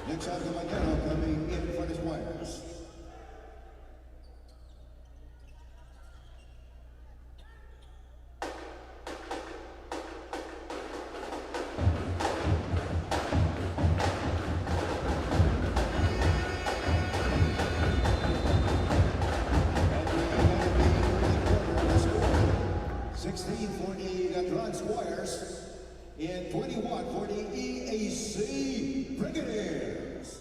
Next on the Arellano coming in for the Squires. For the Letran Squires and 21 for the EAC Brigadiers.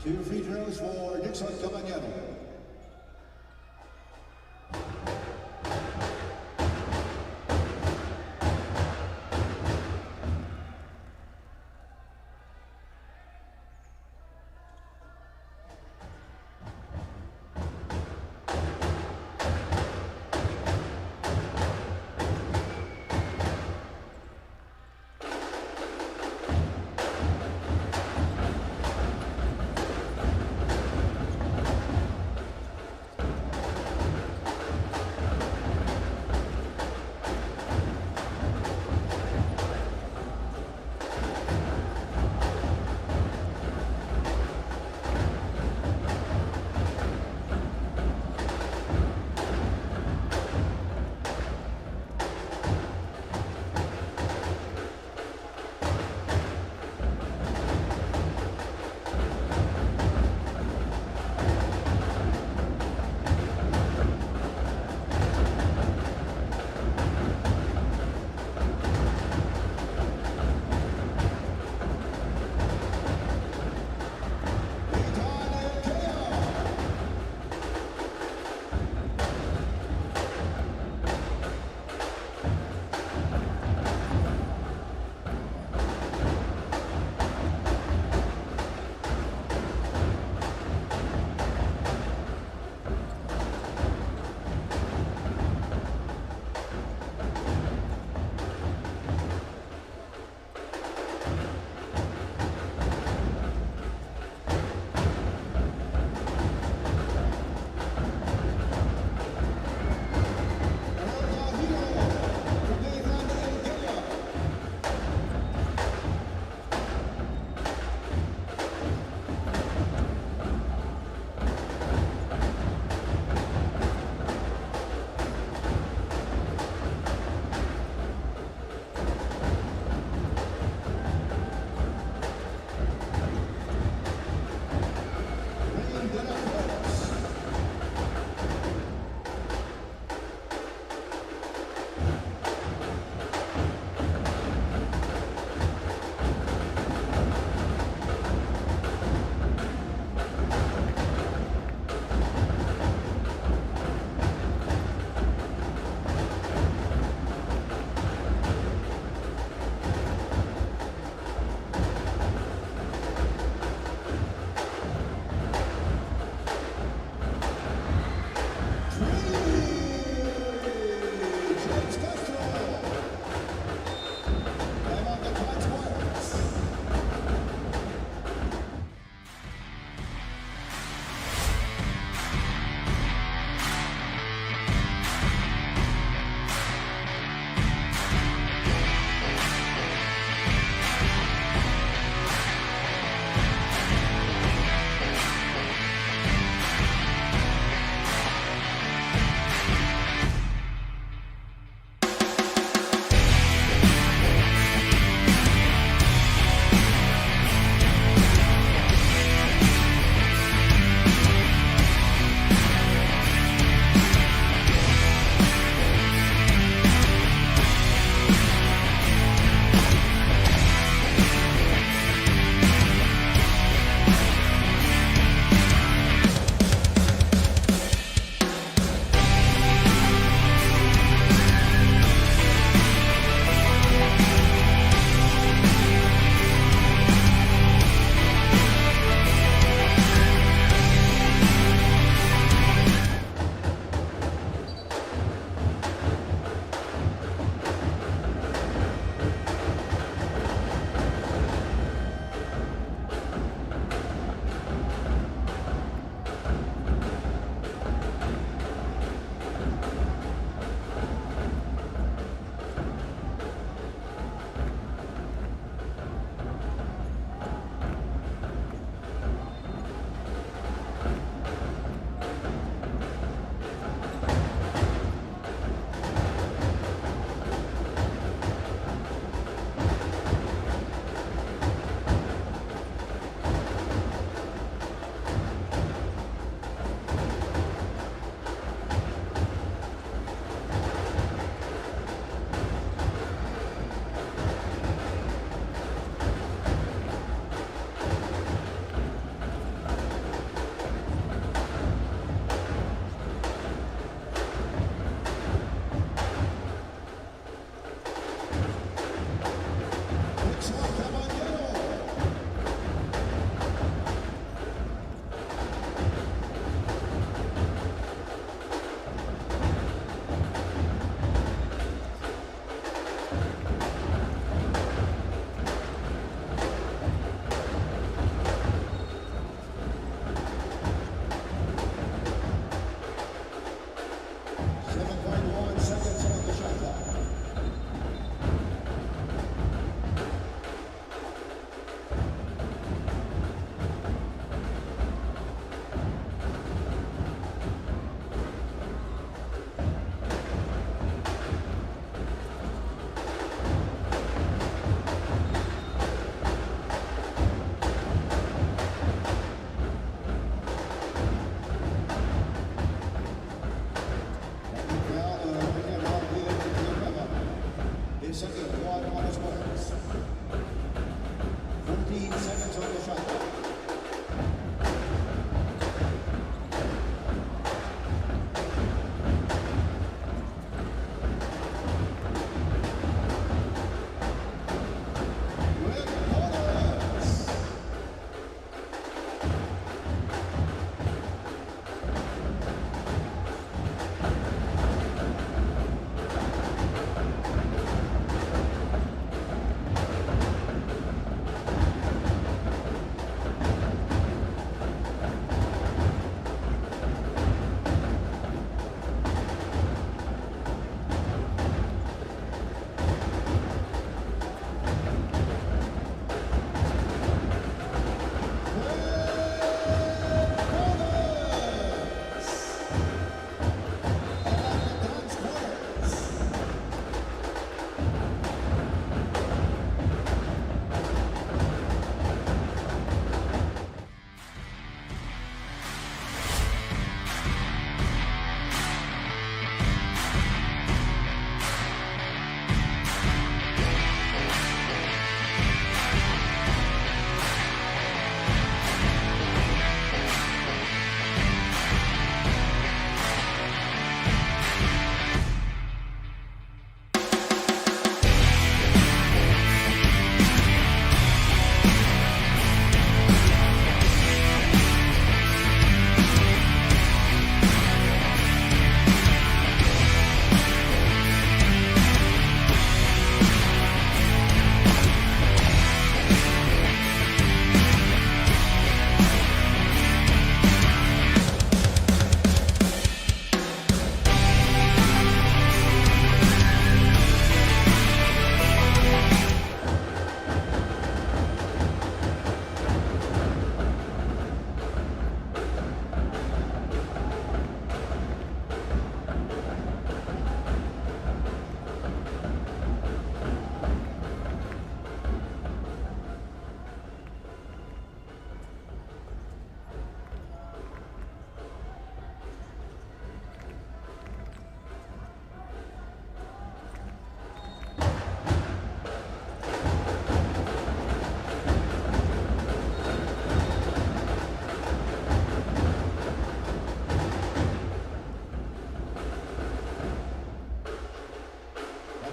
Two free throws for Dixon Caballero.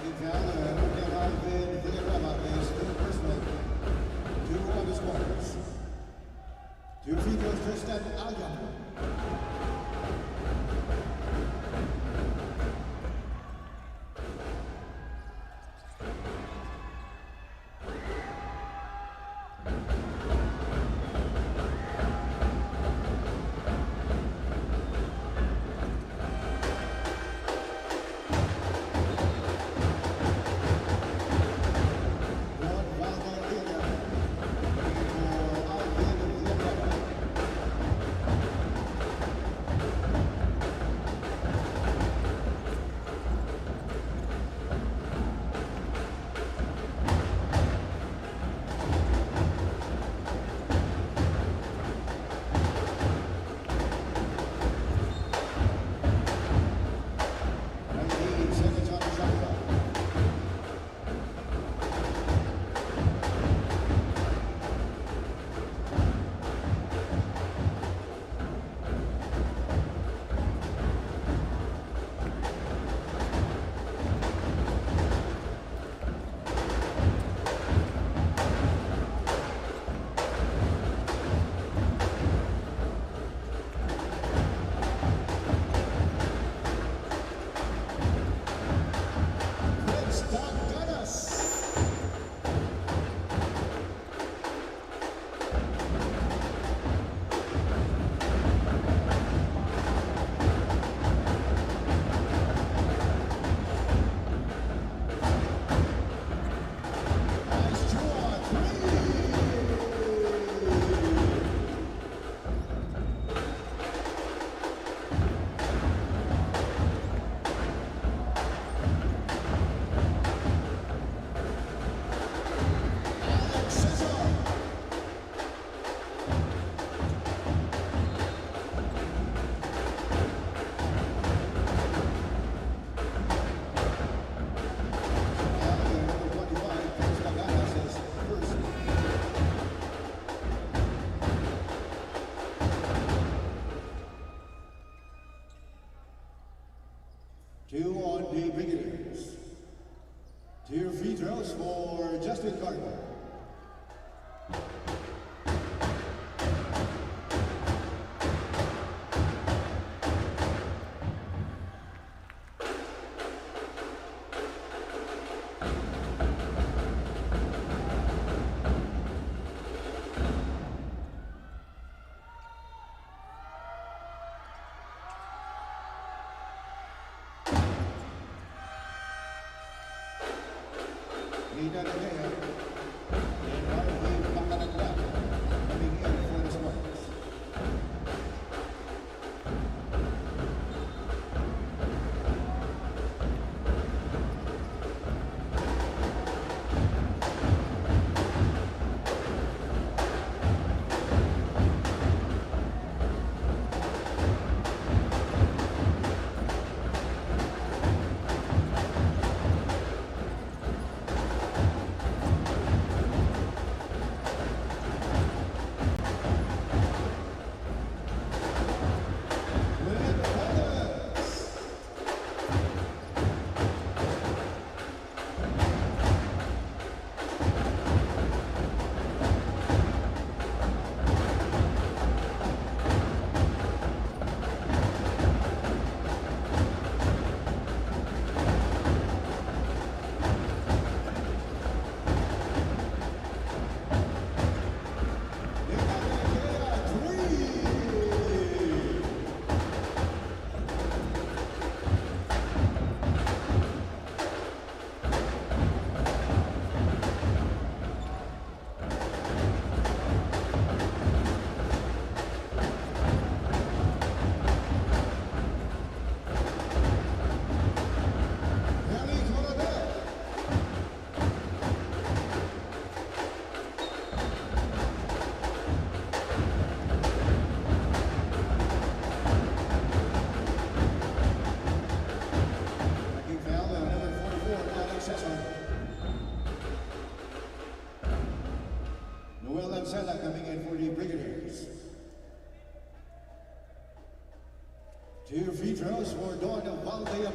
Taking foul and again I've been Villarama is still personal. 2 on the squares. 2 free throws, Tristan Arellano. Two on the Brigadiers. 2 free throws for Justin Gardner. Coming in for the Spartans. Coming in for the Brigadiers. 2 free throws for Dawn of Valdez.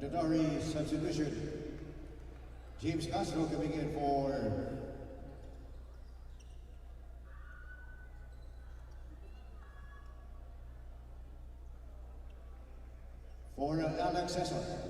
Mandatory substitution. James Castro coming in for Alex Cesar.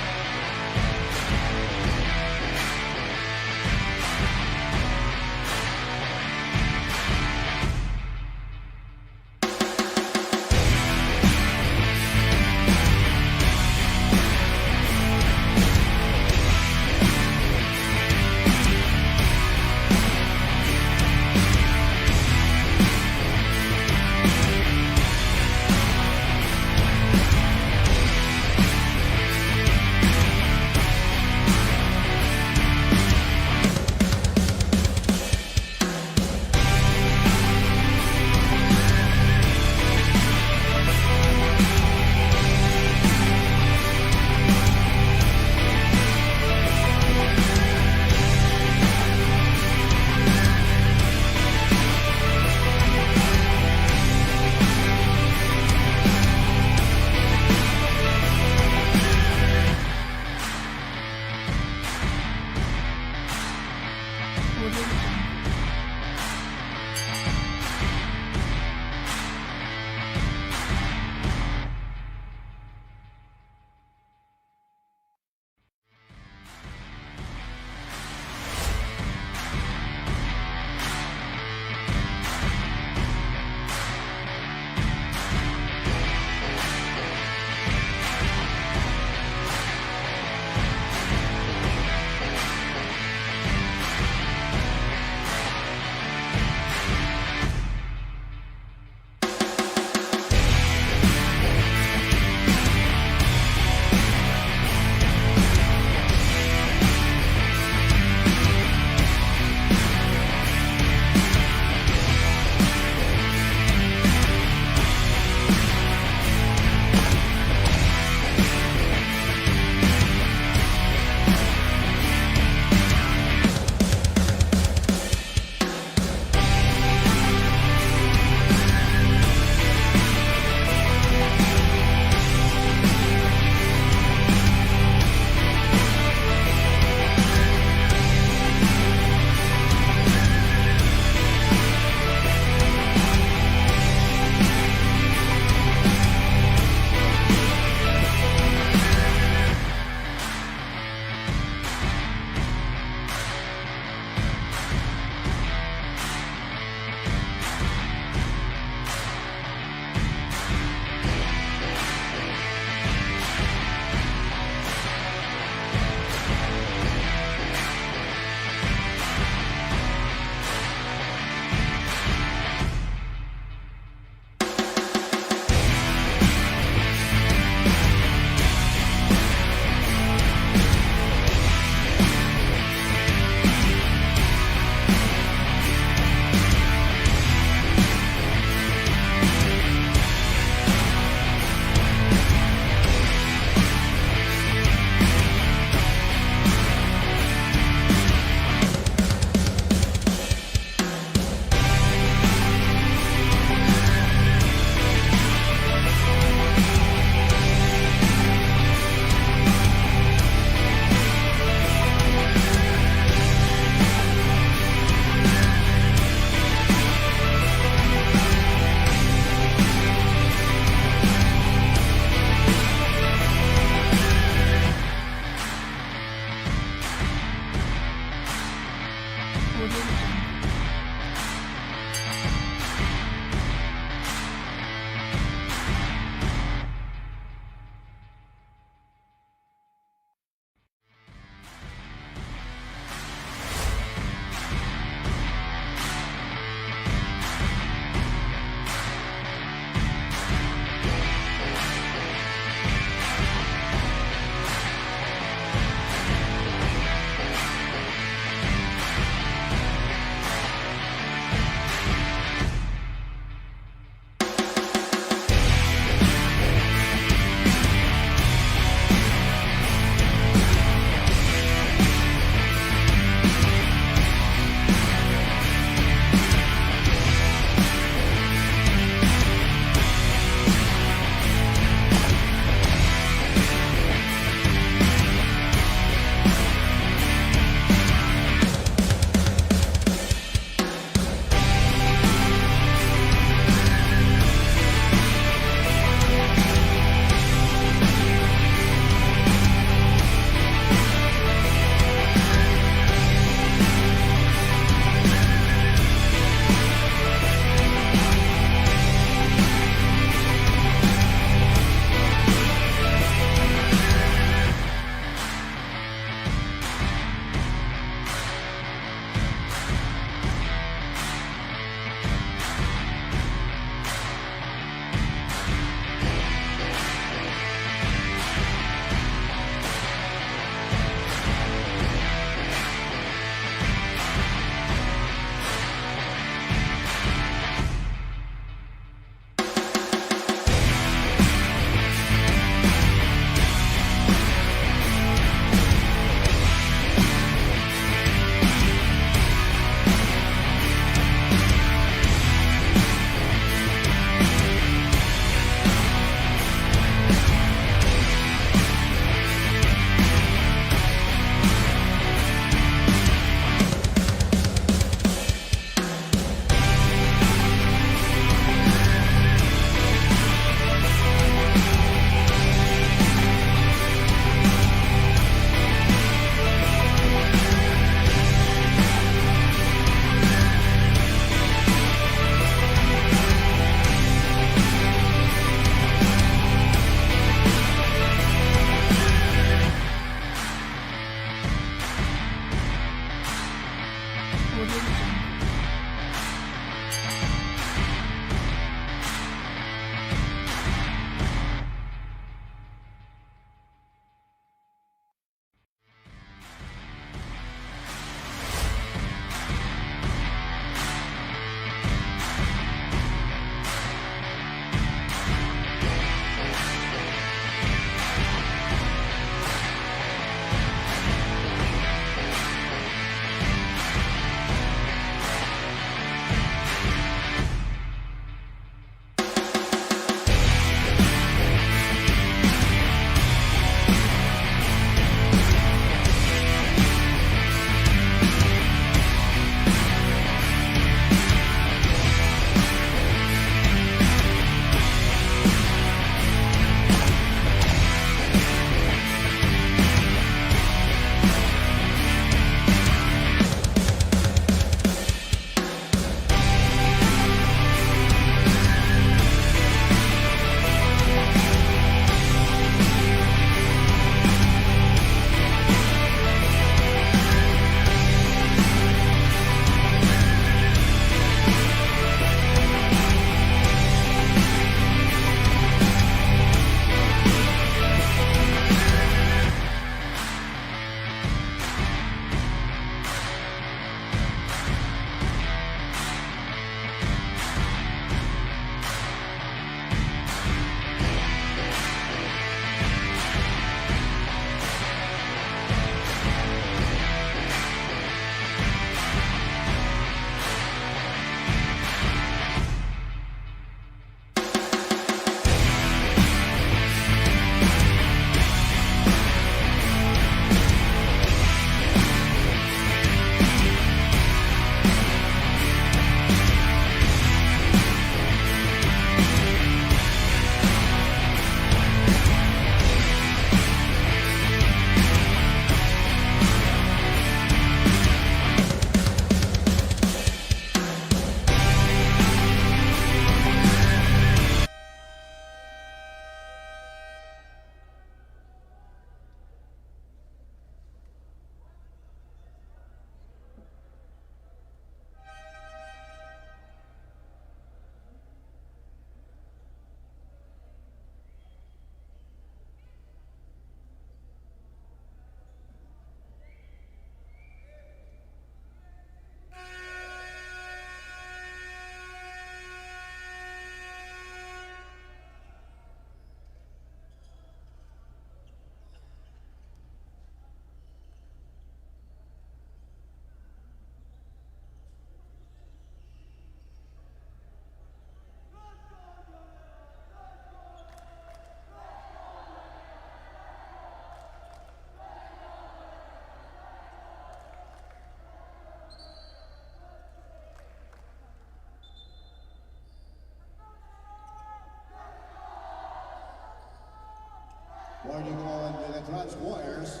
Warning on the Letran's wires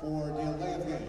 for delay of game.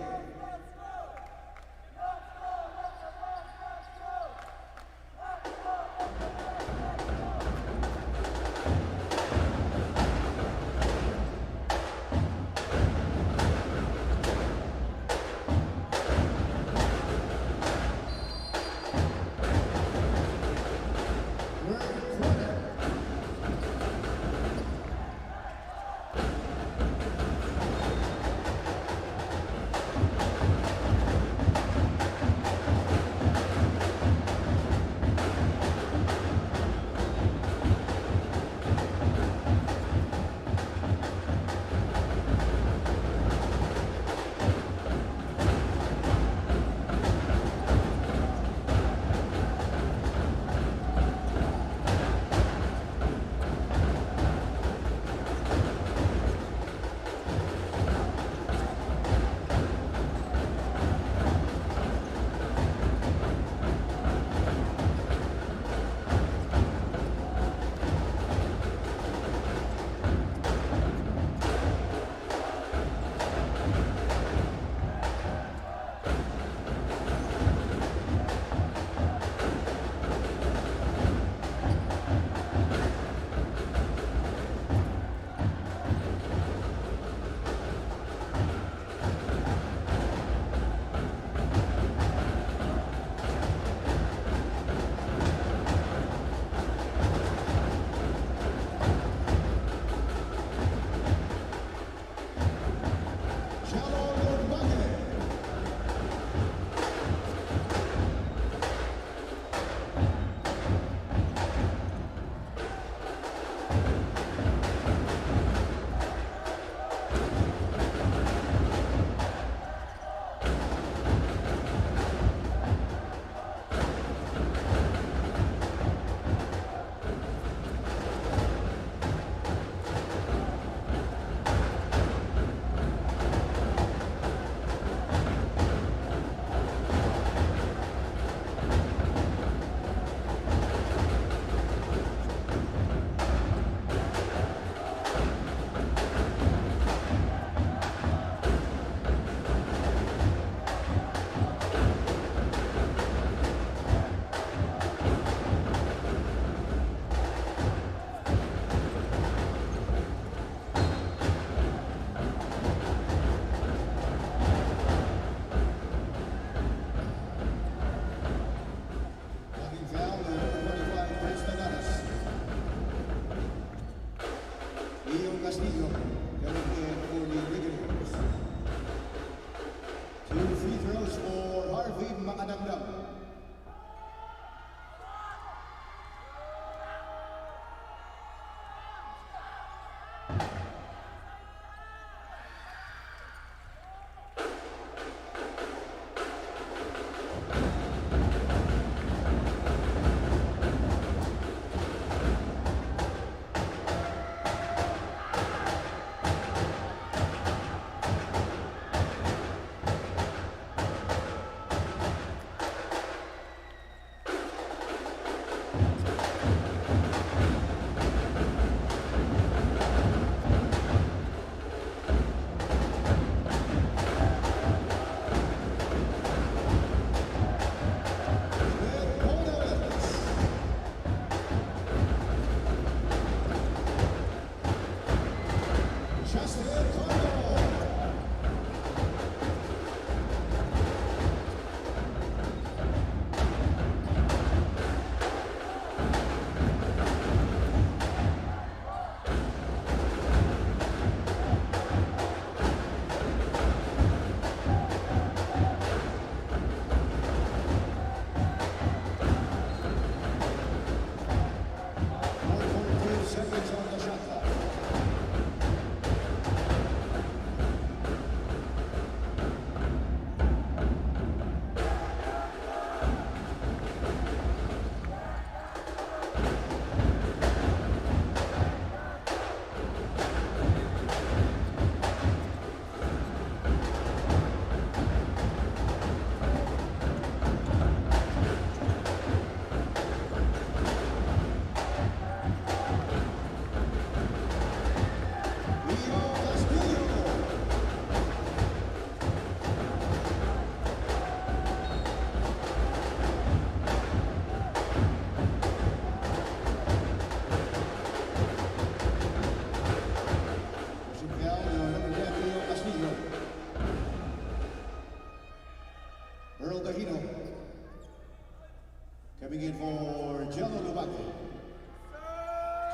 Coming in for Jello Lubake.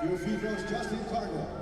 To free throws, Justin Cargo.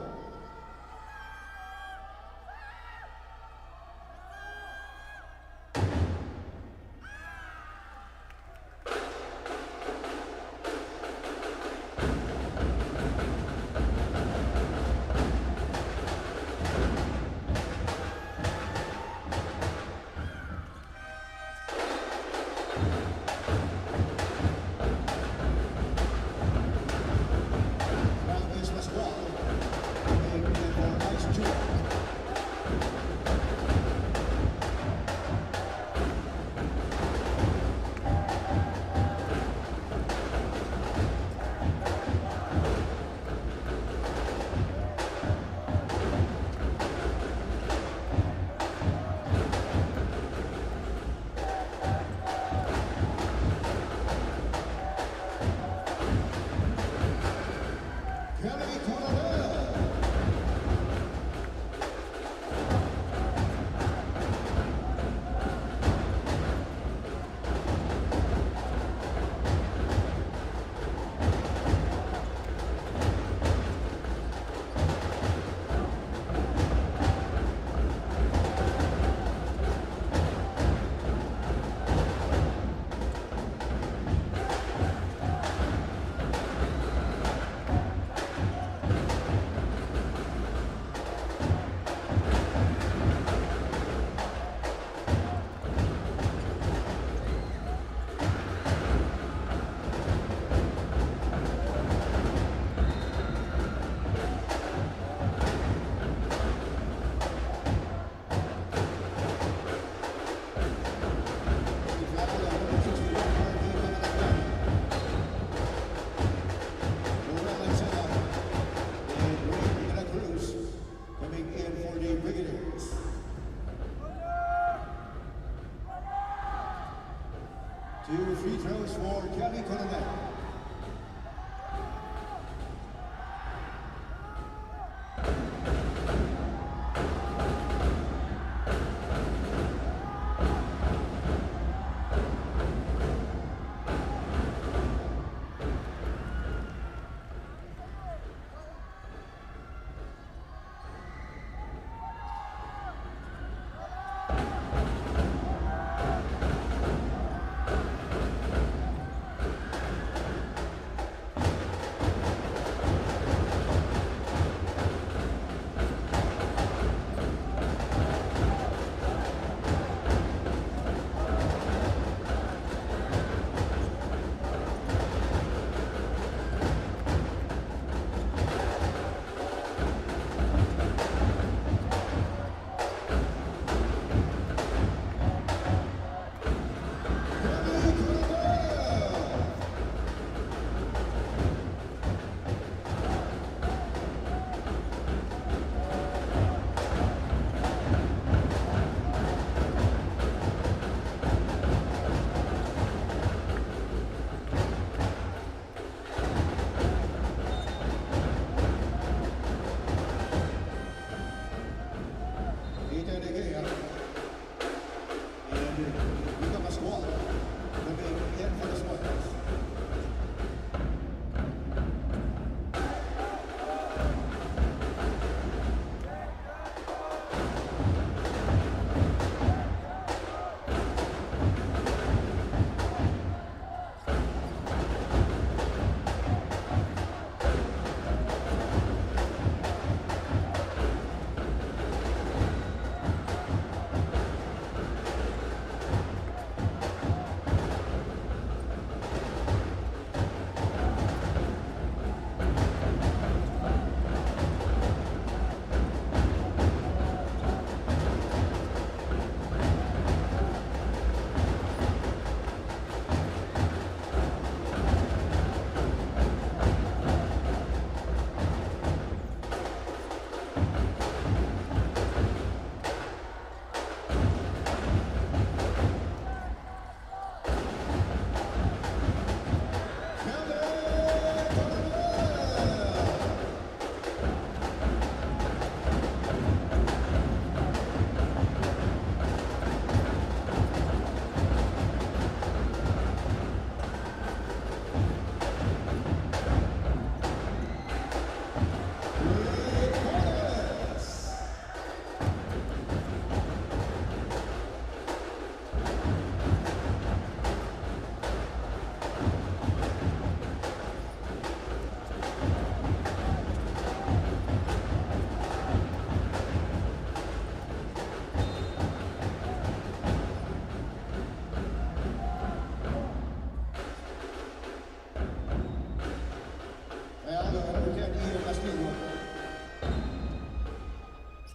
Two free throws for Kelly Colonel.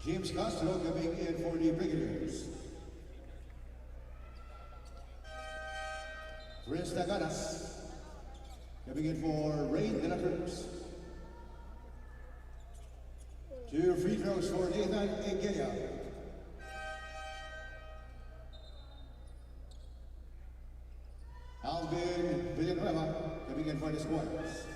James Castro coming in for the Brigadiers. Prince Tagadas coming in for Rain de la Cruz. 2 free throws for Letran Egea. Alvin Villanueva coming in for the Squires.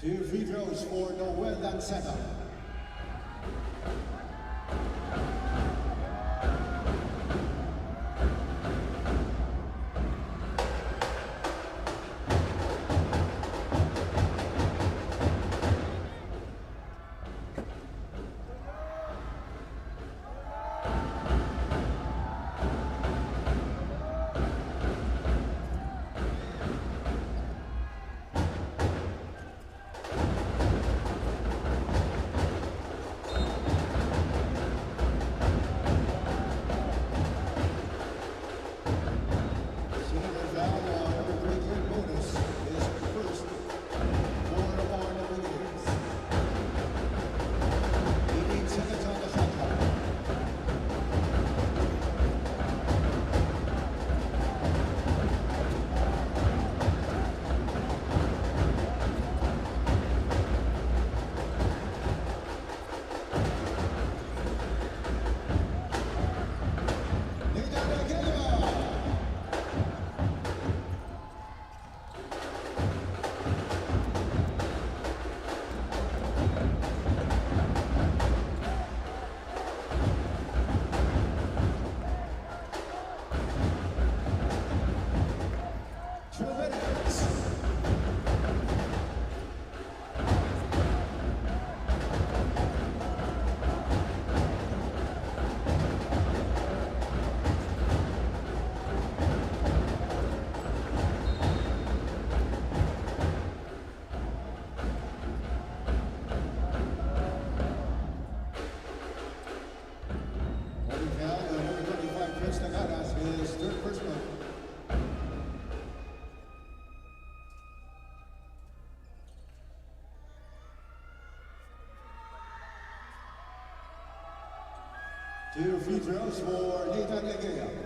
Two free throws for Noel Lanceta. Two free throws for Letran Egea.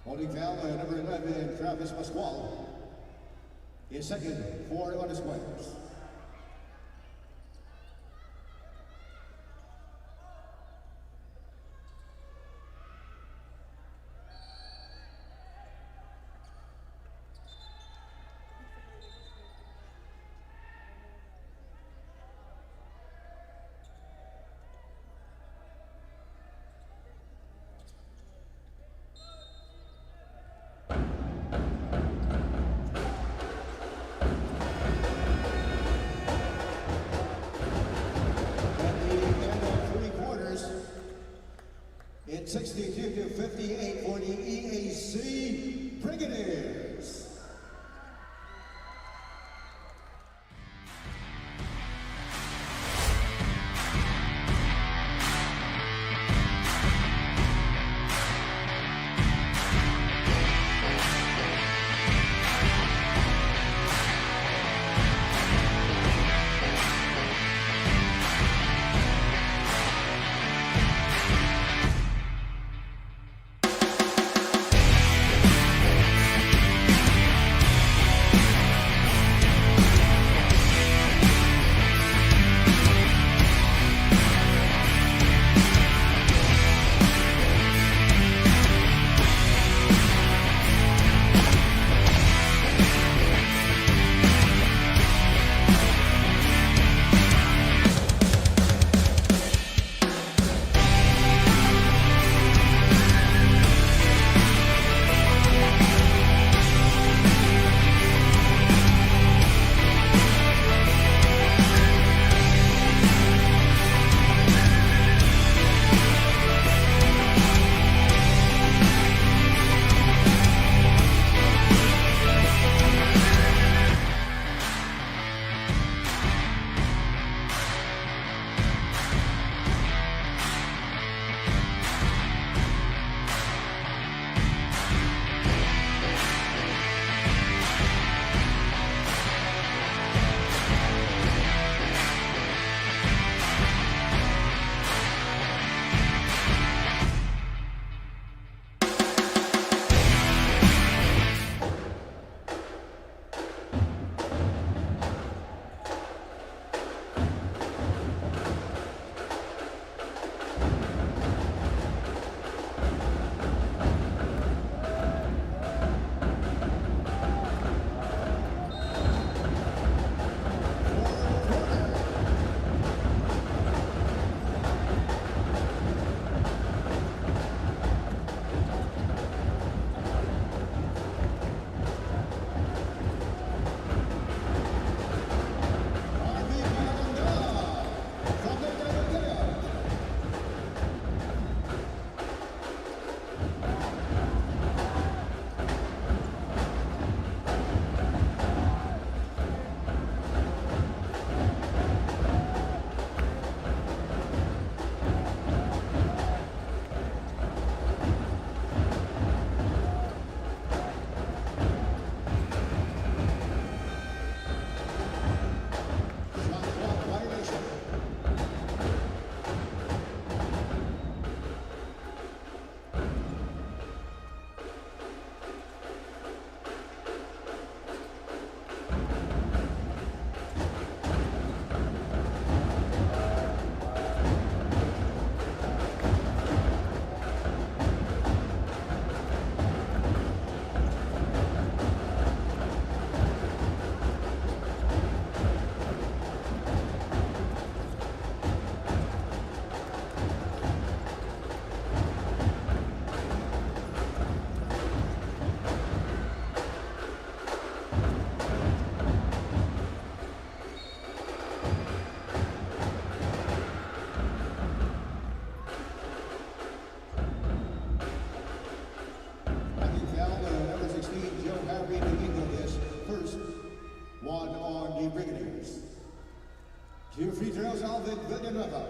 Holding foul, number 11, Travis Pasquale. His second for the squares. It's 62-58 for the EAC Brigadiers. Brigadiers. 2 free throws, Alvin Villanueva.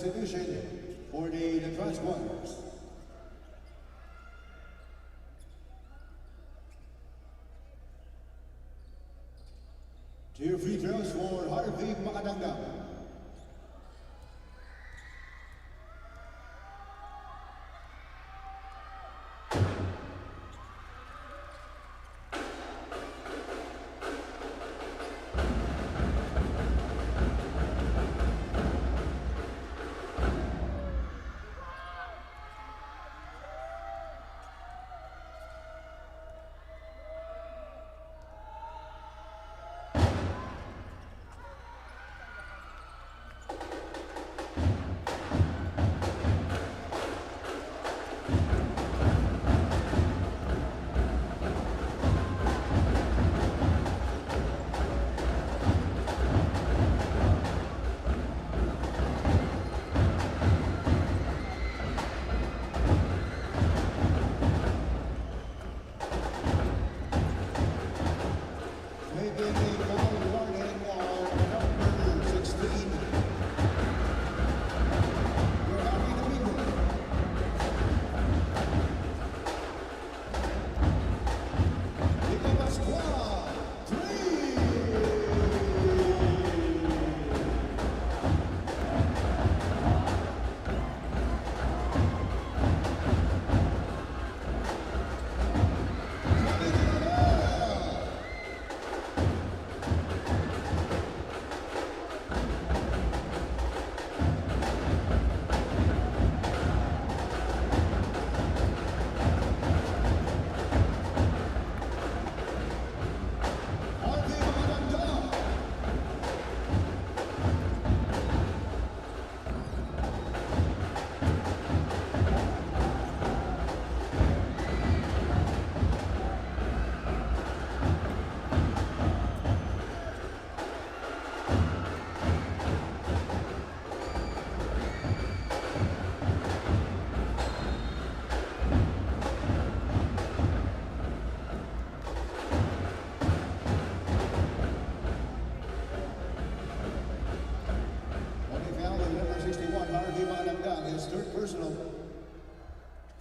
substitution for the Letran squads. Two free throws for Harvey Makadanga.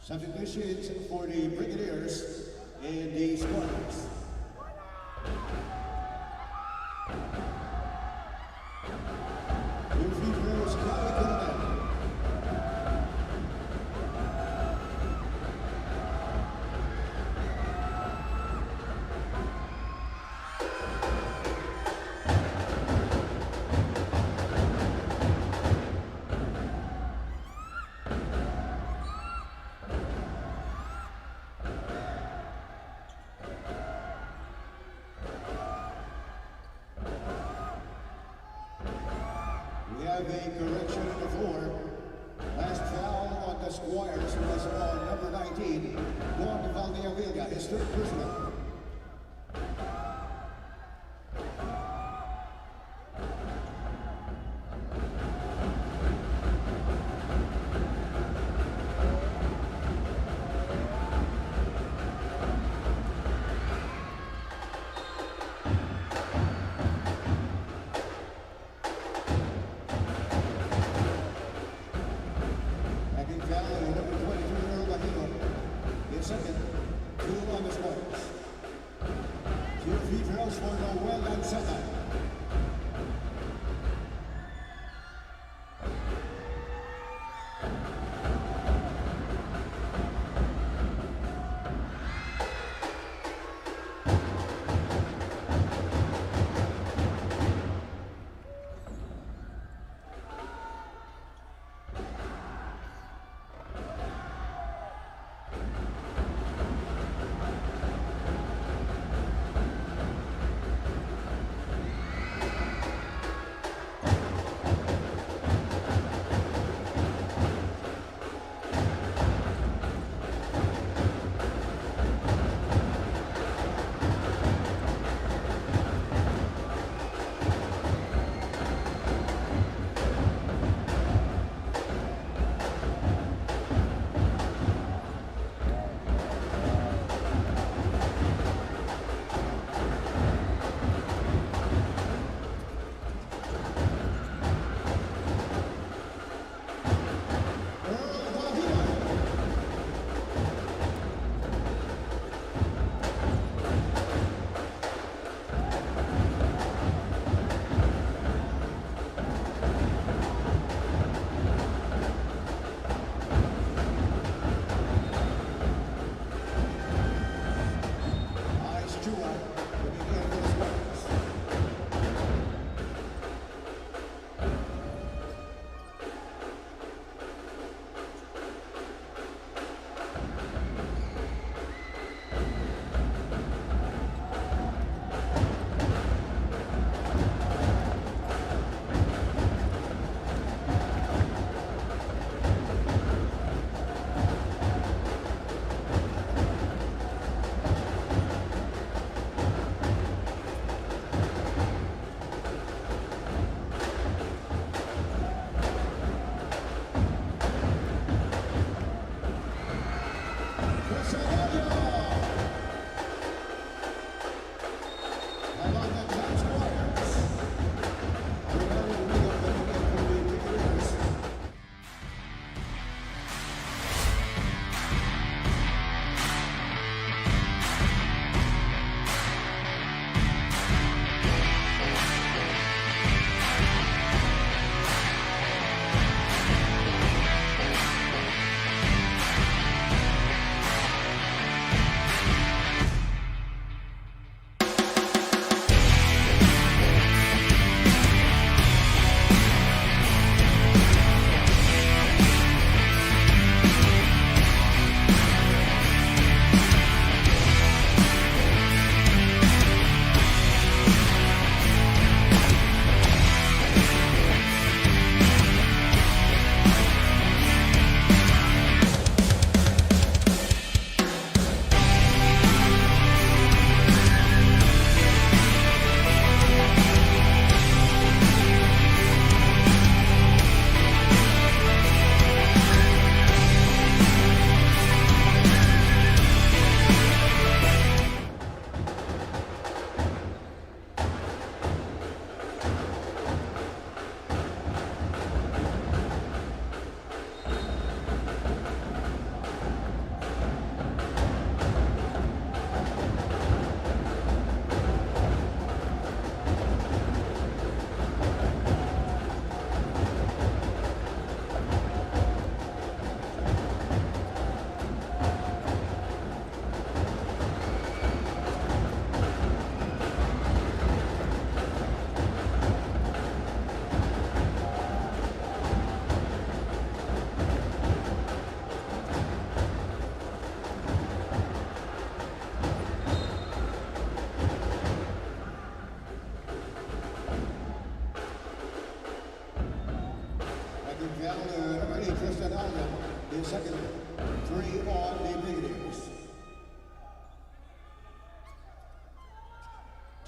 Substitutions for the Brigadiers and the squads. Two free throws, Kyle. A correction on the floor. Last foul on the Squires was on number 19, Juan Valdivia, his third personal. Second, two on the squares. Two free throws for Noel and Seta.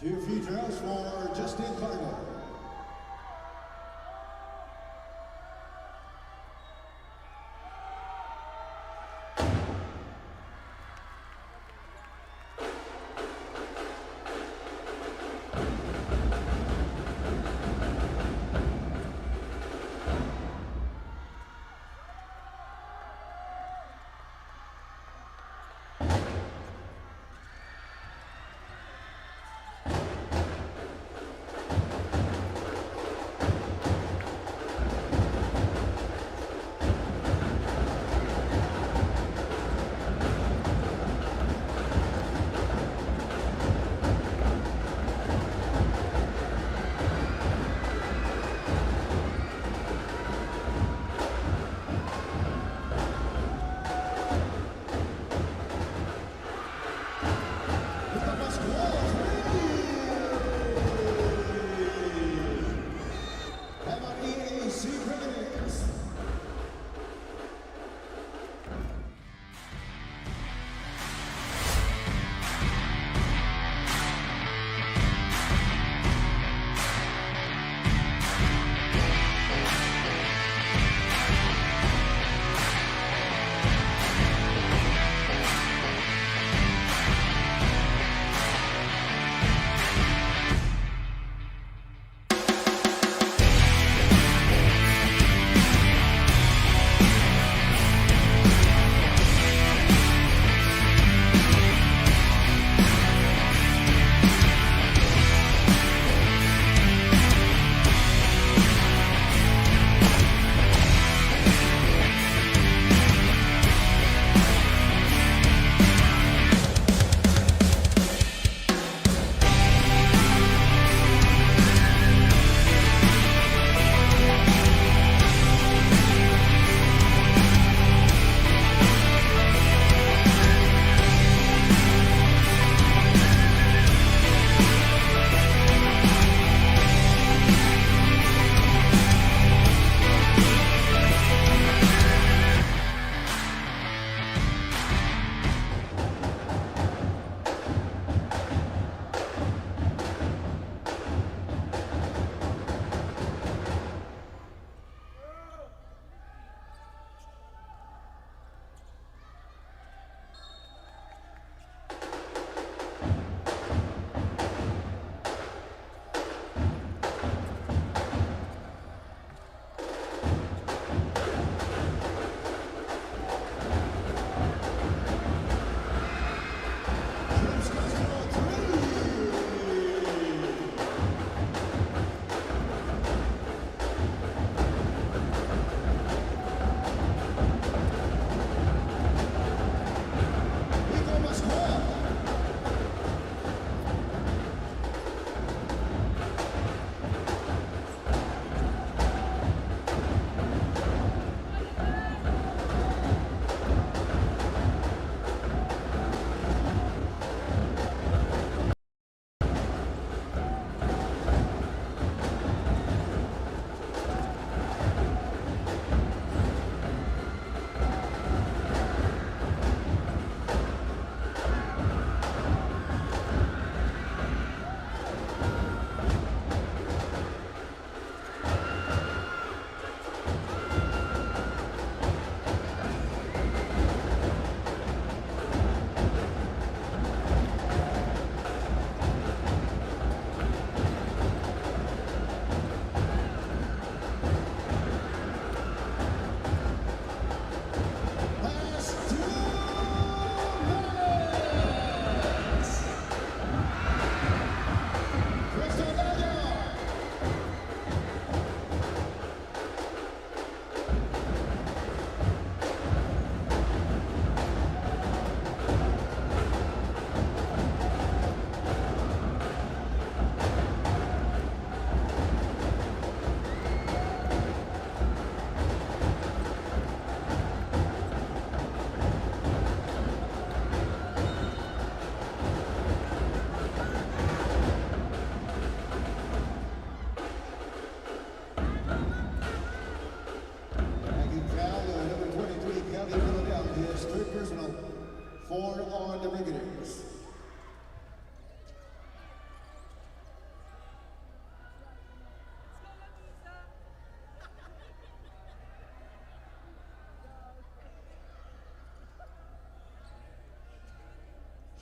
Two free throws for Justin Carter.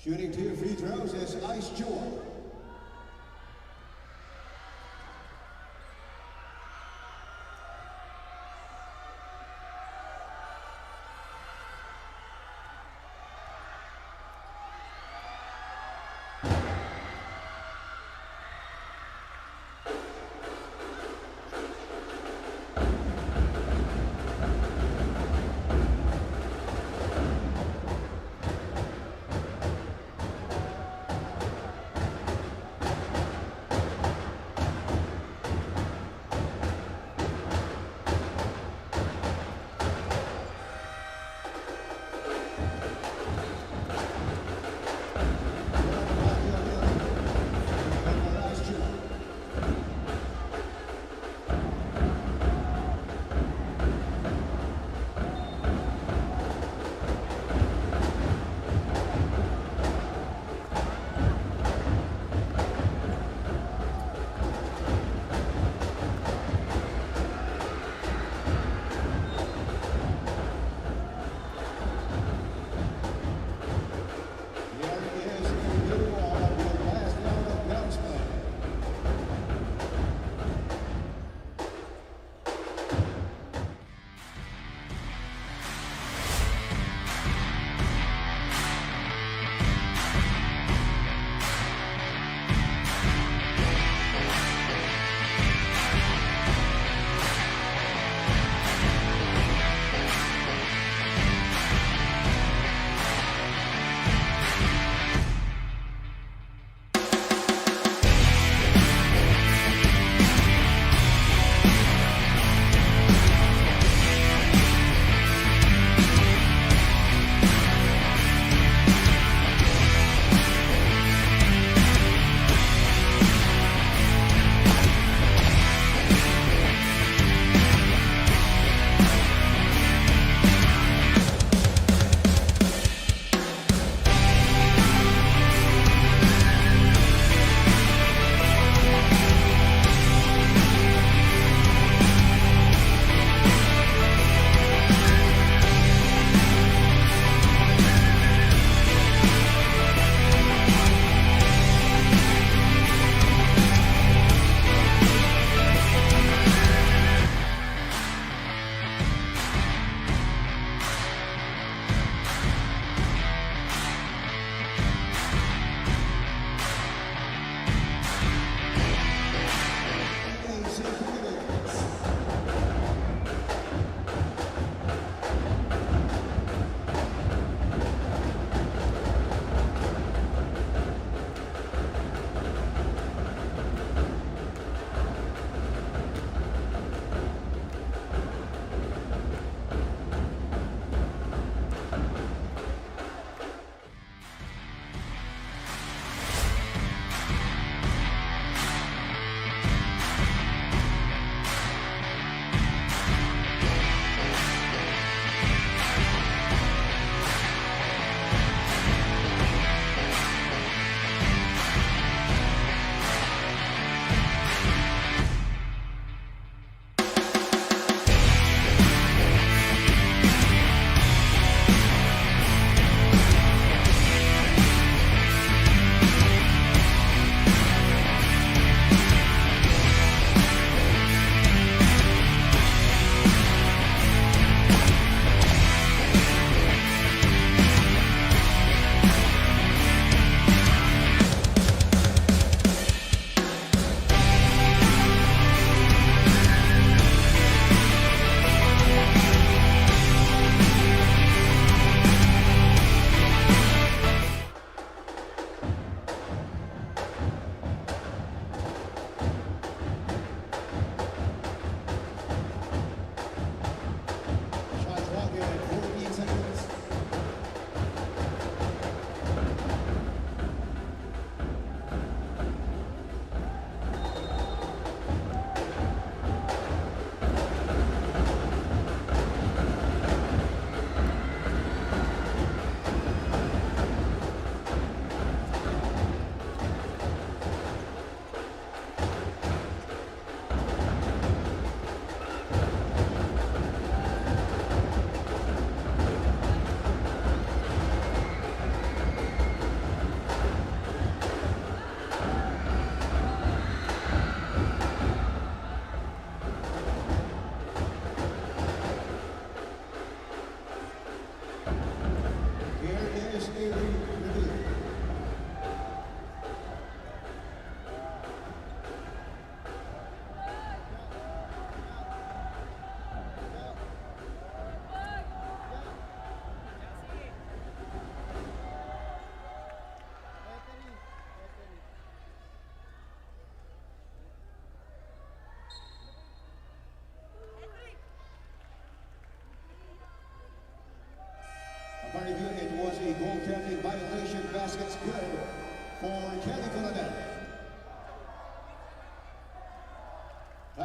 Shooting 2 free throws is Ice Jewel.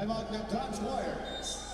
Timeout Letran Squires.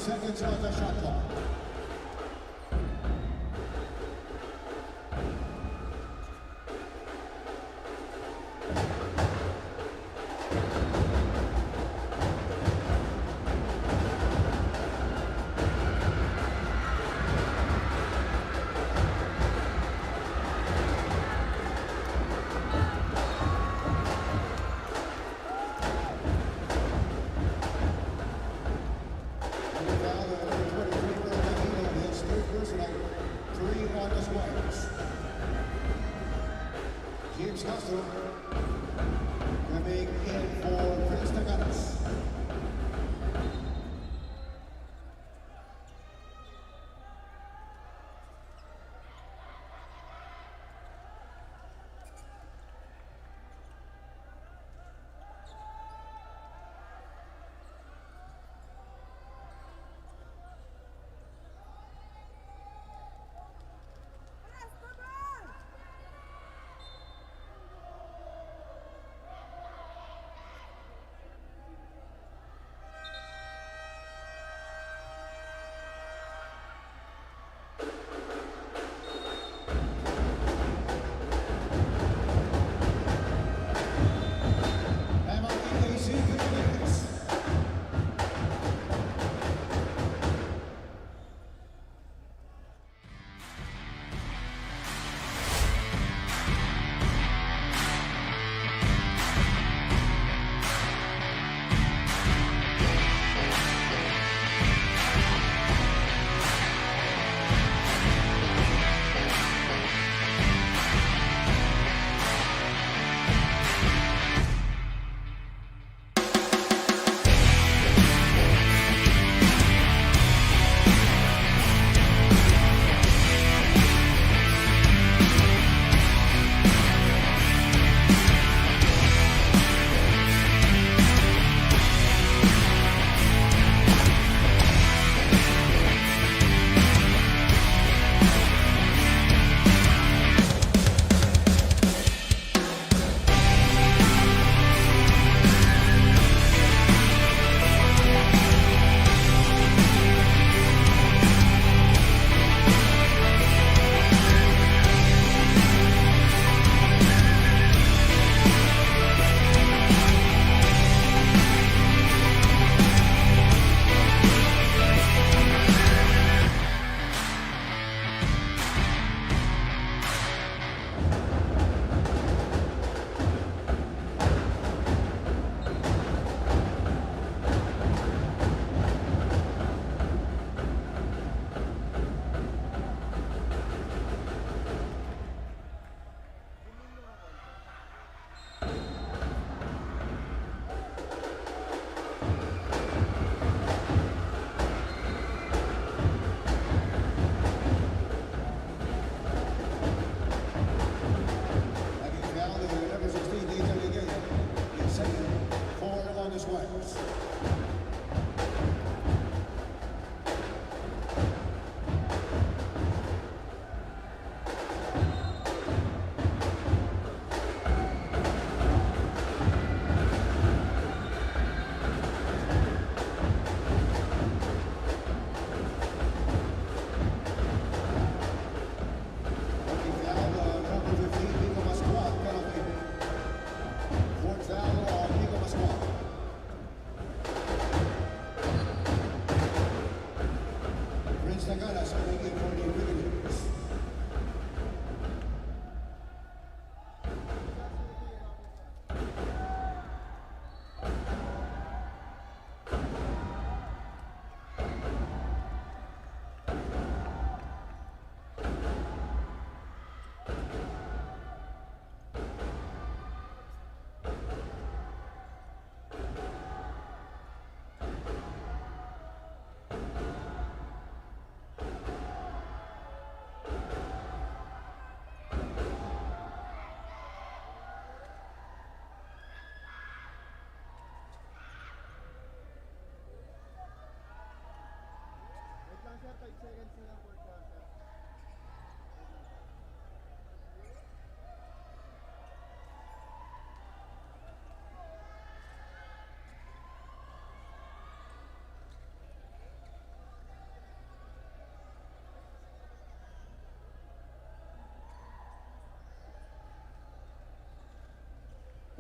Seconds on the shot clock. Coming in for Prince.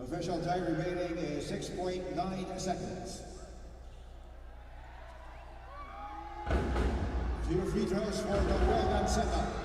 Official time remaining is 6.9 seconds. 2 free throws for the well-done setup.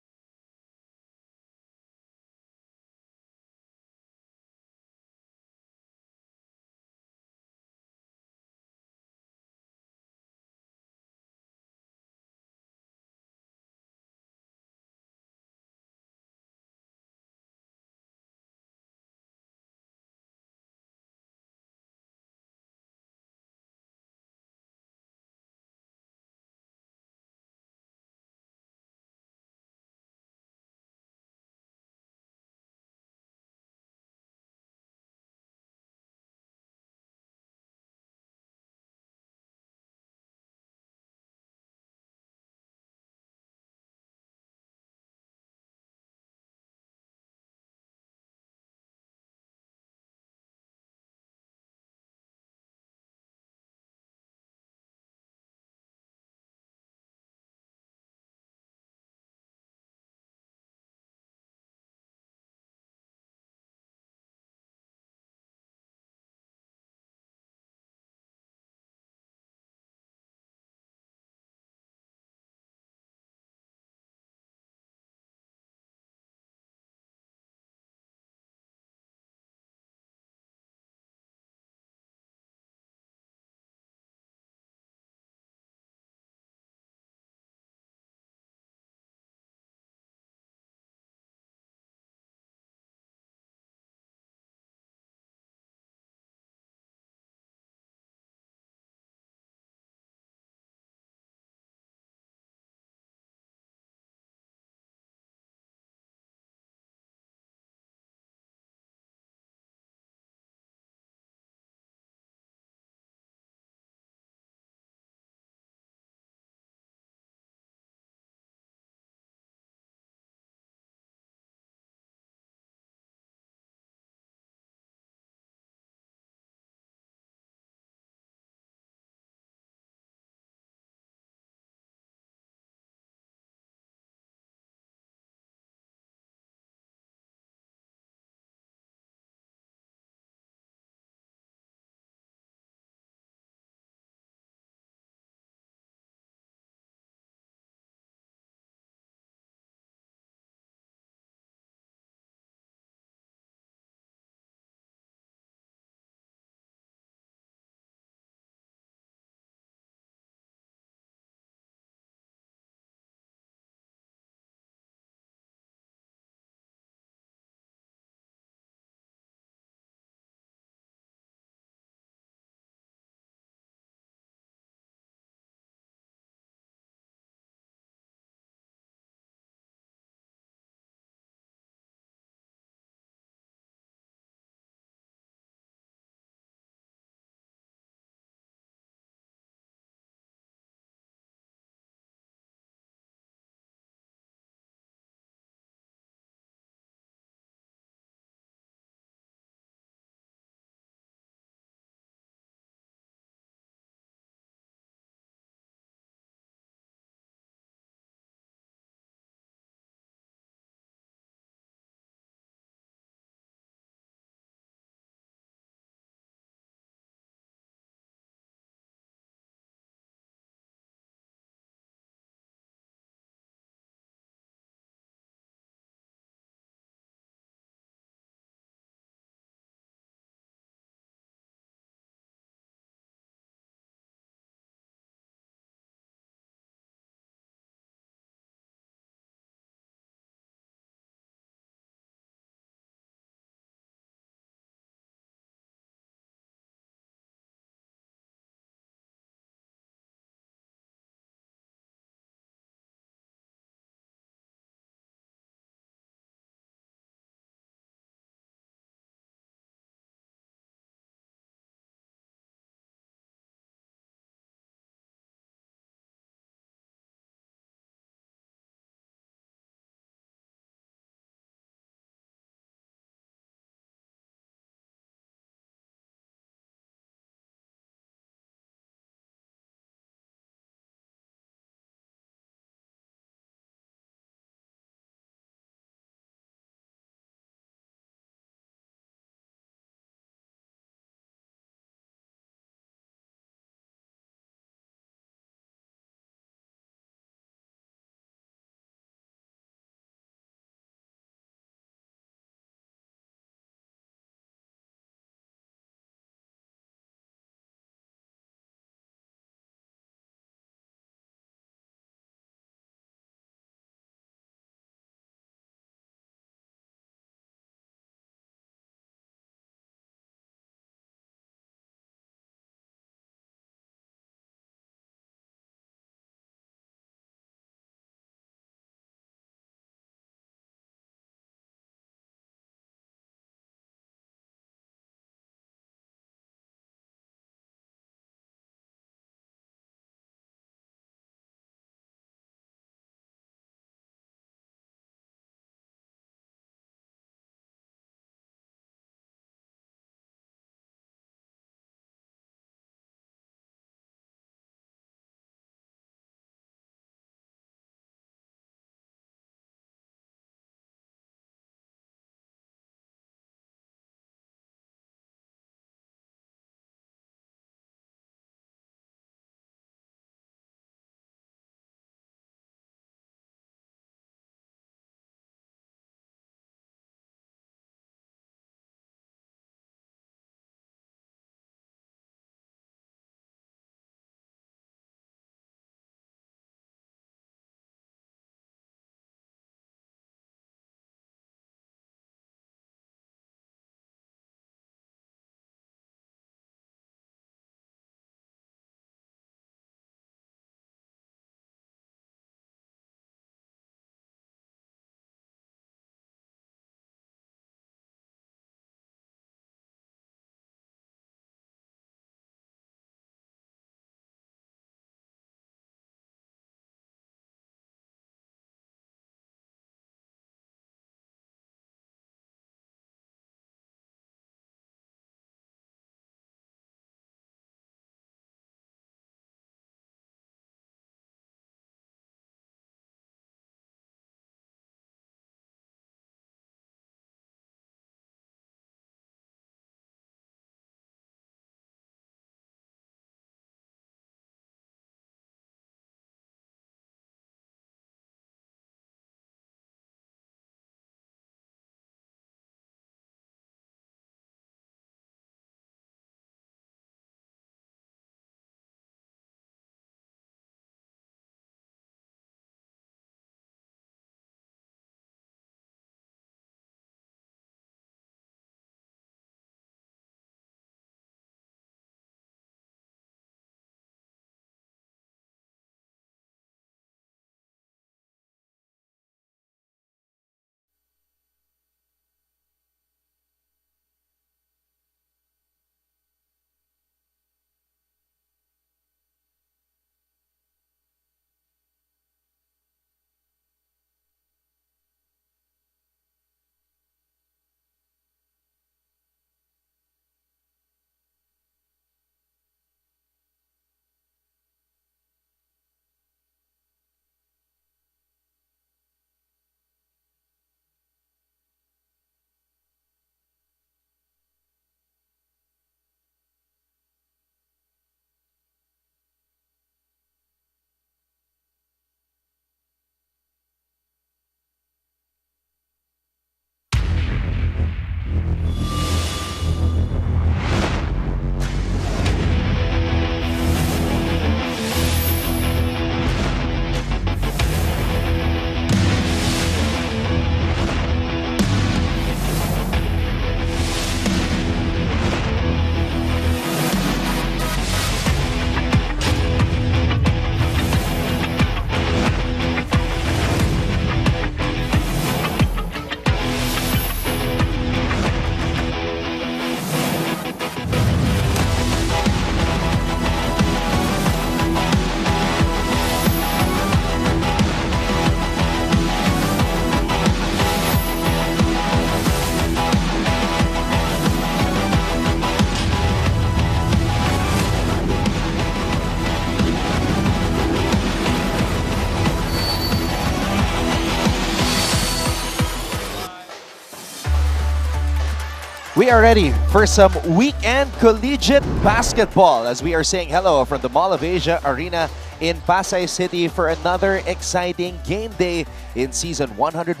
We are ready for some weekend collegiate basketball as we are saying hello from the Mall of Asia Arena in Pasay City for another exciting game day in Season 101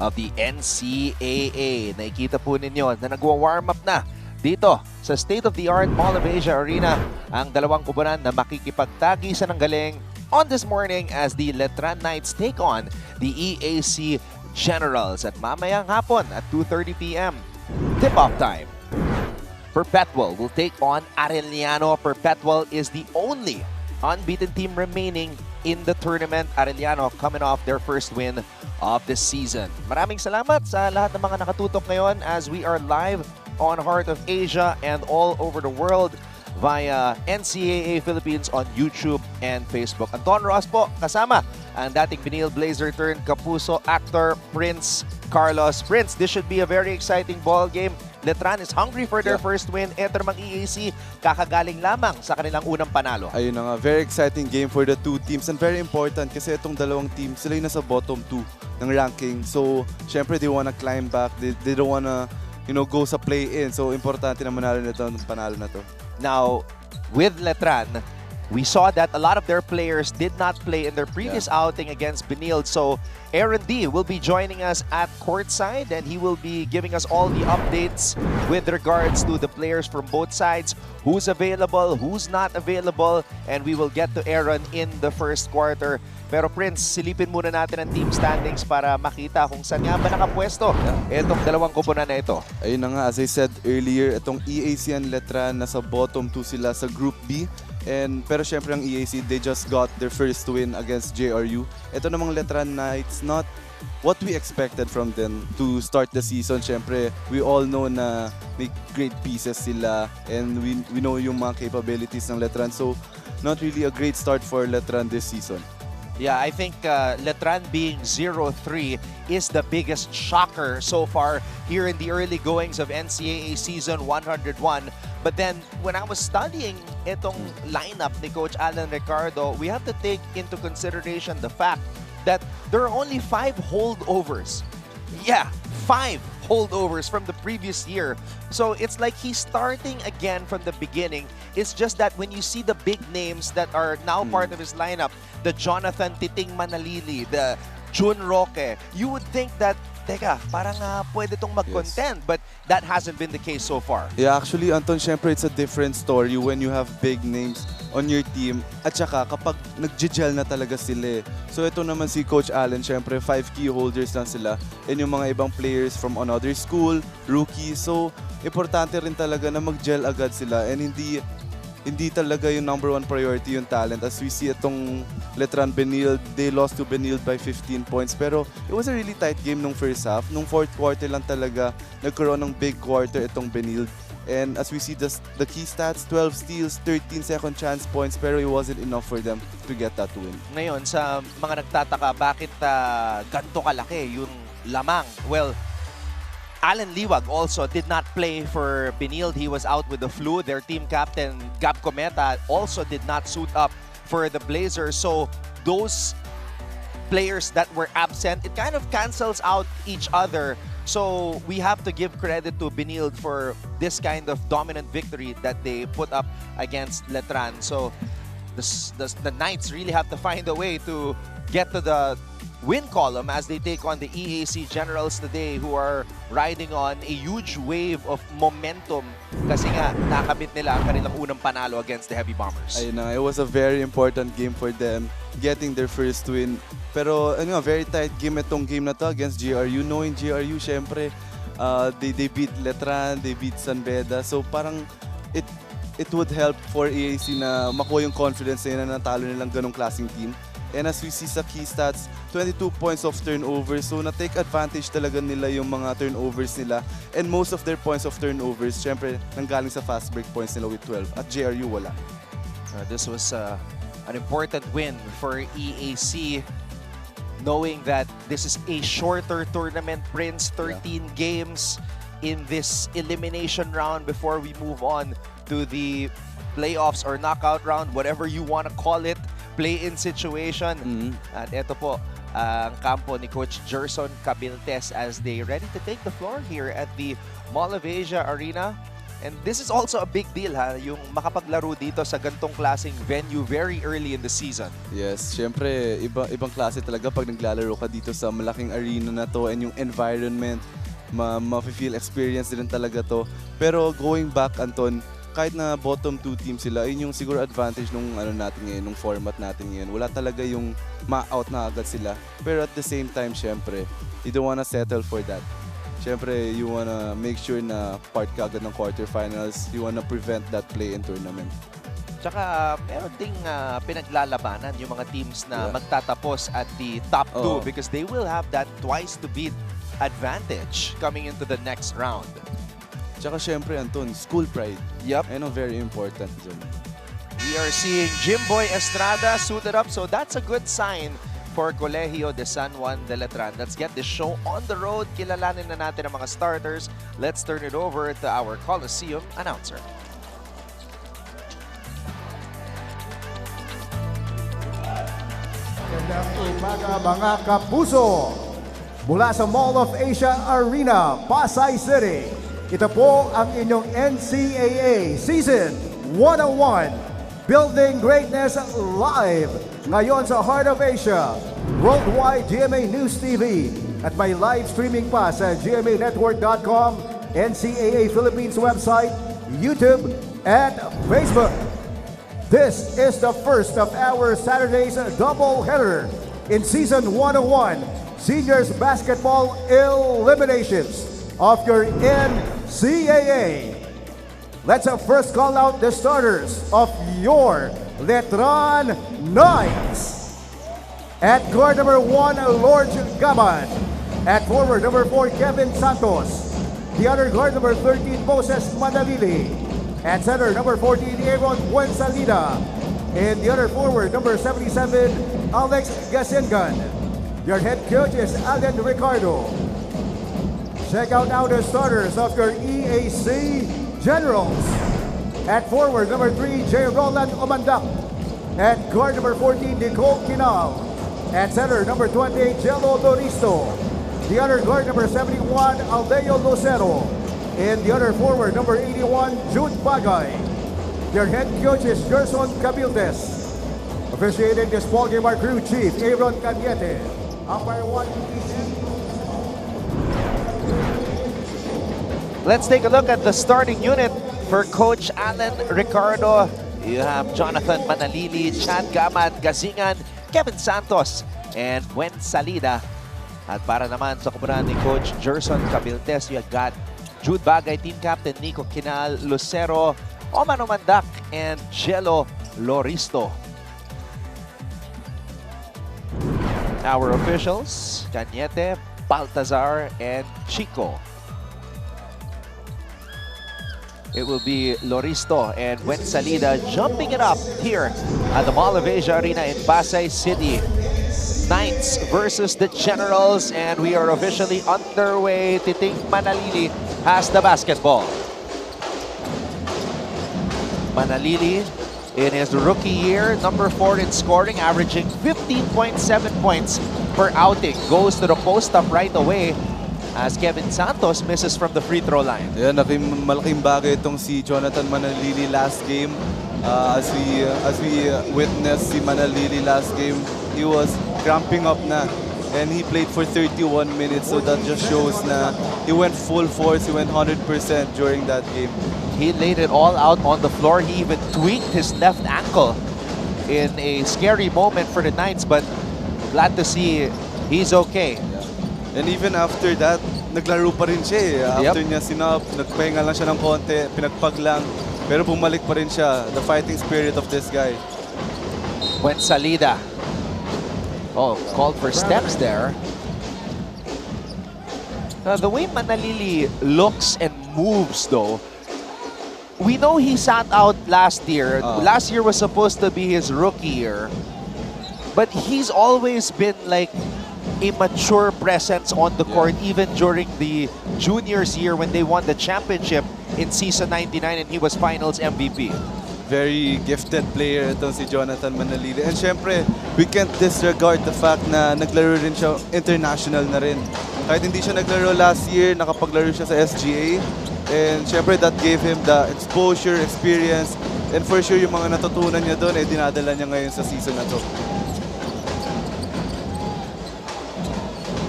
of the NCAA. Nakikita po ninyo na nagwa-warm up na dito sa state-of-the-art Mall of Asia Arena ang dalawang kubunan na makikipagtagisan ng galing on this morning as the Letran Knights take on the EAC Generals at mamayang hapon at 2:30 p.m. Tip-off time. Perpetual will take on Arellano. Perpetual is the only unbeaten team remaining in the tournament. Arellano coming off their first win of the season. Maraming salamat sa lahat ng mga nakatutok ngayon as we are live on Heart of Asia and all over the world via NCAA Philippines on YouTube and Facebook. Anton Ross po, kasama ang dating Benil Blazer turned Kapuso actor Prince Carlos. Prince, this should be a very exciting ball game. Letran is hungry for their first win. Ito namang EAC, kakagaling lamang sa kanilang unang panalo. Ayun na nga, very exciting game for the two teams and very important kasi itong dalawang teams, sila yung nasa bottom 2 ng ranking. So, syempre, they wanna climb back. They don't wanna, go sa play-in. So, importante na manalo na ito ng panalo na to. Now, with Letran, we saw that a lot of their players did not play in their previous outing against Benil. So, Aaron D will be joining us at courtside and he will be giving us all the updates with regards to the players from both sides, who's available, who's not available, and we will get to Aaron in the first quarter. Pero Prince, silipin muna natin ang team standings para makita kung saan nga ba nakapwesto itong dalawang kupunan na ito. Ayun na nga, as I said earlier, itong EAC and Letran, nasa bottom 2 sila sa Group B. Pero syempre ang EAC, they just got their first win against JRU. Ito namang Letran Knights, not what we expected from them to start the season. Syempre, we all know na may great pieces sila and we know yung mga capabilities ng Letran. So, not really a great start for Letran this season. Yeah, I think Letran being 0-3 is the biggest shocker so far here in the early goings of NCAA Season 101. But then, when I was studying itong lineup ni Coach Alan Ricardo, we have to take into consideration the fact that there are only 5 holdovers. Yeah, 5 holdovers from the previous year. So it's like he's starting again from the beginning. It's just that when you see the big names that are now part of his lineup, the Jonathan Titing Manalili, the Jun Roque, you would think that, teka, parang pwede tong mag-contend, but that hasn't been the case so far. Yeah, actually, Anton, syempre it's a different story when you have big names on your team at saka kapag nag-gel na talaga sila. So ito naman si Coach Allen, syempre 5 key holders lang sila and yung mga ibang players from another school, rookies. So importante rin talaga na mag-gel agad sila and hindi talaga yung number 1 priority yung talent. As we see itong Letran Benil, they lost to Benil by 15 points. Pero it was a really tight game nung first half. Nung fourth quarter lang talaga nagkaroon ng big quarter itong Benil. And as we see the key stats, 12 steals, 13 second chance points, pero it wasn't enough for them to get that win. Ngayon, sa mga nagtataka, bakit ganito kalaki yung lamang? Well, Alan Liwag also did not play for Benil. He was out with the flu. Their team captain, Gab Cometa, also did not suit up for the Blazers. So those players that were absent, it kind of cancels out each other. So we have to give credit to Benil for this kind of dominant victory that they put up against Letran. So the Knights really have to find a way to get to the win column as they take on the EAC Generals today, who are riding on a huge wave of momentum kasi nga nakamit nila ang kanilang unang panalo against the Heavy Bombers. Ayun na, it was a very important game for them, getting their first win. Pero very tight game itong game na to against GRU. Knowing GRU, syempre, they beat Letran, they beat San Beda. So parang it would help for EAC na makuha yung confidence na natalo nilang ganong klaseng team. And as we see sa key stats, 22 points of turnovers. So na-take advantage talaga nila yung mga turnovers nila. And most of their points of turnovers, syempre, nanggaling sa fast break points nila with 12. At JRU, wala. This was an important win for EAC, knowing that this is a shorter tournament, Prince, 13 games in this elimination round before we move on to the playoffs or knockout round, whatever you want to call it. Play-in situation. At eto po, ang kampo ni Coach Gerson Cabiltes as they ready to take the floor here at the Mall of Asia Arena. And this is also a big deal ha, yung makapaglaro dito sa gantong klaseng venue very early in the season. Yes, syempre ibang klase talaga pag naglalaro ka dito sa malaking arena na to, and yung environment, ma-feel experience din talaga to. Pero going back, Anton, kahit na bottom 2 team sila, yun yung siguro advantage nung natin ngayon, nung format natin ngayon. Wala talaga yung ma-out na agad sila. Pero at the same time, syempre, you don't wanna settle for that. Syempre, you wanna make sure na part ka agad ng quarterfinals. You wanna prevent that play in tournament. Tsaka meron ding pinaglalabanan yung mga teams na magtatapos at the top 2 because they will have that twice to beat advantage coming into the next round. Tsaka syempre, Anton, school pride. Yep. I know, very important dyan. We are seeing Jimboy Estrada suited up, so that's a good sign for Colegio de San Juan de Letran. Let's get this show on the road. Kilalanin na natin ang mga starters. Let's turn it over to our Coliseum announcer. Magandang umaga mga kapuso! Mula sa Mall of Asia Arena, Pasay City, ito po ang inyong NCAA Season 101 Building Greatness Live ngayon sa Heart of Asia, Worldwide GMA News TV at may live streaming pa sa gmanetwork.com, NCAA Philippines website, YouTube, and Facebook. This is the first of our Saturday's doubleheader in Season 101 Seniors Basketball Eliminations of your NCAA. Let's first call out the starters of your Letran Knights. At guard number 1, Lord Gaban. At forward number 4, Kevin Santos. The other guard number 13, Moses Manalili. At center number 14, Aaron Buensalida. And the other forward number 77, Alex Gasengan. Your head coach is Alan Ricardo. Check out now the starters of your EAC Generals. At forward number 3, J. Roland Omandak. At guard number 14, Nicole Kinal. At center number 28, Jello Doristo. The other guard number 71, Aldeo Lucero. And the other forward number 81, Jude Bagay. Their head coach is Gerson Cabildes. Officiating this ball game, our crew chief, Aaron Cañete. Umpire 1, Let's take a look at the starting unit for Coach Alan Ricardo. You have Jonathan Manalili, Chad Gaman, Gazingan, Kevin Santos, and Buen Salida. At para naman sa kupunan ni Coach Gerson Cabiltes, you got Jude Bagay, Team Captain Nico Kinal, Lucero, Oman Omandak, and Jello Loristo. Our officials, Cañete, Baltazar, and Chico. It will be Loristo and Buen Salida jumping it up here at the Mall of Asia Arena in Pasay City. Knights versus the Generals, and we are officially underway. Titing Manalili has the basketball. Manalili, in his rookie year, number 4 in scoring, averaging 15.7 points per outing. Goes to the post up right away as Kevin Santos misses from the free throw line. Yeah, malaking bagay itong si Jonathan Manalili last game. As we witnessed si Manalili last game, he was cramping up na, and he played for 31 minutes, so that just shows na he went full force, he went 100% during that game. He laid it all out on the floor. He even tweaked his left ankle in a scary moment for the Knights, but glad to see he's okay. And even after that, naglaro pa rin siya eh. After niya sinap, nagpahinga lang siya ng konti, pinagpag lang. Pero bumalik pa rin siya. The fighting spirit of this guy. Buen Salida. Oh, called for steps there. The way Manalili looks and moves though, we know he sat out last year. Last year was supposed to be his rookie year. But he's always been like a mature presence on the court, even during the juniors year when they won the championship in season 99 and he was finals MVP. Very gifted player itong si Jonathan Manalili. And syempre, we can't disregard the fact na naglaro rin siya international na rin. Kahit hindi siya naglaro last year, nakapaglaro siya sa SGA. And syempre that gave him the exposure, experience, and for sure yung mga natutunan niya doon, dinadala niya ngayon sa season na to.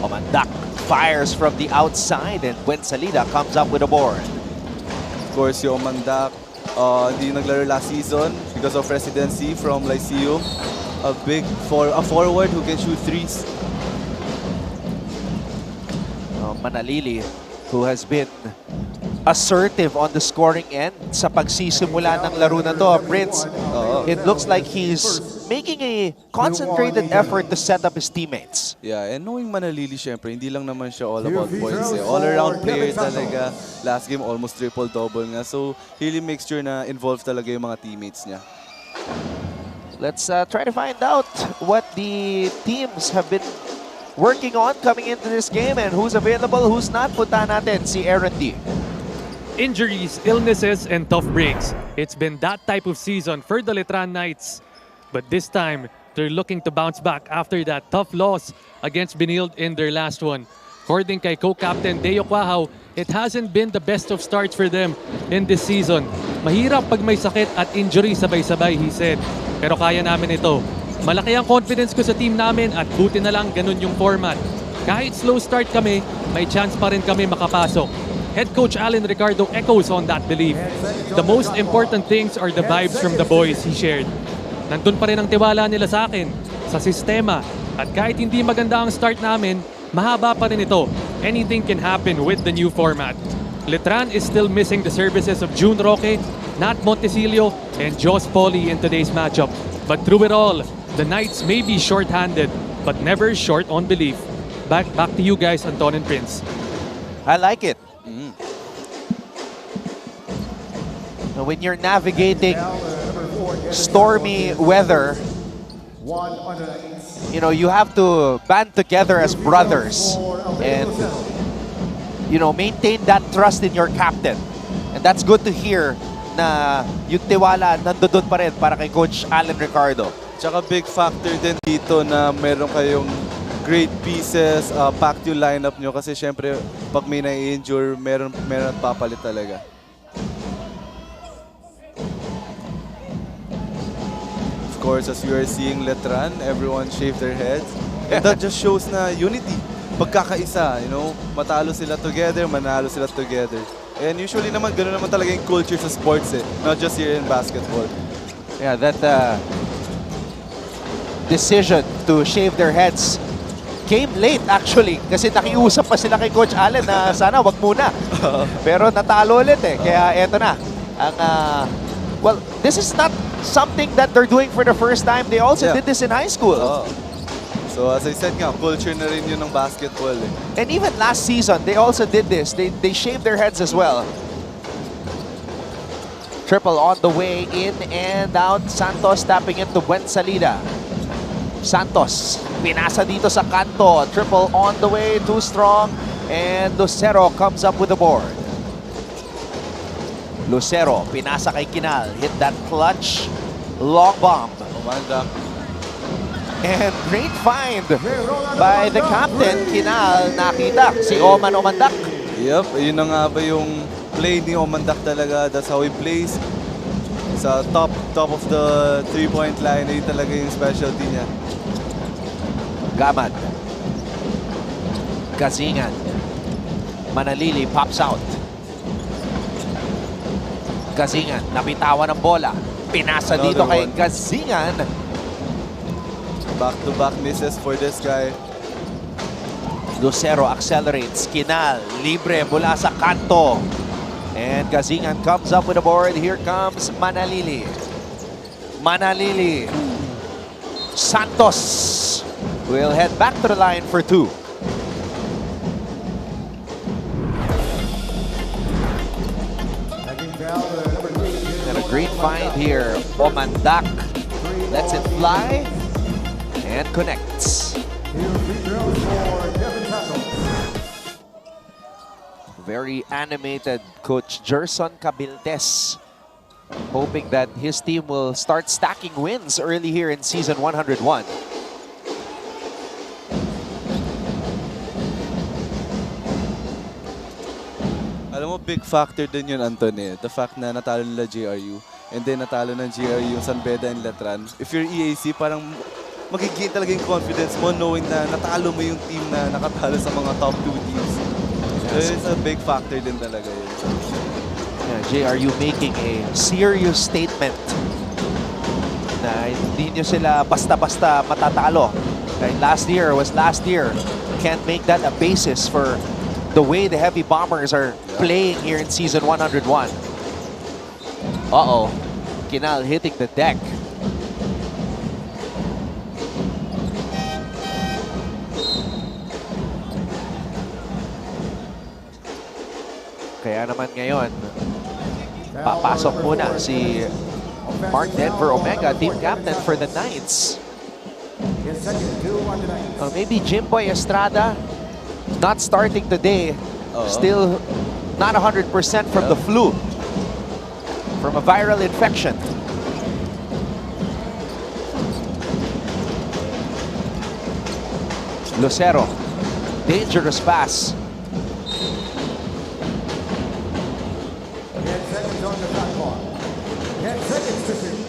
Omandak fires from the outside and Buensalida comes up with a board. Of course, yung Omandak, hindi naglaro last season because of residency from Lyceum. A forward who can shoot threes. Manalili, who has been assertive on the scoring end sa pagsisimula ng laro na to, Prince. It looks like he's making a concentrated effort to set up his teammates. Yeah, and knowing Manalili, syempre, hindi lang naman siya all about points. All-around player talaga. Last game, almost triple-double nga. So, he really makes sure na involved talaga yung mga teammates niya. Let's try to find out what the teams have been working on coming into this game and who's available, who's not. Punta natin si Aaron D. Injuries, illnesses, and tough breaks. It's been that type of season for the Letran Knights. But this time, they're looking to bounce back after that tough loss against Benilde in their last one. According kay co-captain Deo Quahaw, it hasn't been the best of starts for them in this season. Mahirap pag may sakit at injury sabay-sabay, he said. Pero kaya namin ito. Malaki ang confidence ko sa team namin at buti na lang ganun yung format. Kahit slow start kami, may chance pa rin kami makapasok. Head coach Alan Ricardo echoes on that belief. The most important things are the vibes from the boys, he shared. Nandun pa rin ang tiwala nila sa akin, sa sistema. At kahit hindi maganda ang start namin, mahaba pa rin ito. Anything can happen with the new format. Letran is still missing the services of June Roque, Nat Montesilio, and Jos Poli in today's matchup. But through it all, the Knights may be short-handed, but never short on belief. Back to you guys, Anton and Prince. I like it. When you're navigating stormy weather, you know, you have to band together as brothers and, you know, maintain that trust in your captain. And that's good to hear na yung tiwala nandoon pa rin para kay Coach Alan Ricardo. Tsaka big factor din dito na meron kayong great pieces, packed yung lineup nyo kasi syempre pag may na-injure, meron papalit talaga. Of course, as you are seeing Letran, everyone shave their heads. And that just shows na unity. Pagkakaisa, you know, matalo sila together, manalo sila together. And usually naman, gano'n naman talaga yung culture sa sports not just here in basketball. Yeah, that decision to shave their heads came late actually kasi nakiusap pa sila kay Coach Allen na sana wag muna. Pero natalo ulit kaya eto na. Well, this is not something that they're doing for the first time. They also did this in high school. So as I said nga, culture na rin yun ng basketball. And even last season, they also did this. They shaved their heads as well. Triple on the way in and out. Santos tapping into Buensalida. Santos, pinasa dito sa kanto. Triple on the way, too strong. And Lucero comes up with the board. Lucero, pinasa kay Kinal. Hit that clutch. Long bomb. And great find by the captain, Kinal. Nakita si Oman Omandak. Yep, yun na nga ba yung play ni Omandak talaga. That's how he plays. Sa top of the three-point line, yun talaga yung specialty niya. Gamad. Gazingan. Manalili pops out. Gazingan, napitawan ng bola. Pinasa dito kay Gazingan. Back-to-back misses for this guy. Lucero accelerates. Kinal, libre mula sa kanto. And Gazingan comes up with a board. Here comes Manalili. Manalili. Santos will head back to the line for two. And a great find here. Omandak lets it fly and connects. Very animated Coach Gerson Cabiltes, hoping that his team will start stacking wins early here in season 101. Alam mo, big factor din yun, Anton. The fact na natalo nila JRU and then natalo ng JRU yung San Beda and Letran. If you're EAC, parang magiging talaga yung confidence mo knowing na natalo mo yung team na nakatalo sa mga top 2 teams. So it's a big factor din talaga yun. Yeah, JRU making a serious statement na hindi nyo sila basta-basta matatalo. Like last year was last year. Can't make that a basis for the way the Heavy Bombers are playing here in Season 101. Uh-oh. Kinal hitting the deck. Kaya naman ngayon, papasok muna si Mark Denver Omega, team captain for the Knights. Maybe Jimboy Estrada not starting today. Still not 100% from the flu, from a viral infection. Lucero, dangerous pass. 10 seconds on the shot clock. 10 seconds to shoot.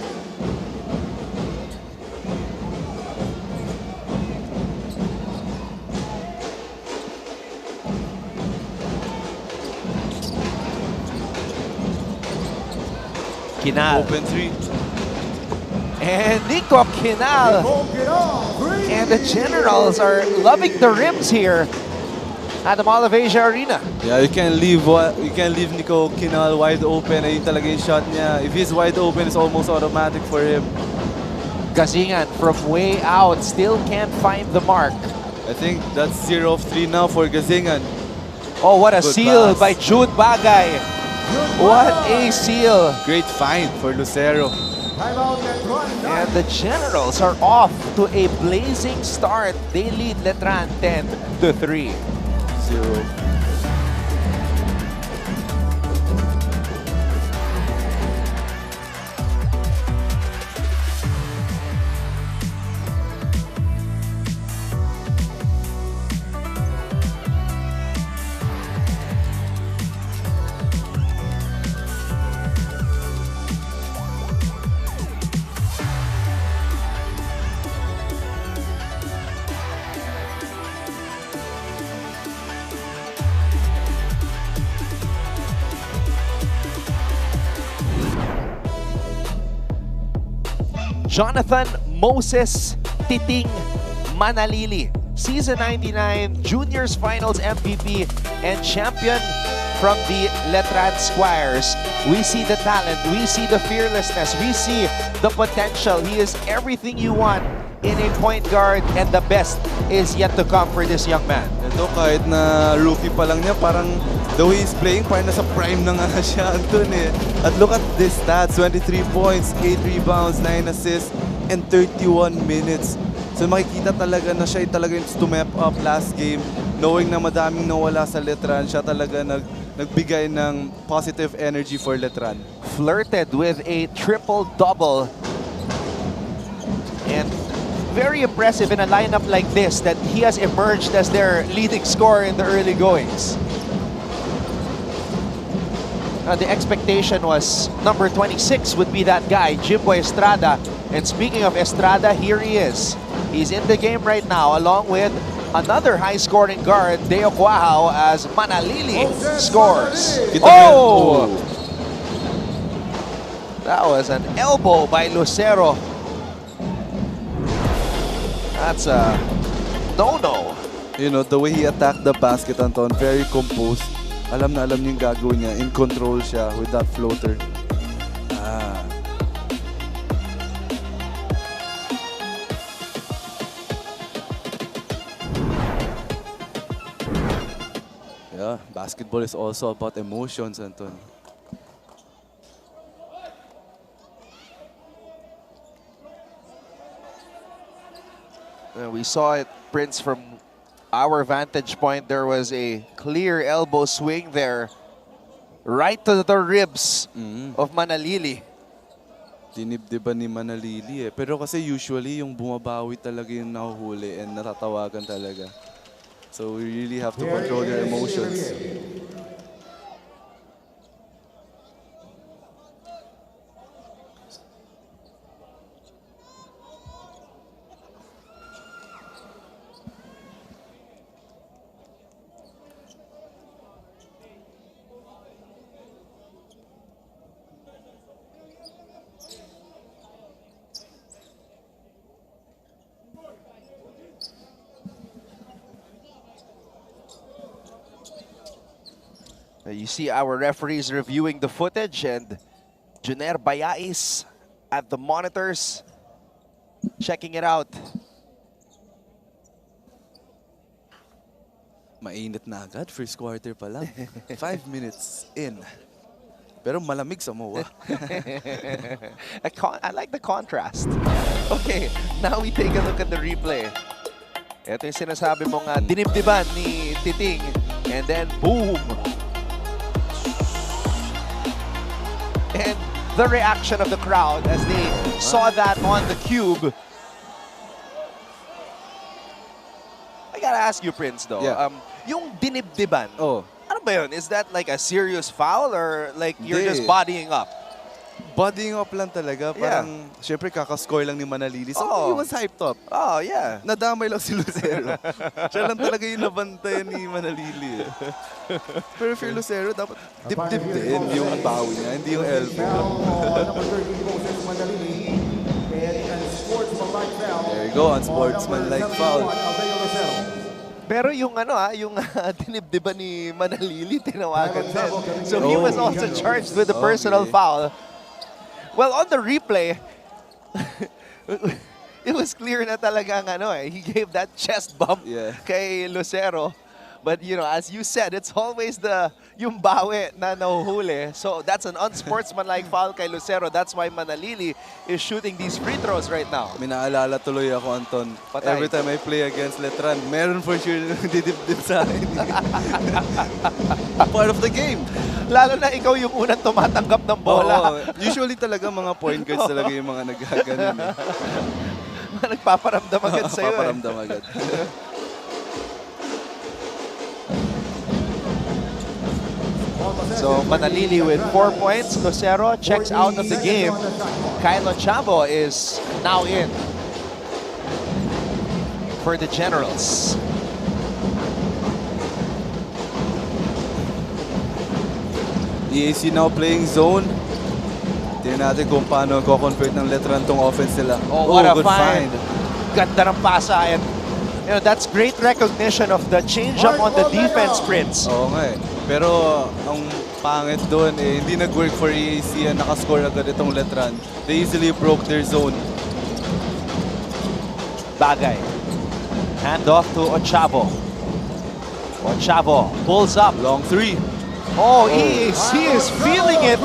Kinal. Open 3. And Nico Kinal. And the Generals are loving the rims here at the Mall of Asia Arena. Yeah, you can't leave Nico Kinal wide open. Ayun talaga yung shot niya. If he's wide open, it's almost automatic for him. Gazingan from way out still can't find the mark. I think that's 0 of 3 now for Gazingan. Oh, what a Good seal pass. by Jude Bagay. What a seal. Great find for Lucero. And the Generals are off to a blazing start. They lead Letran 10-3. 0. Jonathan Moses Titing Manalili, Season 99 Juniors Finals MVP and champion from the Letran Squires. We see the talent, we see the fearlessness, we see the potential. He is everything you want in a point guard, and the best is yet to come for this young man. Ito, kahit na rookie pa lang niya, parang the way he's playing, parang nasa prime na nga siya, Anton eh. At look at this stats, 23 points, 8 rebounds, 9 assists, and 31 minutes. So makikita talaga na siya talaga yung to map up last game, knowing na madaming nawala sa Letran, siya talaga nagbigay ng positive energy for Letran. Flirted with a triple-double. And very impressive in a lineup like this that he has emerged as their leading scorer in the early goings. The expectation was number 26 would be that guy, Jimboy Estrada. And speaking of Estrada, here he is. He's in the game right now along with another high-scoring guard, Deo Quahao, as Manalili scores. Oh! That was an elbow by Lucero. That's a no-no. You know, the way he attacked the basket, Anton, very composed. Alam na alam niya yung gagawin niya. In control siya with that floater. Yeah, basketball is also about emotions, Anton. We saw it, Prince, from our vantage point. There was a clear elbow swing there, right to the ribs of Manalili. Dinibdiban ni Manalili eh. Pero kasi usually yung bumabawi talaga yung nahuhuli and natatawagan talaga. So we really have to control your emotions. You see our referees reviewing the footage and Juner Bayais at the monitors checking it out. Mainit na agad, first quarter pa lang. 5 minutes in. Pero malamig sa MOA. I like the contrast. Okay, now we take a look at the replay. Ito yung sinasabi mong dinibdiban ni Titing. And then, boom! And the reaction of the crowd as they saw that on the cube. I gotta ask you, Prince, though. Yeah. Yung dinibdiban, Oh. ano ba yun? Is that like a serious foul or like you're Hindi. just bodying up? Bodying up lang talaga. Parang, syempre, kakascore lang ni Manalili. So, Oo. he was hyped up. Oh, yeah. Nadamay lang si Lucero. Siya lang talaga yung nabantayan ni Manalili. Pero if you're Lucero, dapat dip-dip din yung bawi niya, hindi yung elbow. Number 30 Moses Manalili. And sportsmanlike foul. There you go, unsportsmanlike foul. Pero yung yung dinibdiban ni Manalili, tinawagan din. So he was also charged with a personal foul. Well, on the replay, it was clear na talagang he gave that chest bump kay Lucero. But as you said, it's always yung bawi na nahuhuli. So that's an unsportsmanlike foul kay Lucero. That's why Manalili is shooting these free throws right now. May naalala tuloy ako, Anton. Patay. Every time I play against Letran, meron for sure didip-dip sa akin. Part of the game. Lalo na ikaw yung unang tumatanggap ng bola. Oo. Usually talaga mga point guards talaga yung mga nagaganon. Nagpaparamdam agad sa'yo. Paparamdam agad. So Manalili with 4 points. Lucero checks out of the game. Kylo Chavo is now in for the Generals. EAC now playing zone. Tingnan natin kung paano ko-convert ng Letran tong offense nila. Oh, what a good find. Ganda ng pasa. And that's great recognition of the change-up on the defense, Prince. Oo nga eh. Pero ang pangit doon hindi nag-work for EAC and nakascore agad itong Letran. They easily broke their zone. Bagay. Hand off to Ochavo. Ochavo pulls up. Long three. Oh, EAC is feeling it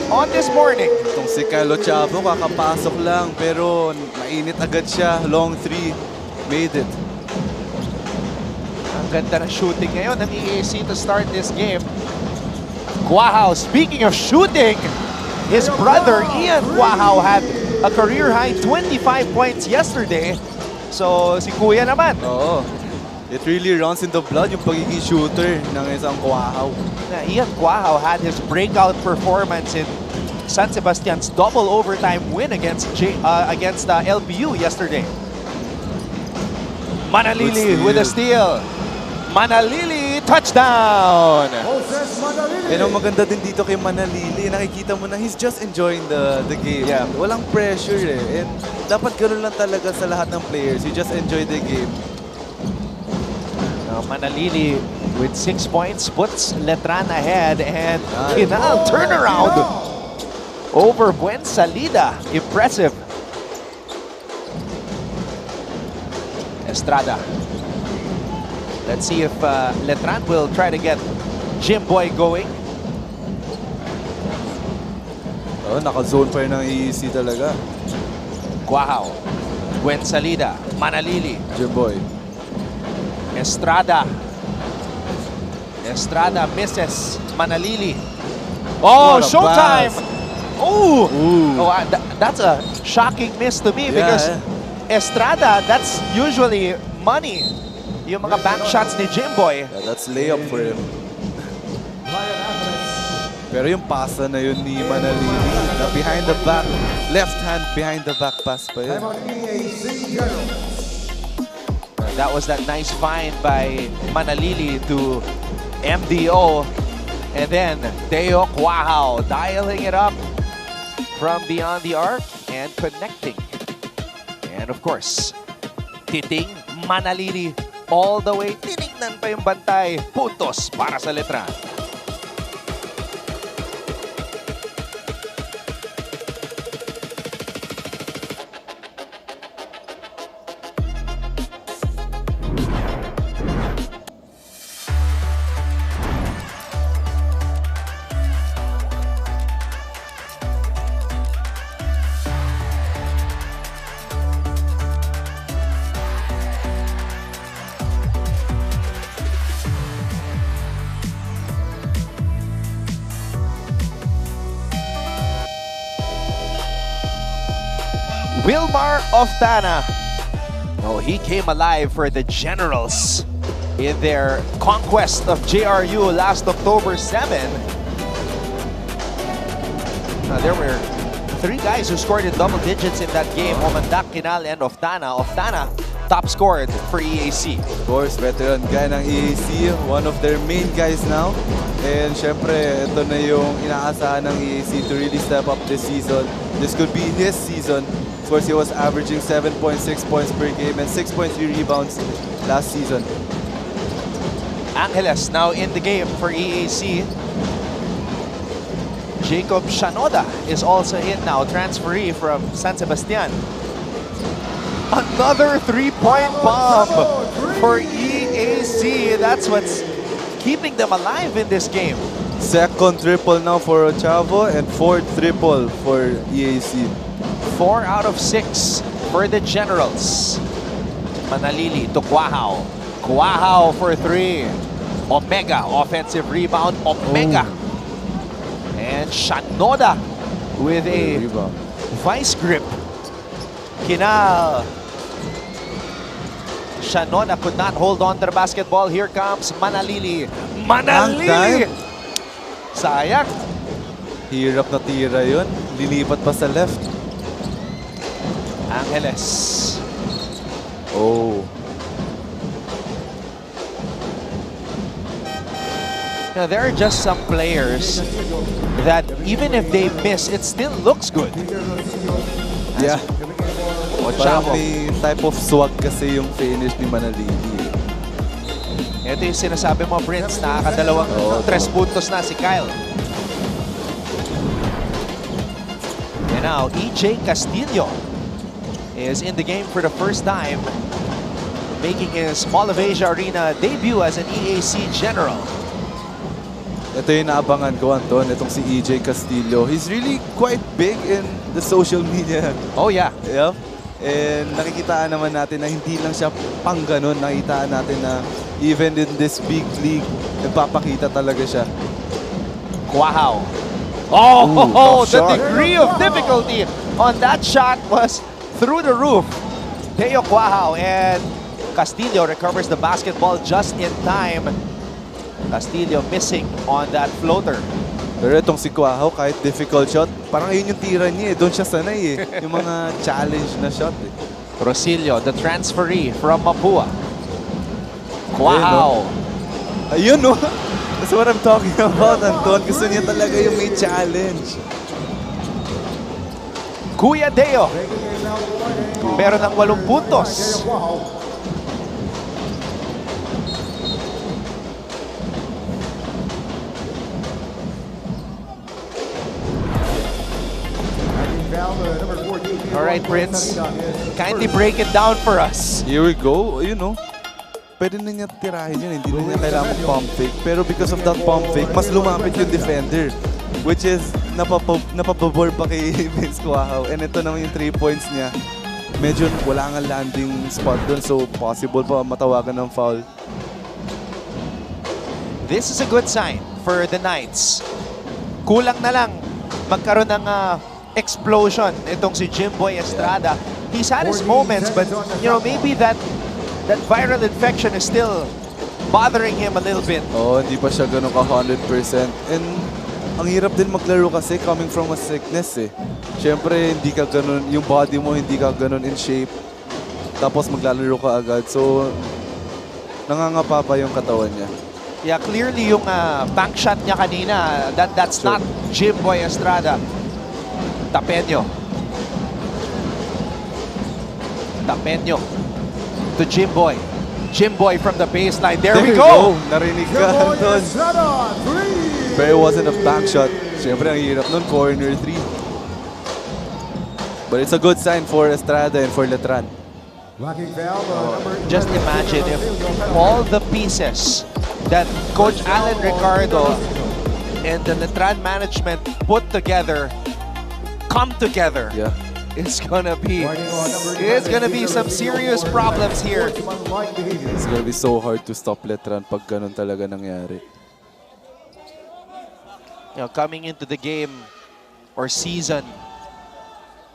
on this morning. Itong si Kylo Chavo kakapasok lang pero mainit agad siya. Long three. Made it. Ang ganda ng shooting ngayon ng EAC to start this game. Guahao, speaking of shooting, his brother Ian Guahao had a career-high 25 points yesterday. So, si Kuya naman. Oo. It really runs in the blood yung pagiging shooter ng isang Guahao. Ian Guahao had his breakout performance in San Sebastian's double overtime win against LPU yesterday. Manalili with a steal. Manalili, touchdown! And ang maganda din dito kay Manalili, nakikita mo na he's just enjoying the game. Yeah. Walang pressure eh. And dapat ganoon lang talaga sa lahat ng players. You just enjoy the game. Now Manalili with 6 points puts Letran ahead and Kinal turnaround over Buen Salida. Impressive. Estrada. Let's see if Letran will try to get Jimboy going. Oh, naka-zone pa rin ng EEC talaga. Guahao. Buen Salida. Manalili. Jimboy. Estrada. Estrada misses. Manalili. Oh, What a showtime! pass. Ooh! Ooh. Oh, that's a shocking miss to me because Estrada, that's usually money. Yung mga bank shots ni Jimboy. Yeah, that's layup for him. Pero yung pasa na yun ni Manalili, na behind the back, left hand behind the back pass pa yun. That was that nice find by Manalili to MDO. And then Deo Guahao dialing it up from beyond the arc and connecting. And of course, Titing Manalili all the way. Tinignan pa yung bantay. Puntos para sa Letran. Wilmar Oftana. Oh, he came alive for the Generals in their conquest of JRU last October 7. There were 3 guys who scored in double digits in that game, Omandak, Kinal, and Oftana. Oftana top scored for EAC. Of course, veteran guy ng EAC, one of their main guys now. And syempre, ito na yung inaasahan ng EAC to really step up this season. This could be his season. Of course, he was averaging 7.6 points per game and 6.3 rebounds last season. Angeles now in the game for EAC. Jacob Shanoda is also in now, transferee from San Sebastian. Another 3-point bomb for EAC. That's what's keeping them alive in this game. Second triple now for Chavo and fourth triple for EAC. 4 out of 6 for the Generals. Manalili to Quahao. Quahao for 3. Omega, offensive rebound. Omega. And Shanoda with a vice grip. Kinal. Shanoda could not hold on to the basketball. Here comes Manalili. Manalili! Sayang. Hirap na tira yun. Lilipat pa sa left. Angeles. Oh. Now, there are just some players that even if they miss, it still looks good. Yeah. Parang Chavo. may type of swag kasi yung finish ni Manalili. Ito yung sinasabi mo, Prince. Nakakadalawang 3 puntos na si Kyle. And now, EJ Castillo is in the game for the first time, making his Mall of Asia Arena debut as an EAC General. Ito yung naabangan ko, Anton, itong si EJ Castillo. He's really quite big in the social media. Oh yeah. Yeah. And nakikitaan naman natin na hindi lang siya pang ganun. Nakikitaan natin na even in this big league, nagpapakita talaga siya. Quahao. Oh, the shot. degree of difficulty on that shot was through the roof. Teo Quahao and Castillo recovers the basketball just in time. Castillo missing on that floater. Pero itong si Quahao, kahit difficult shot, parang yun yung tira niya eh. Doon siya sanay eh. Yung mga challenge na shot eh. Rosillo, the transferee from Mapua. Quahao. Ayun no. That's what I'm talking about, Anton. Gusto niya talaga yung may challenge. Kuya Deo. Meron ng 8 puntos. All right, Prince. Kindly break it down for us. Here we go. You know, pwede na niya tirahin yun. Hindi na niya kailangan pump fake. Pero because of that pump fake, mas lumapit yung defender. Which is, napapabor pa kay Vince Quahao. And ito naman yung 3 points niya. Medyo wala nga landing spot dun. So, possible pa matawagan ng foul. This is a good sign for the Knights. Kulang na lang magkaroon ng explosion itong si Jimboy Estrada. He's had his moments, but you know, maybe that viral infection is still bothering him a little bit. Oo, hindi pa siya ganun ka 100%. And ang hirap din maglaro kasi coming from a sickness eh. Siyempre, hindi ka ganun, yung body mo hindi ka ganun in shape. Tapos maglalaro ka agad. So, nangangapa pa yung katawan niya. Yeah, clearly yung bank shot niya kanina, that's not Jimboy Estrada. Tapeño. Tapeño to Jimboy. Jimboy from the baseline. There we go! Narinig ka, Anton. But it wasn't a back shot. Siyempre, ang hirap nun, corner 3. But it's a good sign for Estrada and for Letran. Just imagine if all the pieces that Coach Alan Ricardo and the Letran management put together come together. Yeah. It's gonna be some serious problems here. It's gonna be so hard to stop Letran pag ganun talaga nangyari. You know, coming into the game or season,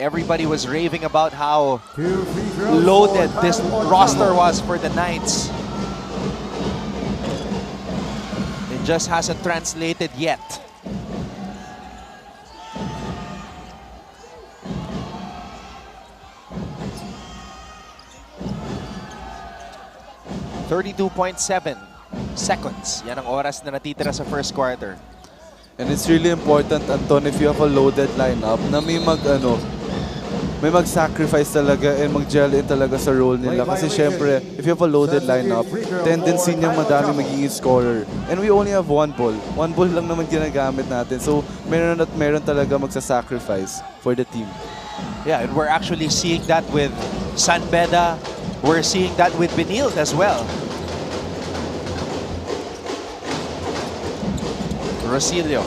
Everybody was raving about how 2 free throws loaded for this Battle of roster Jumbo. was for the Knights. It just hasn't translated yet. .32.7 seconds. Yan ang oras na natitira sa first quarter. And it's really important, Anton, if you have a loaded lineup, na may mag-sacrifice talaga and mag-gel in talaga sa role nila. Kasi syempre, if you have a loaded lineup, tendency niyang madami magiging scorer. And we only have one ball. One ball lang naman ginagamit natin. So, meron at meron talaga magsa-sacrifice for the team. Yeah, and we're actually seeing that with San Beda. We're seeing that with Benilde as well. Rosilio.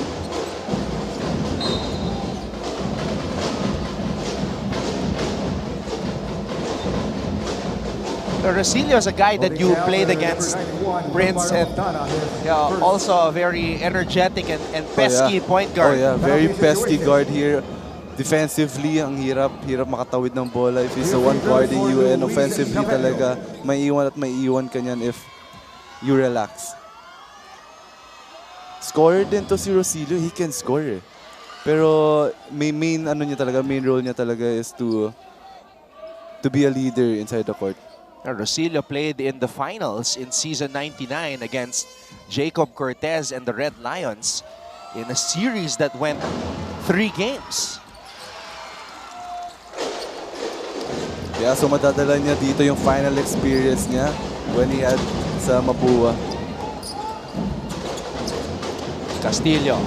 Rosilio is a guy that you played against, Prince, and also a very energetic and pesky point guard. Oh yeah, very pesky guard here. Defensively, ang hirap makatawid ng bola. If he's the one guarding you, and offensively talaga, may iwan ka niyan if you relax. Scorer din to si Rosilio, he can score eh. Pero main role niya talaga is to be a leader inside the court. Rosilio played in the finals in season 99 against Jacob Cortez and the Red Lions in a series that went 3 games. Yeah, so madadala niya dito yung final experience niya when he had sa Mapua. Castillo.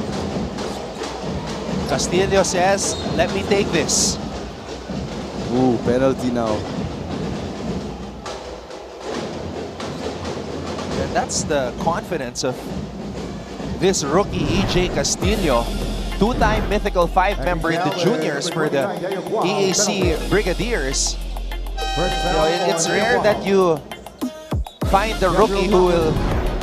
Castillo says, "Let me take this." Ooh, penalty now. And that's the confidence of this rookie, EJ Castillo, two-time Mythical 5 member in the juniors for the EAC Brigadiers. It's rare that you find a rookie who will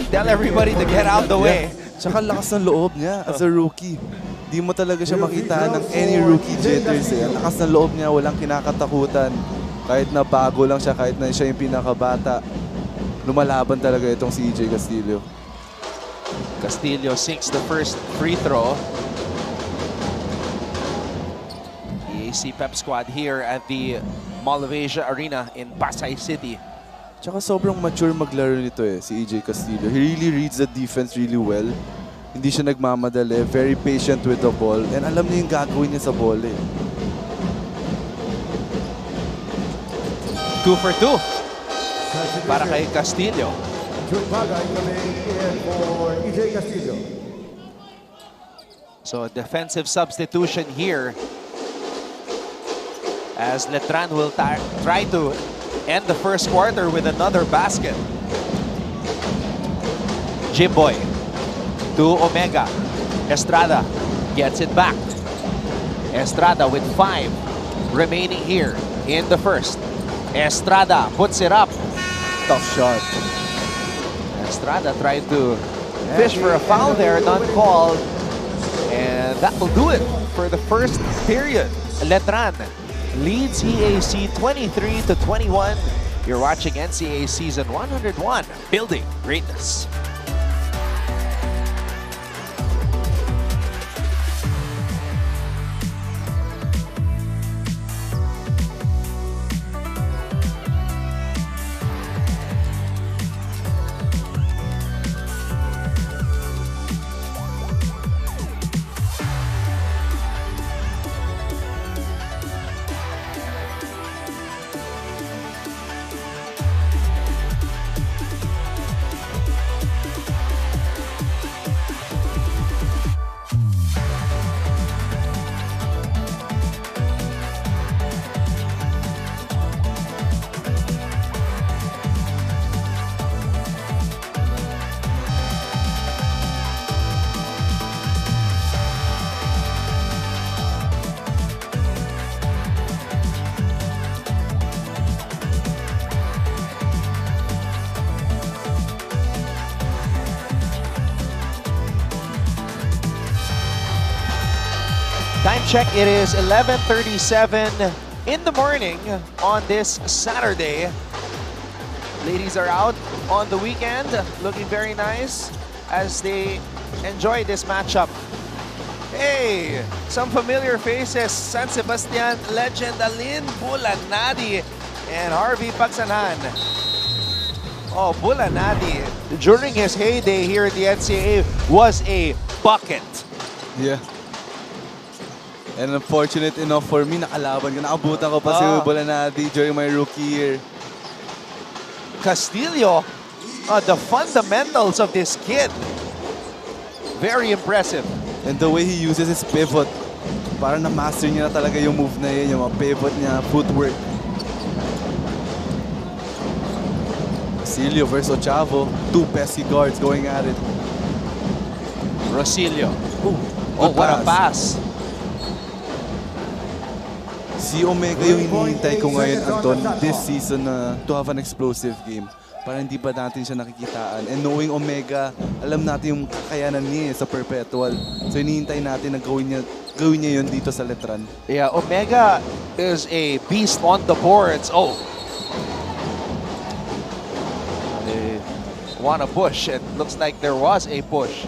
tell everybody to get out the way. Tsaka lakas ng loob niya as a rookie. Di mo talaga siya makita ng any rookie jitters eh. Ang lakas ng loob niya, walang kinakatakutan. Kahit na bago lang siya, kahit na siya yung pinakabata, lumalaban talaga itong si EJ Castillo. Castillo sinks the first free throw. EAC Pep Squad here at the Mall of Asia Arena in Pasay City. Tsaka sobrang mature maglaro nito eh, si EJ Castillo. He really reads the defense really well. Hindi siya nagmamadali, very patient with the ball, and alam niya yung gagawin niya sa ball eh. 2 for 2 para kay Castillo. So a defensive substitution here as Letran will try to end the first quarter with another basket. Jimboy to Omega. Estrada gets it back. Estrada with 5 remaining here in the first. Estrada puts it up. Tough shot. Estrada tried to fish for a foul there, none called. And that will do it for the first period. Letran leads EAC 23-21. You're watching NCAA Season 101, Building Greatness. check, it is 11:37 in the morning on this Saturday. Ladies are out on the weekend, looking very nice as they enjoy this matchup. Hey, some familiar faces. San Sebastian legend Alin Bulanadi and Harvey Pagsanhan. Oh, Bulanadi, during his heyday here at the NCAA, was a bucket. Yeah. And unfortunate enough for me, nakabutan ko pa si Bulanadi during my rookie year. Castillo, the fundamentals of this kid, very impressive. And the way he uses his pivot, parang na-master niya na talaga yung move na yun, yung mga pivot niya, footwork. Rosilio versus Ochavo, two pesky guards going at it. Rosilio. Oh, what a pass. Si Omega yung hinihintay ko ngayon, Anton, this season na to have an explosive game. Para hindi pa natin siya nakikitaan. And knowing Omega, alam natin yung kakayanan niya sa Perpetual. So hinihintay natin na gawin niya yun dito sa Letran. Yeah, Omega is a beast on the boards. Oh. They want a push. It looks like there was a push.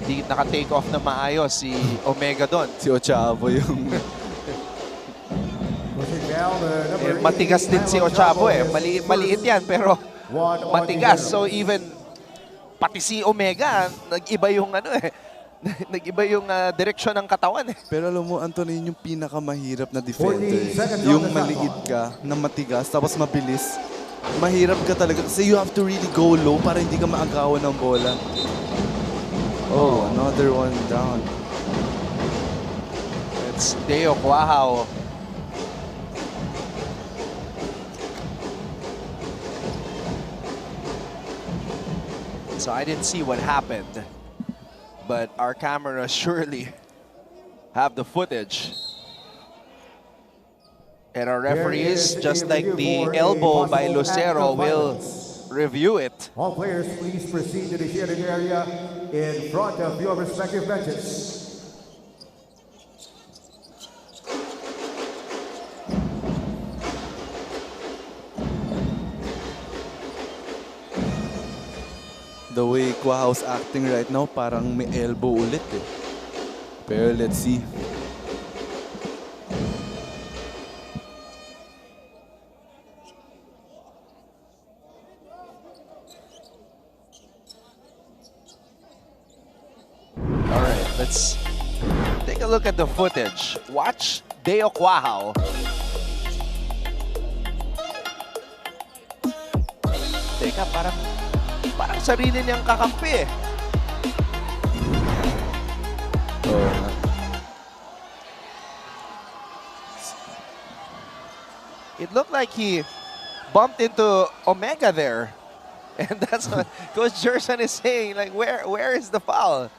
Di naka-take off na maayos si Omega doon. Si Ochavo yung... Matigas din si Ochavo eh. Maliit yan pero matigas. So even pati si Omega, nag-iba yung nag-iba yung direksyon ng katawan eh. Pero alam mo, Anton, yun yung pinakamahirap na defender. Yung maliit ka, na matigas, tapos mabilis. Mahirap ka talaga kasi you have to really go low para hindi ka maagawan ng bola. Oh, another one down. It's Deo Quahao. So I didn't see what happened, but our cameras surely have the footage. And our referees, just like the elbow by Lucero, will review it. All players, please proceed to the shaded area in front of your respective benches. The way Quahao's acting right now, parang may elbow ulit eh. Pero let's see. Alright, let's take a look at the footage. Watch Deo Quahao. Teka, parang sarili niyang kakampi eh. It looked like he bumped into Omega there. And that's what Coach Jerson is saying, like, where is the foul?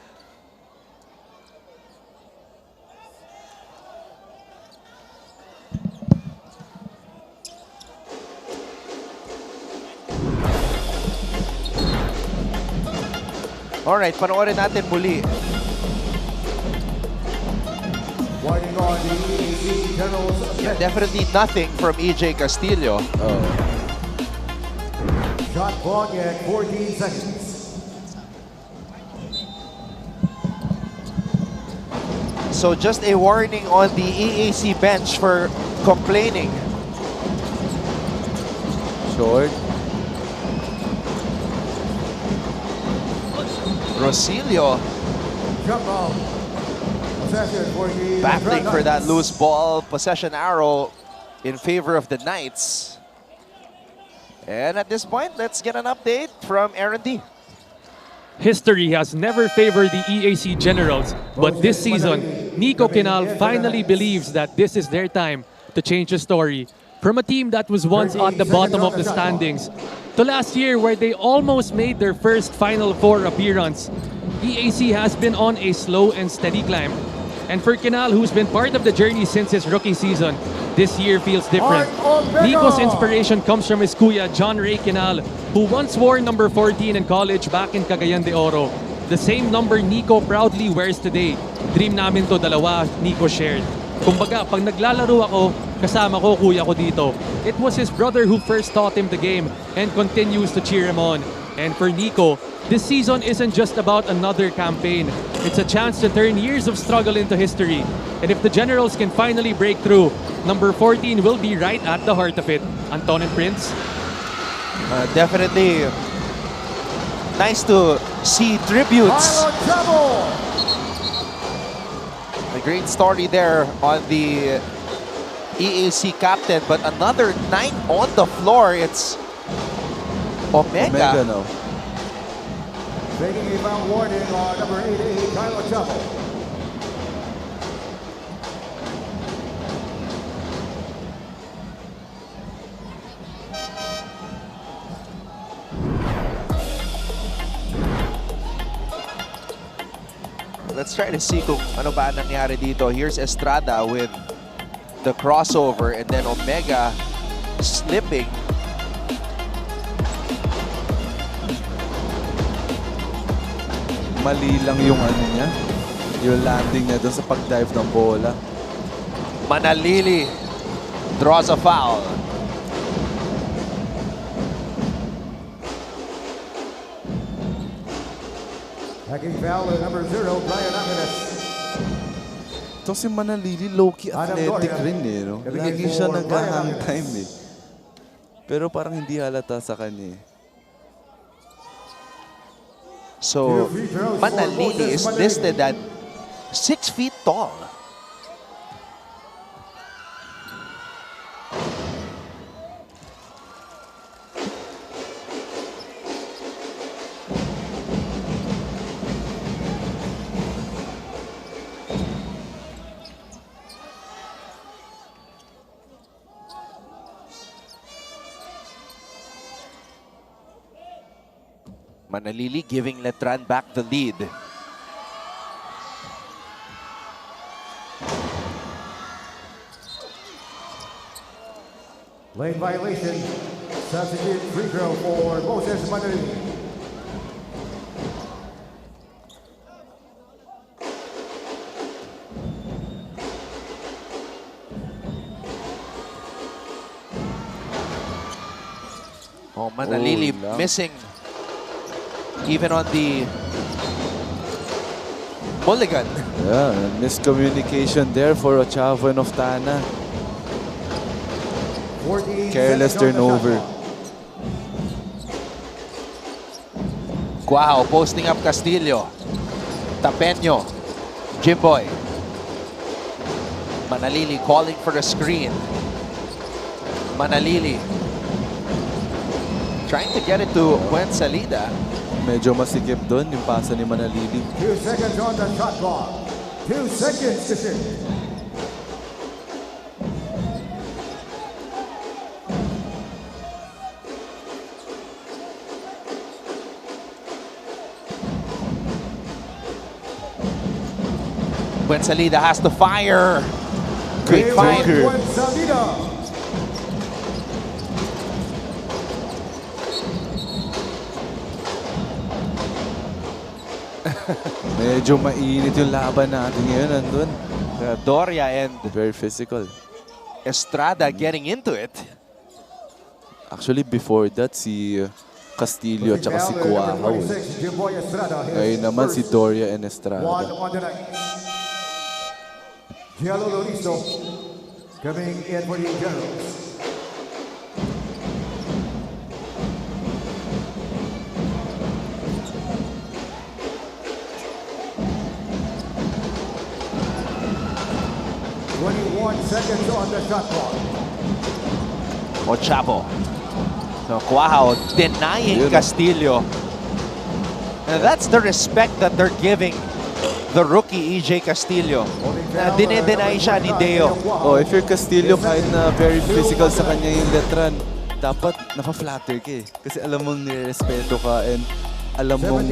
Alright, panoorin natin muli. Yeah, definitely nothing from EJ Castillo. Shot clock at 14 seconds. So just a warning on the EAC bench for complaining. Short. Rosilio battling for that loose ball possession arrow in favor of the Knights. And at this point, let's get an update from Aaron D. History has never favored the EAC Generals, but this season, Nico Quinal finally believes that this is their time to change the story. From a team that was once at the bottom of the standings to last year where they almost made their first Final Four appearance, EAC has been on a slow and steady climb. And for Quinal, who's been part of the journey since his rookie season, this year feels different. Nico's inspiration comes from his kuya, John Ray Quinal, who once wore number 14 in college back in Cagayan de Oro. The same number Nico proudly wears today. Dream namin to, dalawa, Nico shared. Kumbaga, pag naglalaro ako, kasama ko kuya ko dito. It was his brother who first taught him the game and continues to cheer him on. And for Nico, this season isn't just about another campaign. It's a chance to turn years of struggle into history. And if the Generals can finally break through, number 14 will be right at the heart of it. Anton and Prince? Definitely nice to see tributes. A great story there on the EAC captain, but another 9 on the floor. It's Omega. No. Taking a foul warning on number 88, Kylo Chapel. Let's try to see kung ano ba nangyari dito. Here's Estrada with the crossover and then Omega slipping. Mali lang yung ano niya, yung landing niya doon sa pag-dive ng bola. Manalili draws a foul. Taking foul at number 0, Brian Aquinas. Ito si Manalili, low-key athletic rin eh. No? Lagi siya nag-hang time eh. Pero parang hindi halata sa kanya eh. So, Manalili is listed at 6 feet tall. Manalili giving Letran back the lead. Lane violation. Substitute free throw for Moses Manalili. Oh, Manalili missing even on the mulligan. Yeah, miscommunication there for Ochavo and Oftana. 14 Careless seconds on the shot turnover. clock. Wow, posting up Castillo. Tapeño. Jimboy. Manalili calling for a screen. Manalili trying to get it to Salida. Medyo masikip doon yung pasa ni Manalili. 2 seconds on the shot clock. 2 seconds to shoot. Salida has to fire. Great fire. Salida. Medyo mainit yung laban natin ngayon nandun. Doria and Very physical. Estrada getting into it. Actually, before that, si Castillo at saka si Cuahaw. Ngayon naman si Doria and Estrada. One on the night. Giallo Loristo coming in for the Generals. Seconds on the shot clock. Ochavo. So Cuahaw denying Castillo. And that's the respect that they're giving the rookie EJ Castillo. Dine-deny siya ni Deo. Oh, if you're Castillo, kahit na very physical sa kanya yung Letran, dapat napa-flatter ka eh. Kasi alam mong nirespeto ka and alam mong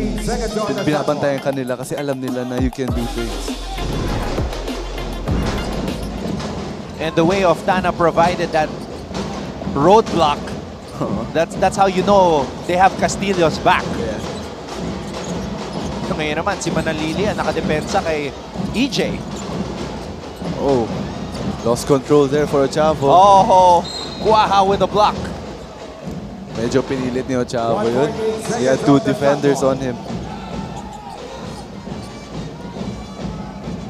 binabantayan ka nila kasi alam nila na you can do things. And the way Oftana provided that roadblock, that's how you know they have Castillo's back. Yeah. Ngayon naman, si Manalili ang nakadepensa kay EJ. Oh, lost control there for Ochavo. Oh, Guaha with a block. Medyo pinilit ni Ochavo yun. He had 2 defenders on him.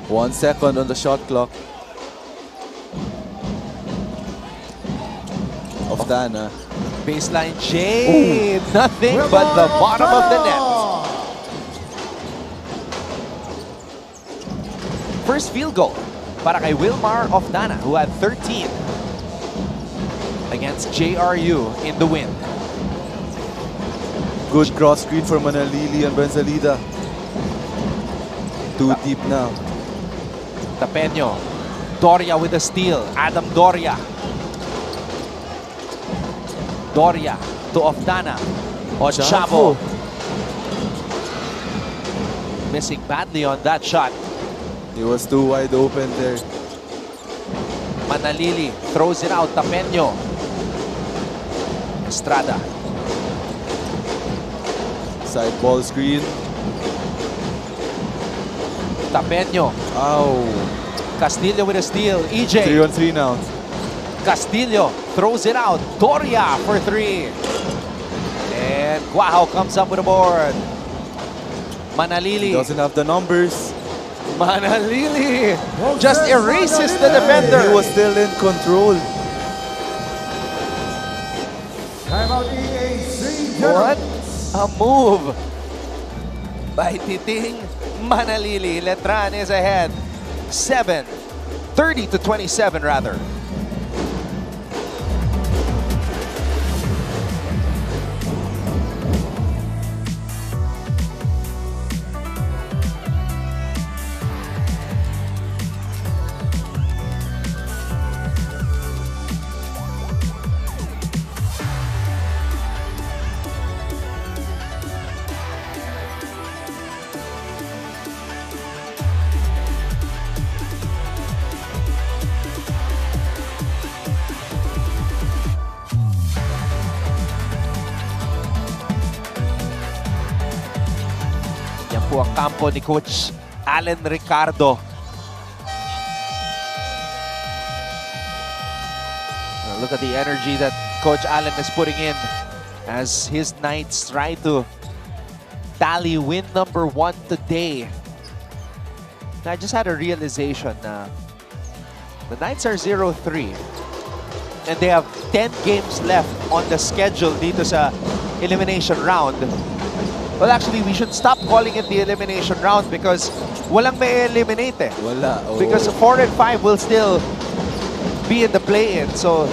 1 second on the shot clock. Of Dana. Baseline J. Nothing but the bottom of the net. First field goal para kay Wilmar of Dana, who had 13 against JRU in the win. Good cross screen for Manalili and Benzalida. Too deep now. Tapeño. Doria with a steal. Adam Doria. Doria to Ofdana. Ochavo. Missing badly on that shot. He was too wide open there. Manalili throws it out. Tapeño. Estrada. Side ball screen. Tapeño. Ow. Castillo with a steal. 3 EJ. on 3 now. Castillo throws it out. Doria for 3. And Guaho comes up with a board. He Manalili. doesn't have the numbers. Manalili just erases the defender. He was still in control. Timeout EAC. What a move by Titing Manalili. Letran is ahead. 30 to 27 rather. Yan po ang kampo ni Coach Allen Ricardo. Look at the energy that Coach Allen is putting in as his Knights try to tally win number 1 today. I just had a realization na the Knights are 0-3 and they have 10 games left on the schedule dito sa elimination round. Well, actually, we should stop calling it the elimination round because walang may eliminate eh. Wala. Oh. Because 4 and 5 will still be in the play-in. So,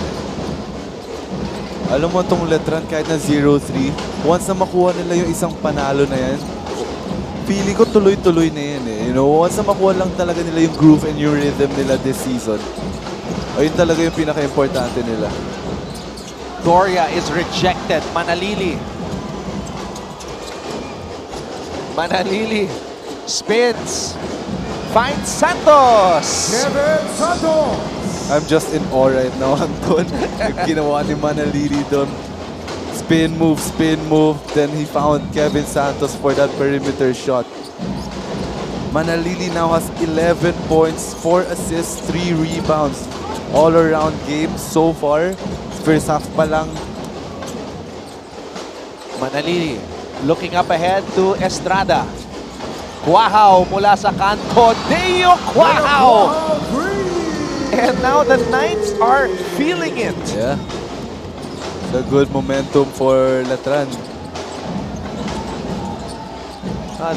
Alam mo itong Letran kahit na 0-3, once na makuha nila yung isang panalo na yan, feeling ko tuloy-tuloy na yan eh. You know, once na makuha lang talaga nila yung groove and yung rhythm nila this season, ayun talaga yung pinaka-importante nila. Doria is rejected. Manalili. Manalili spins. Finds Santos. Kevin Santos. I'm just in awe right now, Anton. Yung ginawa ni Manalili doon. Spin move, then he found Kevin Santos for that perimeter shot. Manalili now has 11 points, 4 assists, 3 rebounds. All-around game so far. First half pa lang. Manalili looking up ahead to Estrada. Guahaw mula sa kanto. Deo Guahaw! And now the Knights are feeling it. Yeah. It's a good momentum for Letran.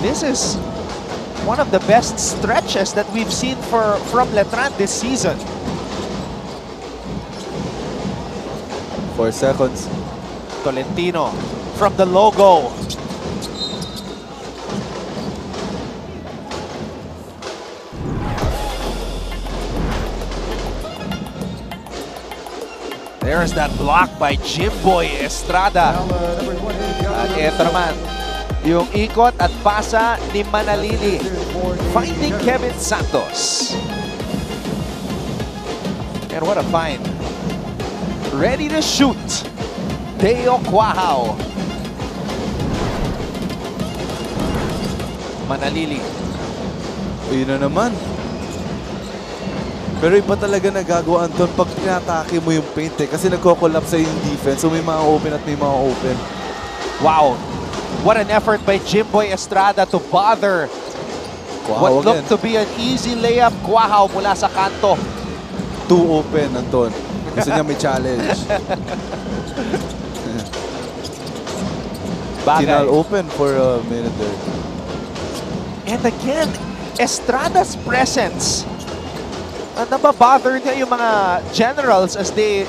This is one of the best stretches that we've seen from Letran this season. 4 seconds. Tolentino from the logo. There's that block by Jimboy Estrada. At ito naman, yung ikot at pasa ni Manalili. Finding Kevin Santos. And what a find. Ready to shoot. Deo Guahaw. Manalili. Ayun na naman. Pero iba talaga nagagawa, Anton, pag tinatake mo yung paint eh. Kasi nagko-collapse yung defense. So may mga open at may mga open. Wow. What an effort by Jimboy Estrada to bother what looked to be an easy layup. Kuahaw mula sa kanto. Too open, Anton. Gusto niya may challenge. Kinal open for a minute there. And again, Estrada's presence. Nababother niya yung mga generals as they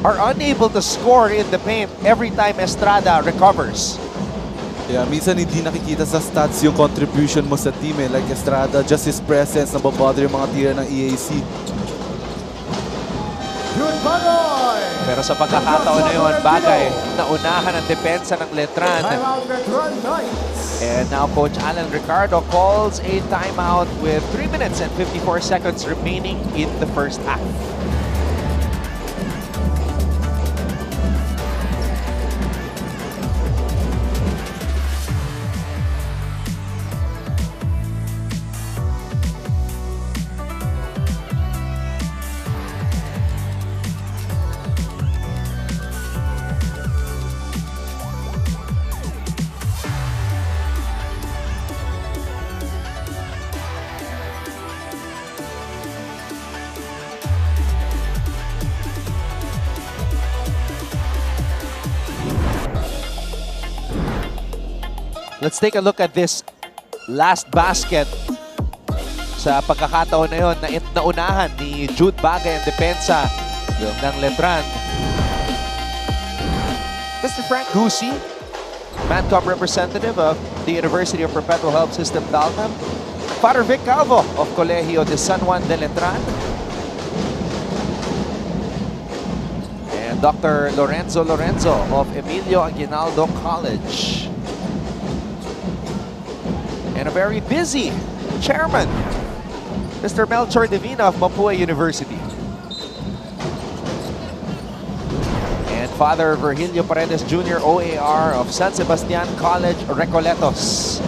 are unable to score in the paint every time Estrada recovers. Yeah, minsan hindi nakikita sa stats yung contribution mo sa team eh. Like Estrada, just his presence, nababother yung mga tira ng EAC. Pero sa pagkakataon na yun, bagay, naunahan ang depensa ng Letran. And now Coach Alan Ricardo calls a timeout with 3 minutes and 54 seconds remaining in the first half. Let's take a look at this last basket. Sa pagkakataon na yun, naunahan ni Jude Bagay ang depensa ng Letran. Mr. Frank Gusi, Mancom representative of the University of Perpetual Health System, Dalton. Father Vic Calvo of Colegio de San Juan de Letran. And Dr. Lorenzo of Emilio Aguinaldo College. And a very busy chairman, Mr. Melchor Divina of Mapua University. And Father Virgilio Paredes Jr., OAR of San Sebastian College, Recoletos.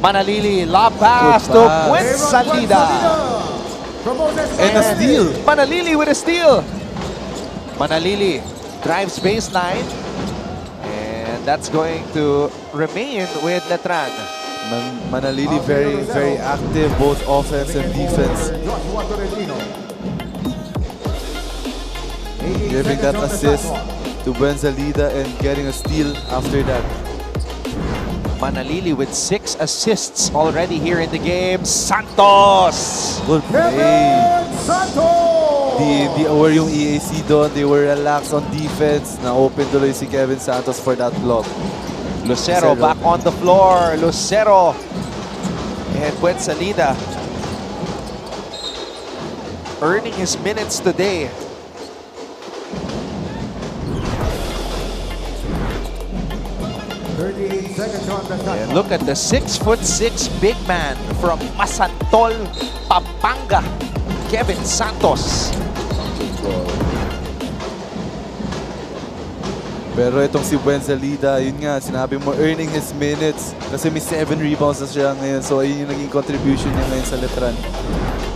Manalili, lob pass to Gwen Salida. And a steal. Manalili with a steal. Manalili drives baseline. And that's going to remain with Letran. Manalili very active, both offense and defense. Giving that assist to Buenzalida and getting a steal after that. Manalili with 6 assists already here in the game. Santos! Good play. Where yung EAC doon, they were relaxed on defense. Na-open tuloy si Kevin Santos for that block. Lucero back on the floor. Lucero and Buenzalida earning his minutes today. And look at the 6'6" big man from Masantol, Pampanga, Kevin Santos. Pero itong si Buenzalida, yun nga, sinabi mo, earning his minutes. Kasi may 7 rebounds na siya ngayon. So, ayun yung naging contribution niya ngayon sa Letran.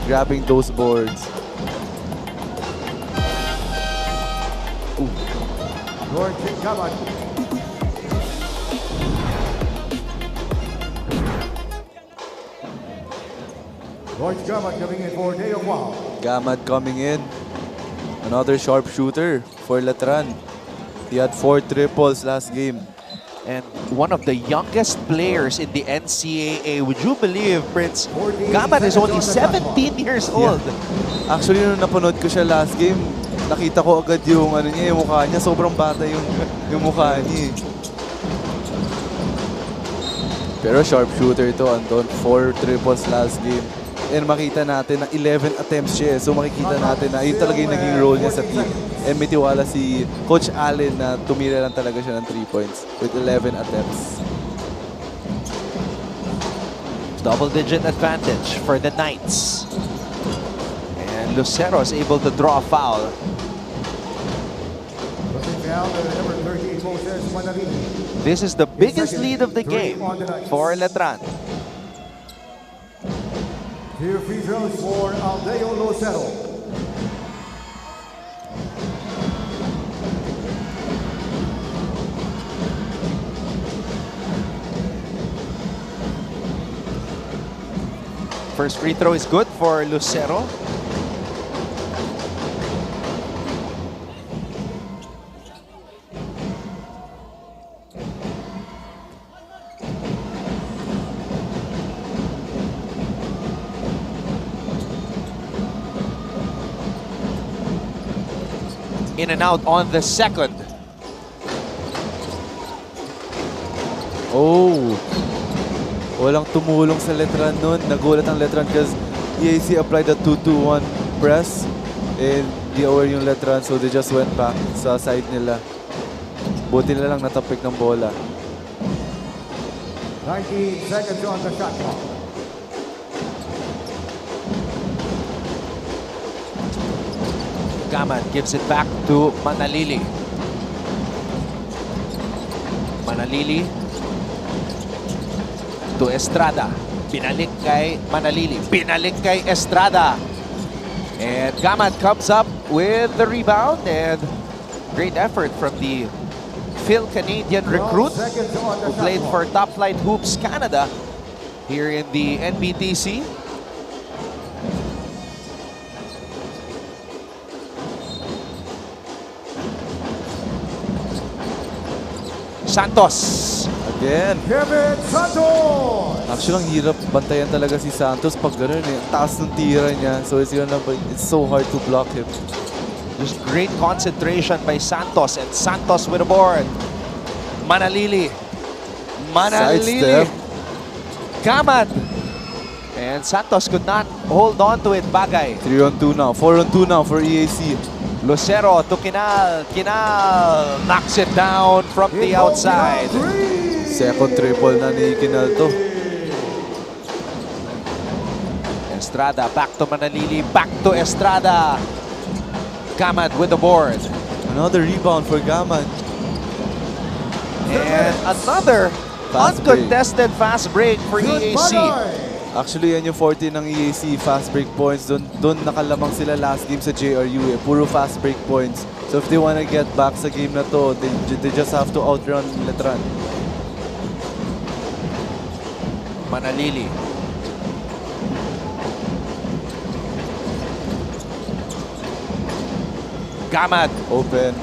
Grabbing those boards. Gamad coming in. Another sharpshooter for Letran. He had 4 triples last game. And one of the youngest players in the NCAA. Would you believe, Prince? Gamad is only 17 years old. Yeah. Actually, nung napanood ko siya last game, nakita ko agad yung, yung mukha niya. Sobrang bata yung mukha niya. Pero sharpshooter ito, Anton. 4 triples last game. And makita natin na 11 attempts siya. So makikita natin na yun talaga yung naging role niya sa team. And may tiwala si Coach Allen na tumira lang talaga siya ng 3 points with 11 attempts. Double-digit advantage for the Knights. And Lucero is able to draw a foul. This is the biggest lead of the game for Letran. Two free throws for Aldeo Lucero. First free throw is good for Lucero. In and out on the second. Oh! Walang tumulong sa Letran nun. Nagulat ang Letran because EAC applied the 2-2-1 press and di aware yung Letran, so they just went back sa side nila. Buti na lang natapik ng bola. 19 seconds on the shot clock. Gaman gives it back to Manalili. Manalili to Estrada. Binalik kay Manalili. Binalik kay Estrada. And Gaman comes up with the rebound and great effort from the Phil Canadian recruit who played for Top Flight Hoops Canada here in the NBTC. Santos. Again. Kevin Santos. Actually, ang hirap bantayan talaga si Santos pag gano'n eh. Taas ng tira niya. So it's so hard to block him. Just great concentration by Santos, and Santos with a board. Manalili. Manalili. Sidestep. Gaman. And Santos could not hold on to it. Bagay. 3-on-2 now. 4-on-2 now for EAC. Lucero to Kinal. Kinal knocks it down from the outside. Second triple na ni Kinal to. Estrada back to Manalili. Back to Estrada. Gaman with the board. Another rebound for Gaman. And another Fast uncontested fast break for EAC. Actually, yan yung 40 ng EAC, fast break points. Doon nakalamang sila last game sa JRU eh. Puro fast break points. So if they wanna get back sa game na to, they just have to outrun Letran. Manalili. Gaman. Open.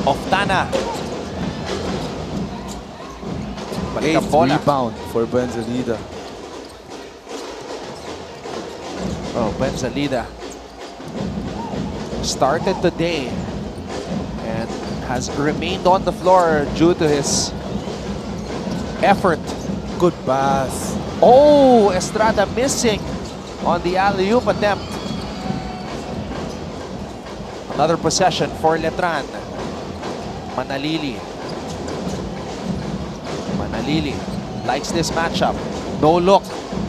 Oftana. Balik ang Eighth bola. rebound for Benzalida. Oh, Benzalida started today and has remained on the floor due to his effort. Good pass. Oh, Estrada missing on the alley-oop attempt. Another possession for Letran. Manalili. Manalili likes this matchup. No look.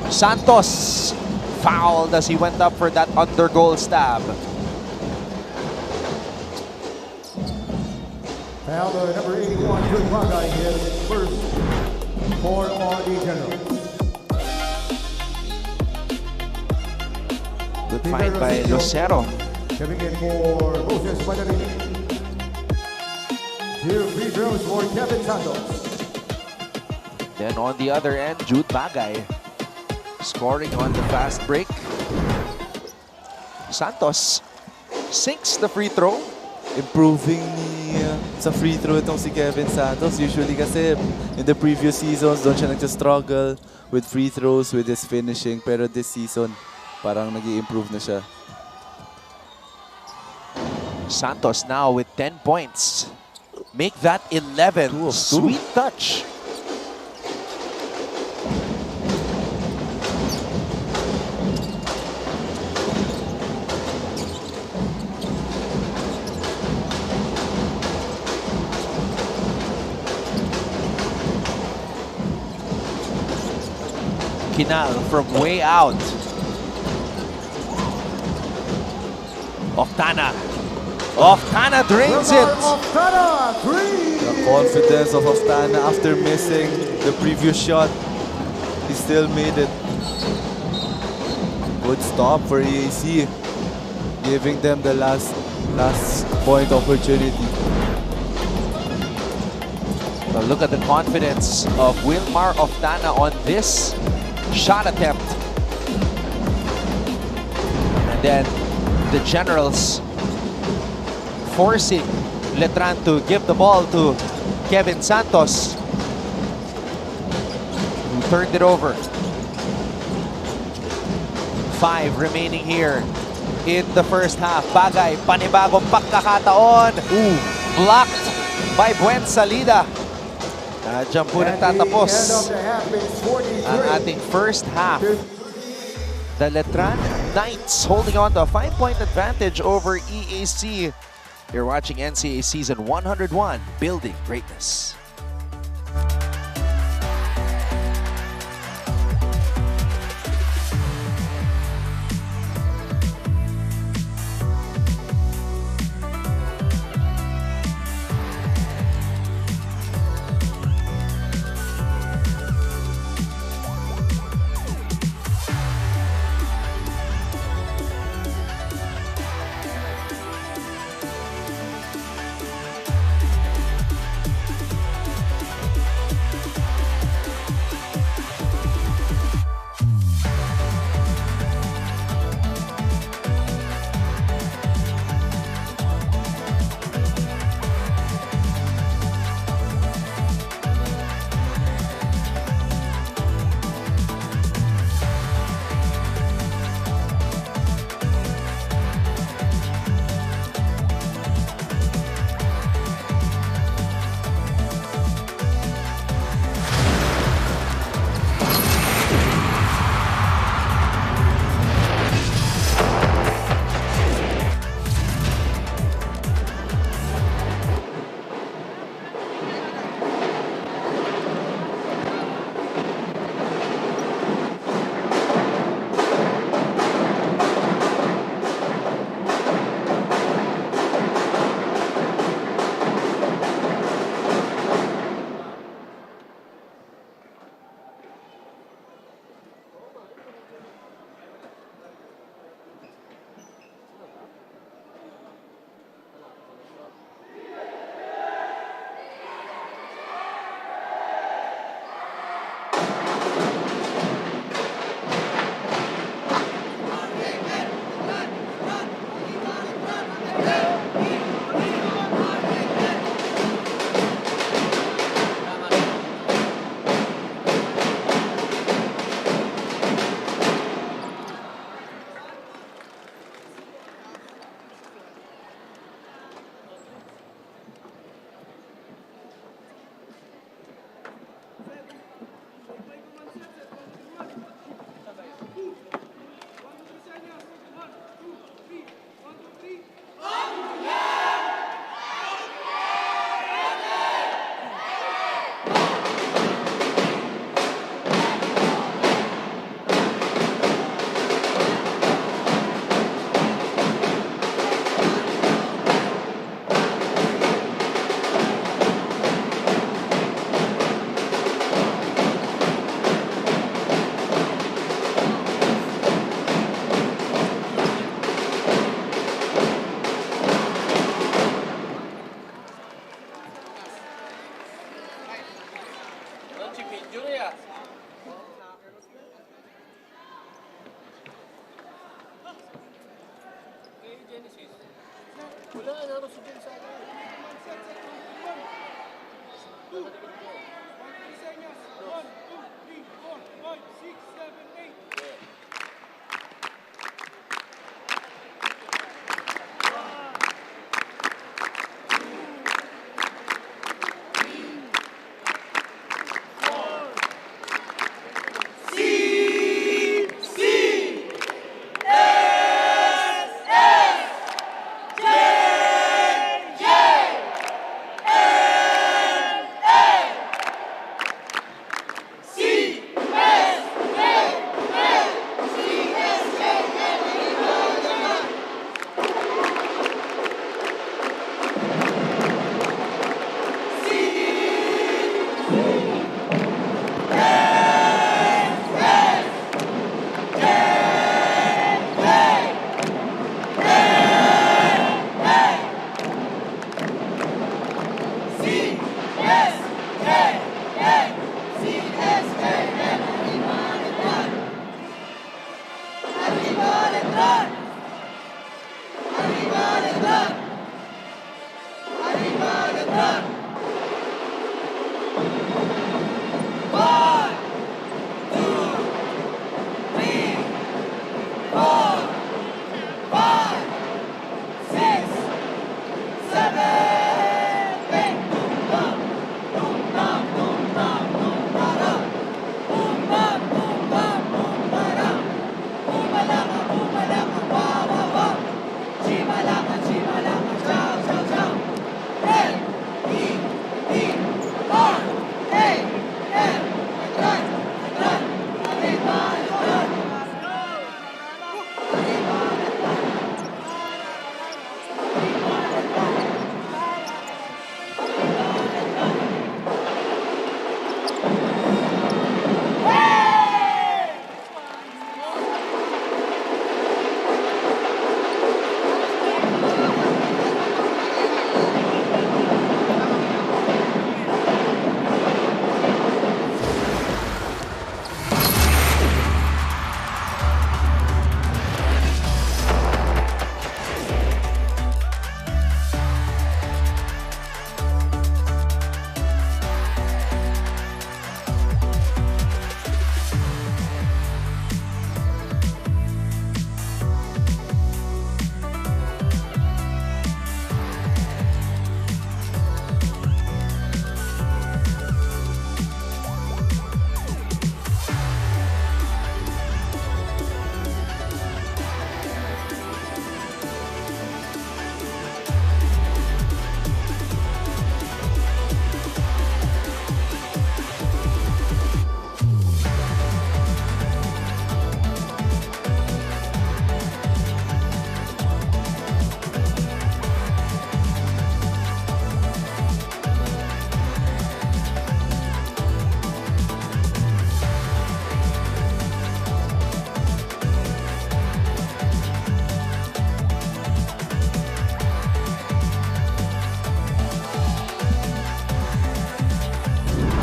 Santos fouled as he went up for that under goal stab. Foul number 81, Good Bagay, his first for RD General. Good find by Lucero. Coming in for Moses Manalili. Two free throws for Kevin Santos. Then on the other end, Jude Bagay scoring on the fast break. Santos sinks the free throw. Improving sa free throw itong si Kevin Santos. Usually kasi in the previous seasons, doon siya nagsa-struggle with free throws, with his finishing. Pero this season, parang nag-i-improve na siya. Santos now with 10 points. Make that 11. 2 of 2. Sweet touch. Kinal from way out. Oftana. Oftana drains it. Oftana, 3. The confidence of Oftana after missing the previous shot. He still made it. Good stop for EAC. Giving them the last point opportunity. But look at the confidence of Wilmar Oftana on this shot attempt. And then the Generals forcing Letran to give the ball to Kevin Santos, who turned it over. 5 remaining here in the first half. Bagay, panibagong pagkakataon. Blocked by Buen Salida. Diyan po nagtatapos ang ating first half. The Letran Knights holding on to a 5-point advantage over EAC. You're watching NCAA Season 101, Building Greatness.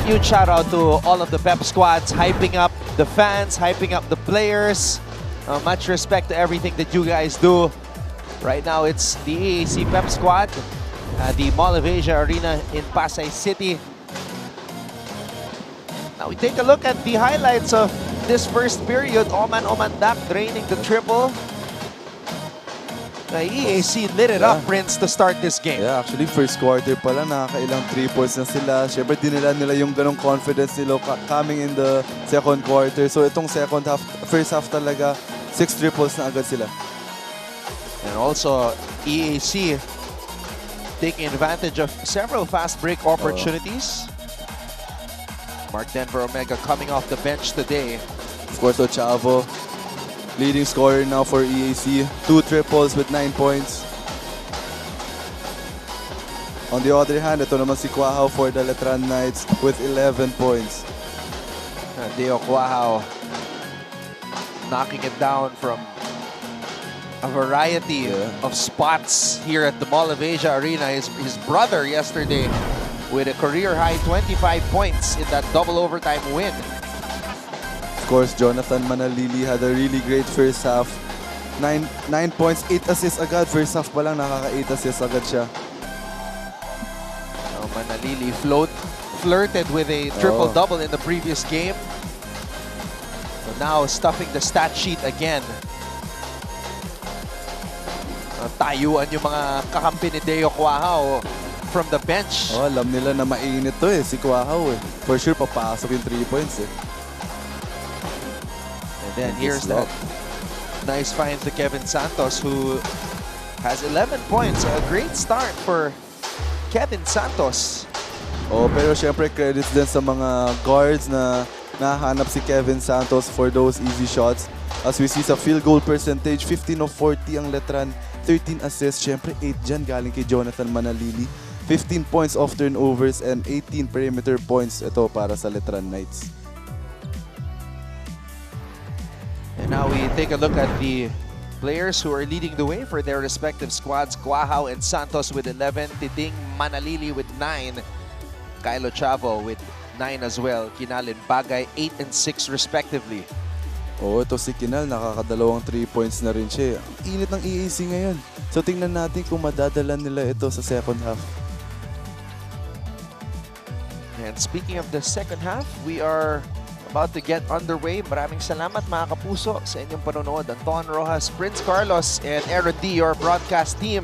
huge shout out to all of the Pep squads, hyping up the fans, hyping up the players. Much respect to everything that you guys do. Right now, it's the EAC Pep squad, the Mall of Asia Arena in Pasay City. Now we take a look at the highlights of this first period. Oman Dak draining the triple. The EAC lit it up, Prince, to start this game. Yeah, actually, first quarter pa lang, nakakailang 3 points na sila. Siyempre, dinila nila yung ganong confidence nila coming in the second quarter. So, itong second half, first half talaga, 6 triples na agad sila. And also, EAC taking advantage of several fast break opportunities. Mark Denver Omega coming off the bench today. Of course, Ochavo, leading scorer now for EAC. 2 triples with 9 points. On the other hand, ito naman si Quahao for the Letran Knights with 11 points. Deo Quahao knocking it down from a variety of spots here at the Mall of Asia Arena. His brother yesterday with a career-high 25 points in that double overtime win. Of course, Jonathan Manalili had a really great first half. 9 points, 8 assists agad. First half pa lang, nakaka-8 assists agad siya. Manalili flirted with a triple-double in the previous game. So now stuffing the stat sheet again. Tayuan yung mga kakampi ni Deo Quahao from the bench. Alam nila na mainit to si Quahao For sure, papasok yung 3 points And then here's that nice find to Kevin Santos, who has 11 points. A great start for Kevin Santos. Pero syempre credits din sa mga guards na nahanap si Kevin Santos for those easy shots. As we see sa field goal percentage, 15 of 40 ang Letran, 13 assists. Syempre 8 dyan galing kay Jonathan Manalili. 15 points off turnovers and 18 perimeter points ito para sa Letran Knights. And now we take a look at the players who are leading the way for their respective squads. Quahao and Santos with 11. Tiding Manalili with 9. Kylo Chavo with 9 as well. Kinal and Bagay 8 and 6 respectively. Ito si Kinal, nakakadalawang 3 points na rin siya. Ang init ng EAC ngayon. So tingnan natin kung madadala nila ito sa second half. And speaking of the second half, we are about to get underway. Maraming salamat mga kapuso sa inyong panonood. Anton Rojas, Prince Carlos, and Aaron D, your broadcast team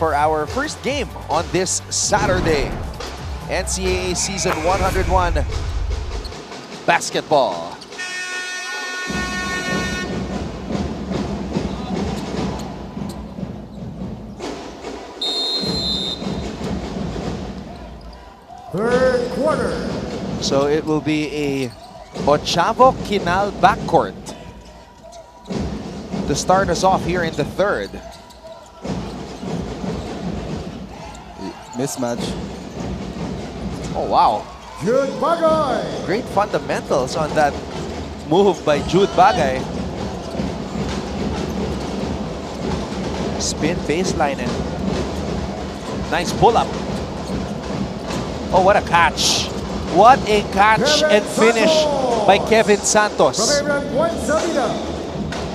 for our first game on this Saturday. NCAA Season 101 Basketball. Third quarter. So it will be a Ochavo Kinal backcourt to start us off here in the third. Mismatch. Oh, wow. Jude Bagay. Great fundamentals on that move by Jude Bagay. Spin baseline and nice pull-up. Oh, what a catch. What a catch and finish by Kevin Santos.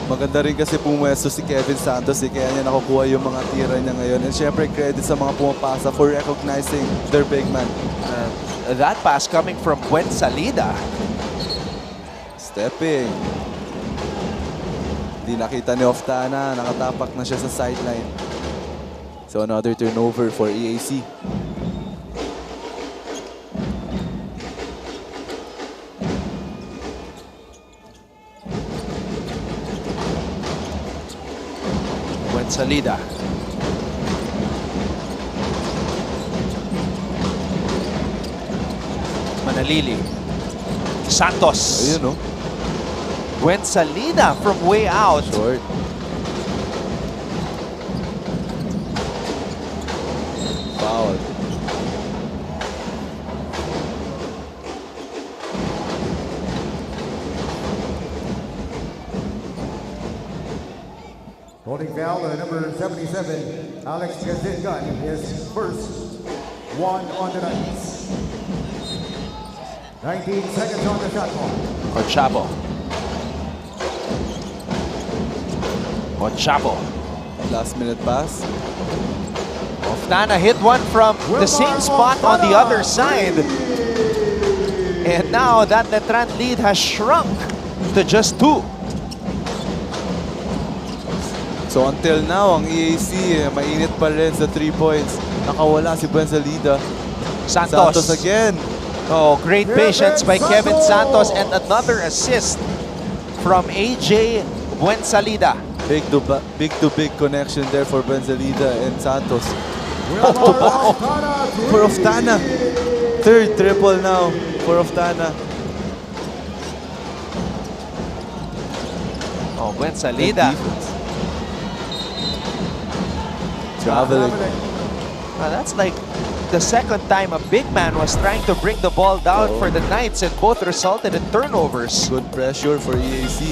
Maganda rin kasi pumwesto si Kevin Santos kaya niya nakukuha yung mga tira niya ngayon. And syempre credit sa mga pumapasa for recognizing their big man. That pass coming from Gwen Salida. Stepping. Di nakita ni Oftana, nakatapak na siya sa sideline. So another turnover for EAC. Salida. Manalili. Santos. Ayun, Gwen Salida from way out. Short. Foul. Holding foul, number 77, Alex Gazingan, his first one on the night. 19 seconds on the shot clock. Ochabo. Last minute pass. Oftana hit one from the same spot on the other side. And now that Letran lead has shrunk to just 2. So until now, ang EAC, mainit pa rin sa 3 points. Nakawala si Buensalida. Santos again. Oh, great patience by Kevin Santos and another assist from AJ Buensalida. Big to big connection there for Buensalida and Santos. For Oftana. Third triple now for Oftana. Oh, Buensalida. Traveling. That's like the second time a big man was trying to bring the ball down for the Knights, and both resulted in turnovers. Good pressure for EAC.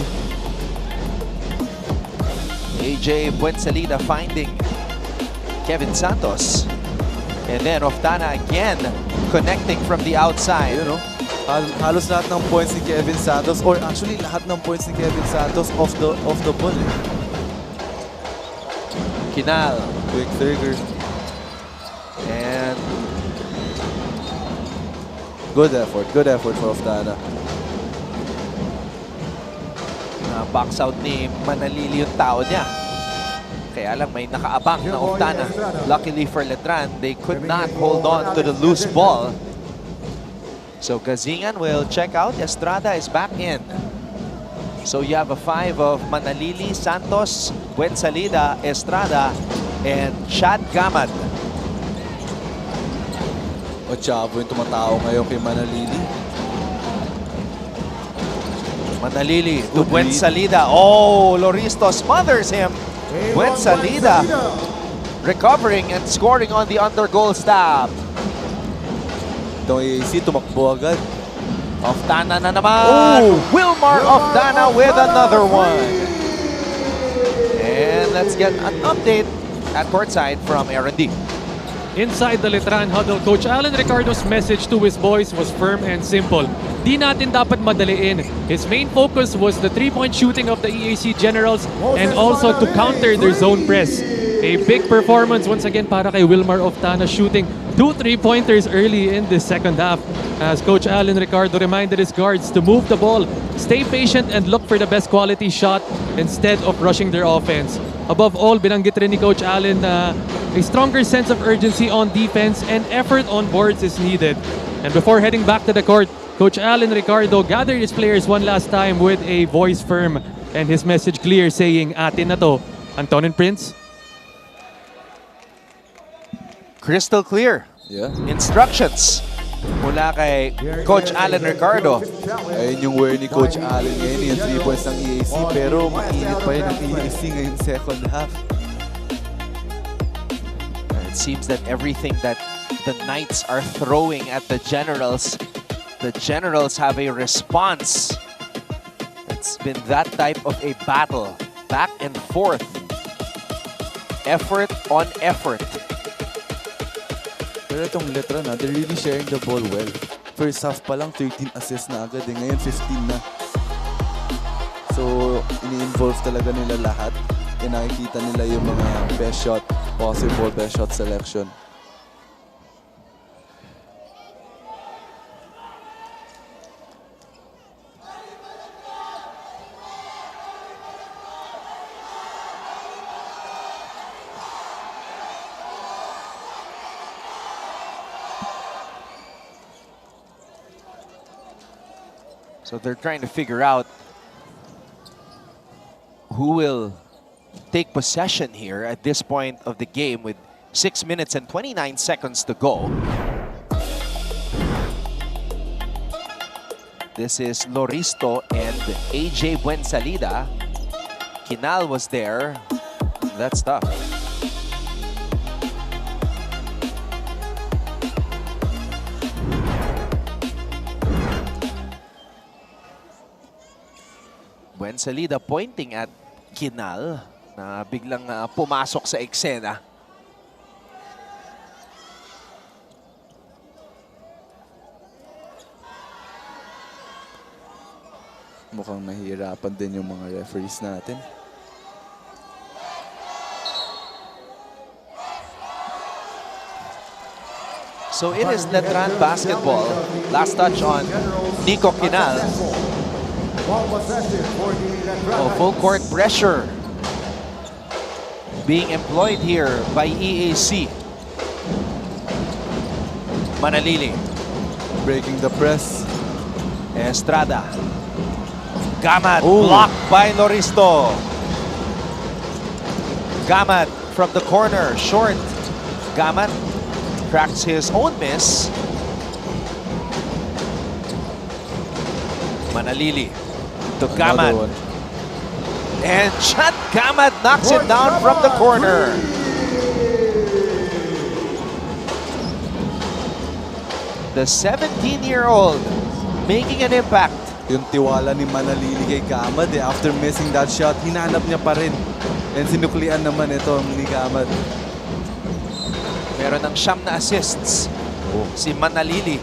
AJ Buensalida finding Kevin Santos. And then Oftana again connecting from the outside. You know, halos lahat ng points ni Kevin Santos, or actually lahat ng points ni Kevin Santos off the ball. Kinal. Quick trigger. And good effort for Oftana. box out ni Manalili yung tao niya. Kaya lang may nakaabang na Oftana. Luckily for Letran, they could not hold on to the loose ball. So Gazingan will check out. Estrada is back in. So you have a 5 of Manalili, Santos, Buensalida, Estrada, and Chad Gamad. Ochavo yung tumatao ngayon kay Manalili. Manalili to Buensalida. Oh, Loristo smothers him. Buensalida recovering and scoring on the under-goal stab. Itong AAC tumakbo agad. Oftana na naman. Wilmar Oftana with another one. And let's get an update at courtside from R&D. Inside the Letran huddle, Coach Alan Ricardo's message to his boys was firm and simple. Di natin dapat madaliin. His main focus was the three-point shooting of the EAC Generals and also to counter their zone press. A big performance once again para kay Wilmar Oftana, shooting 2 3-pointers early in the second half. As Coach Alan Ricardo reminded his guards to move the ball, stay patient and look for the best quality shot instead of rushing their offense. Above all, binanggit rin ni Coach Allen na a stronger sense of urgency on defense and effort on boards is needed. And before heading back to the court, Coach Alan Ricardo gathered his players one last time with a voice firm and his message clear, saying, "Atin na to." Anton and Prince? Crystal clear. Yeah. Instructions mula kay Coach Alan Ricardo. Ayun yung wear ni Coach Allen ngayon, yung 3 points ng EAC, pero mainit pa rin ang EAC ngayong second half. It seems that everything that the Knights are throwing at the Generals have a response. It's been that type of a battle, back and forth, effort on effort. Pero itong Letran, they're really sharing the ball well. First half pa lang, 13 assists na agad. Ngayon, 15 na. So, ini-involve talaga nila lahat. And nakikita nila yung mga best shot, possible best shot selection. So they're trying to figure out who will take possession here at this point of the game with 6 minutes and 29 seconds to go. This is Loristo and AJ Buensalida. Kinal was there. That's tough. Buensalida pointing at Kinal na biglang pumasok sa eksena. Mukhang nahihirapan din yung mga referees natin. So it is Letran basketball. Last touch on Nico Quinal. Ball possession for the Letran Oh, full court pressure being employed here by EAC. Manalili. Breaking the press. Estrada. Gamad Oh. blocked by Loristo. Gamad from the corner, short. Gamad cracks his own miss. Manalili to Gamad. Another one. And Chat Gamad knocks it down from the corner. The 17-year-old making an impact. Yung tiwala ni Manalili kay Gamad after missing that shot, hinanap niya pa rin. And sinuklian naman ito ni Gamad. Meron ng 9 na assists si Manalili.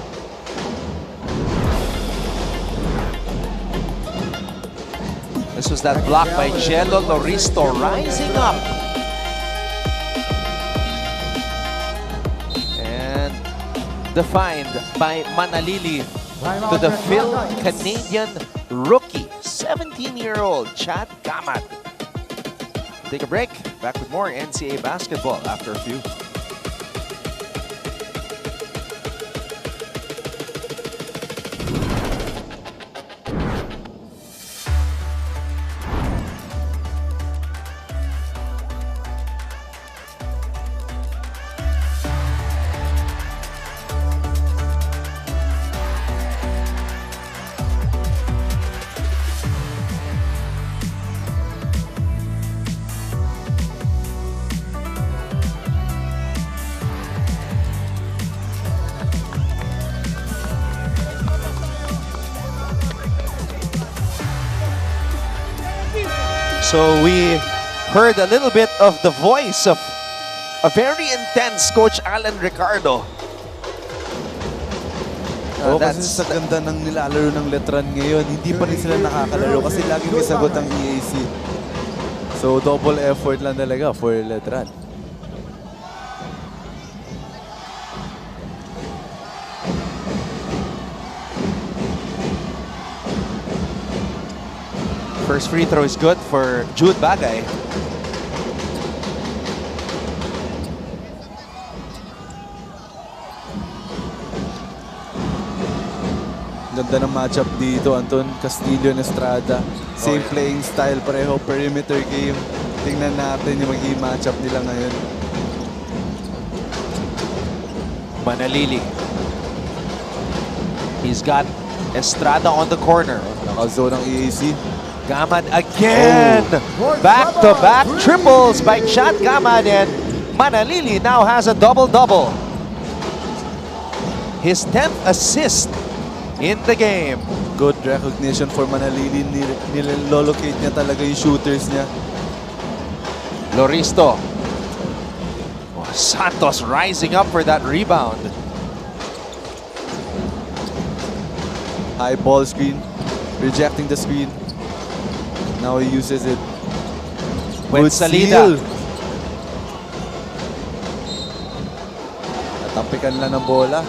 This was that block by Jello Loristo rising up. And defined by Manalili to the Phil Canadian rookie, 17-year-old Chad Gamad. Take a break. Back with more NCAA basketball after a few. So we heard a little bit of the voice of a very intense Coach Alan Ricardo. Kasi sa ganda ng nilalaro ng Letran ngayon, hindi pa rin sila nakakalaro kasi laging may sagot ang EAC. So double effort lang talaga for Letran. First free throw is good for Jude Bagay. Ganda ng matchup dito, Anton. Castillo and Estrada. Same playing style, pareho perimeter game. Tingnan natin yung magiging matchup nila ngayon. Manalili. He's got Estrada on the corner. Naka-zone ng EAC. Gamad again! Back-to-back triples by Chat Gamad, and Manalili now has a double-double. His 10th assist in the game. Good recognition for Manalili. Nilolocate niya talaga yung shooters niya. Loristo. Oh, Santos rising up for that rebound. High ball screen. Rejecting the screen. Now he uses it. Good salida. Natapikan lang ng bola.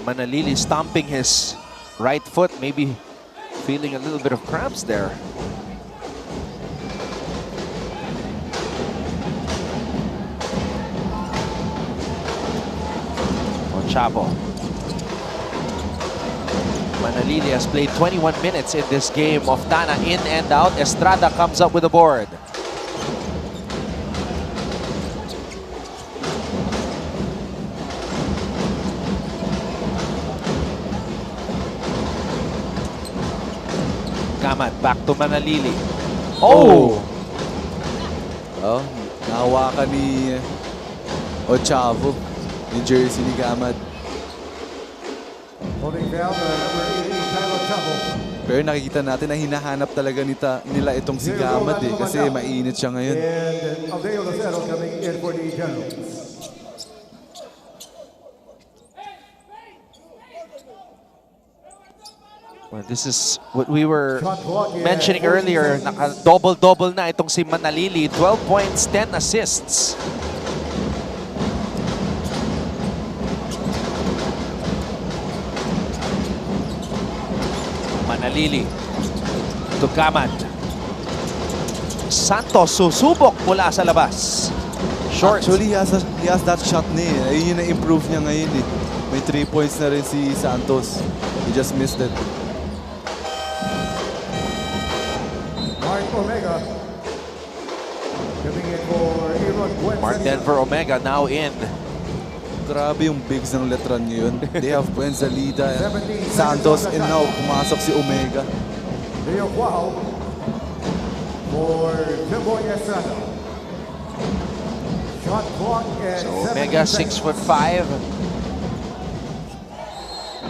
Manalili stomping his right foot, maybe feeling a little bit of cramps there. Chapo. Manalili has played 21 minutes in this game of Tana in and out. Estrada comes up with the board. Gamad back to Manalili. Oh! Oh, nahawakan ni Ochavo. Yung jersey ni Gamad. Holding down the number 18 Tyler Chapel. Pero nakikita natin na hinahanap talaga nila itong si Gamad kasi mainit siya ngayon. And Aldeo Lucero coming in for the Generals. Well, this is what we were mentioning earlier. Double-double na itong si Manalili. 12 points, 10 assists. Manalili to Gamad. Santos susubok mula sa labas. Short. Actually, he has that shot niya eh. Ayun yung na-improve niya ngayon eh. May 3 points na rin si Santos. He just missed it. Mark Omega coming in for Aaron Gwen. Mark Denver Omega now in. Grabe yung bigs ng Letran ngayon. They have Buenzalida and Santos and now pumasok si Omega. Leo Cuau for Jimboy Estrada. Shot clock at Omega 6'5".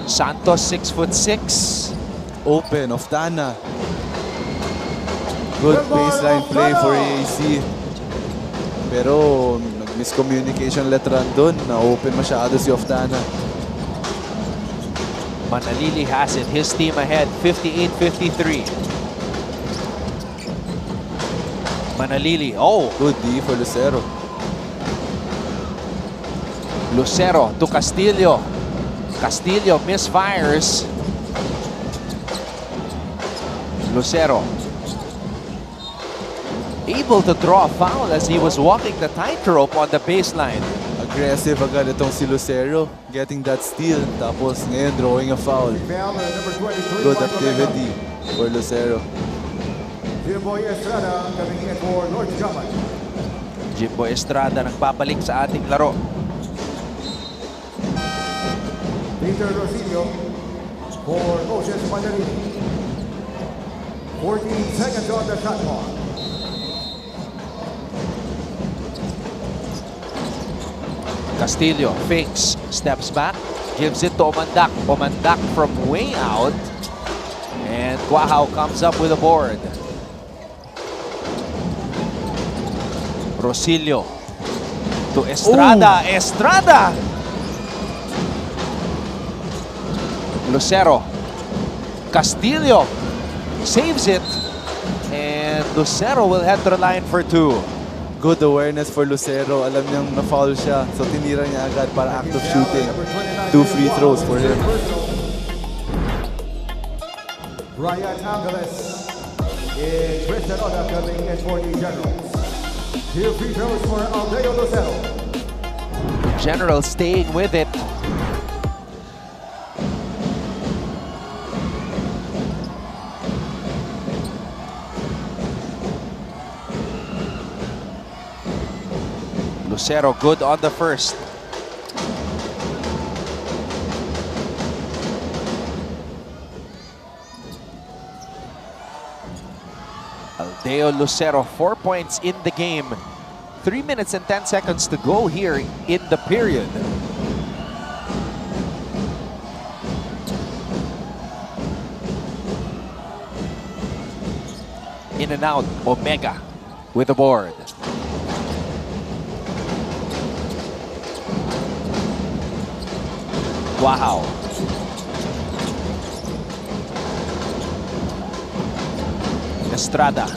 Santos 6'6". Open, Oftana. Good baseline play for AAC. Pero nag-miscommunication Letran doon. Na-open masyado si Oftana. Manalili has it. His team ahead, 58-53. Manalili, oh! Good D for Lucero. Lucero to Castillo. Castillo misfires. Lucero able to draw a foul as he was walking the tightrope on the baseline. Aggressive agad itong si Lucero. Getting that steal. Tapos ngayon drawing a foul. Good activity for Lucero. Jimboy Estrada coming in for North Gamad. Jimboy Estrada nagbabalik sa ating laro. Peter Rosillo for Moses Manalili. 14 seconds on the shot clock. Castillo fakes, steps back, gives it to Omandak. Omandak from way out. And Guahao comes up with a board. Rosillo to Estrada. Ooh. Estrada! Lucero. Castillo saves it. And Lucero will head to the line for two. Good awareness for Lucero. Alam niyang na-foul siya. So tinira niya agad para act of shooting. 2 free throws for him. Brian Angeles is Christian Oda coming in for the Generals. 2 free throws for Aldeo Lucero. General staying with it. Lucero good on the first. Aldeo Lucero, 4 points in the game. 3 minutes and 10 seconds to go here in the period. In and out, Omega with the board. Wow. Estrada.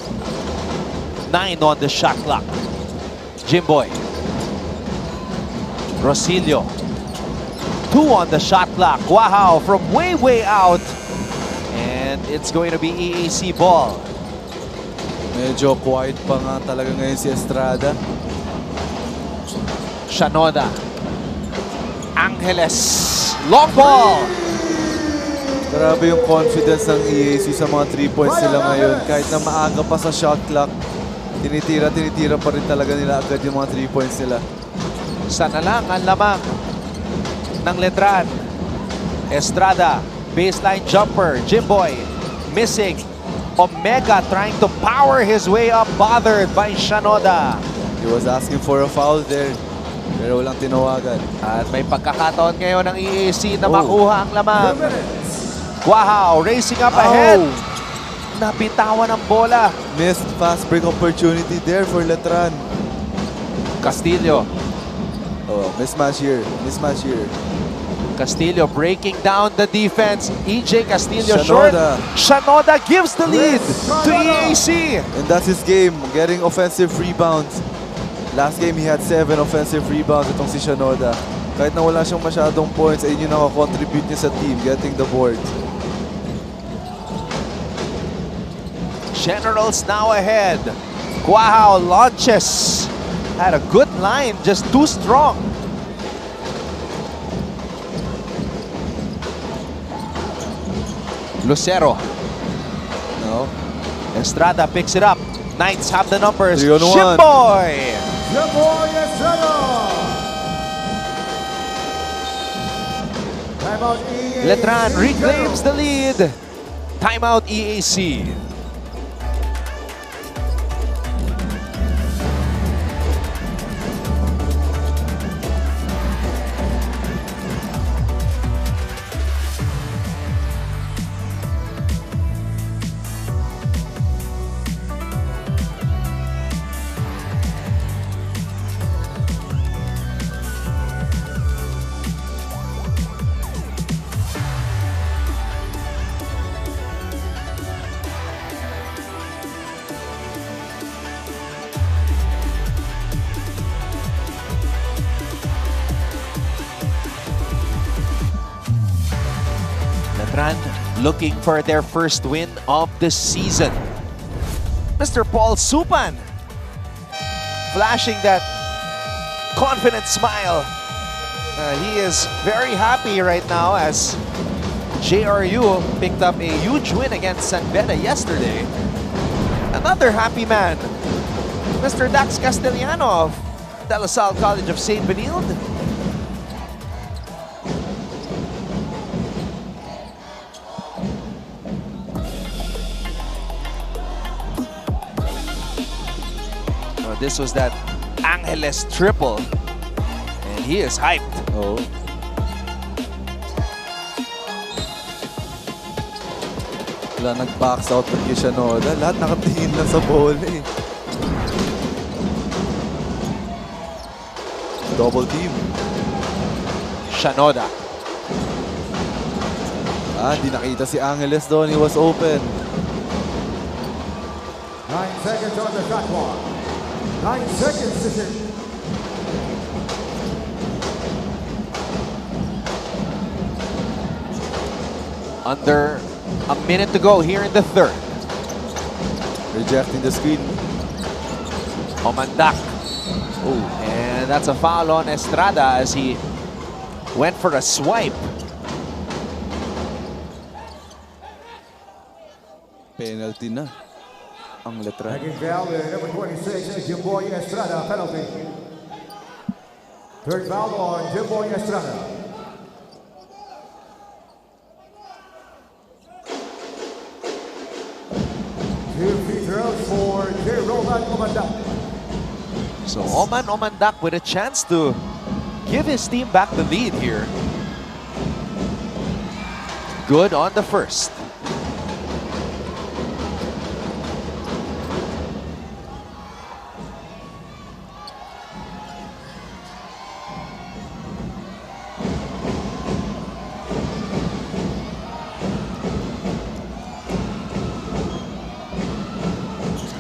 9 on the shot clock. Jimboy. Rosillo. 2 on the shot clock. Wow, from way out. And it's going to be EAC ball. Medyo quiet pa nga talaga ngayon si Estrada. Shanoda. Angeles. Long ball! Grabe yung confidence ng EAC sa mga 3 points nila ngayon. Kahit na maaga pa sa shot clock, tinitira pa rin talaga nila agad yung mga 3 points nila. Sana lang ang lamang ng Letran. Estrada, baseline jumper. Jimboy, missing. Omega trying to power his way up, bothered by Shanoda. He was asking for a foul there. Pero walang tinawagan. At may pagkakataon ngayon ng EAC na makuha ang lamang. Guahao racing up ahead. Napitawan ang bola. Missed fast break opportunity there for Letran. Castillo. Oh, mismatch here. Mismatch here. Castillo breaking down the defense. EJ Castillo Shanoda. short. Shanoda gives the lead to EAC. And that's his game, getting offensive rebounds. Last game, he had 7 offensive rebounds itong si Shanoda. Kahit na wala siyang masyadong points, ayun yung nakakontribute niya sa team, getting the boards. Generals now ahead. Guahao launches. Had a good line, just too strong. Lucero. No? Estrada picks it up. Knights have the numbers. 3-on-1. Shipboy. Jimboy Estrada. Timeout EAC. Letran reclaims the lead. Timeout EAC. Letran looking for their first win of the season. Mr. Paul Supan flashing that confident smile. He is very happy right now as JRU picked up a huge win against San Beda yesterday. Another happy man, Mr. Dax Castellano of De La Salle College of St. Benilde. This was that Angeles triple, and he is hyped. Oh. Wala nag-box out ng kay Shanoda. Lahat nakatingin lang sa bola eh. Double team. Shanoda. Di nakita si Angeles doon. He was open. 9 seconds on the shot clock. 9 seconds to shoot. Under a minute to go here in the third. Rejecting the screen. Omandak. Oh, and that's a foul on Estrada as he went for a swipe. Penalty na ang Letran. Taking foul, number 26, Jimboy Estrada, penalty. Third foul on Jimboy Estrada. Two free throws for J. Roman Omandak. So Omandak with a chance to give his team back the lead here. Good on the first.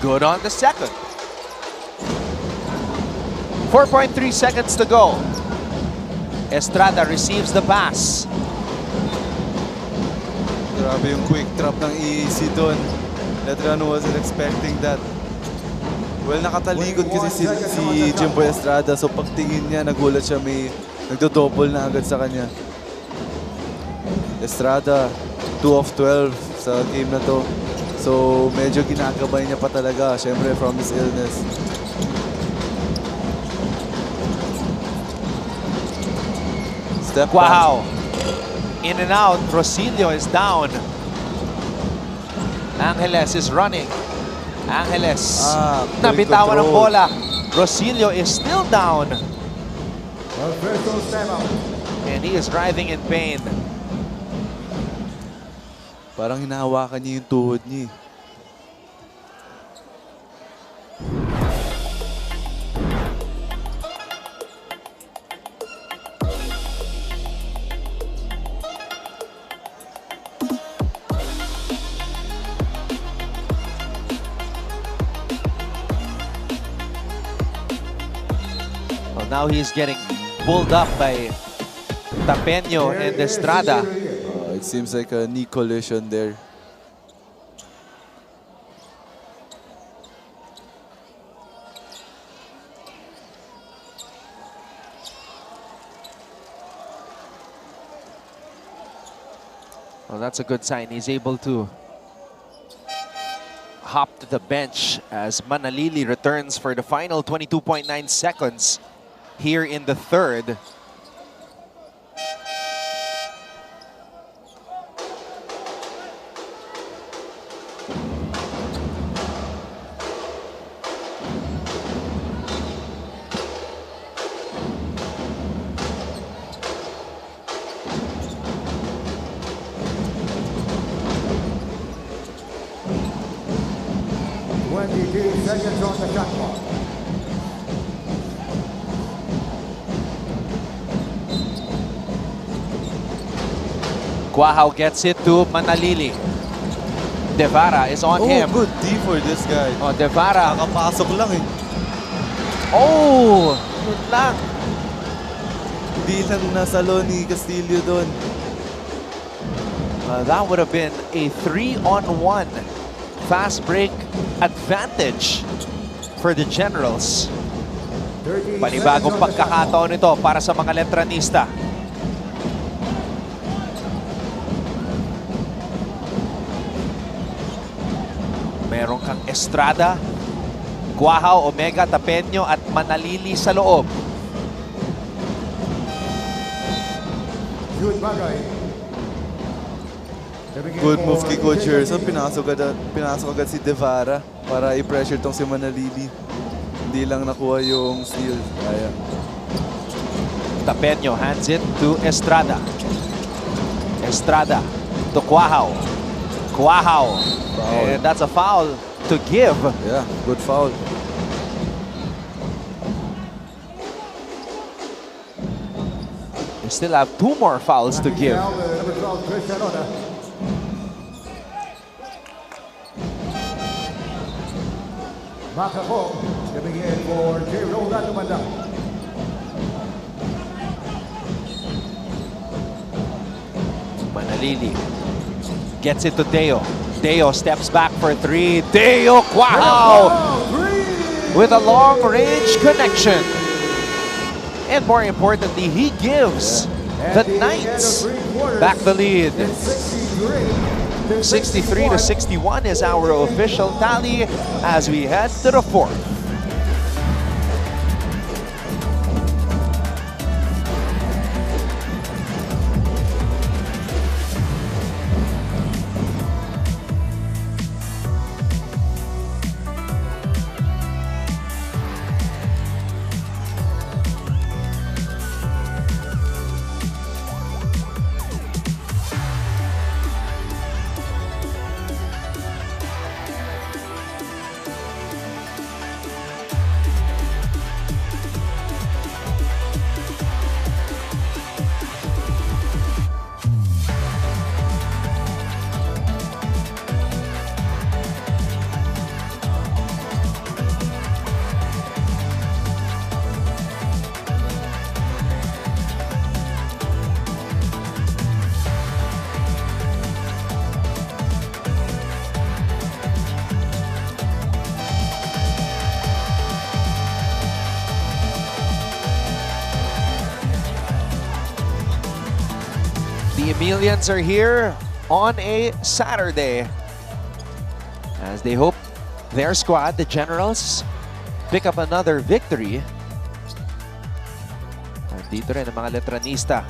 Good on the second. 4.3 seconds to go. Estrada receives the pass. Grabe yung quick trap ng EAC doon. Letran wasn't expecting that. Well, nakatalikod kasi si Jimboy Estrada. So pagtingin niya, nagulat siya, may nagdo-double na agad sa kanya. Estrada, 2 of 12 sa game na to. So medyo ginagabay niya pa talaga, syempre from his illness. Step Wow. In and out. Rosillo is down. Angeles is running. Angeles. Nabitawan ang bola. Rosillo is still down. Official timeout. And he is writhing in pain. Parang hinahawakan niya yung tuhod niya. Well, now he's getting pulled up by Tapeño and Estrada. It seems like a knee collision there. Well, that's a good sign. He's able to hop to the bench as Manalili returns for the final 22.9 seconds here in the third. Seconds on the shot clock. Guahao gets it to Manalili. Devara is on him. Good D for this guy. Oh, Devara. Nakapasok lang eh. Oh! Yun lang. Di lang nasalo ni Castillo doon. That would have been a 3-on-1 fast break advantage for the Generals. Panibagong pagkakataon ito para sa mga Letranista. Meron kang Estrada, Guahao, Omega, Tapeño at Manalili sa loob. Good move kay Coach Gerson. Pinasok agad si Devara para i-pressure tong si Manalili. Hindi lang nakuha yung steal. Kaya. Tapeño hands it to Estrada. Estrada to Guahao. Guahao. And that's a foul to give. Yeah, good foul. They still have 2 more fouls to give. Makako, giving in for J-Roll Latumanda. Manalili gets it to Deo. Deo steps back for 3. Deo Guahao with a long-range connection. And more importantly, he gives the Knights back the lead. 63-61 is our official tally as we head to the fourth. The Emilians are here on a Saturday as they hope their squad, the Generals, pick up another victory. Dito rin ang mga Letranista.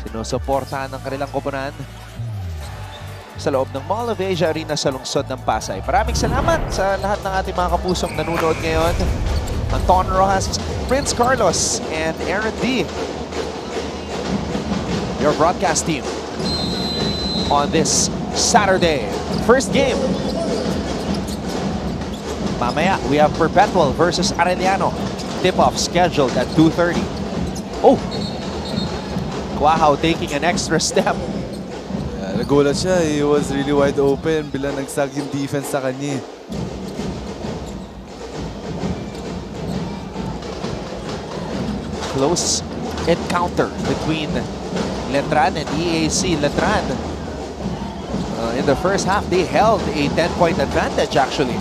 Sinusuportahan ng kanilang koponan sa loob ng Mall of Asia Arena sa lungsod ng Pasay. Maraming salamat sa lahat ng ating mga kapusong nanonood ngayon. Anton Rojas, Prince Carlos, and Aaron D. Your broadcast team on this Saturday. First game. Mamaya, we have Perpetual versus Arellano. Tip-off scheduled at 2:30. Oh! Quahao taking an extra step. Nagulat siya. He was really wide open. Bilang nagsag yung defense sa kanya. Close encounter between Letran and EAC. Letran, in the first half, they held a 10-point advantage actually.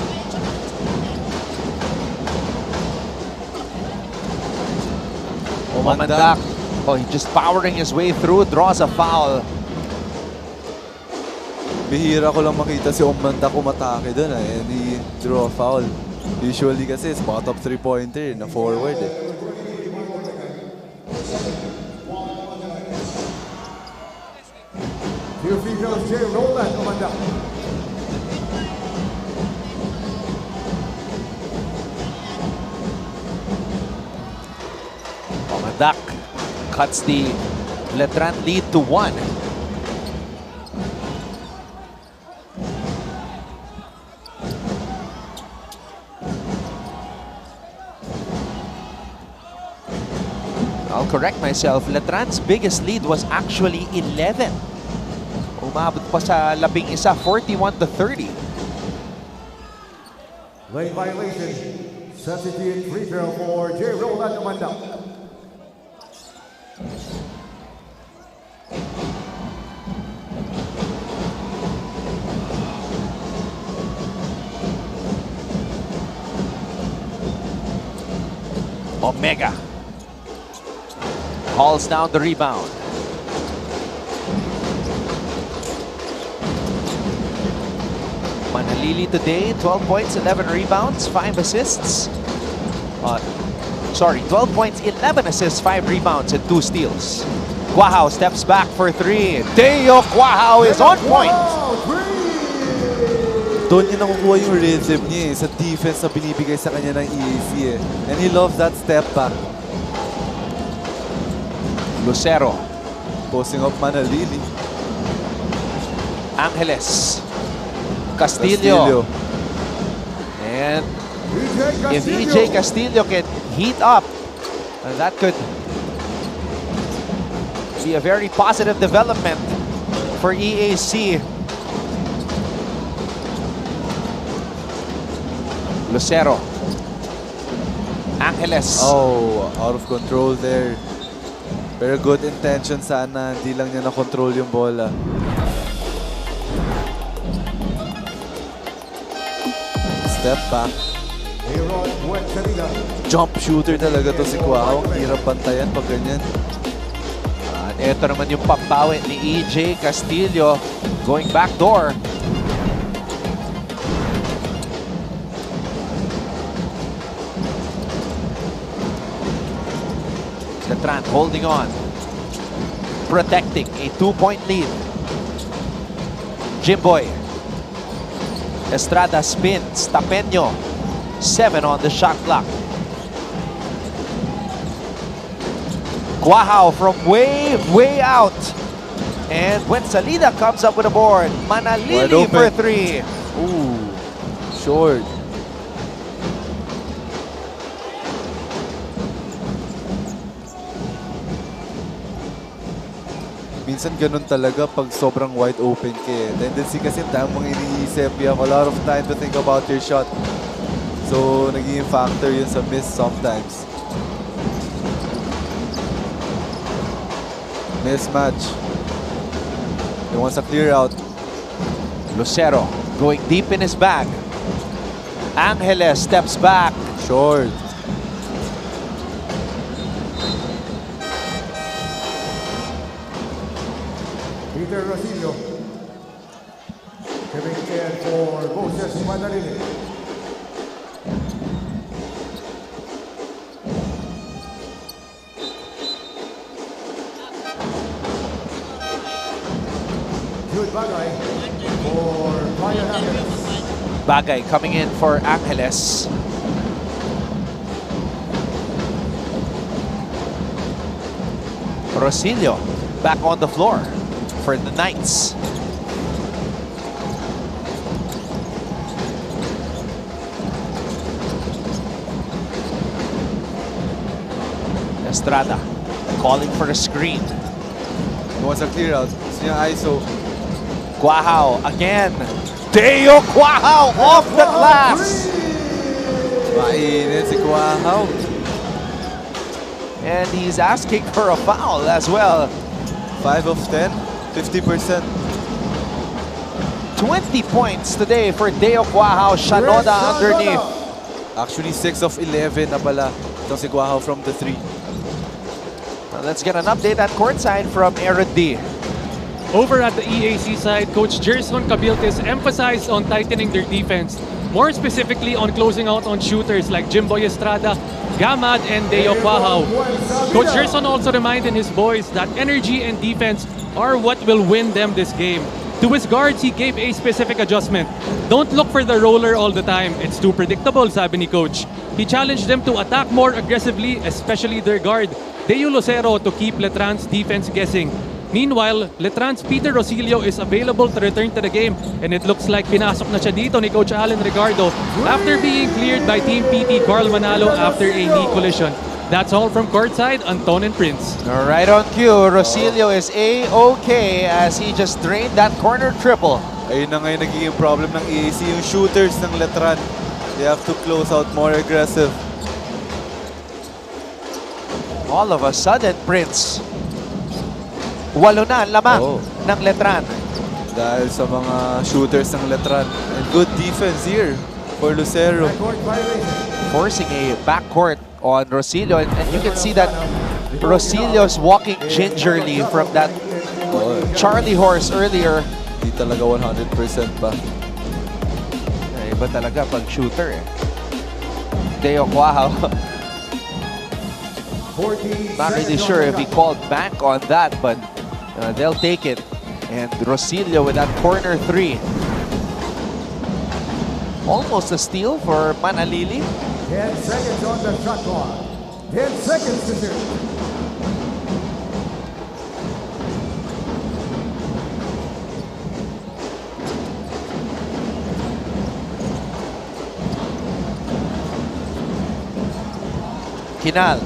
Omandak. Oh, he just powering his way through, draws a foul. Bihira ko lang makita si Omandak umatake doon and he drew a foul. Usually kasi spot up 3-pointer na forward Two females, J. Roland, Omandak. Omandak cuts the Letran lead to 1. I'll correct myself. Letran's biggest lead was actually 11. Umabot pa sa 11, 41-30. Lane violation. Substitute free throw for J. Roland, Omandak. Omega hauls down the rebound. Manalili today, 12 points, 11 rebounds, 5 assists. 12 points, 11 assists, 5 rebounds, and 2 steals. Quahao steps back for 3. Teo Quahao is on point. Doon niya nakukuha yung rhythm niya sa defense na binibigay sa kanya ng EAC And he loves that step back. Lucero. Posting up Manalili. Angeles. Castillo. And if EJ Castillo can heat up, that could be a very positive development for EAC. Lucero. Angeles. Oh, out of control there. Pero good intention sana. Hindi lang niya na-control yung bola. Step back. Jump shooter talaga to si Quahao. Ang hirap bantayan pag ganyan. At ito naman yung pambawi ni EJ Castillo. Going back door. Letran holding on. Protecting a 2-point lead. Jimboy. Estrada spins. Tapeño. 7 on the shot clock. Quahao from way out. And when Salida comes up with a board, Manalili for 3. Ooh, short. Minsan ganun talaga pag sobrang wide open ka eh. Tendency kasi tamang iniisip. You have a lot of time to think about your shot. So, naging factor yun sa miss sometimes. Mismatch. He wants a clear out. Lucero going deep in his bag. Angeles steps back. Short. Peter Rosillo. Coming in for Moses Manalili. Jude Bagay for Ryan Angeles. Bagay coming in for Angeles. Rosillo back on the floor for the Knights. Estrada calling for a screen. He wants a clear out. Gusto niya ISO. Guahao again. Deo Guahao off the glass. Mainit si Guahao. And he's asking for a foul as well. 5 of 10, 50%. 20 points today for Deo Guahao. Shanoda underneath. Actually, 6 of 11 na pala. Ito si Guahao from the 3. Now let's get an update at courtside from Aaron D. Over at the EAC side, Coach Gerson Cabiltes emphasized on tightening their defense, more specifically on closing out on shooters like Jimboy Estrada, Gamad, and Deo Guahao. Coach Gerson also reminded his boys that energy and defense are what will win them this game. To his guards, he gave a specific adjustment. Don't look for the roller all the time. It's too predictable, sabi ni Coach. He challenged them to attack more aggressively, especially their guard, Deo Lucero, to keep Letran's defense guessing. Meanwhile, Letran's Peter Rosilio is available to return to the game, and it looks like pinasok na siya dito ni Coach Alan Ricardo after being cleared by Team PT Carl Manalo after a knee collision. That's all from courtside, Anton and Prince. All right on cue, Rosilio is A-OK as he just drained that corner triple. Ayun na ngayon nagiging problem ng EAC, yung shooters ng Letran. They have to close out more aggressive. All of a sudden, Prince, 8 na ang lamang ng Letran. Dahil sa mga shooters ng Letran. And good defense here for Lucero. Forcing a backcourt on Rosilio, and you can see that Rosilio's walking gingerly from that Charlie horse earlier. Di talaga 100% pa. Iba talaga pag shooter eh. Deo Guahao. Not really sure if he called back on that, but they'll take it. And Rosilio with that corner 3. Almost a steal for Manalili. 10 seconds on the shot clock. 10 seconds to shoot. Kinal.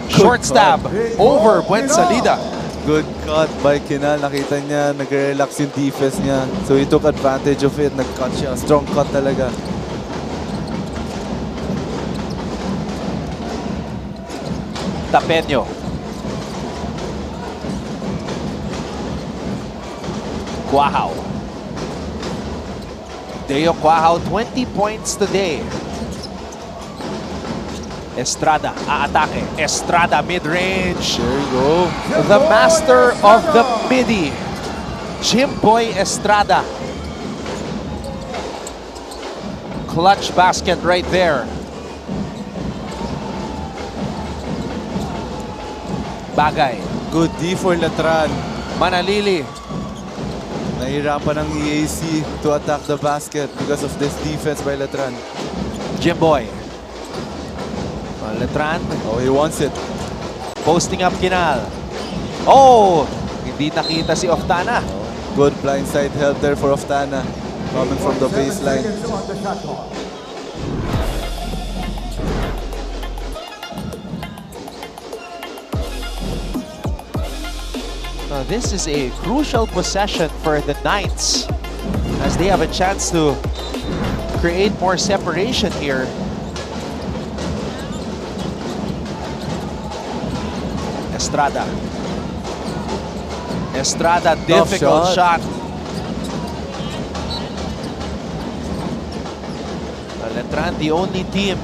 Short stab over Buensalida. Good cut by Kinal. Nakita niya, nag-relax yung defense niya. So he took advantage of it. Nag-cut siya. Strong cut talaga. Tapeño. Guahao. Deo Guahao, 20 points today. Estrada, aatake. Estrada, mid-range. There you go. The master of the midi, Jimboy Estrada. Clutch basket right there. Bagay. Good D for Letran. Manalili. Nahirapan ng EAC to attack the basket because of this defense by Letran. Jimboy. Letran. Oh, he wants it. Posting up Kinal. Oh! Hindi nakita si Oftana. Good blindside help there for Oftana. Coming from the baseline. This is a crucial possession for the Knights as they have a chance to create more separation here. Estrada. Estrada, difficult shot. Letran, the only team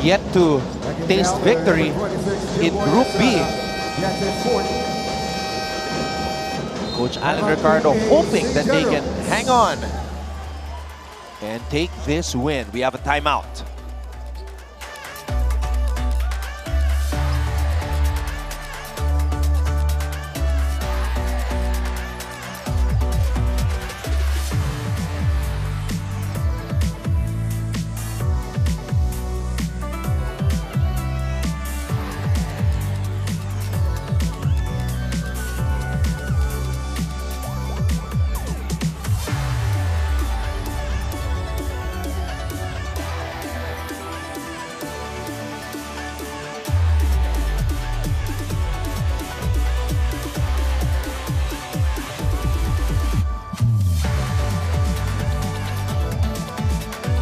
yet to taste victory in Group B. Coach Alan Ricardo hoping that they can hang on and take this win. We have a timeout.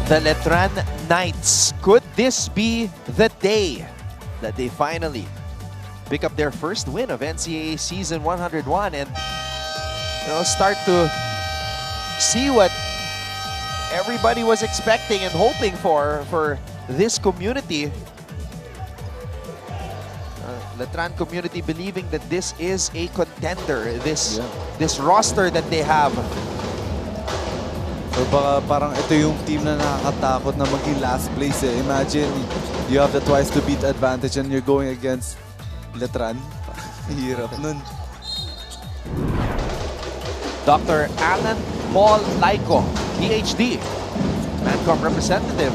the Letran Knights. Could this be the day that they finally pick up their first win of NCAA Season 101 and start to see what everybody was expecting and hoping for this community? Letran community believing that this is a contender, this roster that they have. Or baka parang ito yung team na nakakatakot na maging last place eh. Imagine, you have the twice to beat advantage and you're going against Letran. Hirap nun. Dr. Alan Paul Laiko, PhD, Mancom representative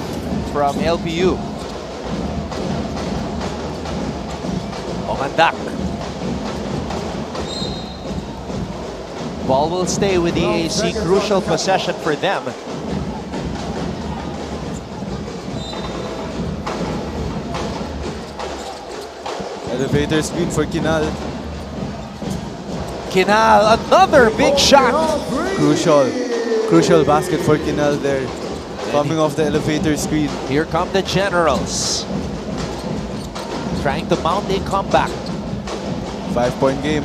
from LPU. Omandak. Ball will stay with the AC. Crucial possession for them. Elevator screen for Kinal. Kinal, another big shot. Crucial basket for Kinal there. Coming off the elevator screen. Here come the Generals. Trying to mount a comeback. 5-point game.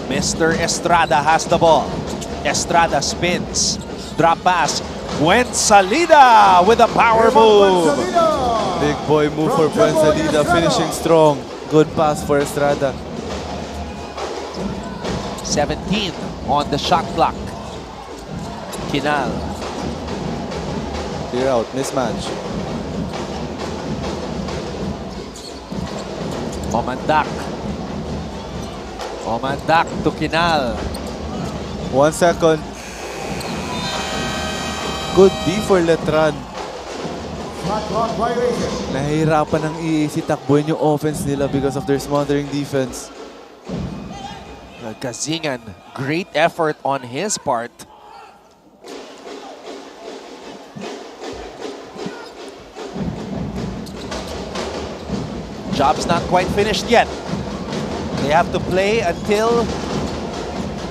Mr. Estrada has the ball. Estrada spins. Drop pass. Buensalida with a power move. Big boy move for Buensalida, finishing strong. Good pass for Estrada. 17 on the shot clock. Kinal. Clear out, mismatch. Omandak. Omandak to Kinal. 1 second. Good D for Letran. Nahihirapan ng EAC takbuhin yung offense nila because of their smothering defense. Kazingan, great effort on his part. Job's not quite finished yet. They have to play until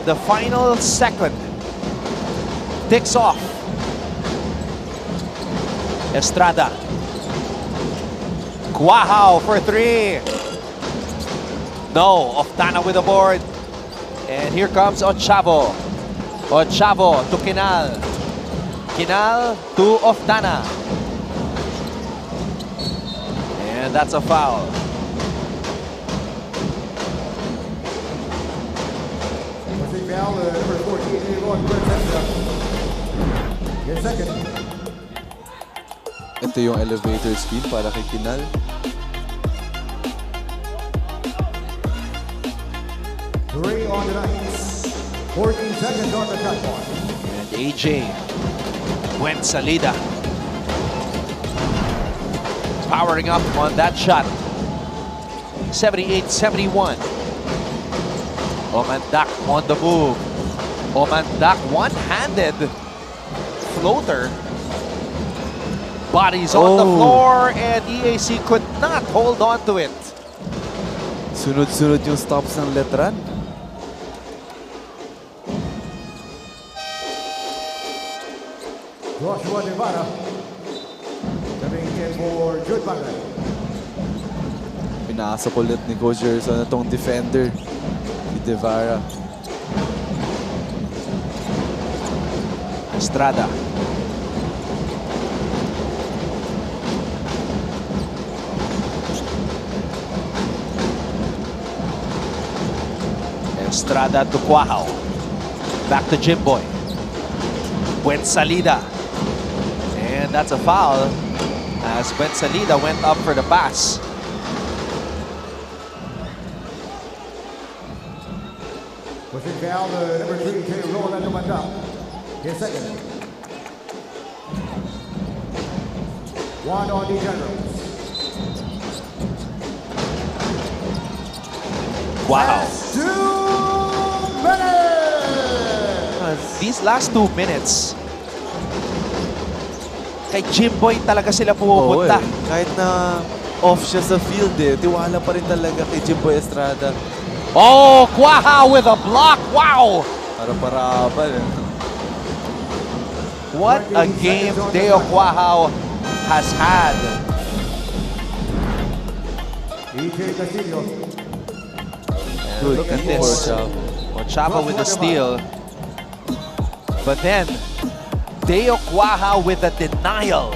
the final second ticks off. Estrada. Quahao for 3. No, Oftana with the board. And here comes Ochavo. Ochavo to Kinal. Kinal to Oftana. And that's a foul. Number 14, Your second. Ito yung elevator screen para kay Kinal. Three on the Knights. 14 seconds on the shot clock. And AJ Buensalida powering up on that shot. 78-71. Omandak on the move. Omandak one-handed floater. Bodies on the floor and EAC could not hold on to it. Sunod-sunod yung stops ng Letran. Joshua Devara. Coming in for Jude Bagay. Pinasok ulit ni Coach Gerson na tong defender, si Devara. Estrada. Estrada to Quahao. Back to Jimboy. Buensalida. And that's a foul as Buensalida went up for the pass. Pushing foul, number 3, Jay Rolando Mandam. His second. One on the Generals. Wow. 2 minutes! These last 2 minutes, kay Jimboy talaga sila pumupunta. Kahit na off siya sa field tiwala pa rin talaga kay Jimboy Estrada. Oh, Quahao with a block. Wow! Para-paraban What a game Deo Quahao has had. Good Look at team for this. Ochavo. Ochavo with the steal. But then, Deo Quahao with a denial.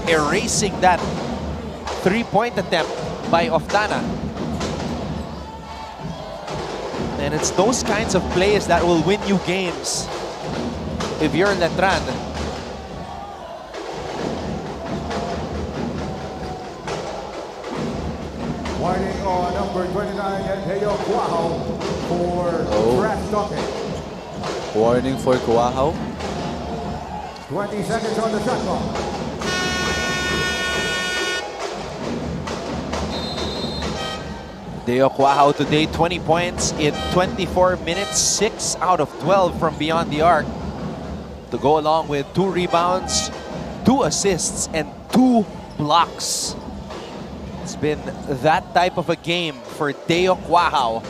Erasing that three-point attempt by Oftana. And it's those kinds of plays that will win you games if you're Letran. Warning on number 29, Deo Quahao for trash talking. Warning for Quahao. 20 seconds on the shot clock. Deo Quahao today, 20 points in 24 minutes, 6 out of 12 from beyond the arc. To go along with 2 rebounds, 2 assists, and 2 blocks. It's been that type of a game for Deo Quahao.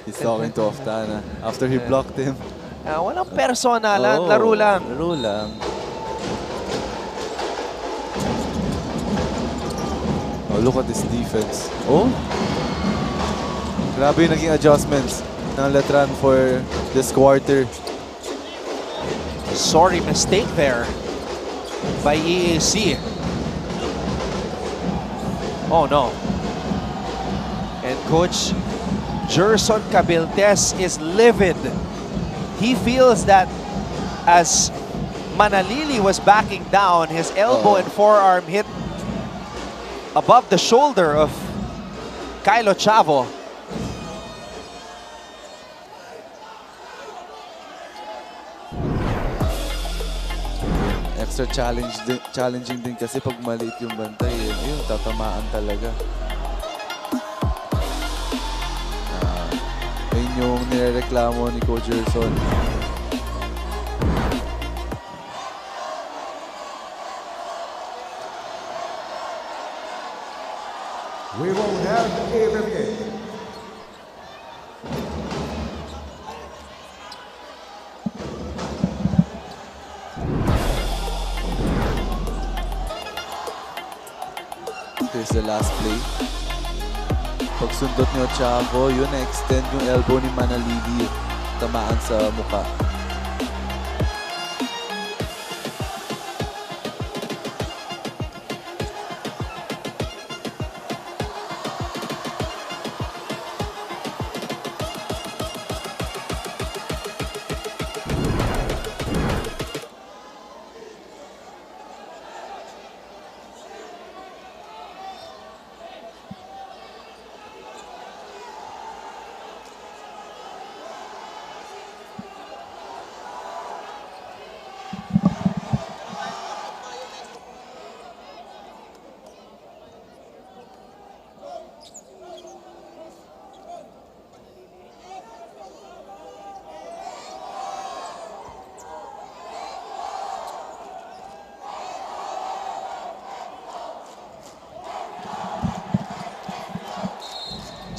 He's talking to Oftana after he blocked him. Walang personalan, laro lang. Laro lang. Oh, look at this defense. Oh! Grabe yung naging adjustments ng Letran for this quarter. Sorry mistake there by EAC. Oh no. And Coach Gerson Cabiltes is livid. He feels that as Manalili was backing down, his elbow and forearm hit above the shoulder of Kyle Ochavo. Extra challenging din kasi pag maliit yung bantay, yun, tatamaan talaga. Ayun yung nirereklamo ni Coach Gerson. We will have a review. Here's the last play. Pagsundot ni Ochavo, yun na-extend yung elbow ni Manalili. Tamaan sa mukha.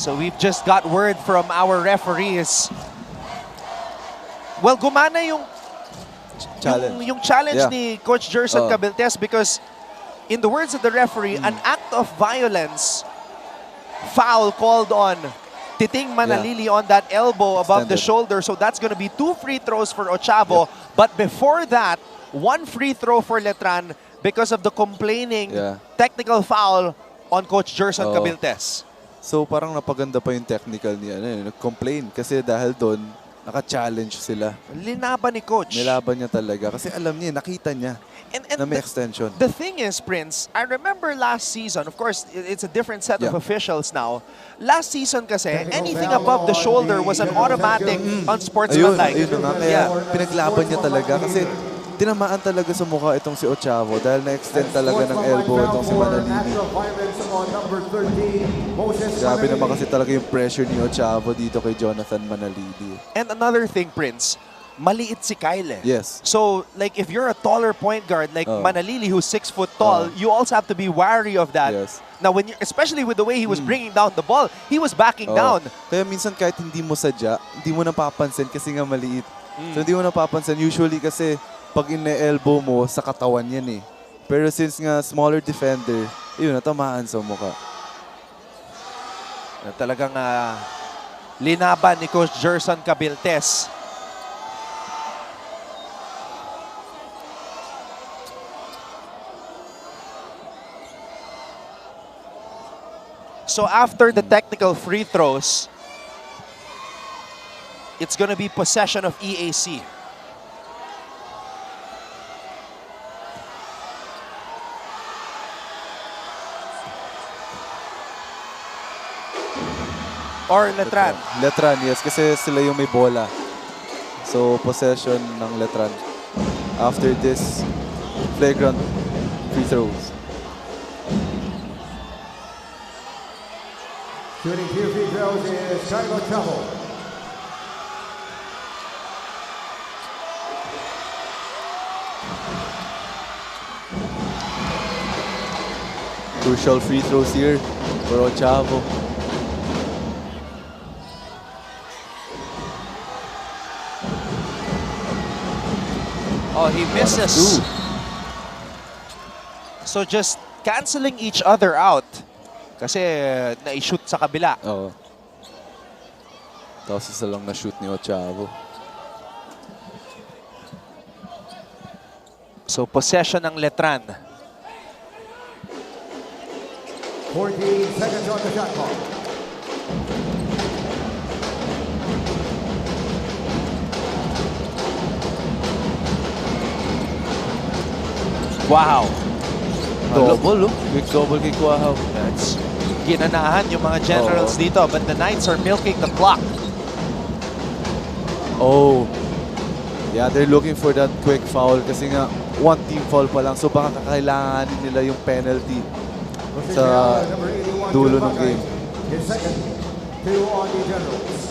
So we've just got word from our referees. Well, gumana yung challenge ni Coach Gerson Cabiltes because in the words of the referee, an act of violence foul called on Titing Manalili on that elbow above the shoulder. So that's going to be 2 free throws for Ochavo. But before that, 1 free throw for Letran because of the complaining technical foul on Coach Gerson Cabiltes. So parang napaganda pa yung technical niya. Nag-complain kasi dahil doon, naka-challenge sila. Linaban ni Coach. Nilaban niya talaga kasi alam niya, nakita niya na may extension. The thing is, Prince, I remember last season, of course, it's a different set of officials now. Last season kasi, anything above the shoulder was an automatic unsportsmanlike. Ayun na nga, kaya pinaglaban niya talaga kasi tinamaan talaga sa mukha itong si Ochavo dahil na-extend talaga ng elbow itong si Manalili. Grabe naman kasi talaga yung pressure ni Ochavo dito kay Jonathan Manalili. And another thing, Prince, maliit si Kyle eh. Yes. So, like, if you're a taller point guard, like Oh. Manalili, who's 6 foot tall, you also have to be wary of that. Yes. Now, when you, especially with the way he was bringing down the ball, he was backing down. Kaya minsan kahit hindi mo sadya, hindi mo napapansin kasi nga maliit. So hindi mo napapansin. Usually kasi pag ine-elbow mo, sa katawan yan eh. Pero since nga smaller defender, yun, natamaan sa mukha. Na talagang linaban ni Coach Gerson Cabiltes. So after the technical free throws, it's going to be possession of EAC. Or Letran. Letran, yes. Kasi sila yung may bola. So, possession ng Letran. After this, flagrant free throws. Shooting 2 free throws is Carlo Chavo. Crucial free throws here for Chavo. Oh, he misses. So just canceling each other out. Kasi na-shoot sa kabila. Oo. Tapos isa lang na-shoot ni Chavo. So possession ng Letran. 14 seconds on the shot clock. Wow. Double, quick double kay Kuahaw. That's ginanahan yung mga generals dito, but the Knights are milking the clock. Oh. Yeah, they're looking for that quick foul kasi nga one team foul pa lang. So baka kakailanganin nila yung penalty sa dulo ng game. His second, 2 on the Generals.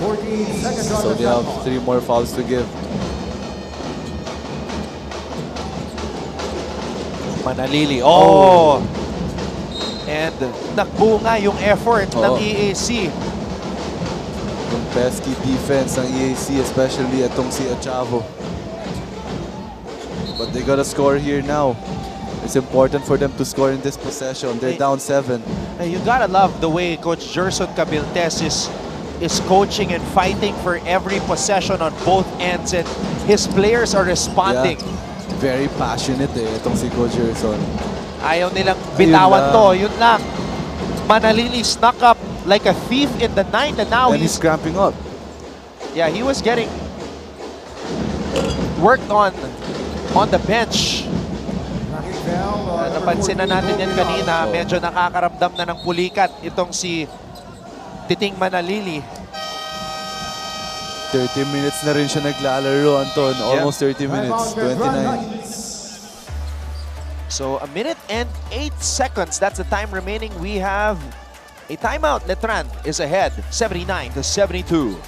14 seconds on So the they shot have clock. 3 more fouls to give. Manalili. Oh! And nagbunga yung effort ng Oo. EAC. Yung pesky defense ng EAC, especially itong si Chavo. But they gotta score here now. It's important for them to score in this possession. They're down 7. Hey, you gotta love the way Coach Gerson Cabiltes is coaching and fighting for every possession on both ends, and his players are responding. Yeah. Very passionate itong si Coach Gerson. Ayaw nilang bitawan lang. to. Yun lang. Manalili snuck up like a thief in the night, and now And he's cramping up. yeah, he was getting worked on the bench. Napansin na natin yan kanina. Medyo nakakaramdam na ng pulikat itong si Titing Manalili. 30 minutes na rin siya naglalaro, Anton. Almost 30 minutes. 29. So, 1 minute and 8 seconds. That's the time remaining. We have a timeout. Letran is ahead, 79-72.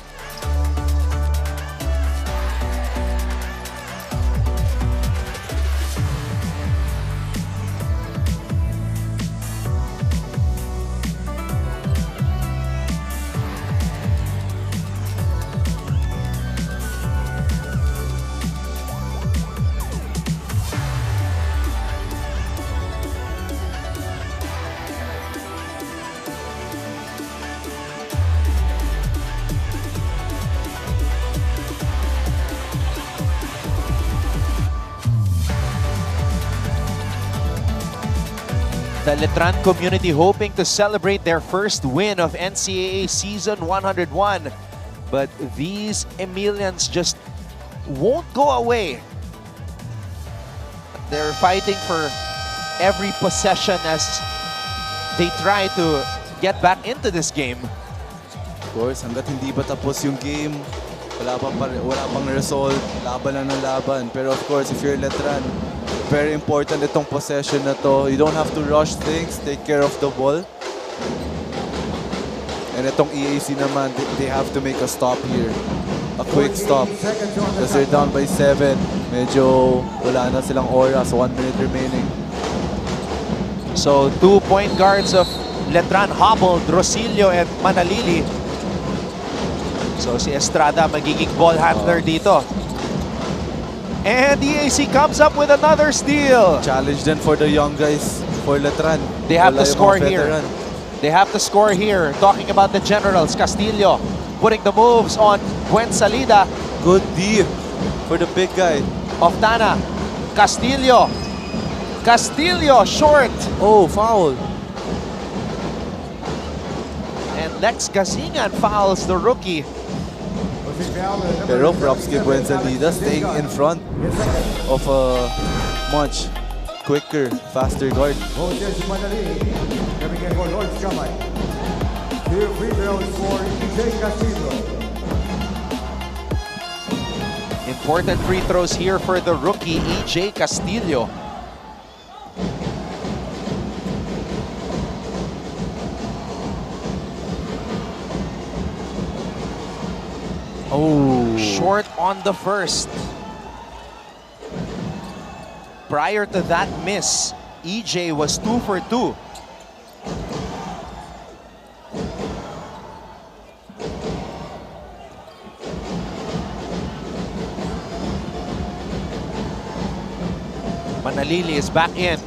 The Letran community hoping to celebrate their first win of NCAA Season 101. But these Emilians just won't go away. They're fighting for every possession as they try to get back into this game. Of course, hanggat hindi pa tapos yung game, wala pang result, laban lang ng laban. Pero of course, if you're Letran, very important itong possession na to. You don't have to rush things, take care of the ball. And itong EAC naman, they have to make a stop here. a quick stop. Because they're down by 7. Medyo wala na silang oras. 1 minute remaining. So 2 point guards of Letran hobbled, Rosilio and Manalili. So si Estrada magiging ball handler dito. And EAC comes up with another steal. Challenge then for the young guys for Letran. They have Wala to yung score mga here. veteran. They have to score here. Talking about the generals, Castillo putting the moves on Gwen Salida. Good deep for the big guy. Oftana, Castillo. Castillo short. Oh, foul. And Lex Gazingan fouls the rookie. Pero props kay Gwen Salida staying in front of a much quicker, faster guard. Moses Manali, coming in for Lord's Kamay. 2 free throws for EJ Castillo. Important free throws here for the rookie, EJ Castillo. Oh, Short on the first. Prior to that miss, EJ was 2 for 2. Manalili is back in.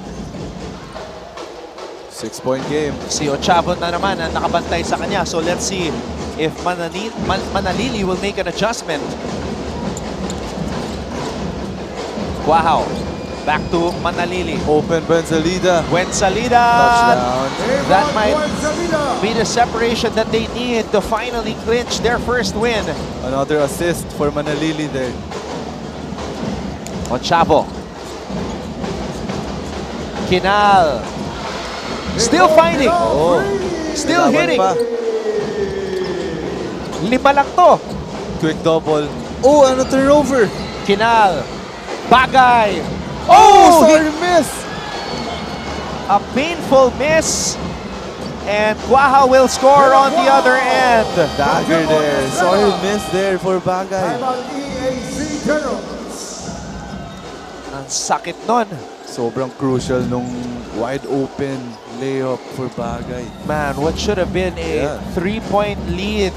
6-point game. Si Ochavo na naman ang nakabantay sa kanya. So let's see if Manalili will make an adjustment. Wow. Back to Manalili. Open Gwen Salida. Gwen Salida. Touchdown. That might be the separation that they need to finally clinch their first win. Another assist for Manalili there. Ochavo. Kinal. Still fighting. Oh, Still laban hitting. pa. 5 lang to. Quick double. Oh, ano turnover. Kinal. Bagay. Oh, sorry, miss. A painful miss. And Guaja will score on the other end. Dagger there. Sorry, miss there for Bagay. Timeout EAC Generals. Ang sakit nun. Sobrang crucial nung wide open layup for Bagay. Man, what should have been a Yeah. 3-point lead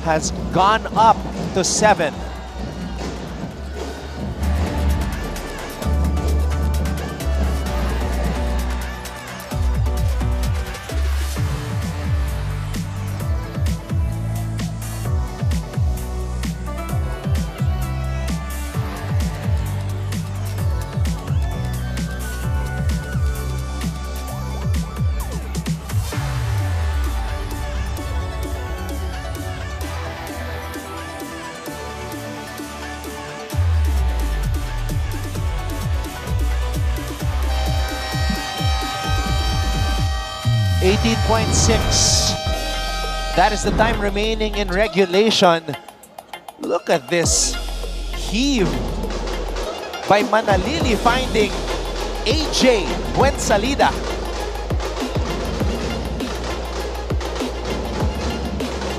has gone up to 7. .6. That is the time remaining in regulation. Look at this heave by Manalili finding AJ Buensalida.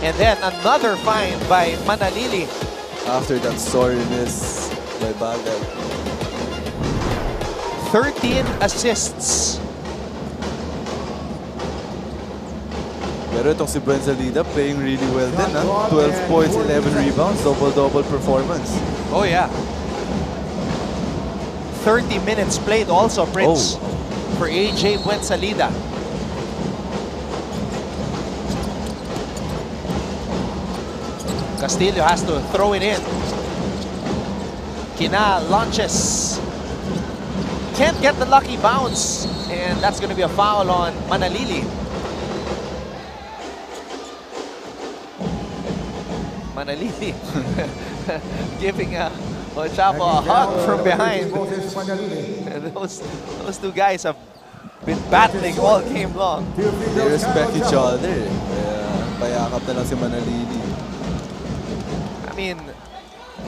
And then another find by Manalili. After that sorry miss by Bagay. 13 assists. Pero itong si Buensalida playing really well din, ha? 12 points, 11 rebounds, double-double performance. Oh yeah. 30 minutes played also, Prince, for AJ Buensalida. Castillo has to throw it in. Kina launches. Can't get the lucky bounce. And that's going to be a foul on Manalili. Manalili giving Ochavo a hug from behind. And those two guys have been battling all game long. They respect each other. Kaya payakap na lang si Manalili. I mean,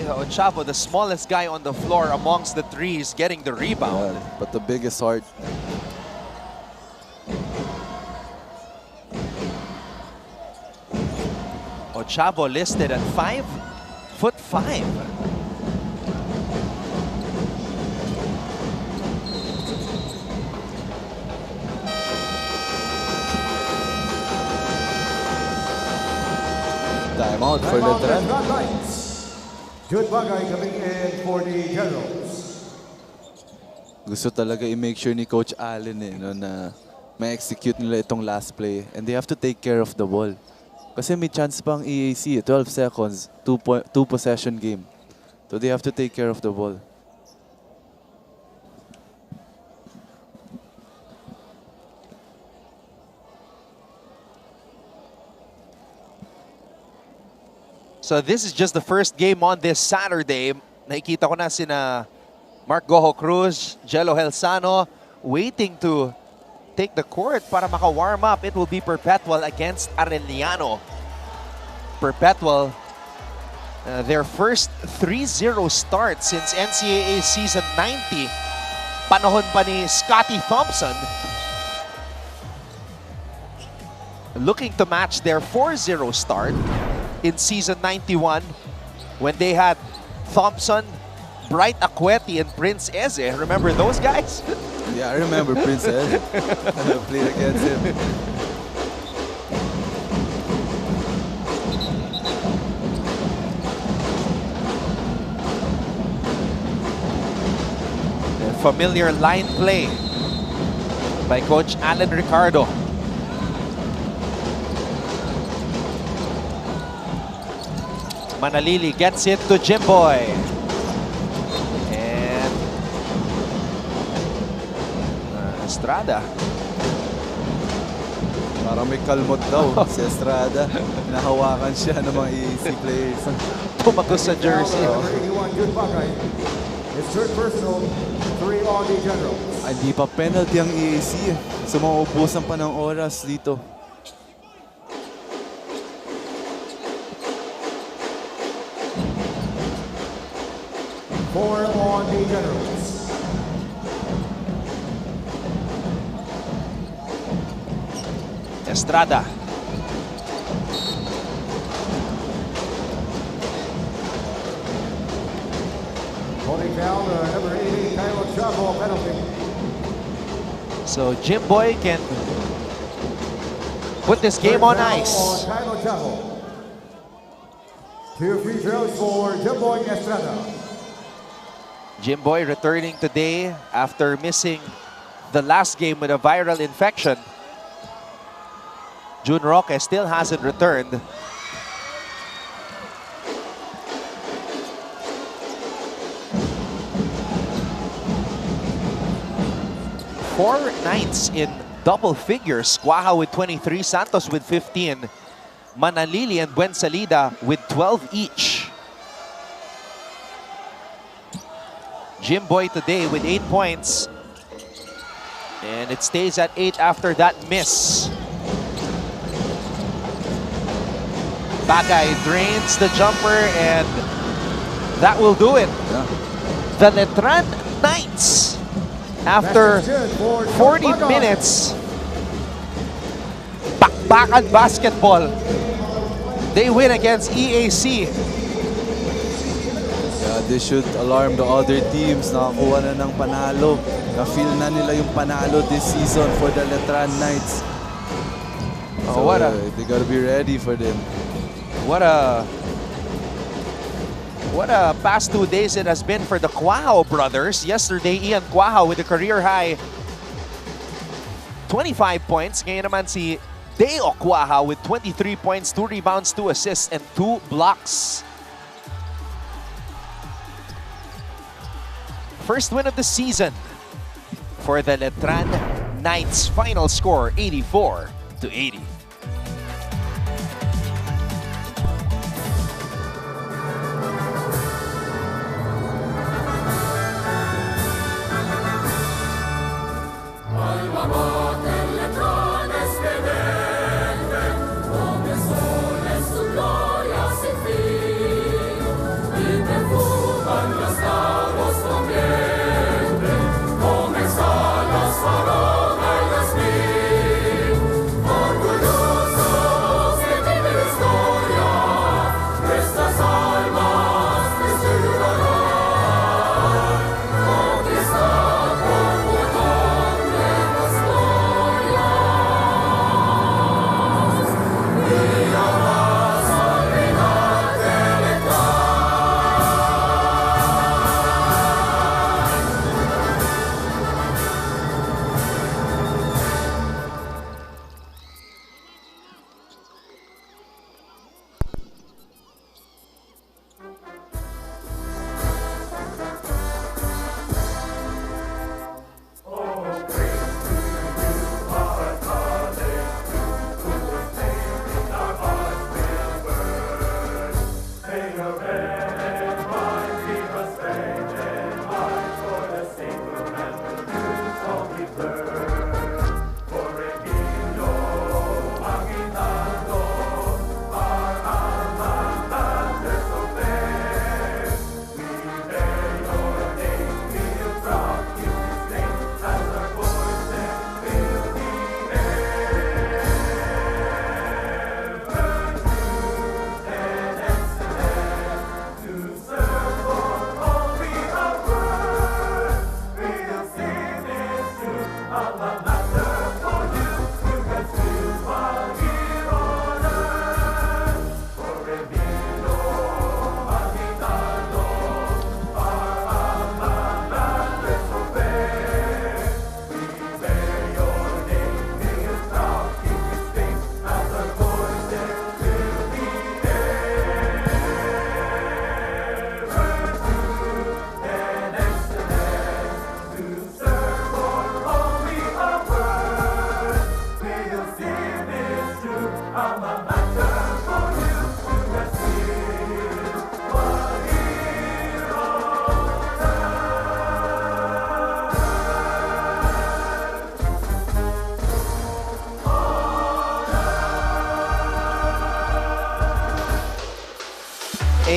Ochavo, the smallest guy on the floor amongst the threes, getting the rebound. Yeah, but the biggest heart. Ochavo listed at 5 6'5". Timeout for Letran. Good bagay coming in for the Generals. Gusto talaga i-make sure ni Coach Allen no, na ma-execute nila itong last play. And they have to take care of the ball. Kasi may chance pang EAC, 12 seconds, 2 possession game. So they have to take care of the ball. So this is just the first game on this Saturday. Nakikita ko na sina Mark Goho Cruz, Jello Helsano waiting to take the court para maka-warm up. It will be Perpetual against Arellano. Perpetual, their first 3-0 start since NCAA season 90. Panahon pa ni Scotty Thompson. Looking to match their 4-0 start in season 91 when they had Thompson, Bright Akweti, and Prince Eze. Remember those guys? Yeah, I remember Prince Eze. I played against him. A familiar line play by Coach Alan Ricardo. Manalili gets it to Jimboy. And Estrada. Parang may kalmot daw si Estrada. Nahawakan siya ng mga EAC players. Tumagos sa jersey. Number 81, good bagay. His third personal, 3 on the Generals. Ay, di pa penalty ang EAC. So mauubusan pa ng oras dito. Four on the Generals. Estrada. Holding down number 80, Kyle Chavo penalty. So Jimboy can put this game on ice. On Kyle Chavo. 2 free throws for Jimboy Estrada. Jimboy returning today after missing the last game with a viral infection. June Roque still hasn't returned. Four nights in double figures. Cuaja with 23, Santos with 15, Manalili and Buensalida with 12 each. Jimboy today with 8 points. And it stays at 8 after that miss. Bagay drains the jumper and that will do it. Yeah. The Letran Knights, after 40 minutes, bakbakan basketball, they win against EAC. Yeah, they should alarm the other teams. Nakakuha na ng panalo. Na-feel na nila yung panalo this season for the Letran Knights. Oh, what a they gotta be ready for them. what a past 2 days it has been for the Cuajo brothers. Yesterday, Ian Cuajo with a career high 25 points. Ngayon naman si Deo Cuajo with 23 points, 2 rebounds, 2 assists, and 2 blocks. First win of the season for the Letran Knights. Final score 84-80. Como exhalas aroma y jazmín, orgullo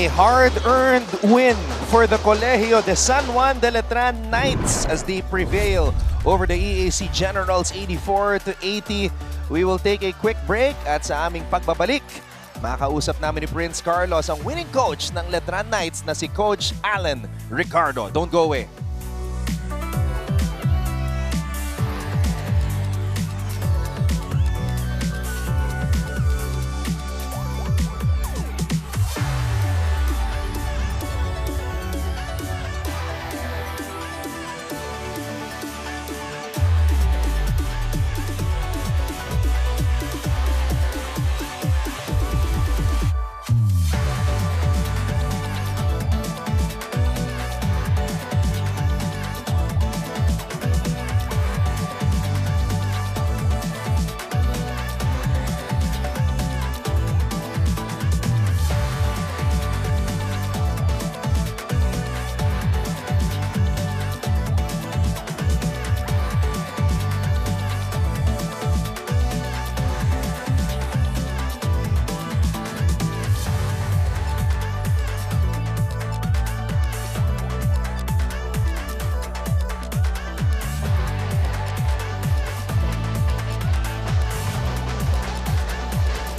A hard-earned win for the Colegio de San Juan de Letran Knights as they prevail over the EAC Generals 84-80. We will take a quick break at sa aming pagbabalik, makakausap namin ni Prince Carlos, ang winning coach ng Letran Knights na si Coach Alan Ricardo. Don't go away.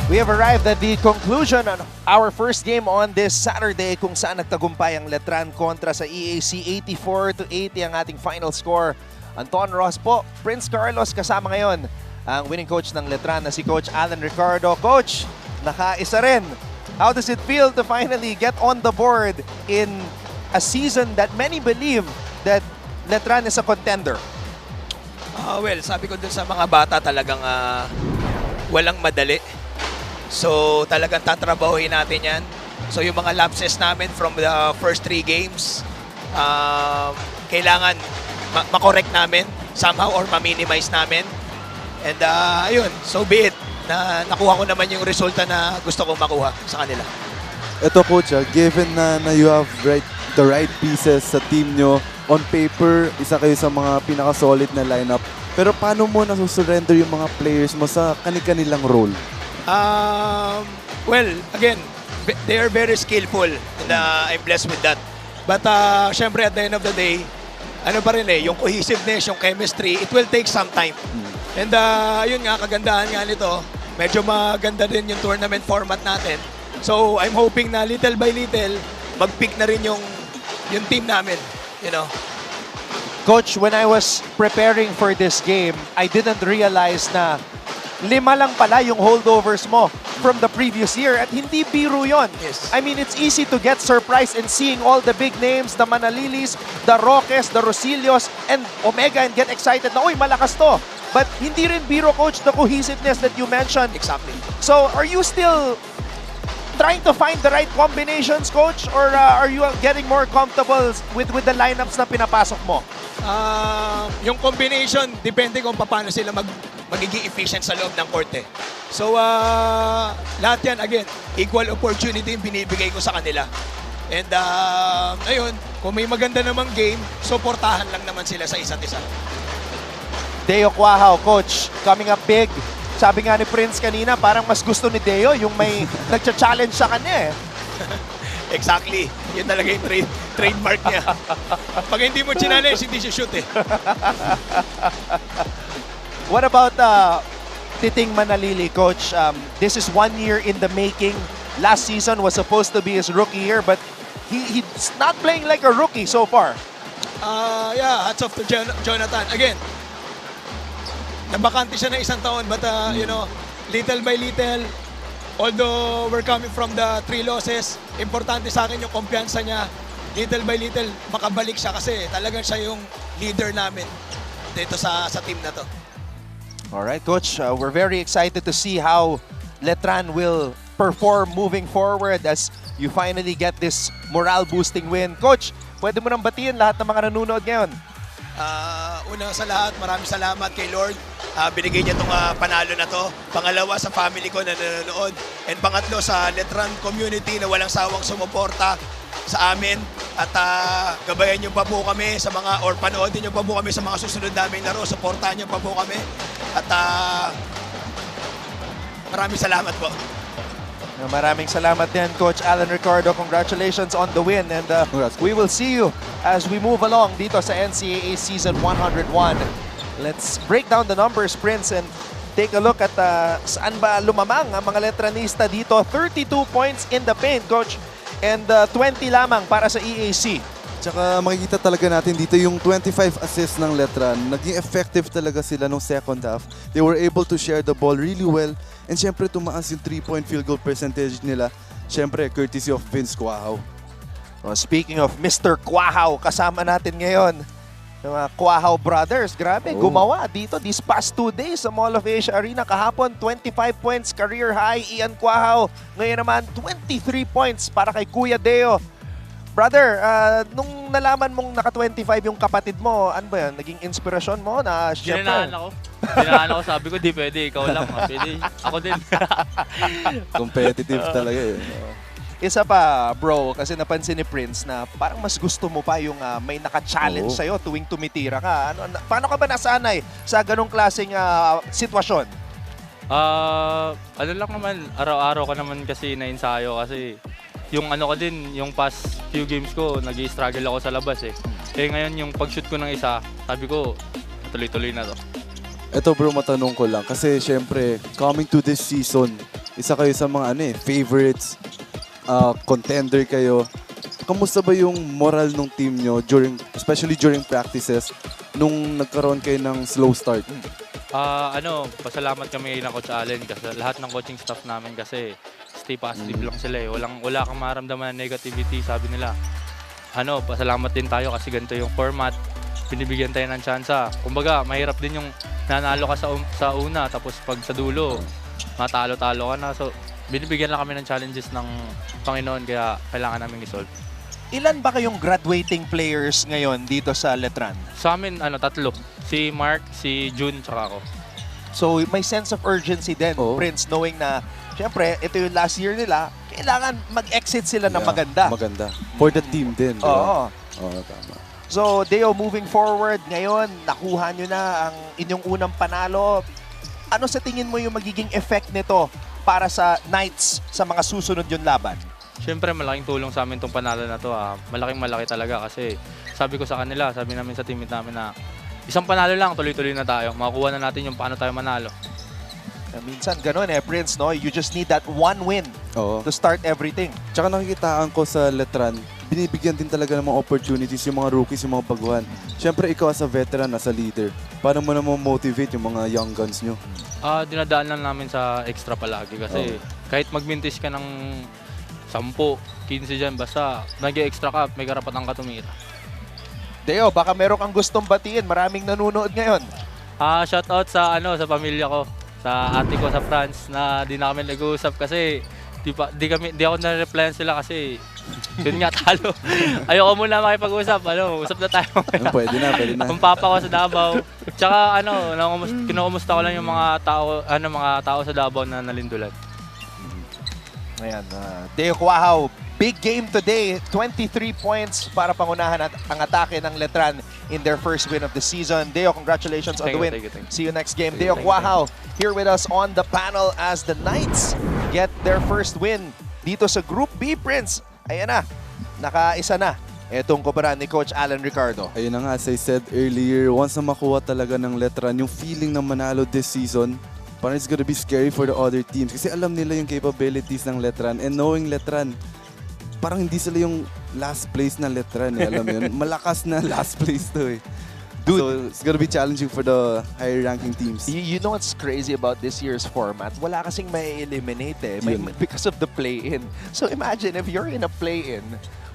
We have arrived at the conclusion on our first game on this Saturday kung saan nagtagumpay ang Letran kontra sa EAC 84-80 ang ating final score. Anton Ross po, Prince Carlos kasama ngayon ang winning coach ng Letran na si Coach Alan Ricardo. Coach, nakaisa rin. How does it feel to finally get on the board in a season that many believe that Letran is a contender? Well, sabi ko dun sa mga bata talagang walang madali. So talagang tatrabahuin natin yan. So yung mga lapses namin from the first 3 games, kailangan makorek namin somehow or ma-minimize namin. And ayun, so be it. Na nakuha ko naman yung resulta na gusto kong makuha sa kanila. Ito coach, given na you have the right pieces sa team nyo, on paper, isa kayo sa mga pinaka-solid na lineup. Pero paano mo nasusurrender yung mga players mo sa kanilang role? Well, again, they are very skillful and I'm blessed with that. But syempre at the end of the day, ano pa rin yung cohesiveness, yung chemistry, it will take some time. And yun nga, kagandahan nga nito, medyo maganda din yung tournament format natin. So I'm hoping na little by little, mag-pick na rin yung team namin, you know. Coach, when I was preparing for this game, I didn't realize na 5 lang pala yung holdovers mo from the previous year at hindi biro yun. Yes. I mean, it's easy to get surprised in seeing all the big names, the Manalilis, the Roques, the Rosilios, and Omega and get excited na, uy, malakas to. But hindi rin biro, Coach, the cohesiveness that you mentioned. Exactly. So, are you still trying to find the right combinations, Coach? Or are you getting more comfortable with the lineups na pinapasok mo? Yung combination, depende kung paano sila magiging efficient sa loob ng court. So, lahat yan, again, equal opportunity yung binibigay ko sa kanila. And, ayun, kung may maganda namang game, supportahan lang naman sila sa isa't isa. Deo Quajao, Coach, coming up big. Sabi nga ni Prince kanina, parang mas gusto ni Deo yung may nagcha-challenge sa kanya eh. Exactly. Yun talaga yung trademark niya. Pag hindi mo challenge, hindi siya shoot eh. What about Titing Manalili, Coach? This is 1 year in the making. Last season was supposed to be his rookie year, but he's not playing like a rookie so far. Yeah, hats off to Jonathan. Again, nabakante siya na 1 taon, but you know, little by little, although we're coming from the 3 losses, importante sa akin yung kumpiyansa niya. Little by little, makabalik siya kasi talagang siya yung leader namin dito sa team na to. Alright, Coach, we're very excited to see how Letran will perform moving forward as you finally get this morale-boosting win. Coach, pwede mo nang batiin lahat ng mga nanonood ngayon. Una sa lahat, maraming salamat kay Lord. Binigay niya itong panalo na to. Pangalawa, sa family ko na nanonood. And pangatlo, sa Letran community na walang sawang sumuporta sa amin. At gabayan niyo pa po kami sa mga, or panoodin niyo pa po kami sa mga susunod naming laro. Suportahan niyo pa po kami. At maraming salamat po. Maraming salamat din, Coach Alan Ricardo. Congratulations on the win. And we will see you as we move along dito sa NCAA Season 101. Let's break down the numbers, Prince, and take a look at saan ba lumamang ang mga Letranista dito. 32 points in the paint, Coach, and 20 lamang para sa EAC. Tsaka makikita talaga natin dito yung 25 assists ng Letran. Naging effective talaga sila nung second half. They were able to share the ball really well. And syempre tumaas yung 3-point field goal percentage nila. Syempre courtesy of Vince Quahaw. Speaking of Mr. Quahaw, kasama natin ngayon yung mga Quahaw brothers. Grabe, gumawa dito these past 2 days sa Mall of Asia Arena. Kahapon, 25 points, career high, Ian Quahaw. Ngayon naman, 23 points para kay Kuya Deo. Brother, nung nalaman mong naka-25 yung kapatid mo, ano ba yan? Naging inspirasyon mo na Dinaan ako. Dinaan ako, sabi ko, di pwede, ikaw lang. Pwede, ako din. Competitive talaga eh. Isa pa, bro, kasi napansin ni Prince na parang mas gusto mo pa yung may naka-challenge sa'yo tuwing tumitira ka. Paano ka ba nasanay sa ganong klaseng sitwasyon? Ano lang naman, araw-araw ka naman kasi na-ensayo kasi yung ano ko din, yung past few games ko, nag-i-struggle ako sa labas eh. Eh ngayon yung pag-shoot ko ng isa, sabi ko, tuloy-tuloy na to. Ito bro, matanong ko lang. Kasi syempre, coming to this season, isa kayo sa mga favorites, contender kayo. Kamusta ba yung moral ng team nyo, especially during practices, nung nagkaroon kayo ng slow start? Pasalamat kami ng Coach Allen kasi lahat ng coaching staff namin kasi stay positive lang sila eh. Wala kang maramdaman na negativity, sabi nila. Pasalamat din tayo kasi ganito yung format. Binibigyan tayo ng tsansa. Kumbaga, mahirap din yung nanalo ka sa una tapos pag sa dulo, matalo-talo ka na. So, binibigyan lang kami ng challenges ng Panginoon kaya kailangan namin i-solve. Ilan ba kayong graduating players ngayon dito sa Letran? Sa amin, 3. Si Mark, si June, tsaka ako. So, may sense of urgency din, Prince, knowing na, syempre, ito yung last year nila, kailangan mag-exit sila ng maganda. Maganda. For the team din. Oo. Tama. So, Deo, moving forward, ngayon, nakuha nyo na ang inyong unang panalo. Ano sa tingin mo yung magiging effect nito para sa Knights sa mga susunod yung laban? Siyempre, malaking tulong sa amin itong panalo na to. Malaking-malaki talaga kasi sabi ko sa kanila, sabi namin sa teammate namin na isang panalo lang, tuloy-tuloy na tayo. Makukuha na natin yung paano tayo manalo. Minsan ganun Prince, no? You just need that one win to start everything. Tsaka nakikitaan ko sa Letran, binibigyan din talaga ng mga opportunities yung mga rookies, yung mga baguhan. Siyempre, ikaw as a veteran, as a leader, paano mo naman motivate yung mga young guns nyo? Dinadaan lang namin sa extra palagi kasi kahit magmintis ka ng 10, 15 dyan, basta nag-extra ka, may karapatan ka tumira. Deo, baka meron kang gustong batiin. Maraming nanonood ngayon. Shoutout sa pamilya ko, sa ate ko sa France na di na kami nag-uusap kasi di ako na-replyan sila kasi yun nga talo. Ayoko muna makipag-usap. Usap na tayo. Pwede na. Ang papa ko sa Davao. Tsaka kinukumusta ko lang yung mga tao sa Davao na nalindulan. Ayan, Deo Quahaw, big game today. 23 points para pangunahan ang atake ng Letran in their first win of the season. Deo, congratulations on the win. Thank you. See you next game. Deo Quahaw here with us on the panel as the Knights get their first win dito sa Group B, Prince. Ayan na, nakaisa na itong kumparan ni Coach Alan Ricardo. Ayun na nga, as I said earlier, once na makuha talaga ng Letran, yung feeling na manalo this season, parang it's gonna be scary for the other teams kasi alam nila yung capabilities ng Letran, and knowing Letran, parang hindi sila yung last place na Letran alam mo yun, malakas na last place to Dude, so it's gonna be challenging for the higher ranking teams. You know what's crazy about this year's format? Wala kasing may eliminate because of the play-in. So imagine if you're in a play-in,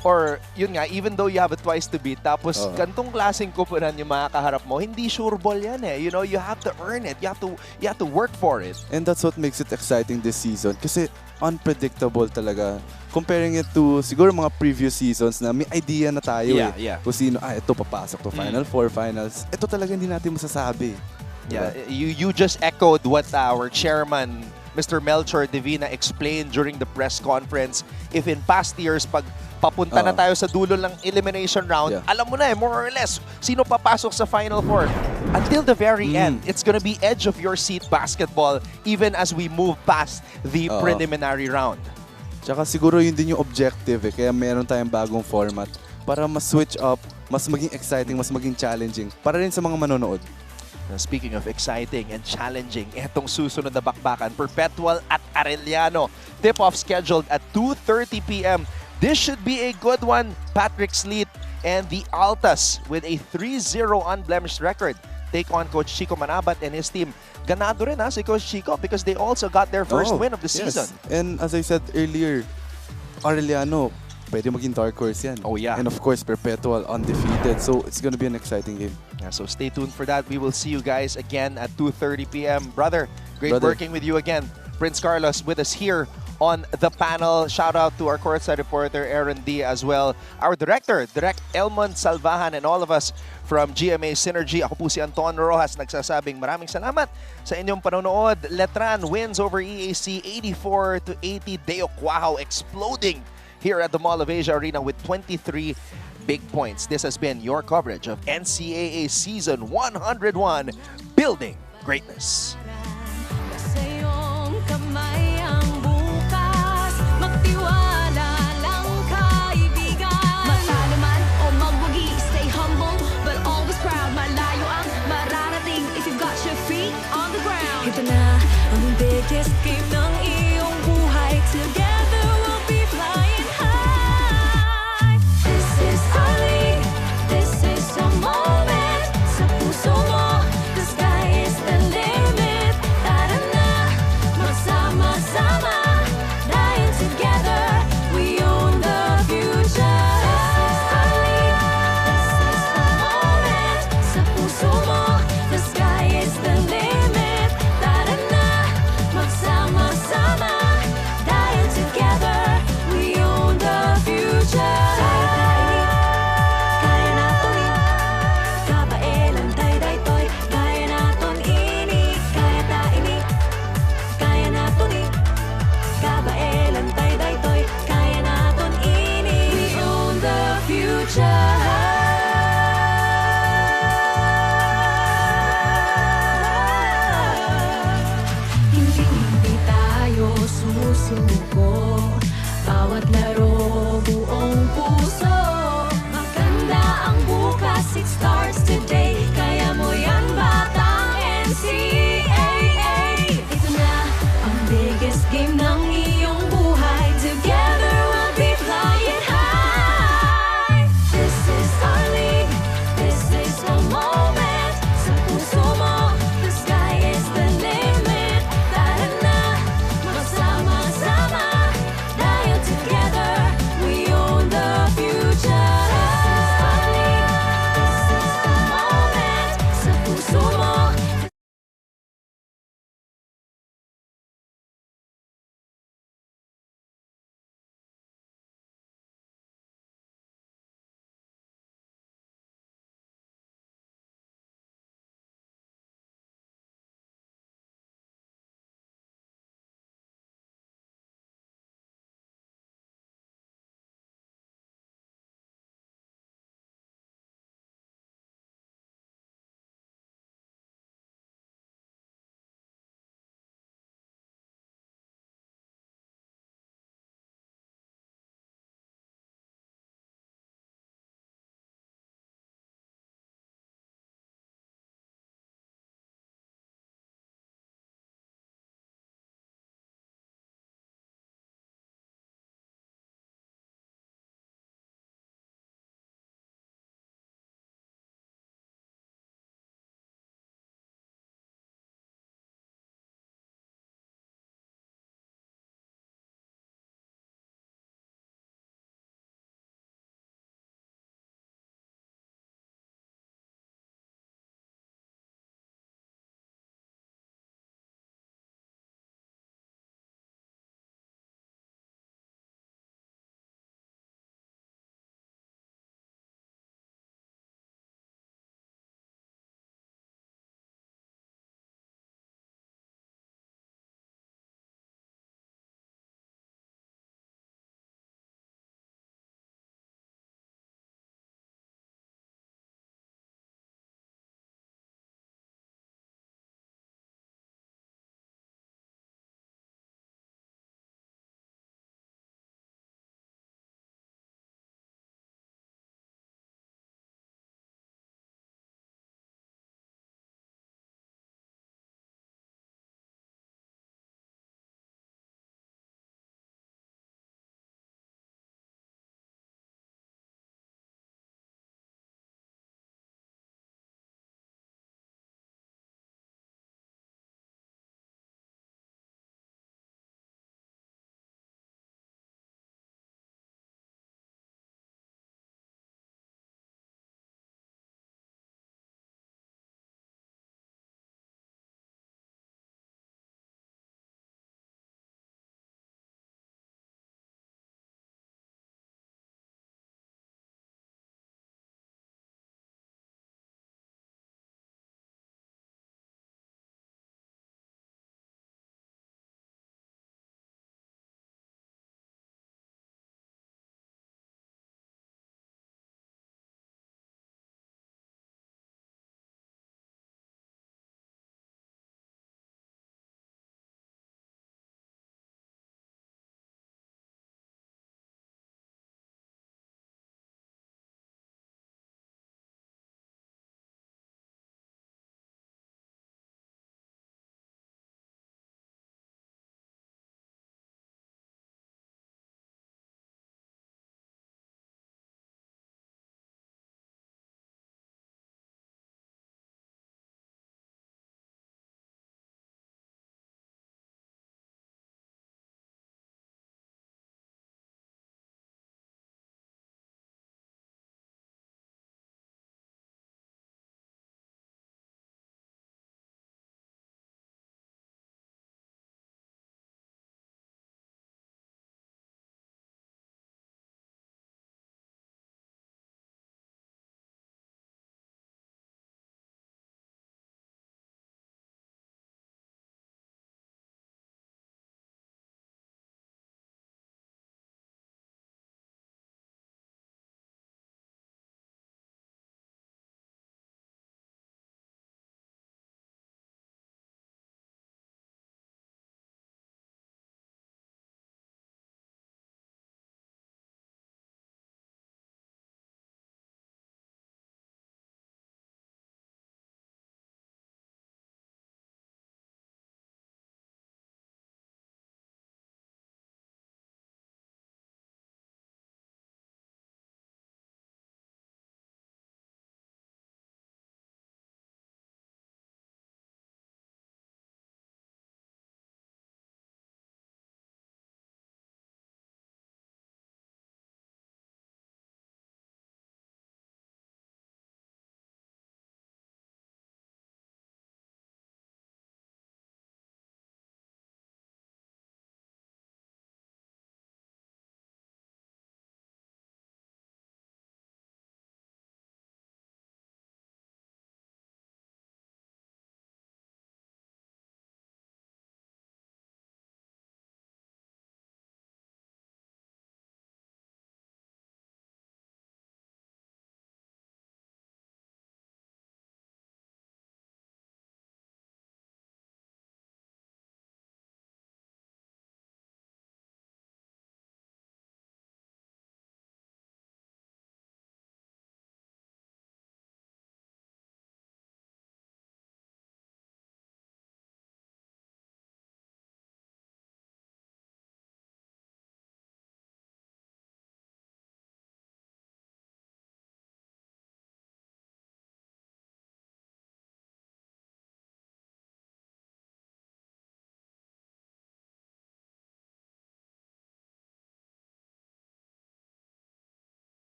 or yun nga, even though you have a twice to beat, tapos gantong klaseng kupunan yung mga kaharap mo, hindi sure ball yan You know, you have to earn it. You have to work for it. And that's what makes it exciting this season. Kasi unpredictable talaga. Comparing it to siguro mga previous seasons na may idea na tayo kung sino, ito papasok to Final Four, Finals. Ito talaga hindi natin masasabi. Yeah, you just echoed what our chairman, Mr. Melchor Divina, explained during the press conference. If in past years, pag papunta na tayo sa dulo ng elimination round, alam mo na more or less, sino papasok sa Final Four. until the very end. It's gonna be edge of your seat basketball even as we move past the preliminary round. Tsaka siguro yun din yung objective eh. Kaya meron tayong bagong format para mas switch up, mas maging exciting, mas maging challenging. Para rin sa mga manonood. Now, speaking of exciting and challenging, etong susunod na bakbakan, Perpetual at Arellano. Tip-off scheduled at 2:30 p.m. This should be a good one. Patrick Sleet and the Altas with a 3-0 unblemished record take on Coach Chico Manabat and his team. Ganado rin si Coach Chico because they also got their first win of the season. And as I said earlier, Arellano, pwede maging dark horse yan. Oh yeah. And of course, Perpetual undefeated. So it's gonna be an exciting game. Yeah, so stay tuned for that. We will see you guys again at 2:30 p.m. Brother, great Brother. working with you again. Prince Carlos with us here on the panel. Shout out to our courtside reporter, Aaron D. as well. Our director, Direct Elmon Salvahan, and all of us from GMA Synergy. Ako po si Anton Rojas, nagsasabing maraming salamat sa inyong panonood. Letran wins over EAC 84-80. Deo Quajo exploding here at the Mall of Asia Arena with 23 big points. This has been your coverage of NCAA Season 101, Building Greatness. Sa iyong kamay ang bukas, magtiwala lang kaibigan. Matalo man o magwagi, stay humble but always proud. Malayo ang mararating if you've got your feet on the ground. Ito na ang biggest game ng iyong buhay. Together we'll be flying high. This is our league, this is our moment. Sa puso mo, the sky is the limit. Tara na, magsama-sama, dahil together we own the future. This is our league, this is our moment. Sa puso mo, the sky is the limit. Tara na, magsama-sama.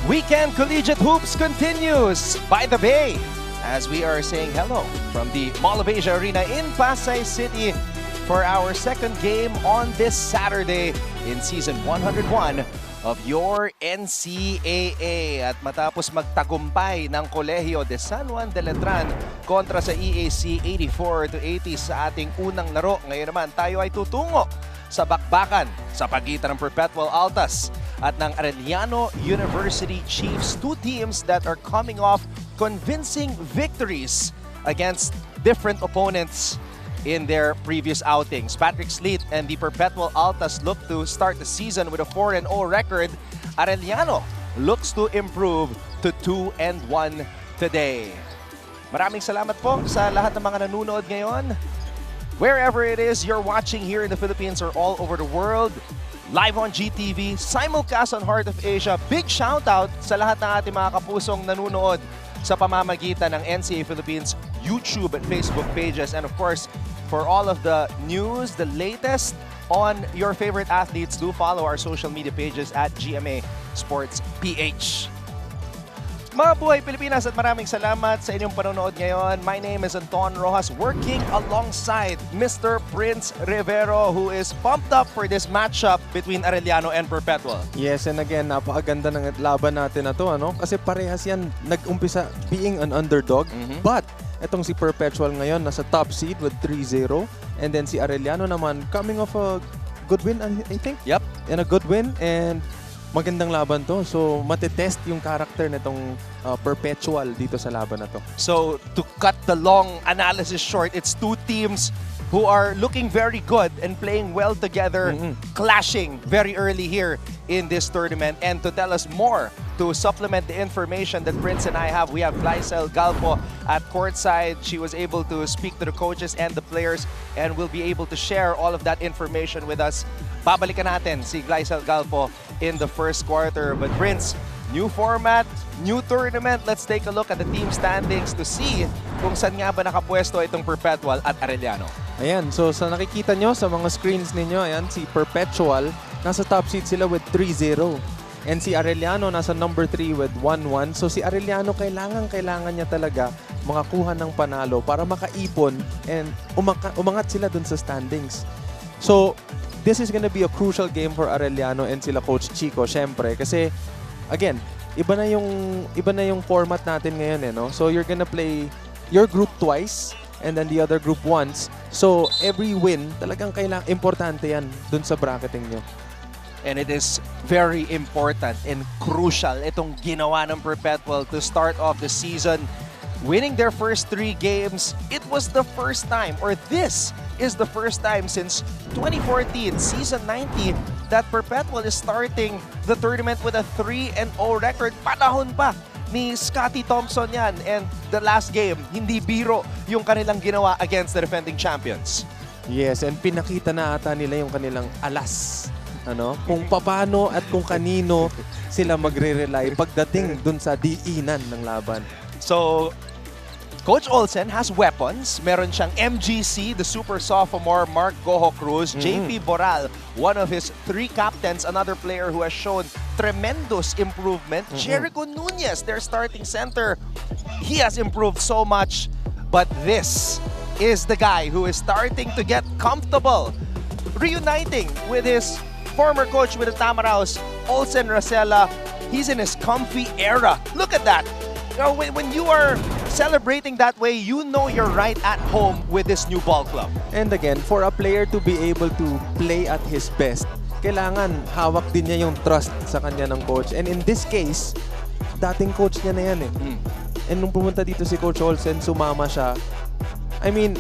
Weekend Collegiate Hoops continues by the Bay as we are saying hello from the Mall of Asia Arena in Pasay City for our second game on this Saturday in Season 101 of your NCAA. At matapos magtagumpay ng Kolehiyo de San Juan de Letran kontra sa EAC 84-80 sa ating unang laro, ngayon naman tayo ay tutungo sa bakbakan sa pagitan ng Perpetual Altas at ng Arellano University Chiefs, two teams that are coming off convincing victories against different opponents in their previous outings. Patrick Sleet and the Perpetual Altas look to start the season with a 4-0 record. Arellano looks to improve to 2-1 today. Maraming salamat po sa lahat ng mga nanonood ngayon. Wherever it is you're watching here in the Philippines or all over the world, live on GTV, simulcast on Heart of Asia. Big shout out sa lahat ng ating mga kapusong nanonood sa pamamagitan ng NCAA Philippines YouTube and Facebook pages. And of course, for all of the news, the latest on your favorite athletes, do follow our social media pages at GMA Sports PH. Mga buhay Pilipinas, at maraming salamat sa inyong panonood ngayon. My name is Anton Rojas, working alongside Mr. Prince Rivero, who is pumped up for this matchup between Arellano and Perpetual. Yes, and again, napakaganda ng laban natin na to, ano? Kasi parehas yan nag-umpisa being an underdog. But etong si Perpetual ngayon nasa top seed with 3-0, and then si Arellano naman coming off a good win, I think. Yep. And a good win, and magandang laban to. So, matetest yung character nitong Perpetual dito sa laban na to. So, to cut the long analysis short, it's two teams who are looking very good and playing well together, clashing very early here in this tournament. And to tell us more, to supplement the information that Prince and I have, we have Glycel Galpo at courtside. She was able to speak to the coaches and the players and will be able to share all of that information with us. Babalikan natin si Glycel Galpo in the first quarter. But Prince, new format, new tournament. Let's take a look at the team standings to see kung saan nga ba nakapwesto itong Perpetual at Arellano. Ayan, so sa nakikita nyo sa mga screens ninyo, ayan, si Perpetual, nasa top seed sila with 3-0. And si Arellano nasa number 3 with 1-1. So si Arellano kailangan niya talaga makakuha ng panalo para makaipon and umangat sila dun sa standings. So this is gonna be a crucial game for Arellano and sila Coach Chico, syempre. Kasi again, iba na yung format natin ngayon, eh, no? So you're gonna play your group twice and then the other group once. So every win, talagang importante yan dun sa bracketing nyo. And it is very important and crucial itong ginawa ng Perpetual to start off the season. Winning their first 3 games, it was the first time, or this is the first time since 2014, Season 90, that Perpetual is starting the tournament with a 3-0 record. Panahon pa ni Scotty Thompson yan. And the last game, hindi biro yung kanilang ginawa against the defending champions. Yes, and pinakita na ata nila yung kanilang alas. Ano? Kung paano at kung kanino sila magre-rely pagdating dun sa diinan ng laban. So, Coach Olsen has weapons. Meron siyang MGC, the super sophomore Mark Goho Cruz, JP Boral, one of his 3 captains, another player who has shown tremendous improvement. Jericho Nunez, their starting center. He has improved so much. But this is the guy who is starting to get comfortable, reuniting with his former coach with the Tamaraos, Olsen Racela. He's in his comfy era. Look at that. You know, when you are celebrating that way, you know you're right at home with this new ball club. And again, for a player to be able to play at his best, kailangan hawak din niya yung trust sa kanya ng coach. And in this case, dating coach niya na yan eh. And nung pumunta dito si Coach Olsen, sumama siya. I mean,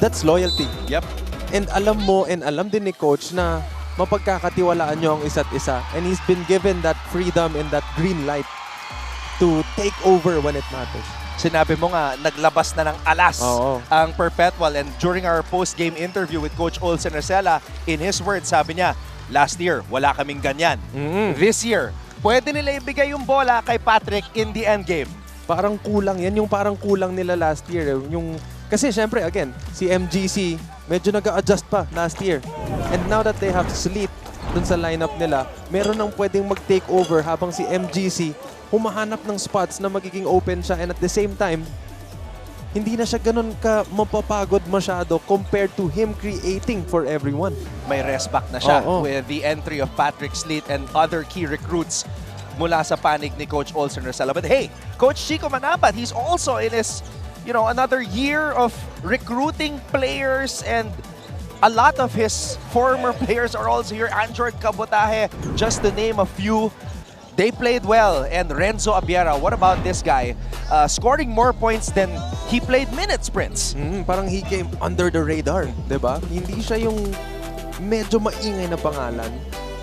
that's loyalty. Yep. And alam mo, and alam din ni Coach na mapagkakatiwalaan nyo ang isa't isa. And he's been given that freedom and that green light to take over when it matters. Sinabi mo nga, naglabas na ng alas ang Perpetual. And during our post-game interview with Coach Olsen Racela, in his words, sabi niya, last year, wala kaming ganyan. This year, pwede nila ibigay yung bola kay Patrick in the endgame. Parang kulang yan, yung parang kulang nila last year. Kasi syempre, again, si MGC, medyo nag-a-adjust pa last year. And now that they have Sleet dun sa lineup nila, meron nang pwedeng mag-take over habang si MGC humahanap ng spots na magiging open siya, and at the same time, hindi na siya ganun ka mapapagod masyado compared to him creating for everyone. May rest back na siya Oo. with the entry of Patrick Sleet and other key recruits mula sa panig ni Coach Olsen Rosella. But hey, Coach Chico Manabat, he's also in his, another year of recruiting players, and a lot of his former players are also here. Anjord Cabotaje, just to name a few. They played well, and Renzo Abiera, what about this guy? Scoring more points than he played minutes, Prince. Parang he came under the radar, diba? Hindi siya yung medyo maingay na pangalan,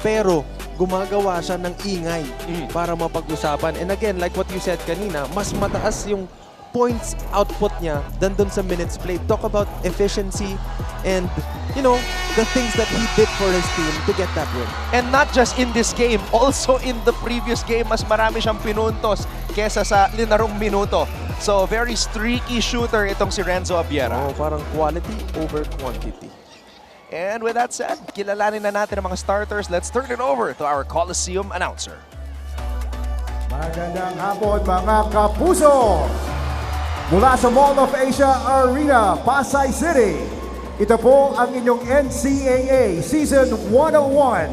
pero gumagawa siya ng ingay para mapag-usapan. And again, like what you said kanina, mas mataas yung points output niya than dun sa minutes played. Talk about efficiency and, the things that he did for his team to get that win. And not just in this game, also in the previous game, mas marami siyang pinuntos kesa sa linarong minuto. So, very streaky shooter itong si Renzo Abiera. Oh, parang quality over quantity. And with that said, kilalanin na natin ang mga starters. Let's turn it over to our Coliseum announcer. Magandang hapon mga kapuso! Mula sa Mall of Asia Arena, Pasay City, ito po ang inyong NCAA Season 101,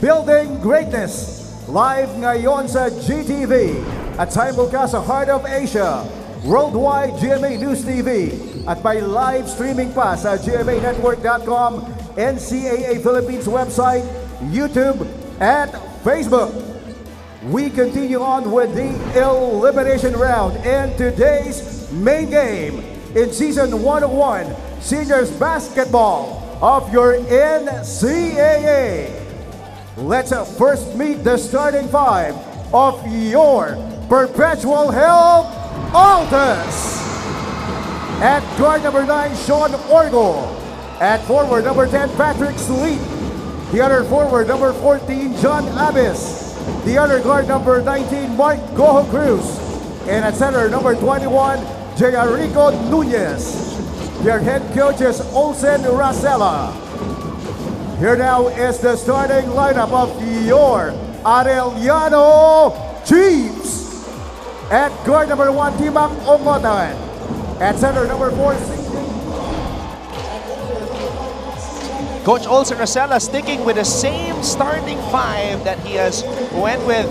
Building Greatness, live ngayon sa GTV at simulcast sa Heart of Asia, Worldwide GMA News TV at by live streaming pa sa gmanetwork.com, NCAA Philippines website, YouTube at Facebook. We continue on with the elimination round and today's main game in Season 101 Seniors Basketball of your NCAA. Let's first meet the starting five of your Perpetual Health Altus. At guard number 9, Sean Orgo. At forward number 10, Patrick Sleet. The other forward number 14, John Abbas. The other guard number 19, Mark Goho Cruz. And at center number 21, J. Rico Nunez. Their head coach is Olsen Rosella. Here now is the starting lineup of your Arellano Chiefs. At guard number 1, Timak Omotan. At center number 4, Coach Olsen Rosella sticking with the same starting five that he has went with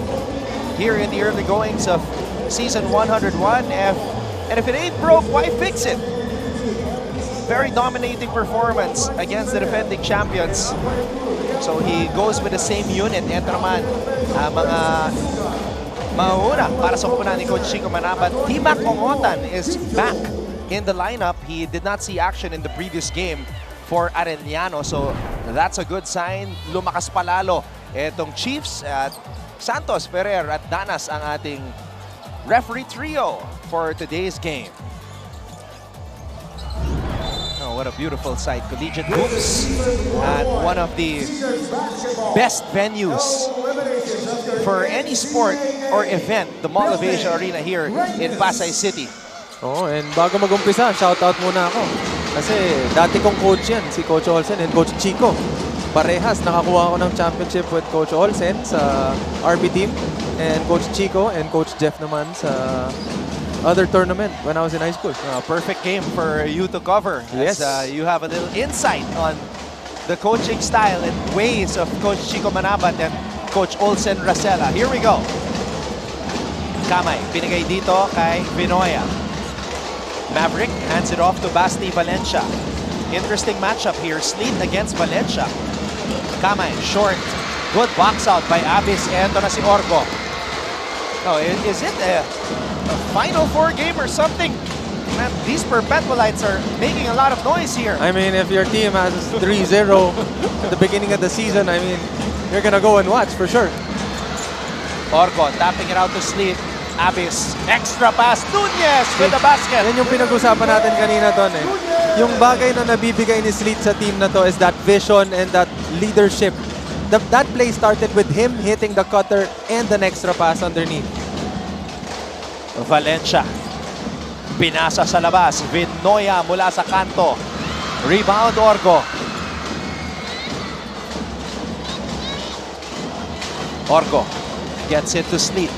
here in the early goings of Season 101. And if it ain't broke, why fix it? Very dominating performance against the defending champions. So he goes with the same unit. Ito naman, mga mauna para sa kupunan ni Coach Chico Manabat. Timak Ongotan is back in the lineup. He did not see action in the previous game for Arellano. So that's a good sign. Lumakas palalo itong Chiefs at Santos, Ferrer at Danas ang ating referee trio for today's game. Oh, what a beautiful sight. Collegiate hoops at one of the best venues for any sport or event, the Mall of Asia Arena here in Pasay City. Oh, and bago mag-umpisa, shoutout muna ako. Kasi dati kong coach yan, si Coach Olsen and Coach Chico. Parehas, nakakuha ako ng championship with Coach Olsen sa RB team and Coach Chico and Coach Jeff naman sa other tournament when I was in high school. Perfect game for you to cover. Yes. As, you have a little insight on the coaching style and ways of Coach Chico Manabat and Coach Olsen Rosella. Here we go. Kamay, pinigay dito kay Vinoya. Maverick hands it off to Basti Valencia. Interesting matchup here. Sleet against Valencia. Kamay, short. Good box out by Abis. Ito na si Orgo. Oh, is it a Final Four game or something? Man, these Perpetualites are making a lot of noise here. I mean, if your team has 3-0 at the beginning of the season, I mean, you're gonna go and watch for sure. Orgo tapping it out to Sleet. Abis, extra pass. Nunez with the basket. Yan yung pinag-usapan natin kanina doon eh. Yung bagay na nabibigay ni Sleet sa team na to is that vision and that leadership. That play started with him hitting the cutter and an extra pass underneath. Valencia. Pinasa sa labas. Vinoya mula sa kanto. Rebound Orgo. Orgo gets it to Sleet.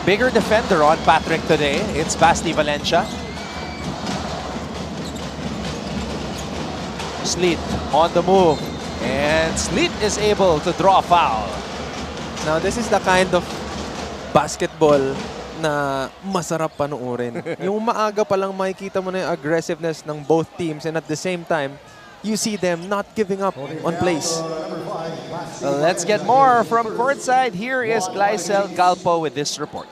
Bigger defender on Patrick today. It's Basti Valencia. Sleet on the move. And Sleet is able to draw a foul. Now, this is the kind of basketball na masarap panoorin. Yung maaga pa lang makikita mo na yung aggressiveness ng both teams, and at the same time, you see them not giving up on plays. Let's get more from courtside. Here is Glycel Galpo with this report.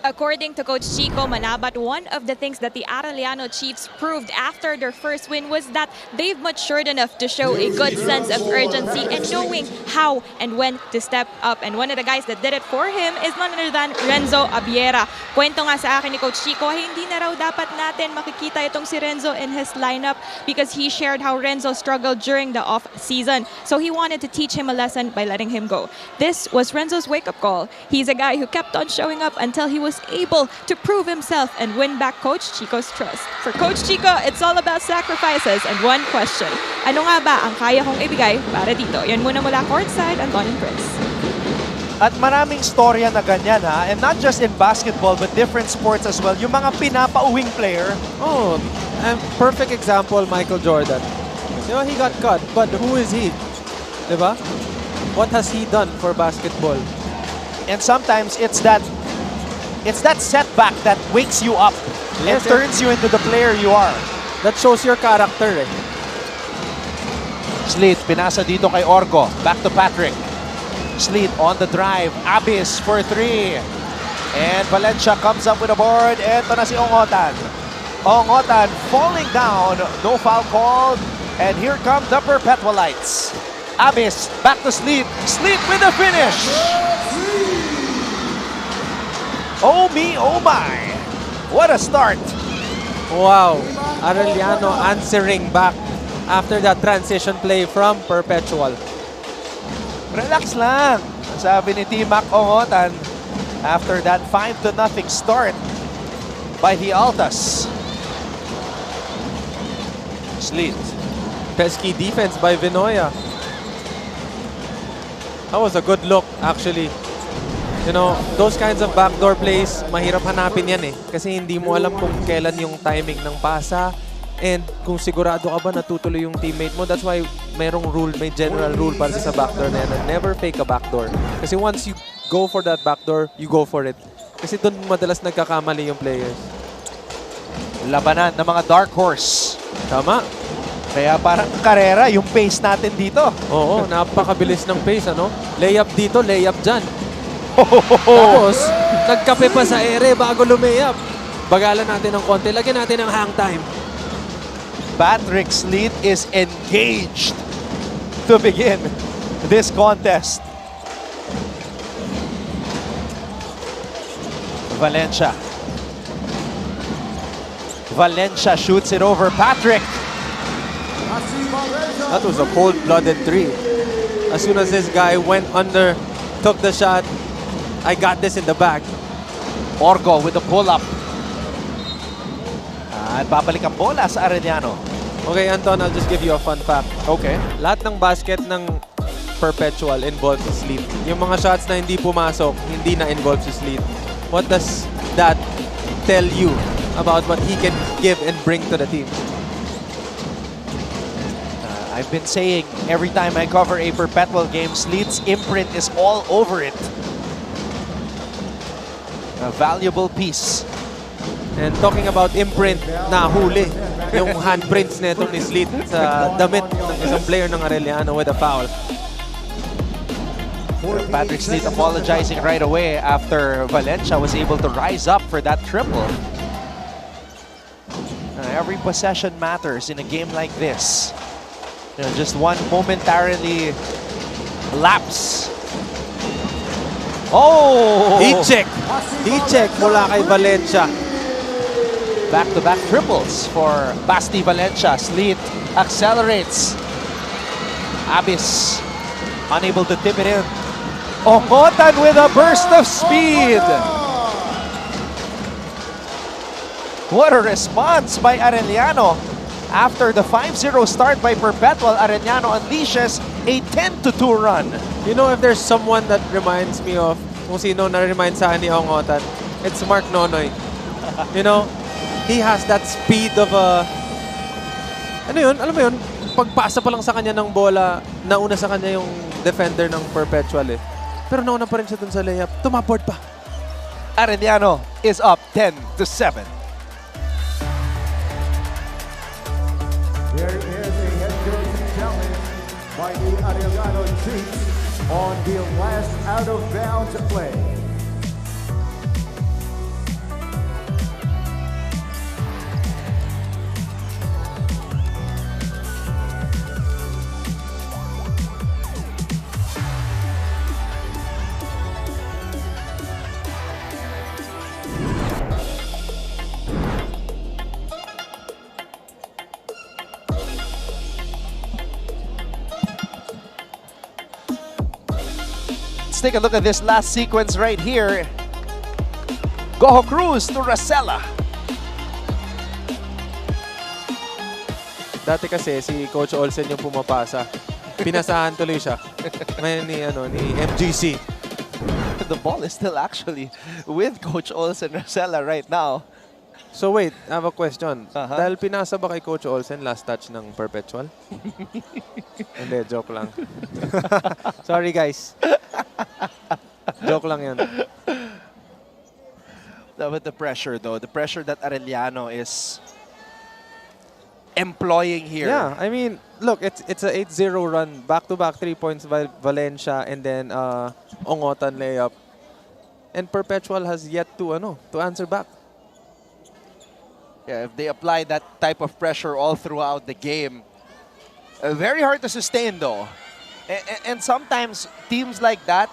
According to Coach Chico Manabat, one of the things that the Arellano Chiefs proved after their first win was that they've matured enough to show a good sense of urgency and knowing how and when to step up. And one of the guys that did it for him is none other than Renzo Abiera. Kwento nga sa akin ni Coach Chico, hindi na raw dapat natin makikita itong si Renzo in his lineup because he shared how Renzo struggled during the off-season. So he wanted to teach him a lesson by letting him go. This was Renzo's wake-up call. He's a guy who kept on showing up until he was able to prove himself and win back Coach Chico's trust. For Coach Chico, it's all about sacrifices and one question. Ano nga ba ang kaya kong ibigay para dito? Yan muna mula courtside, Anton and Prince. At maraming storya na ganyan ha, and not just in basketball but different sports as well. Yung mga pinapauwing player. Oh, and perfect example, Michael Jordan. You know, he got cut, but who is he? Diba? What has he done for basketball? And sometimes it's that setback that wakes you up and turns you into the player you are. That shows your character eh. Sleet, pinasa dito kay Orgo. Back to Patrick. Sleet on the drive. Abyss for three. And Valencia comes up with a board. Eto na si Ongotan. Ongotan falling down. No foul called. And here come the Perpetualites. Abyss back to Sleet. Sleet with the finish. Oh me, oh my. What a start. Wow. Arellano answering back after that transition play from Perpetual. Relax lang. Sabi ni T-Mac Ongotan after that 5-0 start by the Altas. Sleet. Pesky defense by Vinoya. That was a good look actually. You know, those kinds of backdoor plays, mahirap hanapin yan eh. Kasi hindi mo alam kung kailan yung timing ng pasa and kung sigurado ka ba natutuloy yung teammate mo. That's why mayroong rule, may general rule para sa backdoor na yan. Never fake a backdoor. Kasi once you go for that backdoor, you go for it. Kasi doon madalas nagkakamali yung players. Labanan ng mga dark horse. Tama. Kaya parang karera yung pace natin dito. Oo, napakabilis ng pace, ano? Layup dito, layup dyan. Tapos, nagkape pa sa ere bago lumayap. Bagalan natin ng konti. Lagyan natin ng hang time. Patrick Sleet is engaged to begin this contest. Valencia. Valencia shoots it over Patrick. That was a cold-blooded three. As soon as this guy went under, took the shot, I got this in the bag. Orgo with the pull-up. At babalik ang bola sa Arellano. Okay, Anton, I'll just give you a fun fact. Okay. Lahat ng basket ng Perpetual involves si Sleet. Yung mga shots na hindi pumasok, hindi na involve si Sleet. What does that tell you about what he can give and bring to the team? I've been saying every time I cover a Perpetual game, Sleet's imprint is all over it. A valuable piece. And talking about imprint, nahuli yung handprints nito ni Sleet sa damit ng isang player ng Arellano with a foul. Patrick Sleet apologizing right away after Valencia was able to rise up for that triple. Every possession matters in a game like this. You know, just one momentarily lapse. Oh! Heat check! Heat check mula kay Valencia. Back-to-back triples for Basti Valencia. Sleet accelerates. Abyss unable to tip it in. Ongotan with a burst of speed. What a response by Arellano. After the 5-0 start by Perpetual, Arellano unleashes a 10-2 run. You know, if there's someone that reminds me of kung sino na-remind sa akin ni Ongotan, it's Mark Nonoy. You know, he has that speed of a... Ano yun? Alam mo yun? Pagpasa pa lang sa kanya ng bola, nauna sa kanya yung defender ng Perpetual eh. Pero nauna pa rin siya dun sa layup. Tumapord pa. Arellano is up 10-7. There is a head coaching challenge by the Arellano Chiefs on the last out-of-bounds play. Let's take a look at this last sequence right here. Goho Cruz to Rosella. Dati kasi si Coach Olsen yung pumapasa. Pinasahan tuloy siya. Ngayon ni MGC. The ball is still actually with Coach Olsen Rosella right now. So wait, I have a question. Dahil pinasa ba kay Coach Olsen last touch ng Perpetual? Hindi, joke lang. Sorry guys. Joke lang yan. But the pressure though, the pressure that Arellano is employing here. Yeah, I mean, look, it's a 8-0 run. Back-to-back 3 points by Valencia and then Ongotan layup. And Perpetual has yet to answer back. Yeah, if they apply that type of pressure all throughout the game, very hard to sustain though. And sometimes teams like that,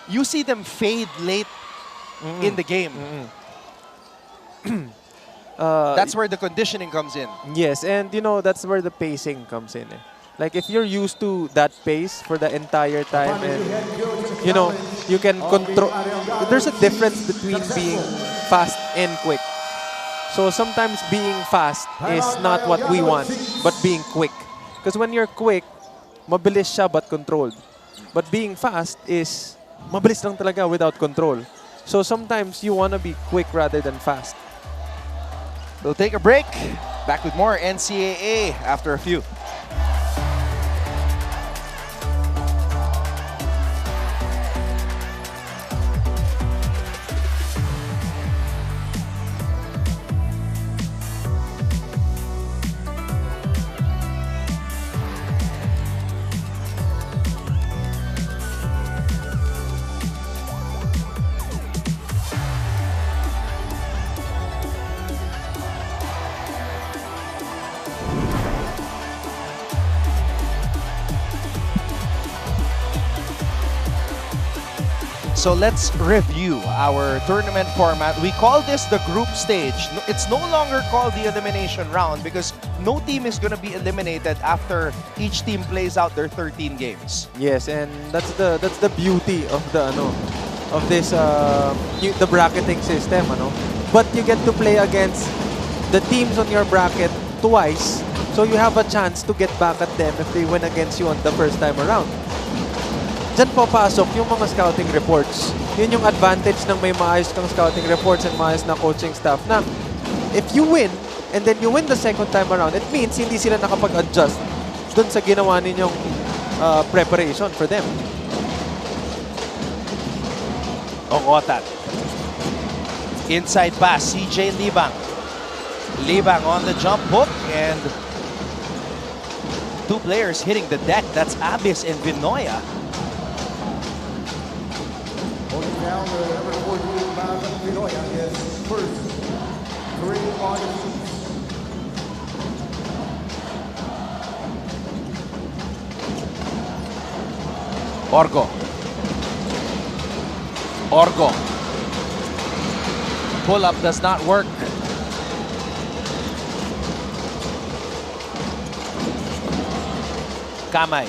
you see them fade late in the game. That's where the conditioning comes in. Yes, and that's where the pacing comes in. Like if you're used to that pace for the entire time and you can control, there's a difference between being fast and quick. So sometimes being fast is not what we want, but being quick. Because when you're quick, mabilis siya but controlled. But being fast is mabilis lang talaga without control. So sometimes you want to be quick rather than fast. We'll take a break. Back with more NCAA after a few. So let's review our tournament format. We call this the group stage. It's no longer called the elimination round because no team is going to be eliminated after each team plays out their 13 games. Yes, and that's the beauty of the bracketing system, But you get to play against the teams on your bracket twice, so you have a chance to get back at them if they win against you on the first time around. Diyan papasok yung mga scouting reports. Yun yung advantage ng may maayos kang scouting reports and maayos na coaching staff na if you win and then you win the second time around, it means hindi sila nakapag-adjust dun sa ginawa ninyong preparation for them. Ongotan. Inside pass, CJ Libang. Libang on the jump hook and two players hitting the deck. That's Abyss and Vinoya. Down the number 14 bound Vinoya is first. 3 on the Orgo. Pull-up does not work. Kamay.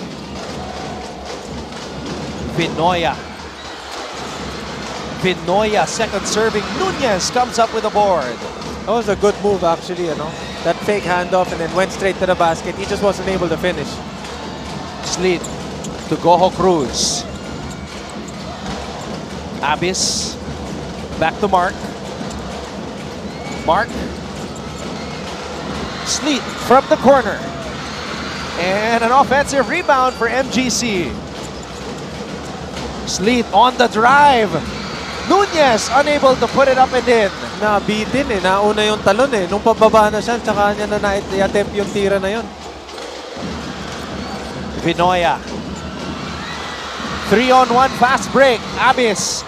Vinoya, second serving. Nunez comes up with a board. That was a good move actually, That fake handoff and then went straight to the basket. He just wasn't able to finish. Sleet to Goho Cruz. Abyss. Back to Mark. Mark. Sleet from the corner. And an offensive rebound for MGC. Sleet on the drive. Nunez unable to put it up and in. Nabitin eh. Nauna yung talon eh. Nung pababa na siya, tsaka niya na na-attempt yung tira na yun. Vinoya. 3-on-1 fast break. Abyss.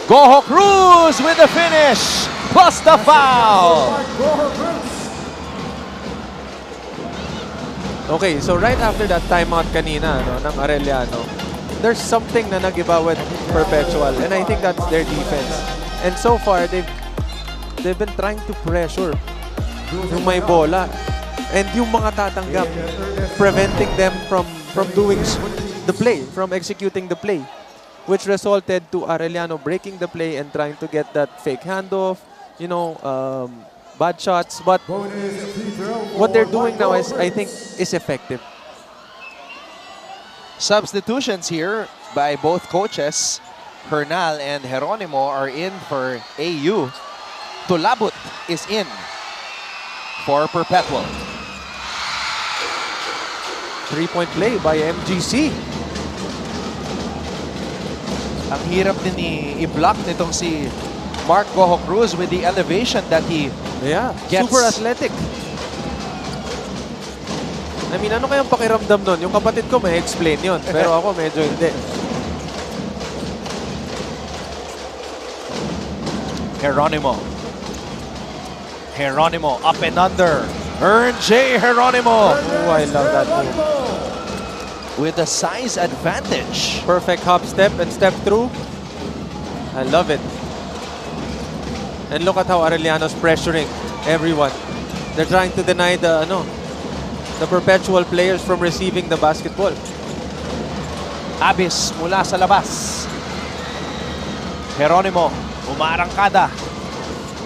Goho Cruz with the finish. Plus the foul. Okay, so right after that timeout kanina ng Arellano, there's something na nag-iba with Perpetual, and I think that's their defense. And so far, they've been trying to pressure yung may bola and yung mga tatanggap, preventing them from doing the play, from executing the play, which resulted to Arellano breaking the play and trying to get that fake handoff, bad shots. But what they're doing now is, I think, is effective. Substitutions here by both coaches. Hernal and Geronimo are in for AU. Tulabut is in for Perpetual. 3-point play by MGC. Ang hirap din i-block nitong si Mark Goho Cruz with the elevation that he gets. Super athletic. I mean, ano kayang pakiramdam nun? Yung kapatid ko may explain yun, pero ako medyo hindi. Geronimo. Geronimo up and under. Earn J. Geronimo. Oh, I love that move. With a size advantage. Perfect hop step and step through. I love it. And look at how Arellano's pressuring everyone. They're trying to deny the Perpetual players from receiving the basketball. Abyss mula sa labas. Geronimo, umarangkada.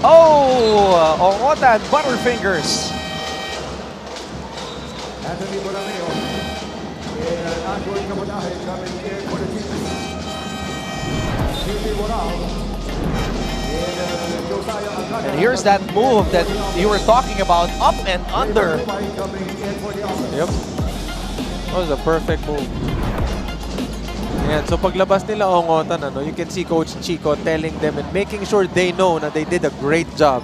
Oh! Ongotan, Butterfingers. Anthony Borameo. And Android Kamunahe coming in for the defense. And here's that move that you were talking about, up and under. Yep. That was a perfect move. Ayan, so paglabas nila Ongotan, you can see Coach Chico telling them and making sure they know na they did a great job.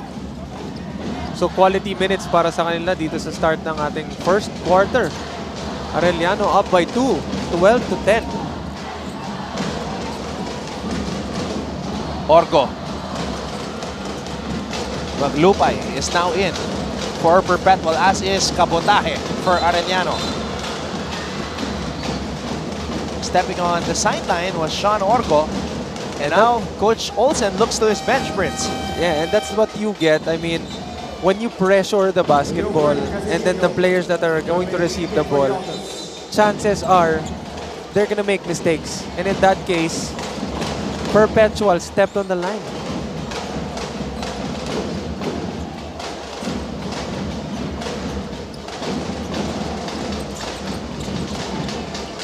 So quality minutes para sa kanila dito sa start ng ating first quarter. Arellano up by 2, 12 to 10. Orgo. Maglupay is now in for Perpetual, as is Cabotaje for Arellano. Stepping on the sideline was Sean Orgo. And now Coach Olsen looks to his bench, Prince. Yeah, and that's what you get. I mean, when you pressure the basketball and then the players that are going to receive the ball, chances are they're going to make mistakes. And in that case, Perpetual stepped on the line.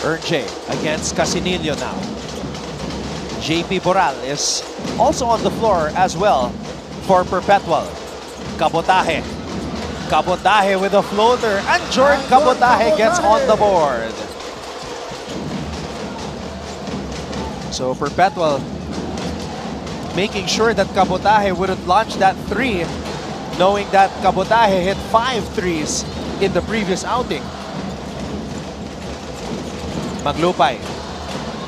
Earn J against Casinillo now. JP Boral is also on the floor as well for Perpetual. Cabotaje. Cabotaje with a floater, and Jordan Cabotaje gets on the board. So Perpetual making sure that Cabotaje wouldn't launch that three, knowing that Cabotaje hit 5 threes in the previous outing. Maglupay.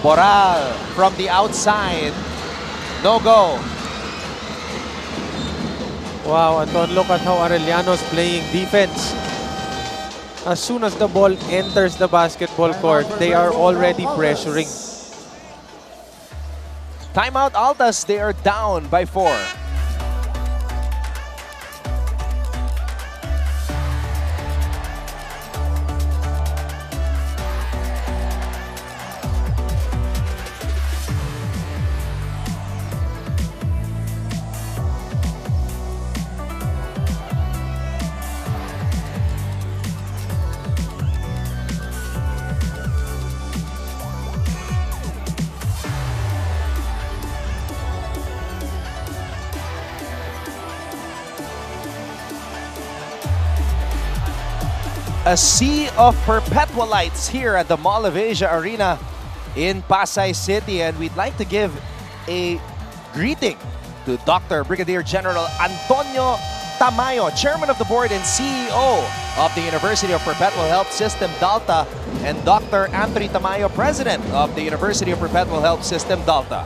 Boral from the outside. No go. Wow, Anton, look at how Arellano's playing defense. As soon as the ball enters the basketball court, they are already pressuring. Timeout Altas, they are down by 4. A sea of Perpetualites here at the Mall of Asia Arena in Pasay City, and we'd like to give a greeting to Dr. Brigadier General Antonio Tamayo, Chairman of the Board and CEO of the University of Perpetual Health System Dalta, and Dr. Anthony Tamayo, President of the University of Perpetual Health System Dalta.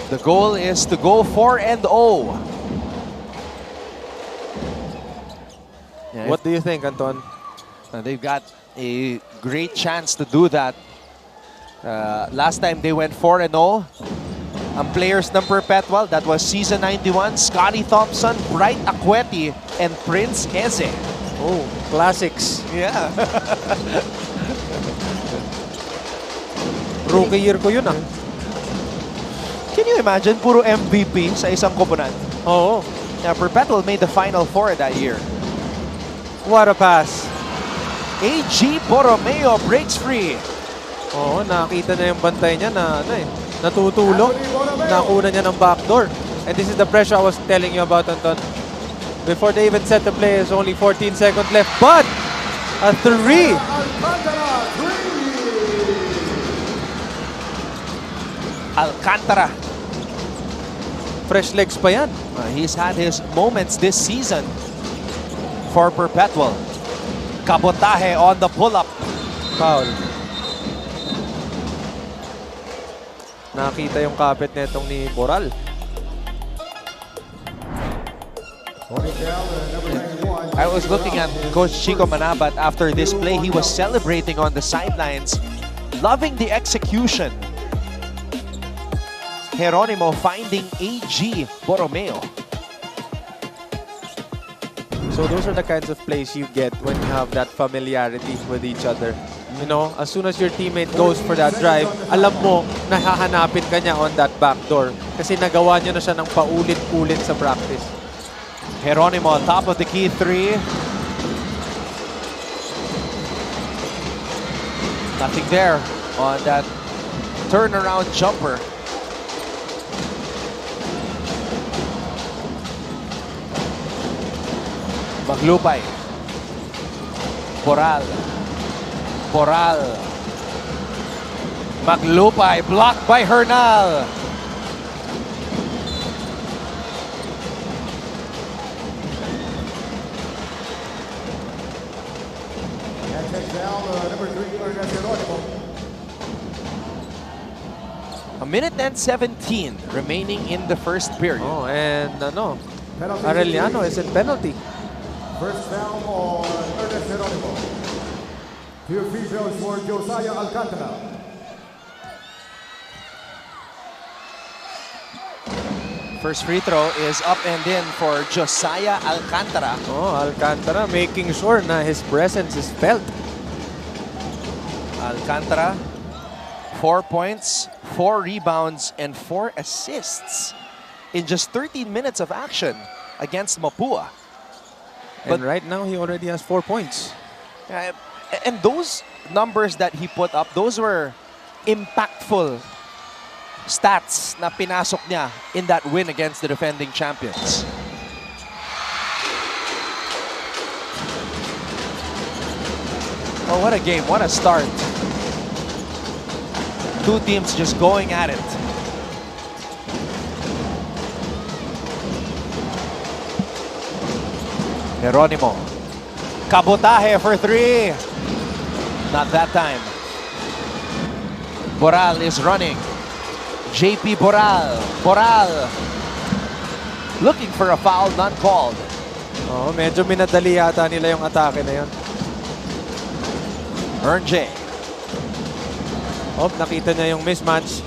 The goal is to go 4-0. Yeah, What do you think, Anton? they've got a great chance to do that. Last time they went 4-0. Ang players ng Perpetual, that was Season 91, Scotty Thompson, Bright Acueti, and Prince Eze. Oh, classics. Yeah. Rookie year ko yun ah. Can you imagine, puro MVP sa isang koponan? Oo. Yeah, Perpetual made the Final Four that year. What a pass. AG Borromeo breaks free. Oo, nakita na yung bantay niya na natutulog. Nakuna niya ng backdoor. And this is the pressure I was telling you about, Anton. Before they even set the play, there's only 14 seconds left. But a 3. Alcantara. Fresh legs pa yan. He's had his moments this season for Perpetual. Kabotahe on the pull-up. Foul. Nakita yung kapit netong ni Boral. I was looking at Coach Chico Manabat after this play. He was celebrating on the sidelines, loving the execution. Geronimo finding AG Borromeo. So those are the kinds of plays you get when you have that familiarity with each other. You know, as soon as your teammate goes for that drive, alam mo na hahanapin ka niya on that backdoor kasi nagawa niyo na siya ng paulit-ulit sa practice. Geronimo, top of the key 3. Nothing there on that turnaround jumper. Maglupay. Boral. Boral. Maglupay. Blocked by Hernal. A minute and 17 remaining in the first period. Oh, and Arellano is in penalty. First down on Ernest Geronimo. Two free throws for Josiah Alcantara. First free throw is up and in for Josiah Alcantara. Oh, Alcantara making sure na his presence is felt. Alcantara, 4 points, 4 rebounds, and 4 assists in just 13 minutes of action against Mapua. And right now, he already has 4 points. And those numbers that he put up, those were impactful stats na pinasok niya in that win against the defending champions. Oh, what a game, what a start. Two teams just going at it. Geronimo. Kabotahe for 3. Not that time. Boral is running. JP Boral. Boral. Looking for a foul, none called. Oh, medyo minadali yata nila yung atake na yan. Ernj. Oh, nakita niya yung mismatch.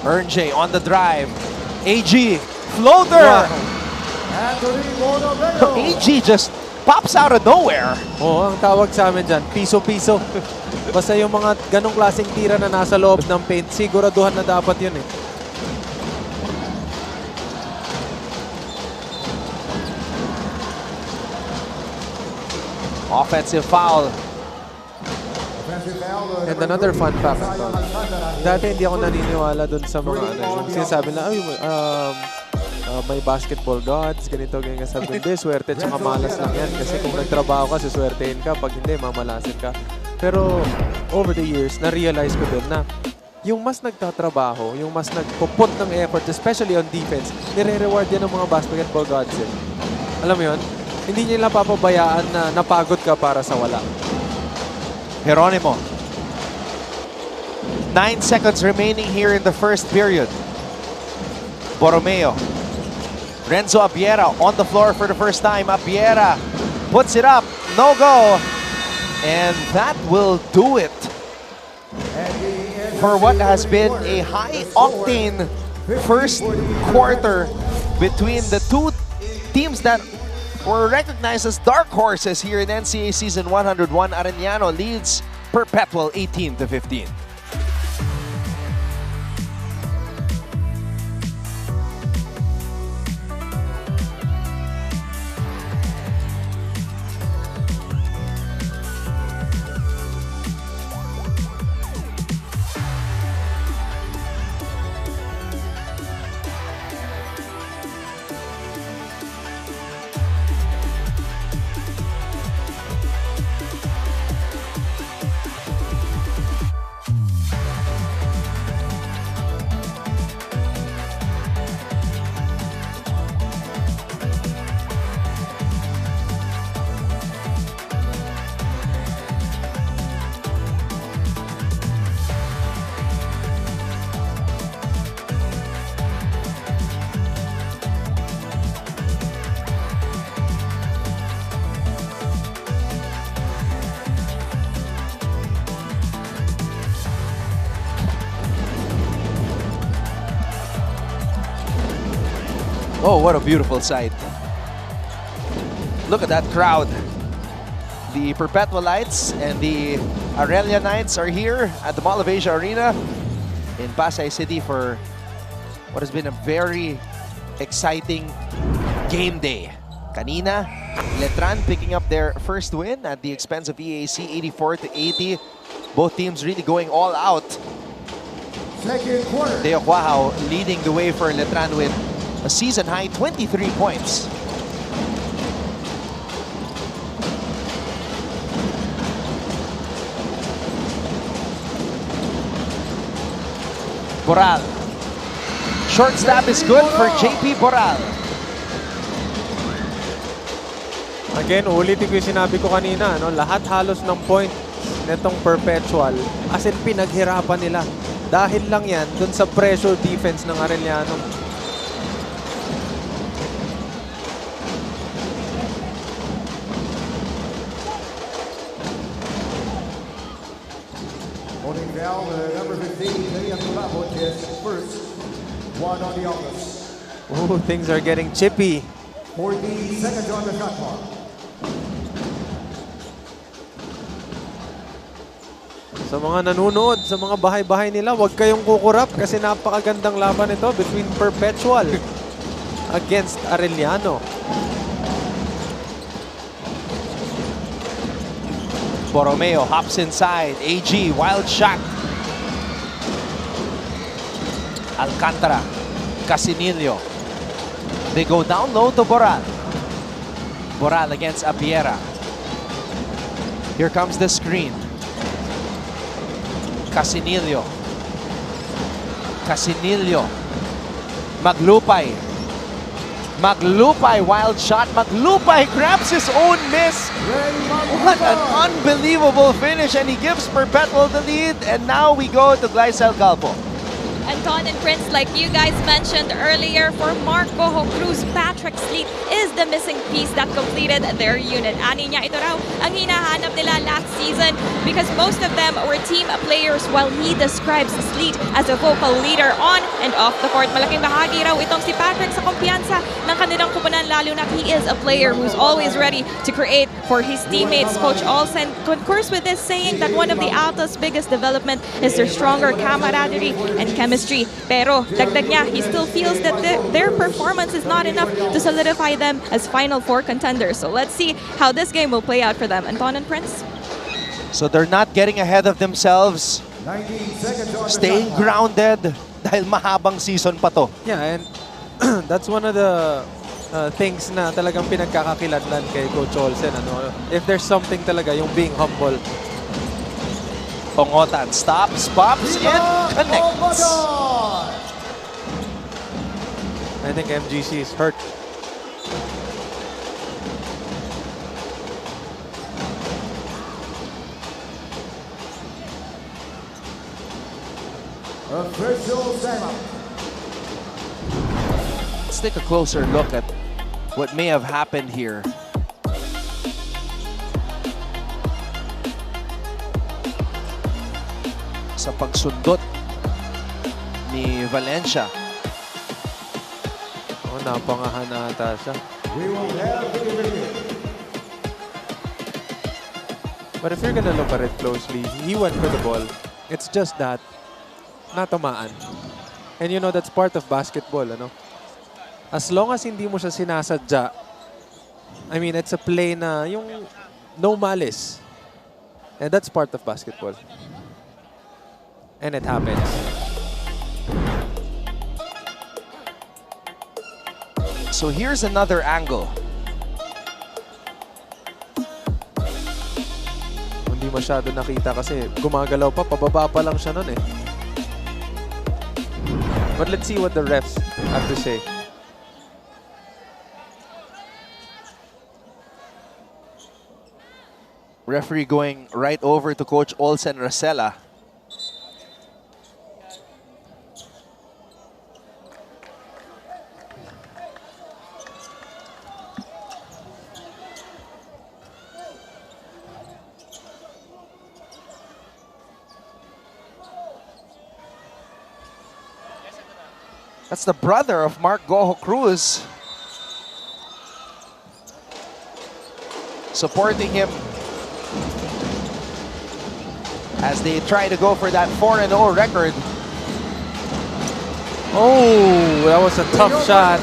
Ernj on the drive. AG. Floater. Wow. AG just pops out of nowhere. Oo, ang tawag sa amin dyan, piso-piso. Basta yung mga ganong klaseng tira na nasa loob ng paint, siguraduhan na dapat yun eh. Offensive foul. And another fun fact, Anton. Dati hindi ako naniniwala dun sa mga yung sinasabi na, may basketball gods, ganito, ganyan. Sabi ko, hindi, swerte tsaka malas lang yan. Kasi kung nagtrabaho ka, siswertein ka. Pag hindi, mamalasin ka. Pero over the years, na-realize ko din na yung mas nagtatrabaho, yung mas nagpuput ng effort, especially on defense, nire-reward yan ng mga basketball gods. Alam mo yun? Hindi nila papabayaan na napagod ka para sa wala. Geronimo. 9 seconds remaining here in the first period. Borromeo. Renzo Abiera on the floor for the first time. Abiera puts it up. No go. And that will do it for what has been a high-octane first quarter between the two teams that were recognized as dark horses here in NCAA Season 101. Arellano leads Perpetual 18-15. Oh, what a beautiful sight. Look at that crowd. The Perpetualites and the Arellanites are here at the Mall of Asia Arena in Pasay City for what has been a very exciting game day. Kanina, Letran picking up their first win at the expense of EAC, 84-80. Both teams really going all out. Second quarter. Teo Quahao leading the way for Letran with a season-high 23 points. Boral. Short stab is good for JP Boral. Again, ulitin ko yung sinabi ko kanina, no? Lahat halos ng point netong Perpetual, as in pinaghirapan nila. Dahil lang yan dun sa pressure defense ng Arellano. Holding down number 15, Leon Bravo, his first one on the offense. Ooh, things are getting chippy. 40 seconds on the shot clock. Sa mga nanonood, sa mga bahay-bahay nila, huwag kayong kukurap kasi napakagandang laban ito between Perpetual against Arellano. Borromeo hops inside. AG, wild shot. Alcantara. Casinillo. They go down low to Boral. Boral against Abiera. Here comes the screen. Casinillo. Casinillo. Maglupay. Maglupay, wild shot. Maglupay grabs his own miss. What an unbelievable finish, and he gives Perpetual the lead. And now we go to Glycel Galpo. Anton and Prince, like you guys mentioned earlier, for Marco Cruz, Patrick Sleet is the missing piece that completed their unit. Ani niya, ito raw ang hinahanap nila last season because most of them were team players while he describes Sleet as a vocal leader on and off the court. Malaking bahagi raw itong si Patrick sa kumpiyansa ng kanilang kupunan, lalo na he is a player who's always ready to create for his teammates. Coach Olsen concurs with this, saying that one of the Alta's biggest development is their stronger camaraderie and chemistry. Pero dagdag niya, he still feels that their performance is not enough to solidify them as Final Four contenders. So let's see how this game will play out for them. Anton and Prince? So they're not getting ahead of themselves, 19 seconds on the staying shot clock. grounded dahil mahabang season pa to. Yeah, and that's one of the things na talagang pinagkakakilanlan kay Coach Olsen. Ano? If there's something talaga, yung being humble. Pongotan stops, pops, and connects. I think MGC is hurt. Official timeout. Let's take a closer look at what may have happened here. Sa pagsundot ni Valencia. Oh, napangahan na ata siya. We will have the video. But if you're gonna look at it closely, he went for the ball. It's just that, natamaan. And you know, that's part of basketball, ano? As long as hindi mo siya sinasadya, I mean, it's a play na yung no malice. And that's part of basketball. And it happens. So here's another angle. Hindi masyado nakita kasi gumagalaw pa, pababa pa lang siya nun eh. But let's see what the refs have to say. Referee going right over to Coach Olsen Rosella. That's the brother of Mark Gojo Cruz. Supporting him as they try to go for that 4-0 record. Oh, that was a tough shot.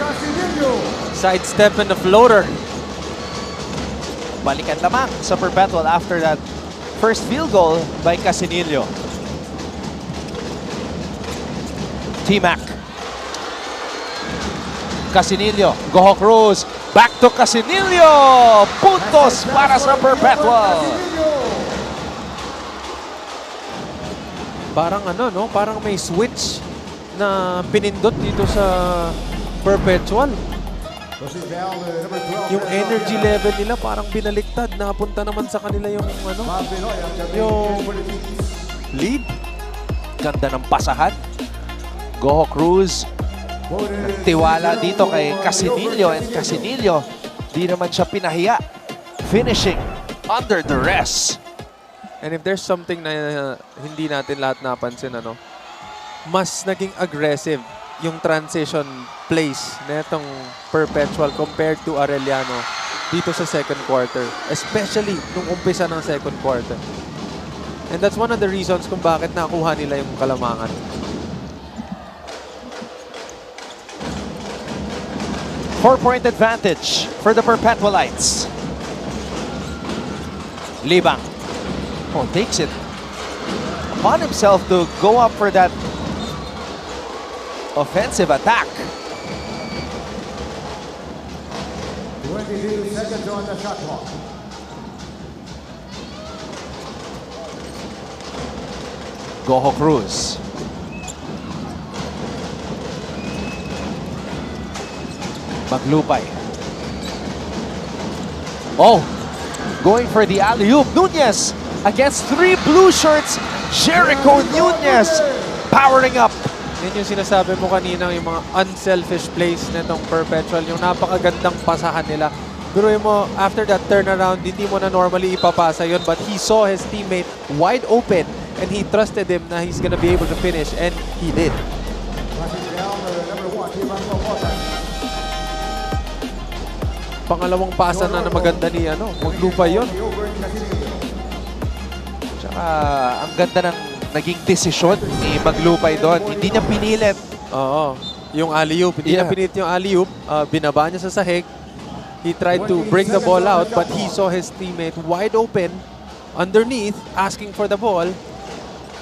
Sidestep and the floater. Balikan lamang sa Perpetual after that first field goal by Casinillo. T-Mac. Casinillo, Gojo Cruz, back to Casinillo! Puntos para sa Perpetual! Parang ano, no? Parang may switch na pinindot dito sa Perpetual. Yung energy level nila parang binaliktad. Napunta naman sa kanila yung ano, yung lead. Ganda ng pasahan. Gojo Cruz, tiwala dito kay Casinillo, and Casinillo, di naman siya pinahiya. Finishing under duress. And if there's something na hindi natin lahat napansin, ano, mas naging aggressive yung transition plays na itong Perpetual compared to Arellano dito sa second quarter. Especially nung umpisa ng second quarter. And that's one of the reasons kung bakit nakuha nila yung kalamangan. Four-point advantage for the Perpetualites. Libang. Oh, takes it upon himself to go up for that offensive attack. 22 seconds on the shot clock. Gojo Cruz. Maglupay. Oh, going for the alley-oop. Nunez against three blue shirts. Jericho Nunez powering up. Yan yung sinasabi mo kanina, yung mga unselfish plays nitong Perpetual, yung napakagandang pasahan nila. Pero mo, after that turnaround, hindi mo na normally ipapasa yun, but he saw his teammate wide open and he trusted him na he's gonna be able to finish, and he did. Pangalawang pasa na maganda ni ano, Maglupay yun. Tsaka ang ganda ng naging desisyon ni Maglupay doon. Hindi niya pinilit. Oo. Yung alley-oop. Hindi niya pinilit yung alley-oop. Binaba niya sa sahig. He tried to break the ball out, but he saw his teammate wide open underneath, asking for the ball,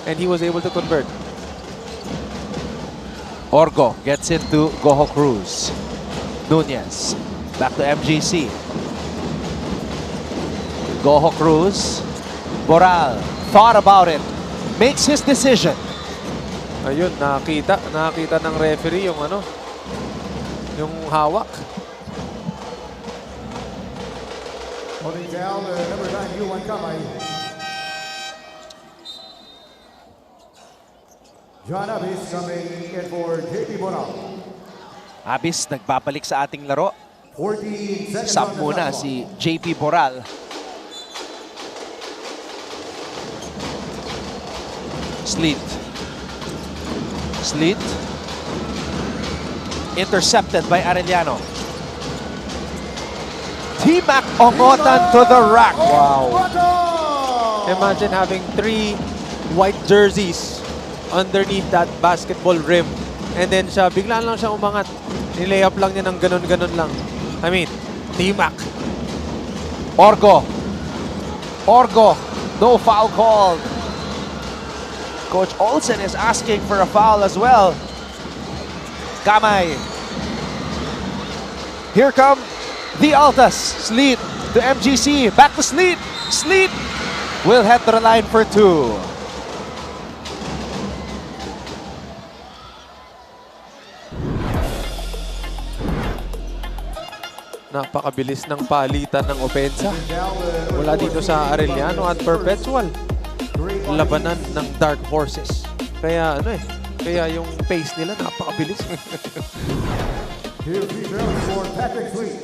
and he was able to convert. Orgo gets into Goho Cruz. Nunez. Back to MGC. Goho Cruz. Boral thought about it. Makes his decision. Ayun, nakita ng referee yung yung hawak. Holding down number 9, Yuan Kamay. John Abis coming in for JP Boral. Abis nagbabalik sa ating laro. 14 seconds Sub on the muna clock. si JP Boral. Sleet. Sleet. Intercepted by Arellano. T-Mac Ongotan to the rack. Wow. Imagine having 3 white jerseys underneath that basketball rim. And then siya, bigla lang siya umangat. Nilayup lang niya ng ganun-ganun lang. I mean, T-Mac. Orgo. Orgo. No foul called. Coach Olsen is asking for a foul as well. Kamay. Here come the Altas. Sleet to MGC. Back to Sleet. Sleet will head to the line for 2. Napakabilis ng palitan ng opensa. Mula dito sa Arellano at Perpetual. Labanan ng Dark Horses. Kaya kaya yung pace nila napakabilis. Here's the throw for Patrick Sweet.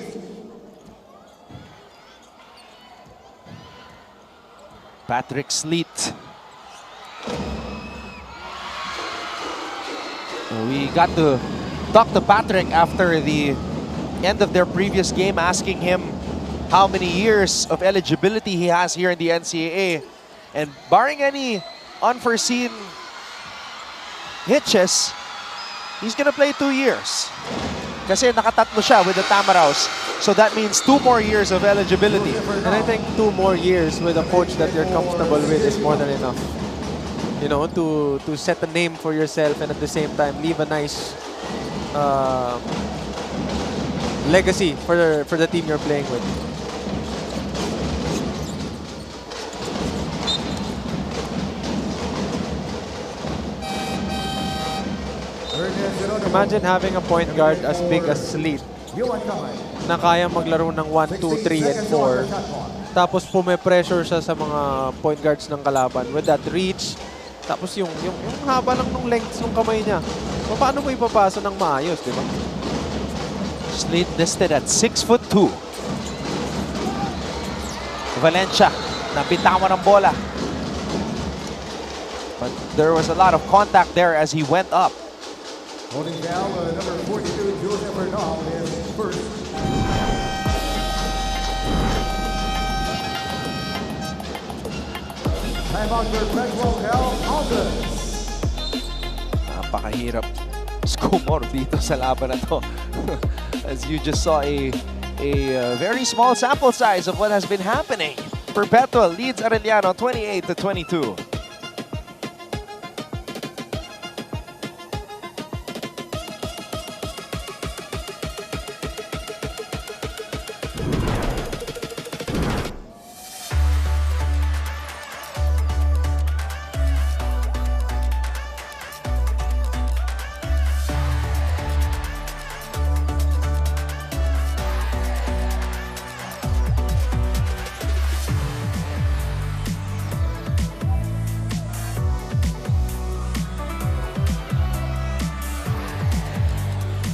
Patrick Sleet. We got to talk to Patrick after the end of their previous game, asking him how many years of eligibility he has here in the NCAA. And barring any unforeseen hitches, he's gonna play 2 years. Kasi nakatatlo siya with the Tamaraws. So that means 2 more years of eligibility. And I think 2 more years with a coach that you're comfortable with is more than enough. You know, to set a name for yourself and at the same time leave a nice legacy for the team you're playing with. Imagine having a point guard as big as Sleet na kaya maglaro ng 1, 2, 3, and 4. Tapos pume-pressure siya sa mga point guards ng kalaban with that reach. Tapos yung haba lang ng lengths ng kamay niya. Paano mo ipapasa ng maayos, di ba? Sleet listed at 6'2". Valencia, nabitawan ng bola. But there was a lot of contact there as he went up. Holding down number 42, Joseph Bernal is first. Timeout for Perpetual Altas. Napakahirap score dito sa laban na to. As you just saw a very small sample size of what has been happening. Perpetual leads Arellano 28-22.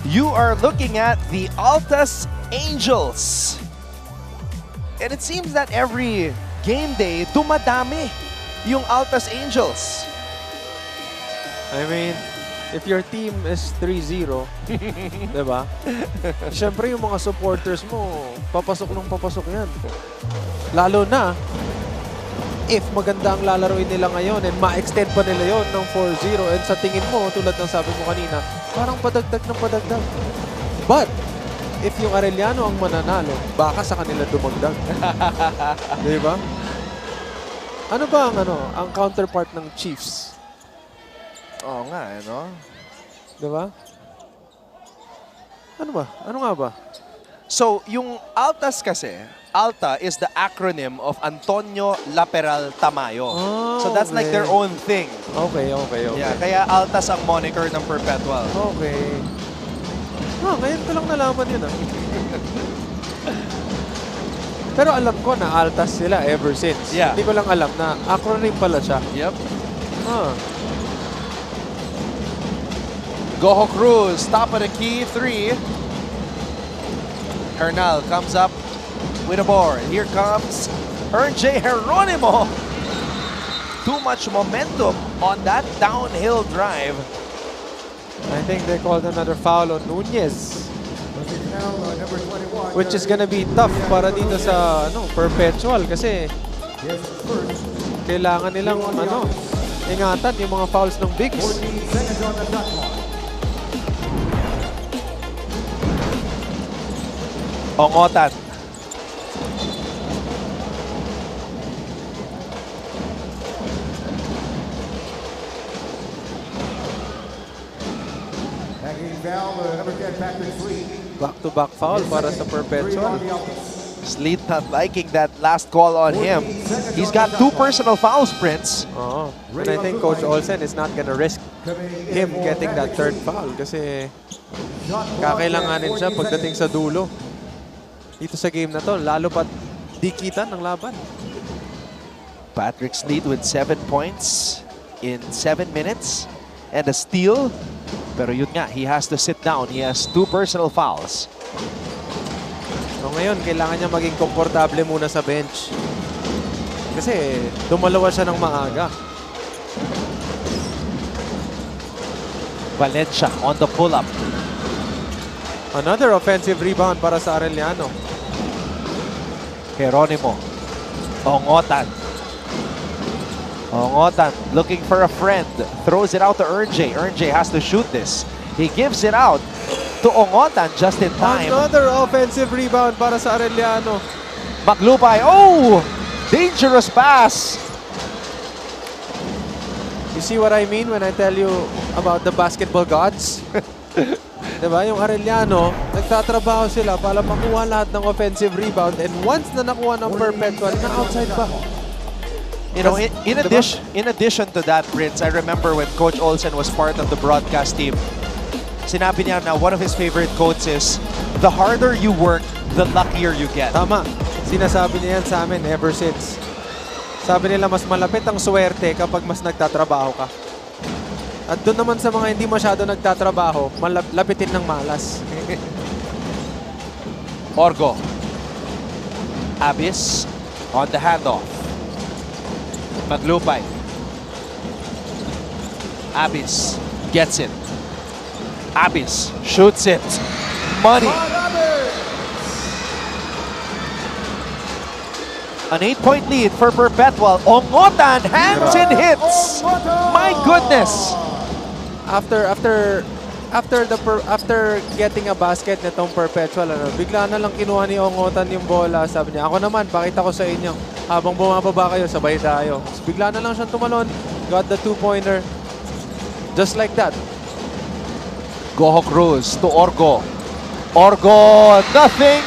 You are looking at the Altas Angels. And it seems that every game day, dumadami yung Altas Angels. I mean, if your team is 3-0, diba? Siyempre yung mga supporters mo, papasok yan. Lalo na, if maganda ang lalaroin nila ngayon and ma-extend pa nila yon ng 4-0 and sa tingin mo, tulad ng sabi mo kanina, parang padagdag ng padagdag. But, if yung Arellano ang mananalo, baka sa kanila dumagdag. Diba? Ano ba ang counterpart ng Chiefs? Oo nga, no? Diba? Ano ba? Ano nga ba? So, yung ALTAS kasi, ALTA is the acronym of Antonio Laperal Tamayo. Oh, so that's like their own thing. Okay. Yeah, kaya ALTAS ang moniker ng Perpetual. Okay. Ngayon ko lang nalaman yun Pero alam ko na ALTAS sila ever since. Yeah. Hindi ko lang alam na acronym pala siya. Yep. Goho Cruz, top of the key, 3. Hernal comes up with a board. Here comes RJ Geronimo. Too much momentum on that downhill drive. I think they called another foul on Nunez. Which is gonna be tough para dito sa Perpetual kasi kailangan nilang ingatan yung mga fouls ng bigs. Ongotan. Back-to-back foul para sa Perpetual. Sleet not liking that last call on him. He's got 2 personal fouls, Prince. And I think Coach Olsen is not gonna risk him getting that 3rd foul kasi kakailanganin siya pagdating sa dulo. Dito sa game na to, lalo pa dikitan ng laban. Patrick Sleet with 7 points in 7 minutes and a steal. Pero yun nga, he has to sit down. He has 2 personal fouls. So ngayon, kailangan niya maging komportable muna sa bench. Kasi dumalawa siya ng maaga. Valencia on the pull-up. Another offensive rebound para sa Arellano. Geronimo. Ongotan. Ongotan looking for a friend. Throws it out to RJ. RJ has to shoot this. He gives it out to Ongotan just in time. Another offensive rebound para sa Arellano. Maglupay. Oh! Dangerous pass. You see what I mean when I tell you about the basketball gods? Diba? Yung Arellano, nagtatrabaho sila para makuha lahat ng offensive rebound and once na nakuha ng Perpetual, na outside pa. You know, in addition to that, Prince, I remember when Coach Olsen was part of the broadcast team, sinabi niya na one of his favorite quotes is, the harder you work, the luckier you get. Tama. Sinasabi niya yan sa amin ever since. Sabi nila mas malapit ang swerte kapag mas nagtatrabaho ka. At doon naman sa mga hindi masyado nagtatrabaho, lapitin ng malas. Orgo. Abis on the handoff. Maglupay. Abis gets it. Abis shoots it. Money. An 8-point lead for Perpetual. Ongotan hands and hits. My goodness. After getting a basket nitong Perpetual, bigla na lang kinuha ni Ongotan yung bola. Sabi niya, ako naman, pakita ko sa inyo. Habang bumababa kayo, sabay tayo. So, bigla na lang siyang tumalon. Got the 2-pointer. Just like that. Goho Cruz to Orgo. Orgo, nothing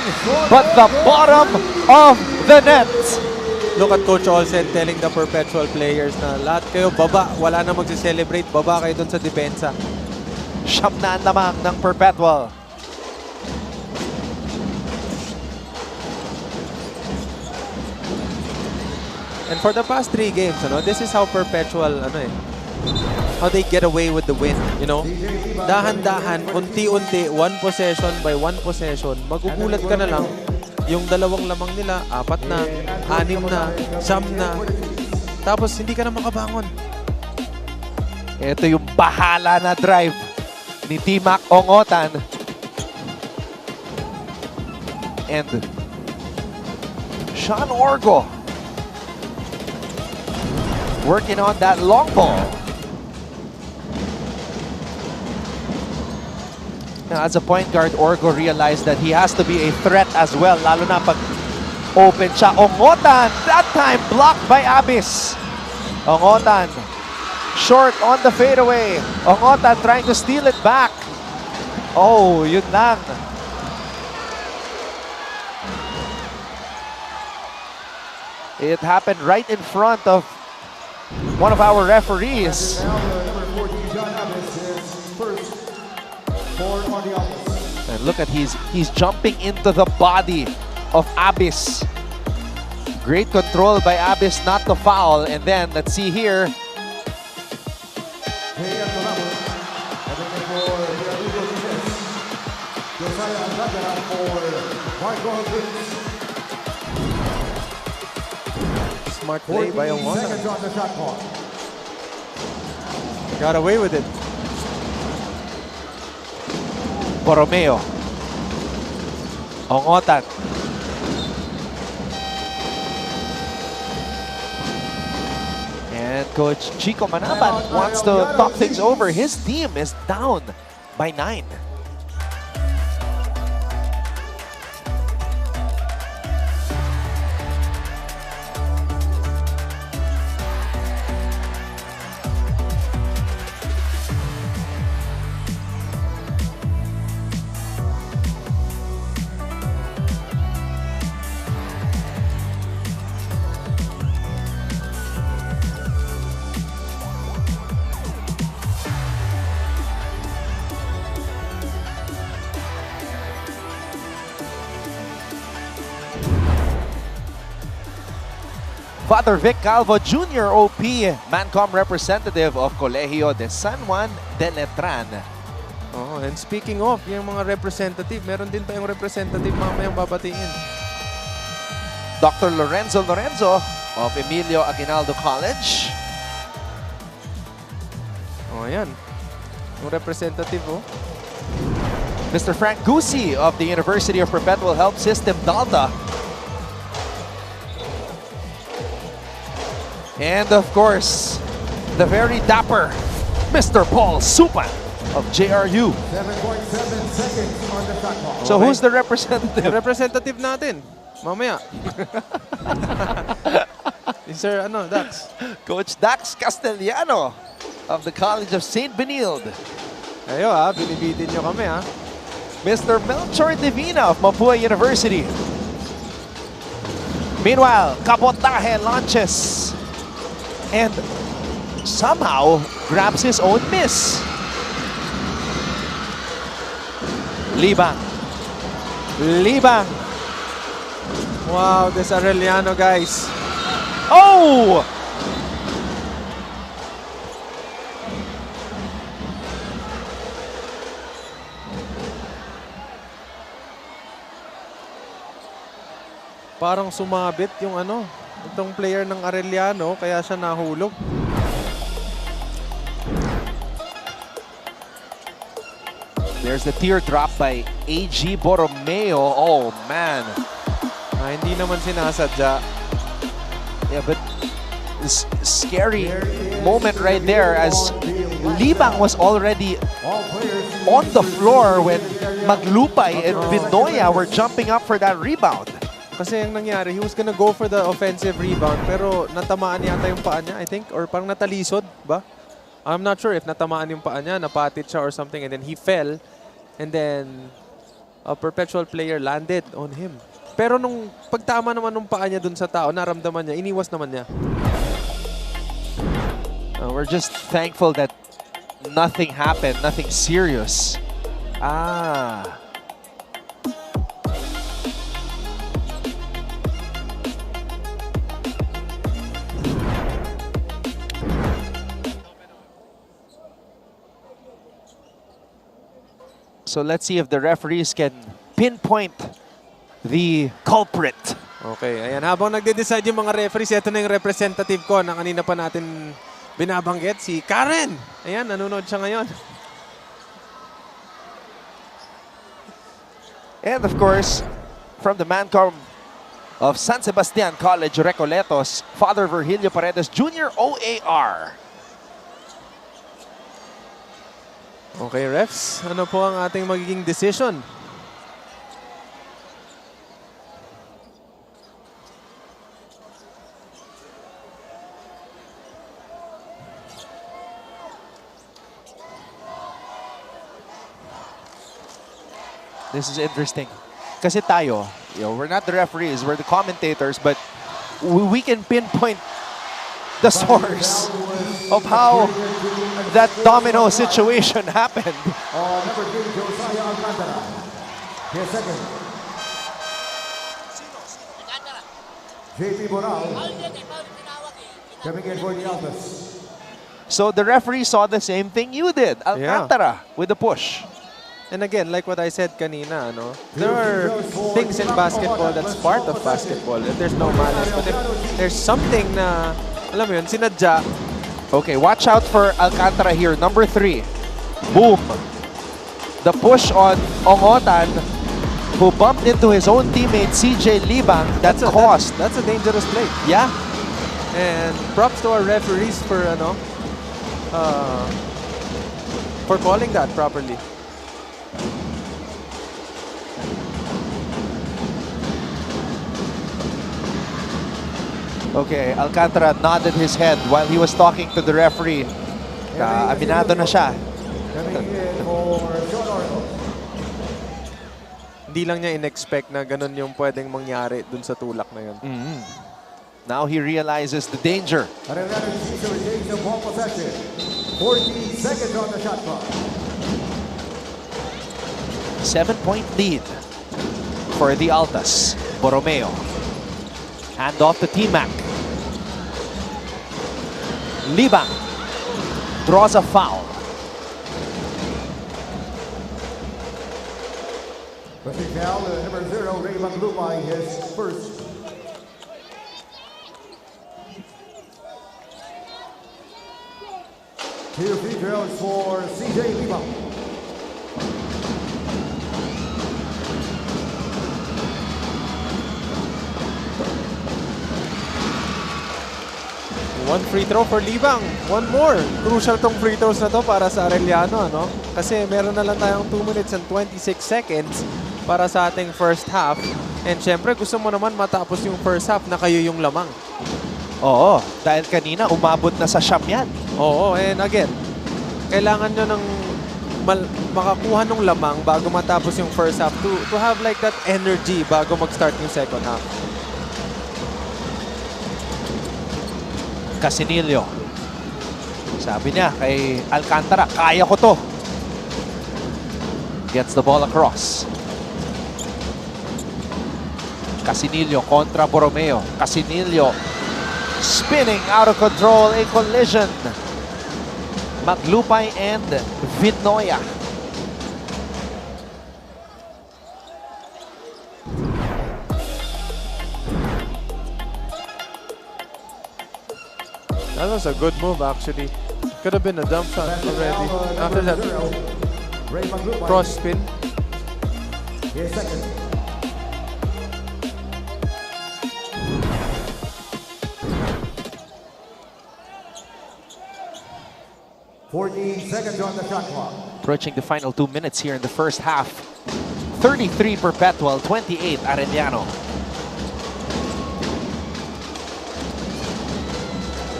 but the bottom of the net. Look at Coach Olsen telling the Perpetual players na lahat kayo baba, wala na magse-celebrate, baba kayo dun sa depensa. Siyam na lamang ng Perpetual. And for the past 3 games, this is how Perpetual, how they get away with the win, Dahan-dahan, unti-unti, 1 possession by 1 possession, magugulat ka na lang, yung dalawang lamang nila, 4 na, 6 na, 9 na, tapos hindi ka na makabangon. Ito yung bahala na drive ni T-Mac Ongotan. And Sean Orgo working on that long ball. Now, as a point guard, Orgo realized that he has to be a threat as well, lalo na pag Open siya. Ongotan. That time blocked by Abyss. Ongotan. Short on the fadeaway. Ongotan trying to steal it back. Oh, yun lang. It happened right in front of one of our referees. And look at he's jumping into the body of Abyss. Great control by Abyss not to foul. And then let's see here. Smart play by Ongotan. Got away with it. Borromeo. Ongotan. And Coach Chico Manaban wants to talk things over. His team is down by 9. Father Vic Calvo Jr., OP, Mancom representative of Colegio de San Juan de Letran. Oh, and speaking of, yung mga representative, meron din pa yung representative mamayang babatingin. Dr. Lorenzo of Emilio Aguinaldo College. Oh, ayan. Yung representative, oh. Mr. Frank Gusi of the University of Perpetual Health System, Delta. And of course, the very dapper Mr. Paul Supan of JRU. 7.7 seconds on the shot clock. So who's the representative? Yung representative natin. Mamaya. Sir, Dax. Coach Dax Castellano of the College of St. Benilde. Ayo binibitin nyo kami Mr. Melchor Divina of Mapua University. Meanwhile, Cabotaje launches and somehow grabs his own miss. Libang. Wow, this Arellano, guys. Oh! Parang sumabit yung itong player ng Arellano, kaya siya nahulog. There's the teardrop by AG Borromeo. Oh, man. Hindi naman sinasadya. Yeah, but this scary moment right there as Libang was already on the floor when Maglupay and Binoya were jumping up for that rebound. Kasi yung nangyari, he was gonna go for the offensive rebound pero natamaan yata yung paa niya, I think. Or parang natalisod ba? I'm not sure if natamaan yung paa niya, napatit siya or something. And then he fell. And then a Perpetual player landed on him. Pero nung pagtama naman ng paa niya dun sa tao, naramdaman niya, iniwas naman niya. We're just thankful that nothing happened, nothing serious. So let's see if the referees can pinpoint the culprit. Okay, ayan. Habang nagde-decide yung mga referees, ito na yung representative ko na kanina pa natin binabanggit, si Karen. Ayan, nanonood siya ngayon. And of course, from the Mancom of San Sebastian College, Recoletos, Father Virgilio Paredes Jr., OAR. Okay, refs. Ano po ang ating magiging decision? This is interesting. Kasi tayo, we're not the referees, we're the commentators, but we can pinpoint the source of how that domino situation happened. Number 3, Josiah Alcantara. His second. JP Boral. Coming in for the Altas. So the referee saw the same thing you did. Alcantara with the push. And again, like what I said kanina, there are things in basketball that's part of basketball. If there's no malice, but if there's something na, alam mo yun, sinadya. Okay, watch out for Alcantara here. Number 3. Boom. The push on Ongotan, who bumped into his own teammate, CJ Libang. That's a dangerous play. Yeah. And props to our referees for calling that properly. Okay, Alcantara nodded his head while he was talking to the referee. Aminado na siya. Coming in for John Arnold. Hindi lang niya in-expect na ganun yung pwedeng mangyari dun sa tulak na yun. Now he realizes the danger. Arellano sees the retain of ball possession. 14 seconds on the shot clock. 7-point lead for the Altas. Borromeo. Hand off to T-Mac. Libang draws a foul. Pushing foul, number 0, Ray Maglumay, his first. Two free throws for CJ Libang. One free throw for Libang. One more. Crucial tong free throws na to para sa Arellano, Kasi meron na lang tayong 2 minutes and 26 seconds para sa ating first half. And syempre, gusto mo naman matapos yung first half na kayo yung lamang. Oo, dahil kanina umabot na sa siyam yan. Oo, and again, kailangan nyo ng makakuha ng lamang bago matapos yung first half to have like that energy bago mag-start yung second half. Casinillo. Sabi niya kay Alcantara, kaya ko to. Gets the ball across. Casinillo kontra Borromeo. Casinillo spinning out of control, a collision. Maglupay and Vidnoya. That was a good move, actually. Could have been a dump shot already. After that cross spin. His second. Seconds on the shot clock. Approaching the final 2 minutes here in the first half. 33 Perpetual, 28 Arellano.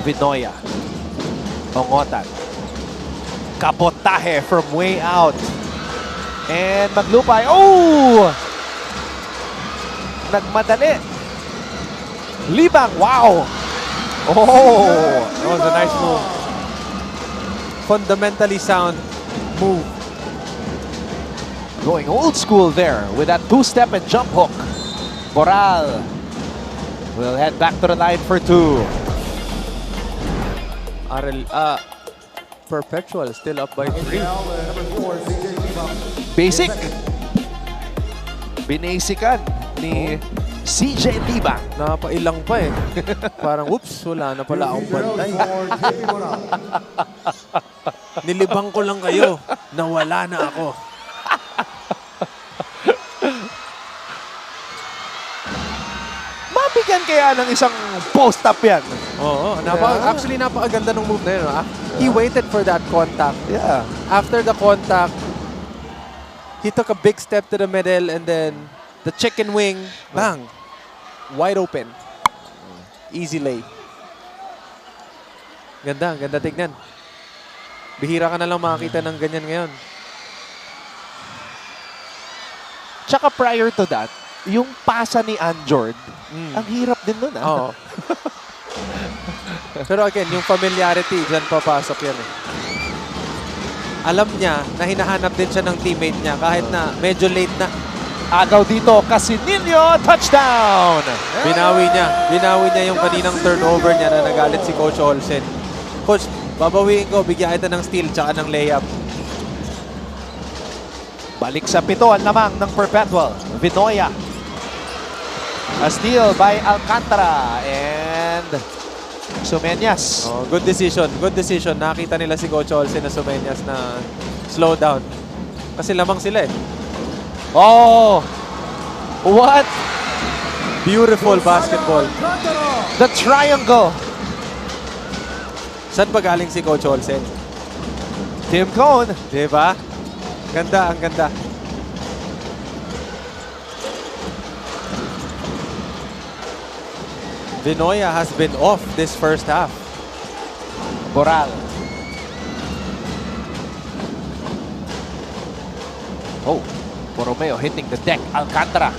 Vidnoya. Ongotan. Kabotahe from way out. And Maglupay. Oh! Nagmadali. Libang. Wow! Oh! That was a nice move. Fundamentally sound move. Going old school there with that two-step and jump hook. Boral will head back to the line for 2. Perpetual still up by 3. Basic. Binasican ni CJ Libang. Napailang pa eh. Parang, whoops, wala na pala akong bantay. Nilibang ko lang kayo. Nawala na ako. Mabigyan kaya ng isang post-up yan. Oo. Actually, napakaganda ng move na yun. He waited for that contact. Yeah. After the contact, he took a big step to the middle and then the chicken wing, bang! Wide open. Easy lay. Ganda, ganda tignan. Bihira ka na lang makakita ng ganyan ngayon. Tsaka prior to that, yung pasa ni Anjord, ang hirap din nun Oo. Pero again, yung familiarity, dyan papasok yan eh. Alam niya na hinahanap din siya ng teammate niya kahit na medyo late na. Agaw dito, Casinillo, touchdown! Binawi niya yung kaninang turnover niya na nagalit si Coach Olsen. Coach, babawiin ko, bigyan kita ng steal tsaka ng layup. Balik sa pito ang lamang ng Perpetual. Vinoya. A steal by Alcantara and Sumeñas. Oh, good decision. Good decision. Nakita nila si Coach Olsen na Sumeñas na slow down. Kasi lamang sila eh. Oh! What? Beautiful basketball. The triangle. Saan ba galing si Coach Olsen? Tim Cone. Diba? Ganda, ang ganda. Vinoya has been off this first half. Boral. Oh, Borromeo hitting the deck. Alcantara.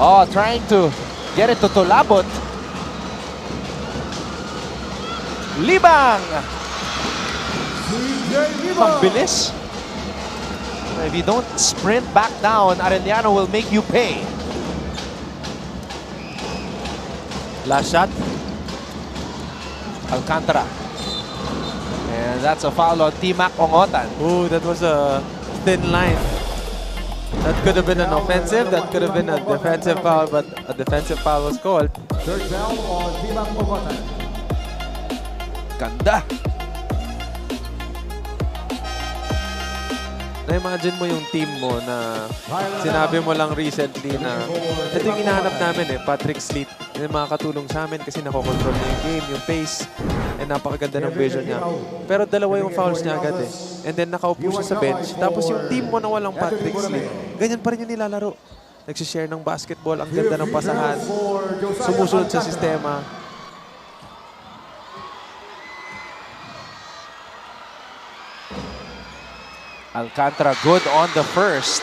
Oh, trying to get it to Tolabot. Libang! Ang bilis. If you don't sprint back down, Arellano will make you pay. Last shot. Alcantara. And that's a foul on T-Mac Ongotan. Ooh, that was a thin line. That could have been an offensive, that could have been a defensive foul, but a defensive foul was called. Third foul on T-Mac Ongotan. Ganda. Na-imagine mo yung team mo na sinabi mo lang recently na ito yung hinahanap namin eh, Patrick Sleet. Yung makakatulong sa amin kasi nakokontrol niya yung game, yung pace, and napakaganda ng vision niya. Pero dalawa yung fouls niya agad eh. And then nakaupo siya sa bench. Tapos yung team mo na walang Patrick Sleet, ganyan pa rin yung nilalaro. Nagsishare ng basketball, ang ganda ng pasahan, sumusunod sa sistema. Alcantara good on the first.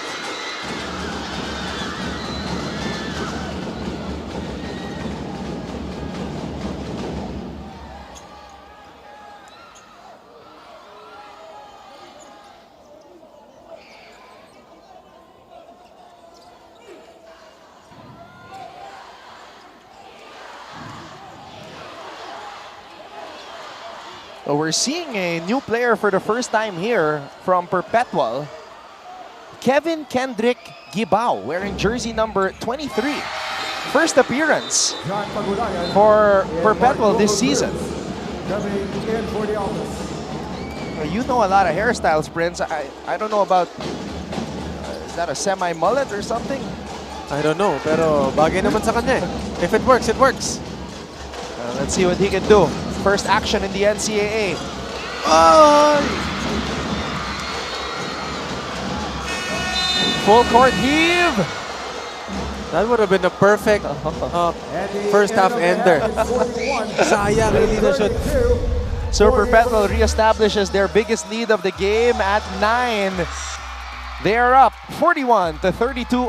So we're seeing a new player for the first time here from Perpetual. Kevin Kendrick Gibao, wearing jersey number 23. First appearance for Perpetual this season. You know a lot of hairstyles, Prince. I don't know about, is that a semi-mullet or something? I don't know, pero bagay naman sa kanya eh. If it works, it works. Let's see what he can do. First action in the NCAA. Oh! Full court heave. That would have been a perfect first half ender. Sayang, hindi na shoot. So Perpetual reestablishes their biggest lead of the game at 9. They are up 41-32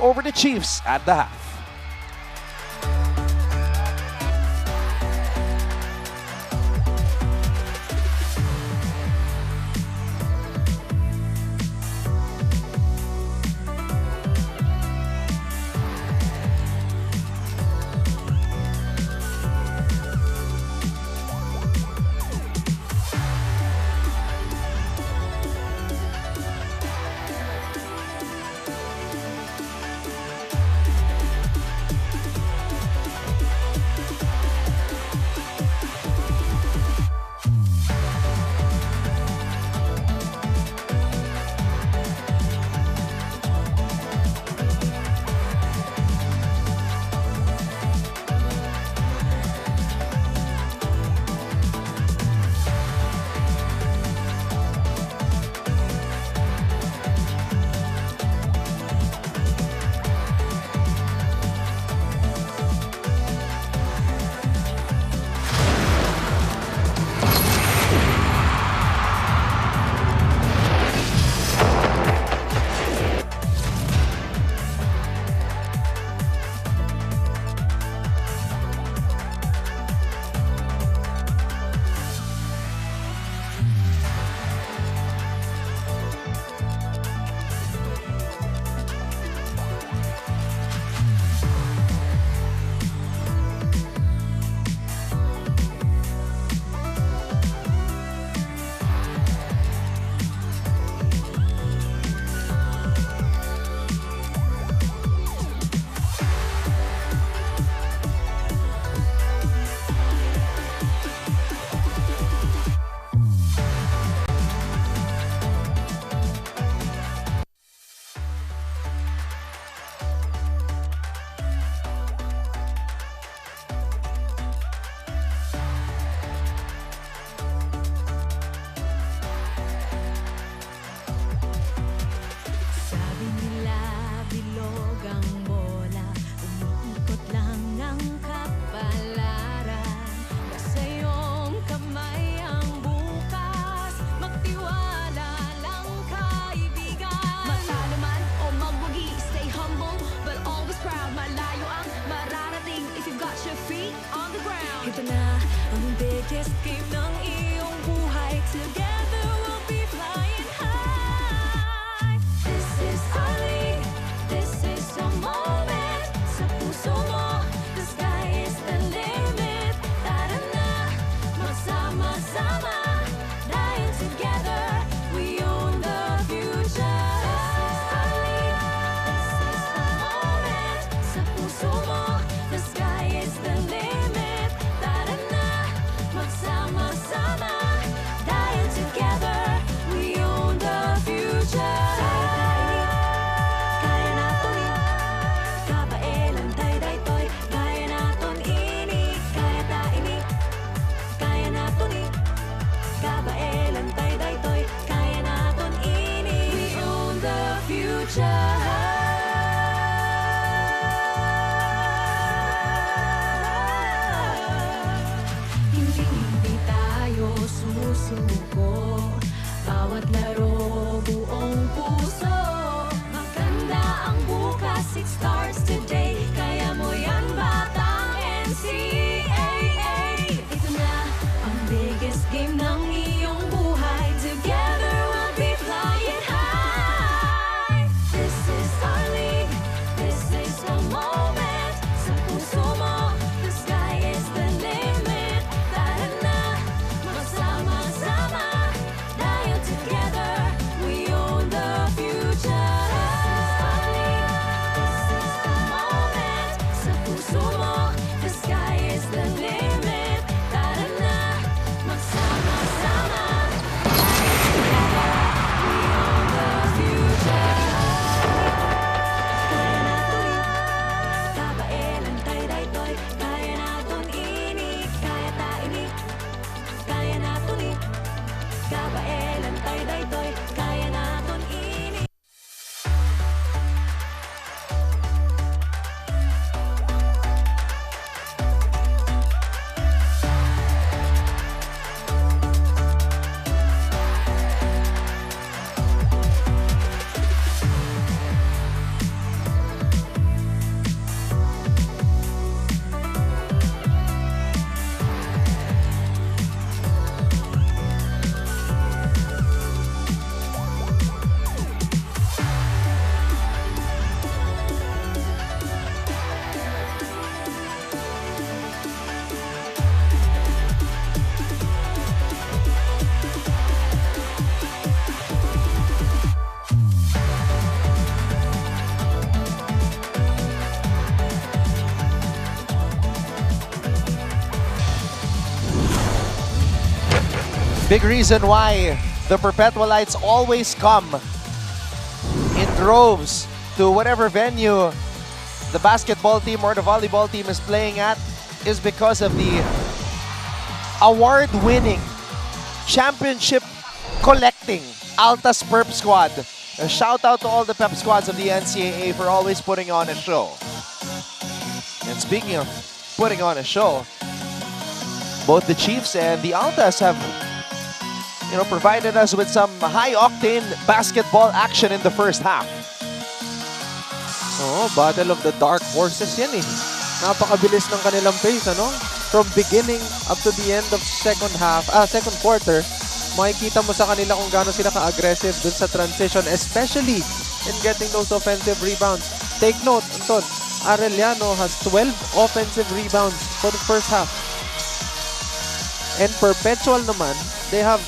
over the Chiefs at the half. Ito na ang biggest game ng iyong buhay. Together we'll be flying high. This is our league. This is a moment. Sa puso mo, the sky is the limit. Tara na, magsama-sama. Dahil together, we own the future. This is our league. This is a moment. Sa puso mo, the sky is the limit. Tara na, magsama-sama. Dahil together, we own the future. Kaya natin kabaelan tayo daytoy. Kaya natin ini, kaya ta ini. Kaya natin kabaelan tayo daytoy. Kaya natin ini. We own the future. Hindi tayo susuko. Bawat laro buong puso. Maganda ang bukas, it starts today. Kaya mo yan batang NCAA. Ito na ang biggest game ng iyong buhay. Together we'll be flying high. This is our league. This is the moment. Sa puso mo, the sky is the limit. Tara na, magsama-sama. Dahil together, we own the future. This is our league. This is the moment. Sa puso mo, the sky is the limit. Tara na, magsama-sama. We own the future. Kaya natin kabaelan tayo daytoy. Kaya natin ini, kaya ta ini. Kaya natin kabaelan tayo daytoy. Kaya natin ini. Big reason why the Perpetualites always come in droves to whatever venue the basketball team or the volleyball team is playing at is because of the award-winning, championship collecting Altas Perp squad. A shout out to all the Pep squads of the NCAA for always putting on a show. And speaking of putting on a show, both the Chiefs and the Altas have provided us with some high-octane basketball action in the first half. Oh, battle of the dark horses yan eh. Napakabilis ng kanilang pace, ano? From beginning up to the end of second quarter, makikita mo sa kanila kung gaano sila ka-aggressive dun sa transition, especially in getting those offensive rebounds. Take note, Anton, Arellano has 12 offensive rebounds for the first half. And Perpetual naman, they have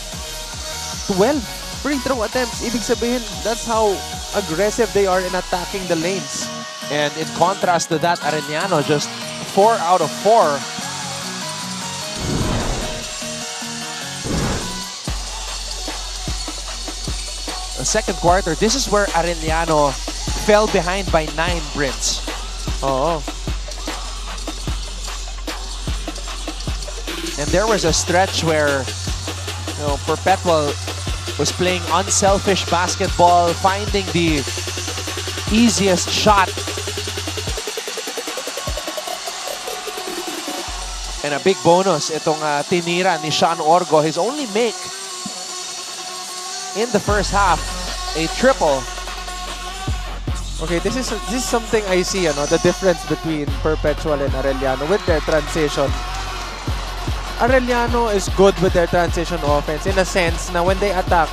12 free throw attempts. Ibig sabihin, that's how aggressive they are in attacking the lanes. And in contrast to that, Arellano just 4 out of 4. The second quarter, this is where Arellano fell behind by 9 Brits. Oo. And there was a stretch where Perpetual was playing unselfish basketball, finding the easiest shot. And a big bonus, itong tinira ni Sean Orgo, his only make in the first half, a triple. Okay, this is something I see, the difference between Perpetual and Arellano with their transition. Arellano is good with their transition offense in a sense na when they attack,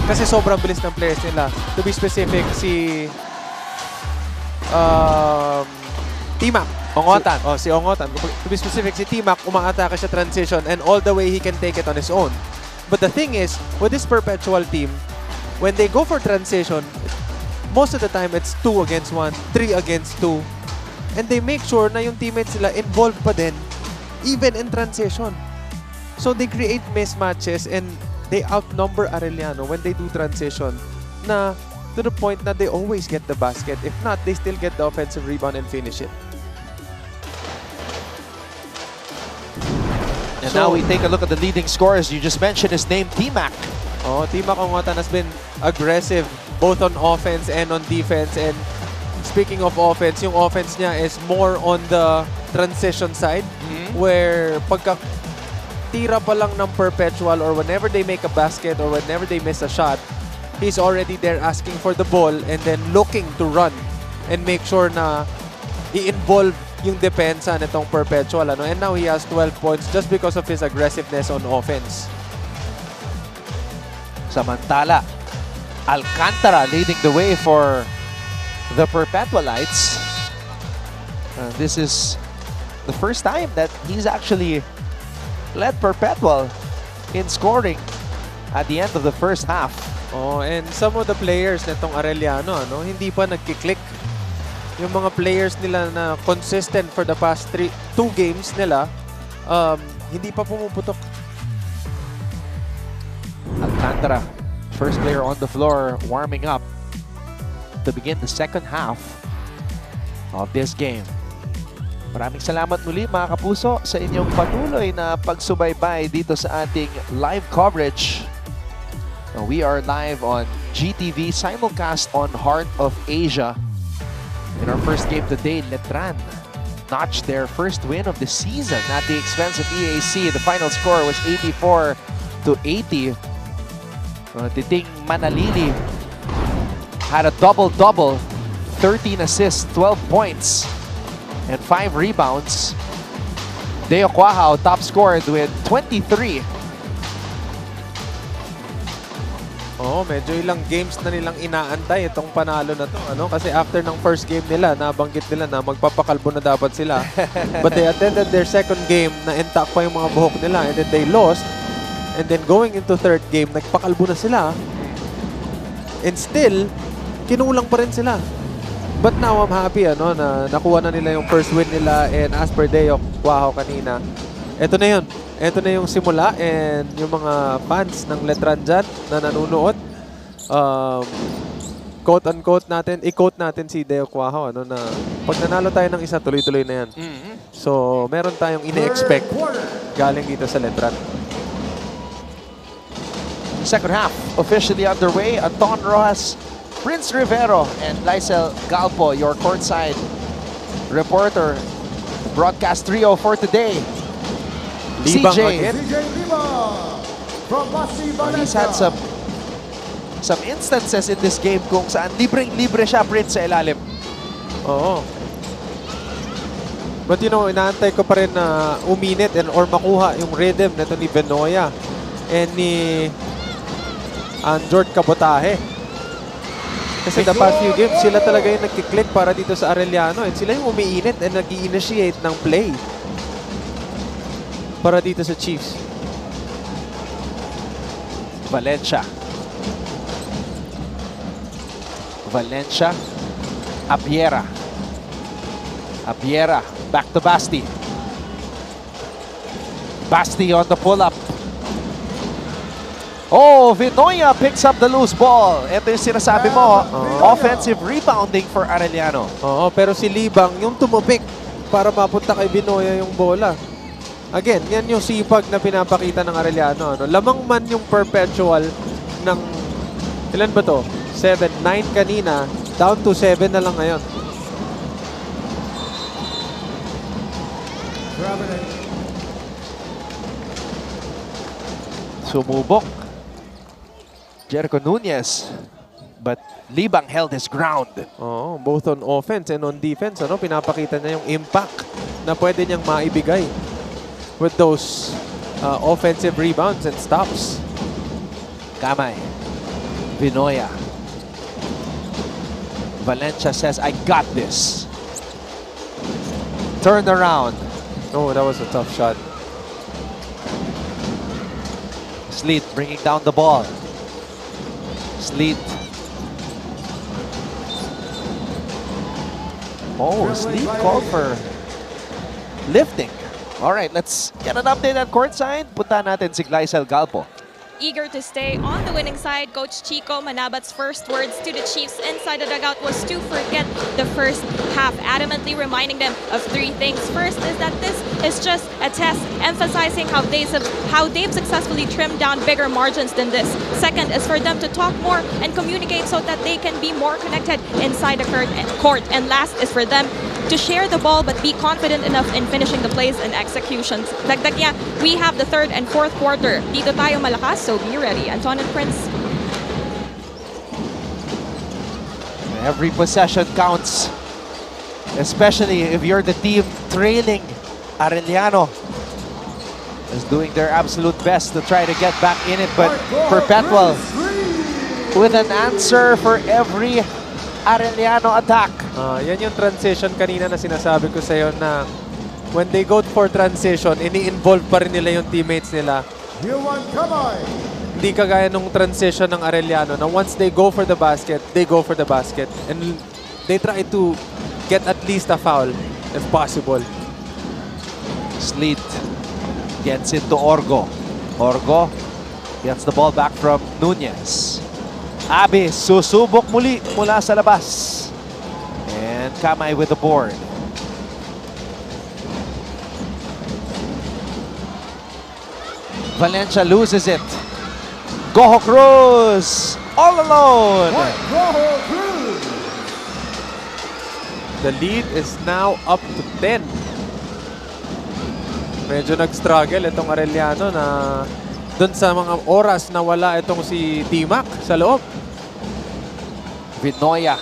kasi sobrang bilis ng players nila. To be specific, si T-Mac. Ongotan. Si Ongotan. To be specific, si T-Mac umaatake sa transition and all the way he can take it on his own. But the thing is, with this Perpetual team, when they go for transition, most of the time it's 2 against 1, 3 against 2. And they make sure na yung teammates sila involved pa din, even in transition. So they create mismatches and they outnumber Arellano when they do transition na to the point na they always get the basket. If not, they still get the offensive rebound and finish it. And now we take a look at the leading scorers. You just mentioned his name, T-Mac. Oh, T-Mac Ongotan has been aggressive both on offense and on defense. And speaking of offense, yung offense niya is more on the transition side where pagka tira pa lang ng Perpetual or whenever they make a basket or whenever they miss a shot, he's already there asking for the ball and then looking to run and make sure na i-involve yung depensa nitong Perpetual. And now he has 12 points just because of his aggressiveness on offense. Samantala, Alcantara leading the way for the Perpetualites. This is the first time that he's actually led Perpetual in scoring at the end of the first half. Oh, and some of the players nitong Arellano, hindi pa nagki-click. Yung mga players nila na consistent for the past 2 games nila, hindi pa pumuputok. Alcantara, first player on the floor, warming up to begin the second half of this game. Maraming salamat muli mga kapuso sa inyong patuloy na pagsubaybay dito sa ating live coverage. We are live on GTV, simulcast on Heart of Asia. In our first game today, Letran notched their first win of the season at the expense of EAC. The final score was 84-80. Titing Manalili had a double-double, 13 assists, 12 points, and 5 rebounds. Deo Quahao top scored with 23. Oh, medyo ilang games na nilang inaantay itong panalo na to, Kasi after ng first game nila, nabanggit nila na magpapakalbo na dapat sila. But they attended their second game na intact pa yung mga buhok nila and then they lost. And then going into third game, nagpakalbo na sila. And still, kinulang pa rin sila. But now I'm happy na nakuha na nila yung first win nila and as per Deo Quahao kanina, eto na yun. Ito na yung simula and yung mga fans ng Letran dyan na nanunood, quote-unquote natin, i-quote natin si Deo Quahao, na pag nanalo tayo ng isa, tuloy-tuloy na yan. So, meron tayong ine-expect galing dito sa Letran. Second half officially underway. Anton Rojas, Prince Rivero, and Lysel Galpo, your courtside reporter. Broadcast trio for today. Libang CJ. CJ Libang from Basi He's had some instances in this game kung saan libreng-libre siya, Prince, sa ilalim. Oo. But inaantay ko pa rin na uminit or makuha yung rhythm nito ni Benoya and ni Anjord Cabotaje. Kasi the past few games, sila talaga yung nagkiklik para dito sa Arellano and sila yung umiinit and nag-i-initiate ng play para dito sa Chiefs. Valencia. Abiera. Back to Basti. Basti on the pull-up. Oh, Vinoya picks up the loose ball. Ito yung sinasabi mo, offensive rebounding for Arellano. Oo, pero si Libang yung tumupik para mapunta kay Vinoya yung bola. Again, yan yung sipag na pinapakita ng Arellano. Lamang man yung Perpetual ng, ilan ba to? 7, 9 kanina, down to 7 na lang ngayon. Sumubok Jericho Nunez, but Libang held his ground. Oh, both on offense and on defense, pinapakita niya yung impact na pwede niyang maibigay with those offensive rebounds and stops. Kamay. Vinoya. Valencia says, I got this. Turn around. Oh, that was a tough shot. Sleet bringing down the ball. Sleet. Oh, Sleet called for lifting. All right, let's get an update at courtside. Punta natin si Glycel Galpo. Eager to stay on the winning side, Coach Chico Manabat's first words to the Chiefs inside the dugout was to forget the first half, adamantly reminding them of three things. First is that this is just a test, emphasizing how they've successfully trimmed down bigger margins than this. Second is for them to talk more and communicate so that they can be more connected inside the court. And last is for them to share the ball but be confident enough in finishing the plays and executions. Dagdag niya, we have the third and fourth quarter. Dito tayo malakas, so be ready. Anton and Prince. Every possession counts, especially if you're the team trailing. Arellano is doing their absolute best to try to get back in it, but Perpetual with an answer for every Arellano attack. Yan yung transition kanina na sinasabi ko sa'yo na when they go for transition, ini-involve pa rin nila yung teammates nila. Hindi kagaya nung transition ng Arellano na once they go for the basket, they go for the basket. And they try to get at least a foul if possible. Sleet gets it to Orgo. Orgo gets the ball back from Nunez. Abis susubok muli mula sa labas. And Kamay with the board. Valencia loses it. Goho Cruz all alone. The lead is now up to 10. Medyo nag-struggle itong Arellano na doon sa mga oras na wala itong si T-Mac sa loob. Vinoya.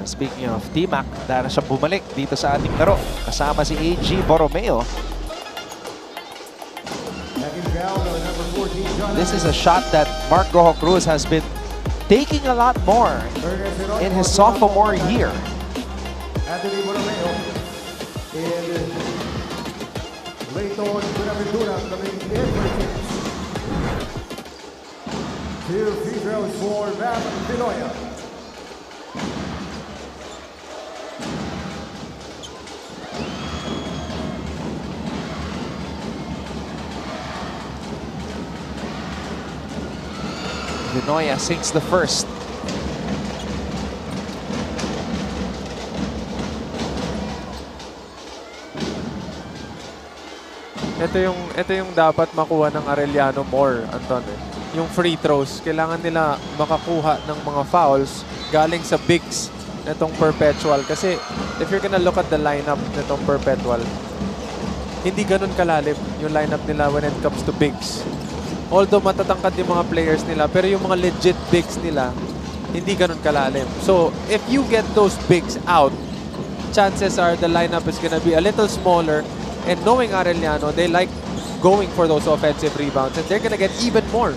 Speaking of T-Mac, dahil siyang bumalik dito sa ating laro. Kasama si AG Borromeo. This is a shot that Mark Goho Cruz has been taking a lot more in his sophomore year. Anthony Borromeo and Leighton Buenaventura coming in for the Kings. Two free throws for Bam Vinoya. Vinoya sinks the first. Ito yung dapat makuha ng Arellano more, Anton. Yung free throws, kailangan nila makakuha ng mga fouls galing sa bigs nitong Perpetual. Kasi if you're gonna look at the lineup nitong Perpetual, hindi ganun kalalim yung lineup nila when it comes to bigs. Although matatangkad yung mga players nila, pero yung mga legit bigs nila, hindi ganun kalalim. So if you get those bigs out, chances are the lineup is gonna be a little smaller. And knowing Arellano, they like going for those offensive rebounds, and they're gonna get even more.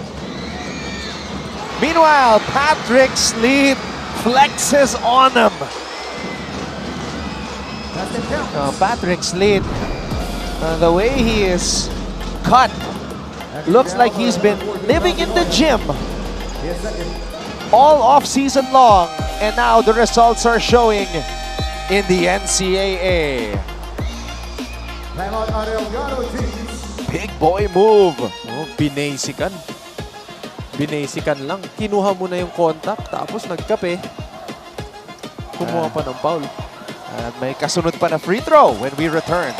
Meanwhile, Patrick Sleet flexes on him. Patrick Sleet, the way he is cut, looks like he's been living in the gym all off-season long, and now the results are showing in the NCAA. Big boy move. Oh, binasican. Binasican lang. Kinuha mo na yung contact, tapos nagkape. Kumuha pa ng foul. At may kasunod pa na free throw when we return.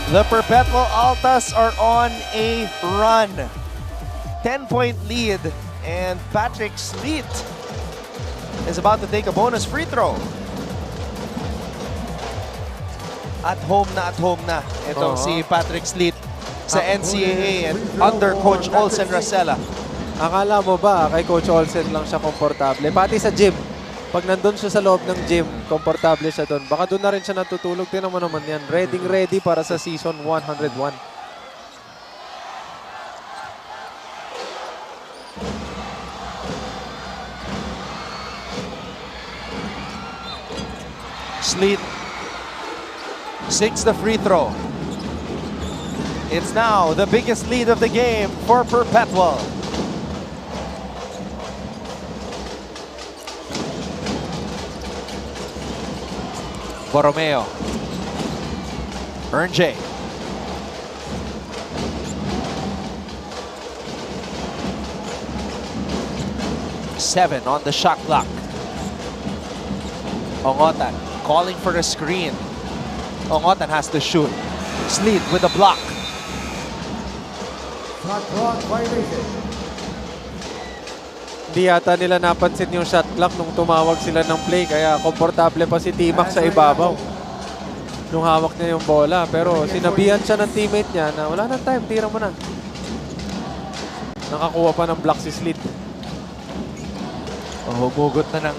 The Perpetual Altas are on a run. 10-point lead, and Patrick Sleet is about to take a bonus free throw. At home na itong si Patrick Sleet sa NCAA and under Coach Olsen Racela. Akala mo ba kay Coach Olsen lang siya komportable? Pati sa gym. Pag nandun siya sa loob ng gym, komportable siya doon. Baka doon na rin siya natutulog. Tingnan mo naman yan. Ready para sa season 101. Sleet sinks the free throw. It's now the biggest lead of the game for Perpetual. Borromeo. Ernjay. Seven on the shot clock. Ongotan calling for a screen. Ongotan has to shoot. Sleet with a block. Shot clock violation. Hindi yata nila napansin yung shot clock nung tumawag sila ng play. Kaya komportable pa si T-Mac sa ibabaw. Nung hawak niya yung bola. Pero sinabihan siya ng teammate niya na wala nang time, tira mo na. Nakakuha pa ng block si Sleet. Humugot na ng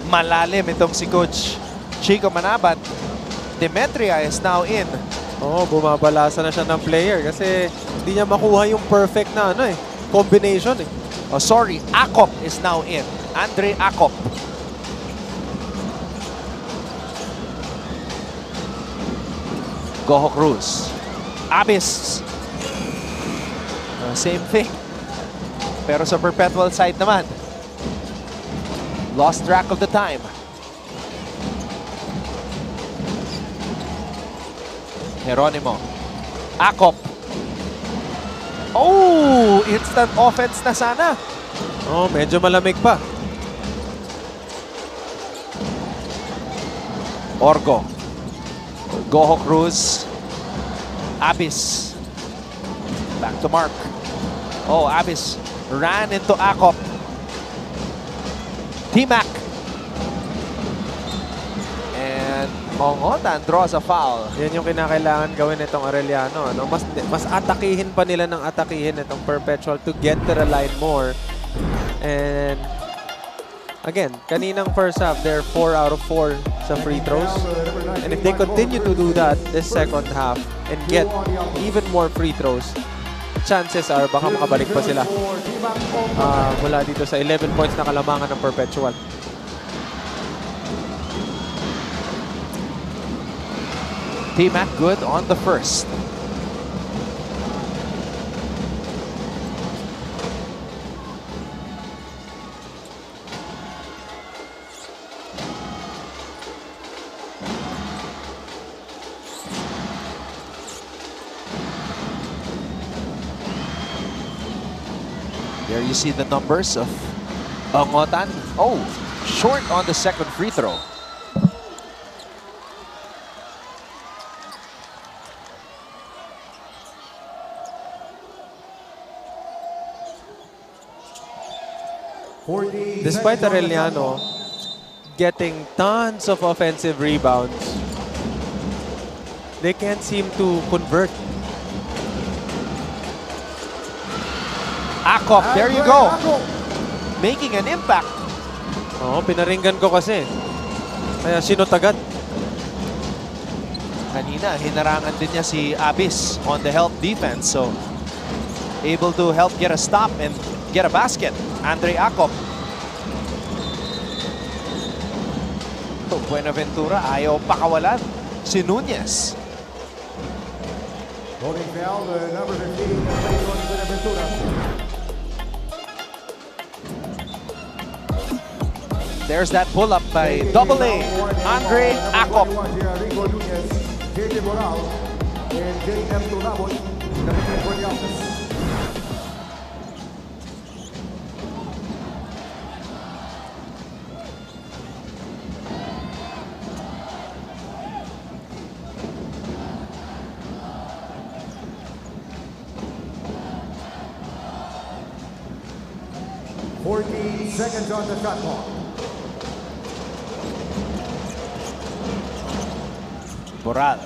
malalim itong si Coach Chico Manabat. Demetria is now in. Bumabalasa na siya ng player kasi hindi niya makuha yung perfect na combination Akop is now in. Andre Akop. Goho Cruz. Abyss. Same thing. Pero sa Perpetual side naman, lost track of the time. Geronimo. Akop. Instant offense na sana. Medyo malamig pa. Orgo. Goho Cruz. Abyss. Back to Mark. Abyss ran into Akop. T-Mac. And Ongotan draws a foul. Yan yung kinakailangan gawin itong Arellano. Mas atakihin pa nila ng atakihin itong Perpetual to get to the line more. And again, kaninang first half, they're 4 out of 4 sa free throws. And if they continue to do that this second half and get even more free throws, chances are baka makabalik pa sila mula dito sa 11 points na kalamangan ng Perpetual. T-Mac good on the first. There you see the numbers of Ongotan. Short on the second free throw. Despite Arellano getting tons of offensive rebounds, they can't seem to convert. Akop, there you go. Making an impact. Pinaringgan ko kasi. Kaya sinutagad. Kanina, hinarangan din niya si Abyss on the help defense. So, able to help get a stop and get a basket. Andre Akop. Buenaventura, ayaw pakawalan. Si Nunez. Holding foul, the number 15, Buenaventura. There's that pull-up by AA, Andre Akop. Rico Nunez, JJ Moral, and JM Turabot, number 10 for the Altas. 14 seconds on the shot clock. Boral.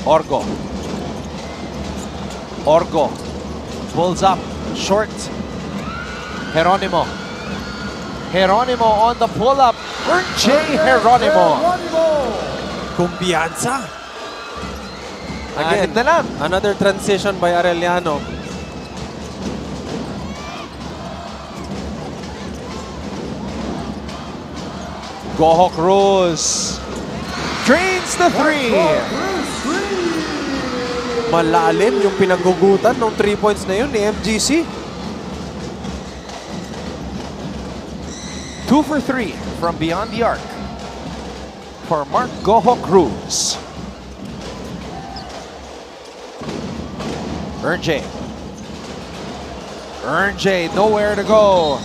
Orgo. Orgo. Pulls up. Short. Geronimo. Geronimo on the pull-up. Geronimo. Kumpiyansa. Again, Again, another transition by Arellano. Goho Cruz. Drains the three. Malalim yung pinagugutan ng 3 points na yun ni MGC. 2 for 3 from beyond the arc for Mark Goho Cruz. Ernjay. Ernjay, nowhere to go.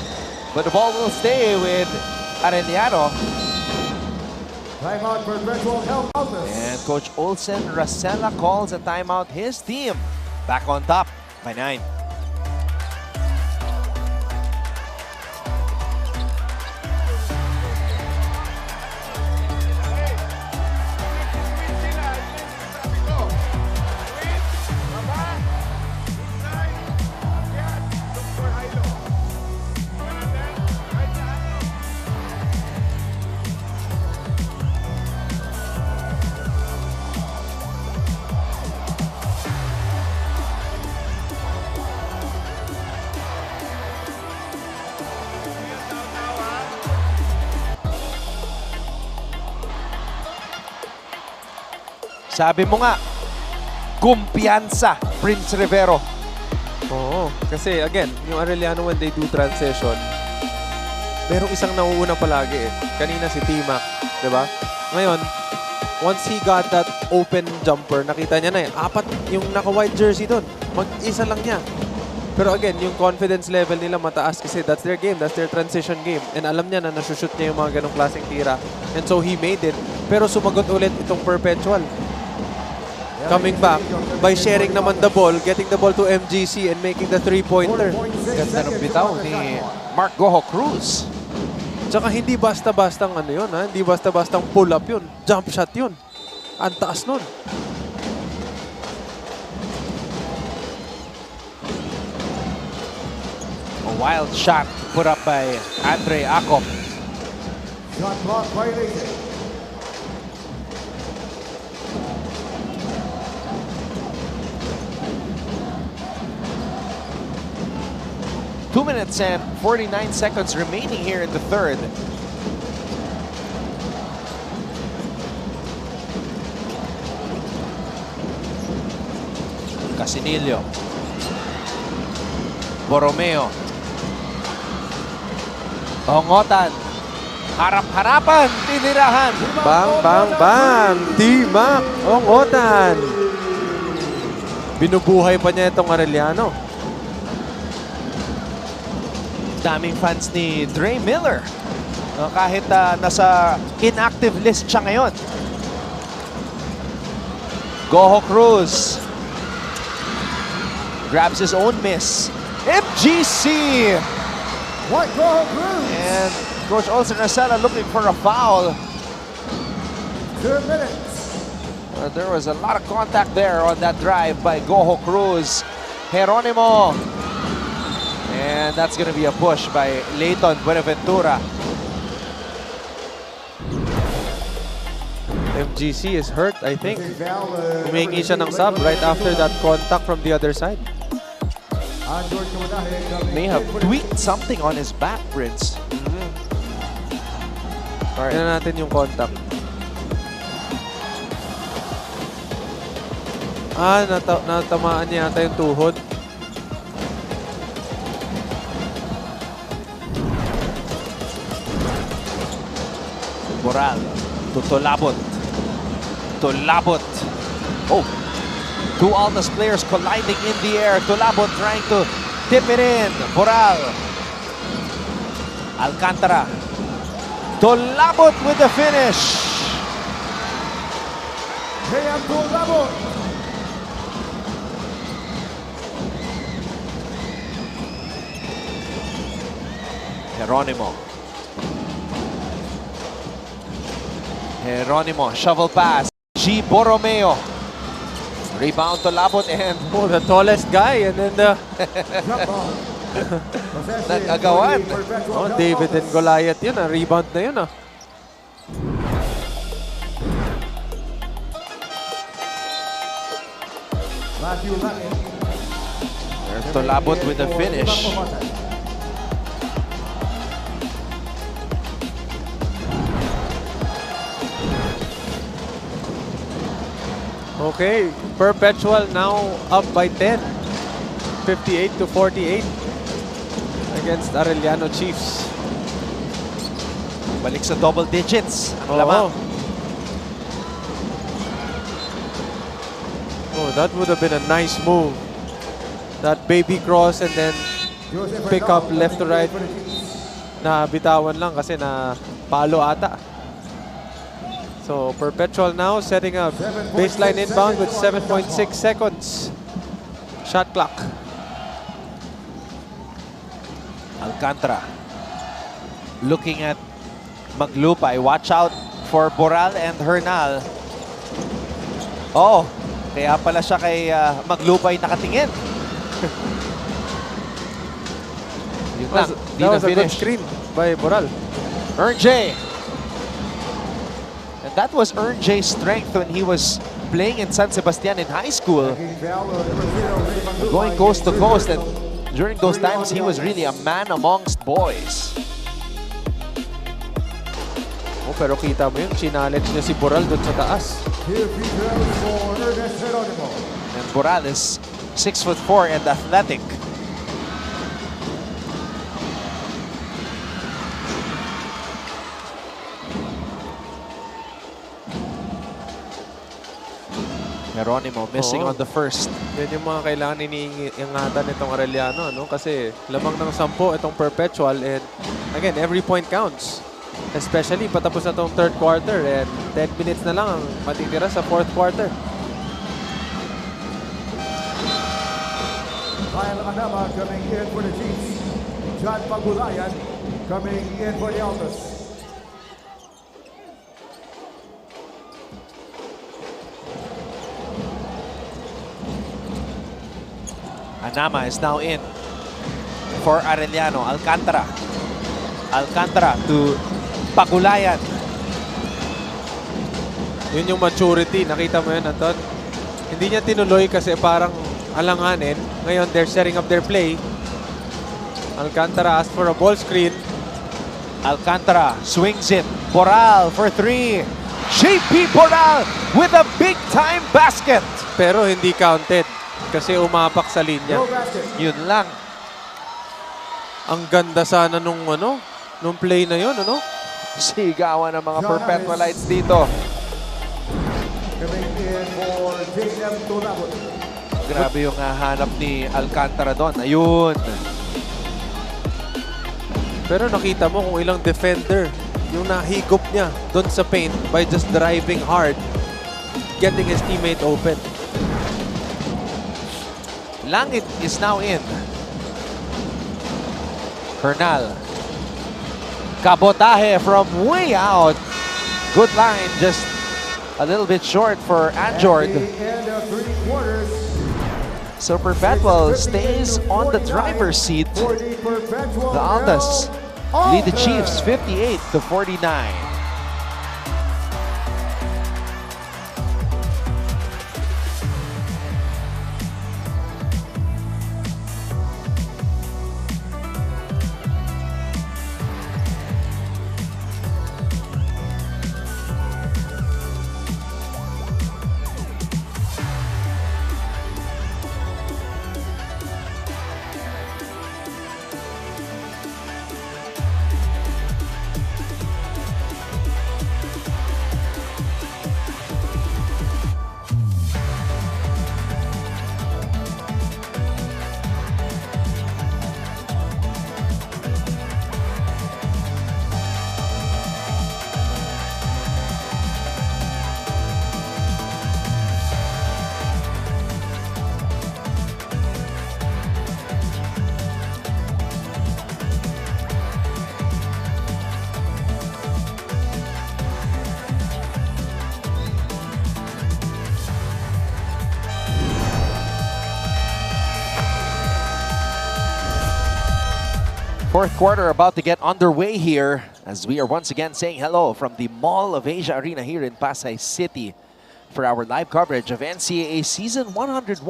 But the ball will stay with Arellano. Timeout for Perpetual Health Office. And Coach Olsen Racela calls a timeout. His team back on top by 9. Sabi mo nga, kumpiyansa, Prince Rivero. Oo, kasi again, yung Arellano when they do transition, merong isang nauuna palagi eh. Kanina si T-Mac, di ba? Ngayon, once he got that open jumper, nakita niya na eh, 4 yung naka-white jersey doon. Mag-isa lang niya. Pero again, yung confidence level nila mataas kasi that's their game, that's their transition game. And alam niya na nasushoot niya yung mga ganong klaseng tira. And so he made it. Pero sumagot ulit itong Perpetual. Coming back by sharing naman the ball, getting the ball to MGC and making the 3-pointer. Ganda ng bitaw ni Mark Goho Cruz. Tsaka hindi basta-bastang ano yun, ha? Hindi basta-bastang pull-up yun. Jump shot yun. Ang taas nun. A wild shot put up by Andre Acop. Shot clock violation. Two minutes and 49 seconds remaining here in the third. Casinillo. Borromeo. Hongotan. Harap-harapan. Tinirahan. Bang, bang, bang! T-Mac! Ongotan! Binubuhay pa niya itong Arellano. Daming fans ni Dre Miller. Kahit nasa inactive list siya ngayon. Goho Cruz. Grabs his own miss. MGC! What Goho Cruz? And Coach Olsen Racela looking for a foul. 2 minutes. There was a lot of contact there on that drive by Goho Cruz. Geronimo. And that's going to be a push by Leighton Buenaventura. MGC is hurt, I think. Humingi siya ng sub right after that contact from the other side. May have tweaked something on his back, Prince. Alright. Tignan natin yung contact. Natamaan niya yata yung tuhod. Moral to Tolabot. Tolabot. Oh, two Altas players colliding in the air. Tolabot trying to tip it in. Moral. Alcantara. Tolabot with the finish. Geronimo, shovel pass. G. Borromeo. Rebound to Labot and Oh, the tallest guy. And then the nag-agawan. oh, David and Goliath yun. Rebound na yun. There's to Labot with the finish. Okay, Perpetual now up by 10. 58-48 against Arellano Chiefs. Balik sa double digits. Ang Oo. lamang. Oh, that would have been a nice move. That baby cross and then pick up left to right. Na bitawan lang kasi na palo ata. So Perpetual now setting up baseline inbound with 7.6 seconds. Shot clock. Alcantara looking at Maglupay. Watch out for Boral and Hernal. Oh, kaya pala siya kay Maglupay nakatingin. Yun lang, di That na was a good finish. screen by Boral. Ern J. And that was Ern J's strength when he was playing in San Sebastian in high school. Going coast to coast, and during those times, he was really a man amongst boys. Oh, pero kita mo yun, challenge niya si Boral doon sa taas. And Boral is 6'4" and athletic. Geronimo missing Oo. on the first. Yan yung mga kailangan iniingatan nitong Arellano, no? Kasi lamang ng 10 itong Perpetual and again, every point counts. Especially patapos na itong third quarter and 10 minutes na lang ang matitira sa fourth quarter. Kyle Anama coming in for the Chiefs. John Pagulayan coming in for the Altos. Anama is now in for Arellano. Alcantara. Alcantara to Pagulayan. Yun yung maturity. Nakita mo yun, Anton? Hindi niya tinuloy kasi parang alanganin. Ngayon, they're setting up their play. Alcantara asked for a ball screen. Alcantara swings it. Boral for 3. JP Boral with a big-time basket. Pero hindi counted kasi umapak sa linya. Yun lang. Ang ganda sana nung play na yun, ano? Sigawan ng mga Perpetualites dito. Coming in for JM Tulabot. Grabe yung hanap ni Alcantara doon. Ayun. Pero nakita mo kung ilang defender yung nahigop niya doon sa paint by just driving hard, getting his teammate open. Langit is now in. Hernal. Kabotahe from way out. Good line, just a little bit short for Anjord. End of 3 quarters. So Perpetual stays on the driver's seat. For the Perpetual The Altas Real lead the Chiefs Altas. 58-49. Fourth quarter about to get underway here as we are once again saying hello from the Mall of Asia Arena here in Pasay City for our live coverage of NCAA Season 101,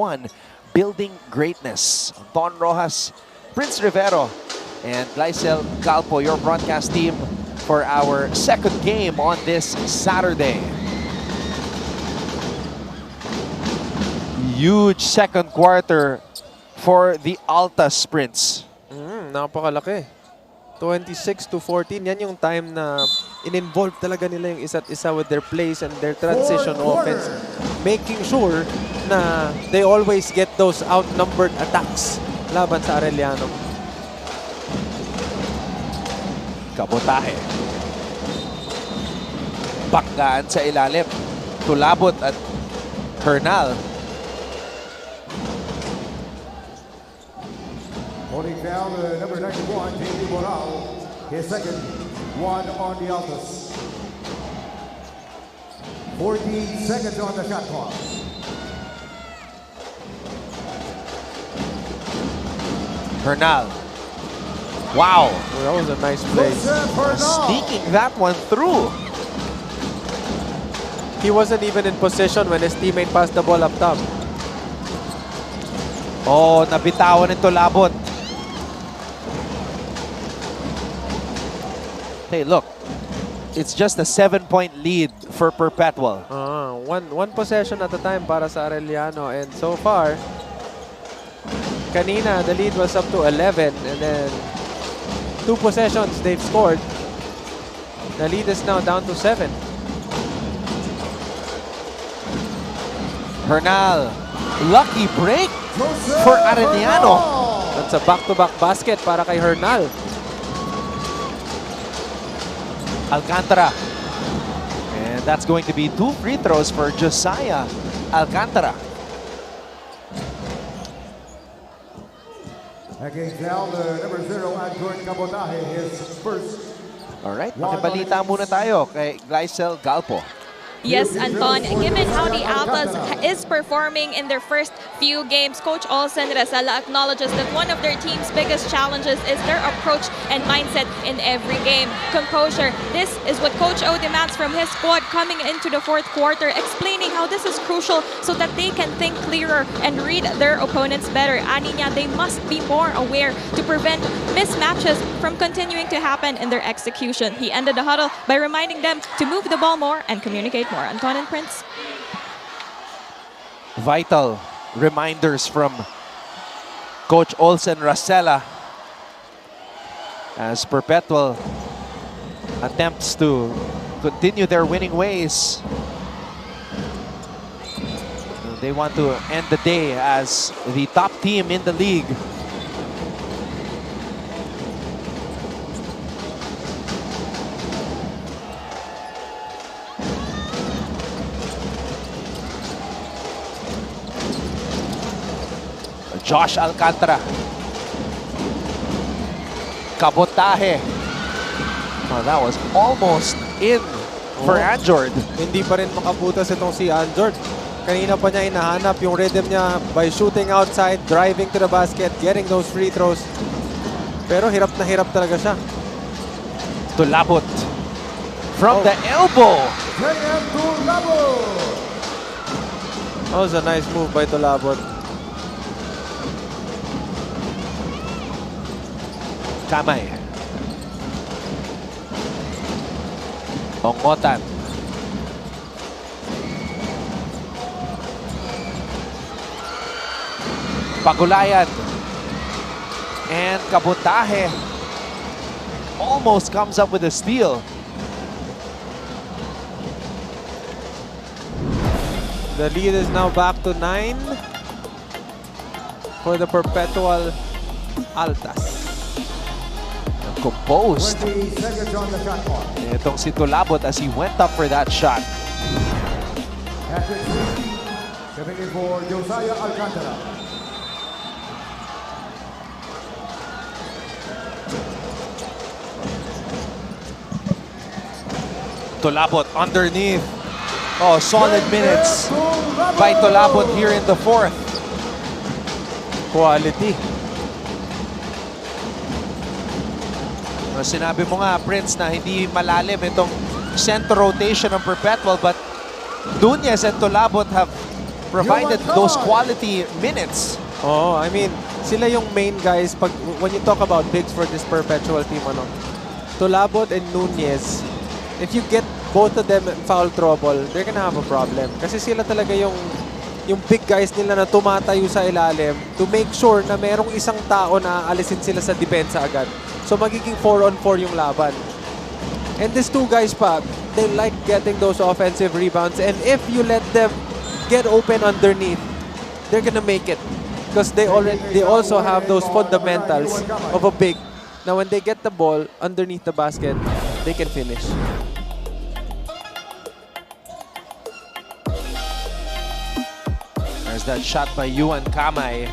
Building Greatness. Anton Rojas, Prince Rivero, and Glycel Galpo, your broadcast team for our second game on this Saturday. Huge second quarter for the Alta Sprints. Napakalaki. 26-14. Yan yung time na in-involve talaga nila yung isa't isa with their plays and their transition offense. Making sure na they always get those outnumbered attacks laban sa Arellano. Kabotahe. Bakgaan sa ilalim. Tulabot at Hernal. Holding down number 91, JP Moral. His second one on the Altas. 14 seconds on the shot clock. Hernal. Wow. Well, that was a nice play. Sneaking that one through. He wasn't even in position when his teammate passed the ball up top. Oh, nabitawan ng Tulabot. Hey, look. It's just a 7-point lead for Perpetual. One possession at a time para sa Arellano. And so far, kanina, the lead was up to 11. And then, 2 possessions they've scored. The lead is now down to 7. Hernal. Lucky break for Arellano. That's a back-to-back basket para kay Hernal. Alcantara. And that's going to be 2 free throws for Josiah Alcantara. Against down number 0, Anton Cabotaje, his first. Alright, makibalita muna tayo kay Glycel Galpo. Yes, Anton, given how the Altas is performing in their first few games, Coach Olsen Rasela acknowledges that one of their team's biggest challenges is their approach and mindset in every game. Composure. This is what Coach O demands from his squad coming into the fourth quarter, explaining how this is crucial so that they can think clearer and read their opponents better. Aninya, they must be more aware to prevent mismatches from continuing to happen in their execution. He ended the huddle by reminding them to move the ball more and communicate more. Anton and Prince. Vital reminders from Coach Olsen Rasela as Perpetual attempts to continue their winning ways. They want to end the day as the top team in the league. Josh Alcantara. Cabotaje. Oh, that was almost in for Anjord. Hindi pa rin makabutas itong si Anjord. Kanina pa niya hinahanap yung rhythm niya by shooting outside, driving to the basket, getting those free throws. Pero hirap na hirap talaga siya. Tulabot from the elbow. That was a nice move by Tulabot. Kamay. Ongotan. Pagulayan. And Cabotaje almost comes up with a steal. The lead is now back to 9 for the Perpetual Altas. Composed. 20 seconds on the shot clock. Itong si Tulabot as he went up for that shot. Patrick coming in for Josiah Alcantara. Tulabot underneath. Oh, solid minutes by Tulabot here in the fourth. Quality. Sinabi mo nga, Prince, na hindi malalim itong center rotation ng Perpetual, but Nunez and Tolabot have provided those quality minutes. Oh, I mean, sila yung main guys when you talk about bigs for this Perpetual team, Tolabot and Nunez, if you get both of them in foul trouble, they're gonna have a problem. Kasi sila talaga yung big guys nila na tumatayo sa ilalim to make sure na merong isang tao na aalisin sila sa depensa agad. So magiging 4-on-4 yung laban. And these two guys pa, they like getting those offensive rebounds, and if you let them get open underneath, they're gonna make it. Because they also have those fundamentals of a big. Now when they get the ball underneath the basket, they can finish. There's that shot by Yuan Kamay.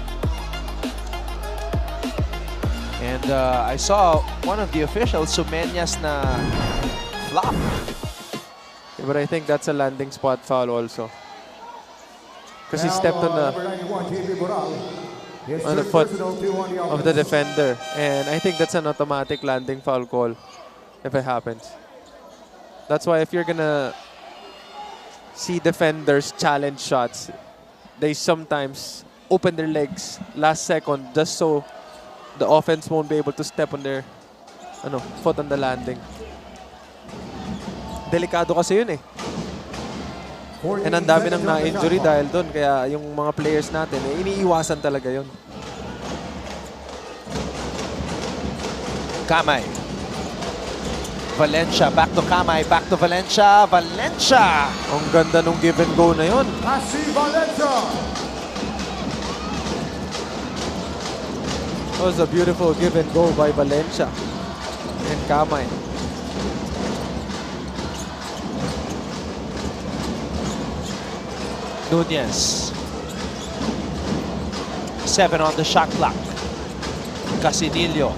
And I saw one of the officials, Sumeñas, na flop. Yeah, but I think that's a landing spot foul also. Because he stepped on the foot of the defender. And I think that's an automatic landing foul call if it happens. That's why if you're gonna see defenders challenge shots, they sometimes open their legs last second just so the offense won't be able to step on their foot on the landing. Delikado kasi yun eh. And ang dami nang na-injury dahil doon. Kaya yung mga players natin, iniiwasan talaga yun. Kamay. Valencia, back to Kamay, back to Valencia. Valencia! Ang ganda nung give and go na yun. Valencia. That was a beautiful give and go by Valencia and Kamay. Nunez. 7 on the shot clock. Casinillo.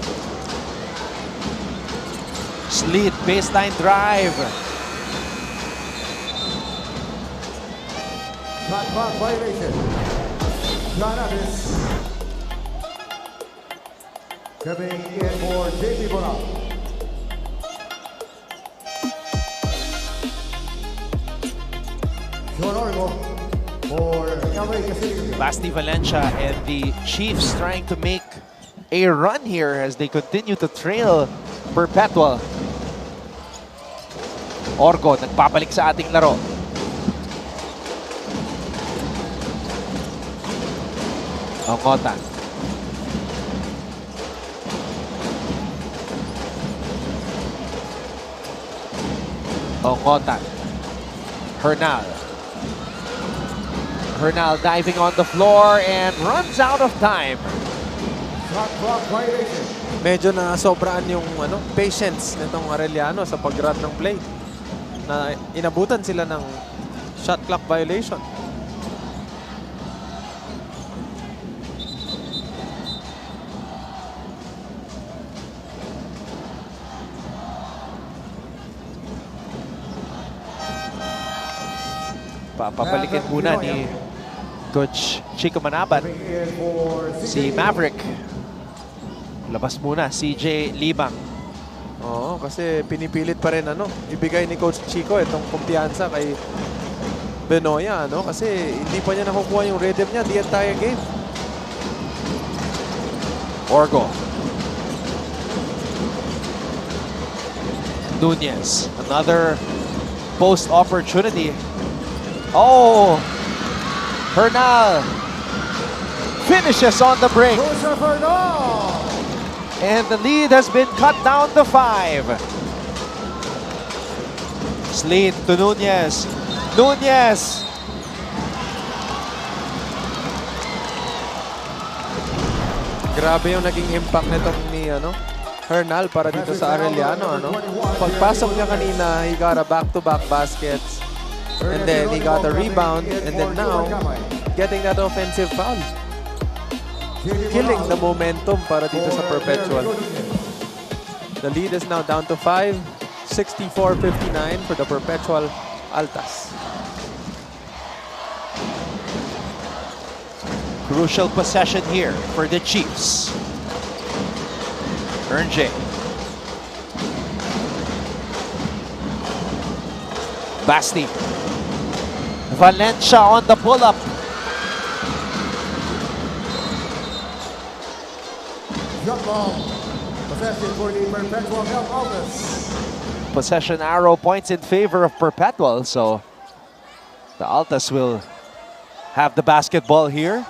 Sleet, baseline drive. Shot clock violation. Granados. Coming in for JP Bonal. Basti Valencia and the Chiefs trying to make a run here as they continue to trail Perpetual. Orgo nagpapalik sa ating laro. Ongotan. Ongotan. Hernal. Hernal diving on the floor and runs out of time. Shot clock violation. Medyo na sobraan yung patience nitong Arellano sa pag-run ng play. Na inabutan sila ng shot clock violation. Papabalikin muna ni Coach Chico Manabat si Maverick. Labas muna CJ Libang. Oo, kasi pinipilit pa rin ibigay ni Coach Chico itong kumpiyansa kay Benoya, kasi hindi pa niya nakukuha yung rhythm niya the entire game. Orgo. Nunez, another post opportunity. Oh, Hernal finishes on the break. And the lead has been cut down to 5. Sleet to Nunez. Nunez. Grabe yung naging impact nitong ni Hernal para dito sa Arellano. Pagpasok niya kanina, he got a back-to-back baskets. And then he got a rebound, and then now getting that offensive foul. Killing the momentum para dito sa Perpetual. The lead is now down to 5, 64-59 for the Perpetual Altas. Crucial possession here for the Chiefs. Ernje. Basti. Valencia on the pull-up. Shot ball. Possession for the Perpetual Altas. Possession arrow points in favor of Perpetual, so the Altas will have the basketball here.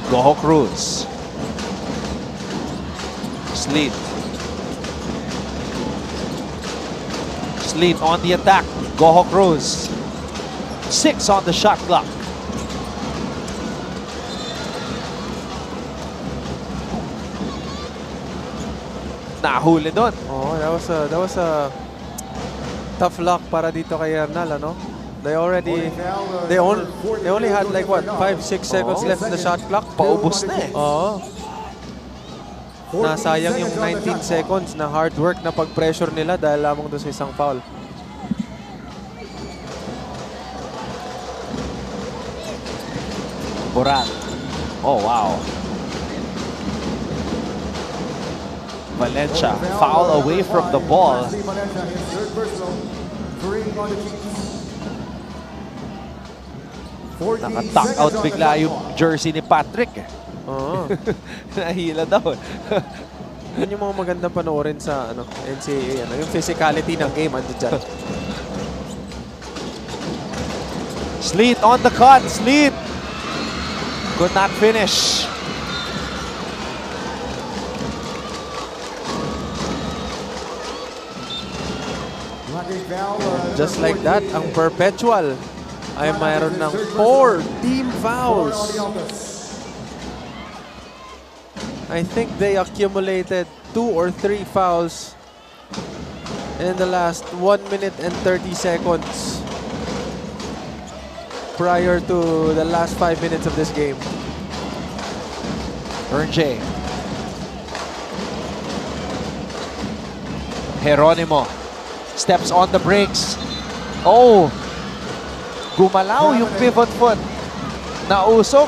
Goho Cruz. Sleet. Sleet on the attack. Goho Cruz. 6 on the shot clock. Nahuli doon. Oh, that was a tough luck para dito kay Hernal, ano? They only had like what, 5-6 seconds left in the shot clock. Paubos na eh. Oo. Nasayang yung 19 seconds na hard work na pag-pressure nila dahil lamang doon sa isang foul. Boral. Oh, wow. Valencia foul away from the ball. Naka-tuck out bigla yung jersey ni Patrick. Oo. Nahila daw. Yun yung mga magandang panoorin sa NCAA. Yung physicality ng game andun dyan. Sleet on the cut. Sleet could not finish. Just like that, ang Perpetual ay mayroon ng 4 team fouls. I think they accumulated 2 or 3 fouls in the last 1 minute and 30 seconds prior to the last 5 minutes of this game. J. Geronimo steps on the brakes. Oh! Gumalaw yung pivot foot. Nausog.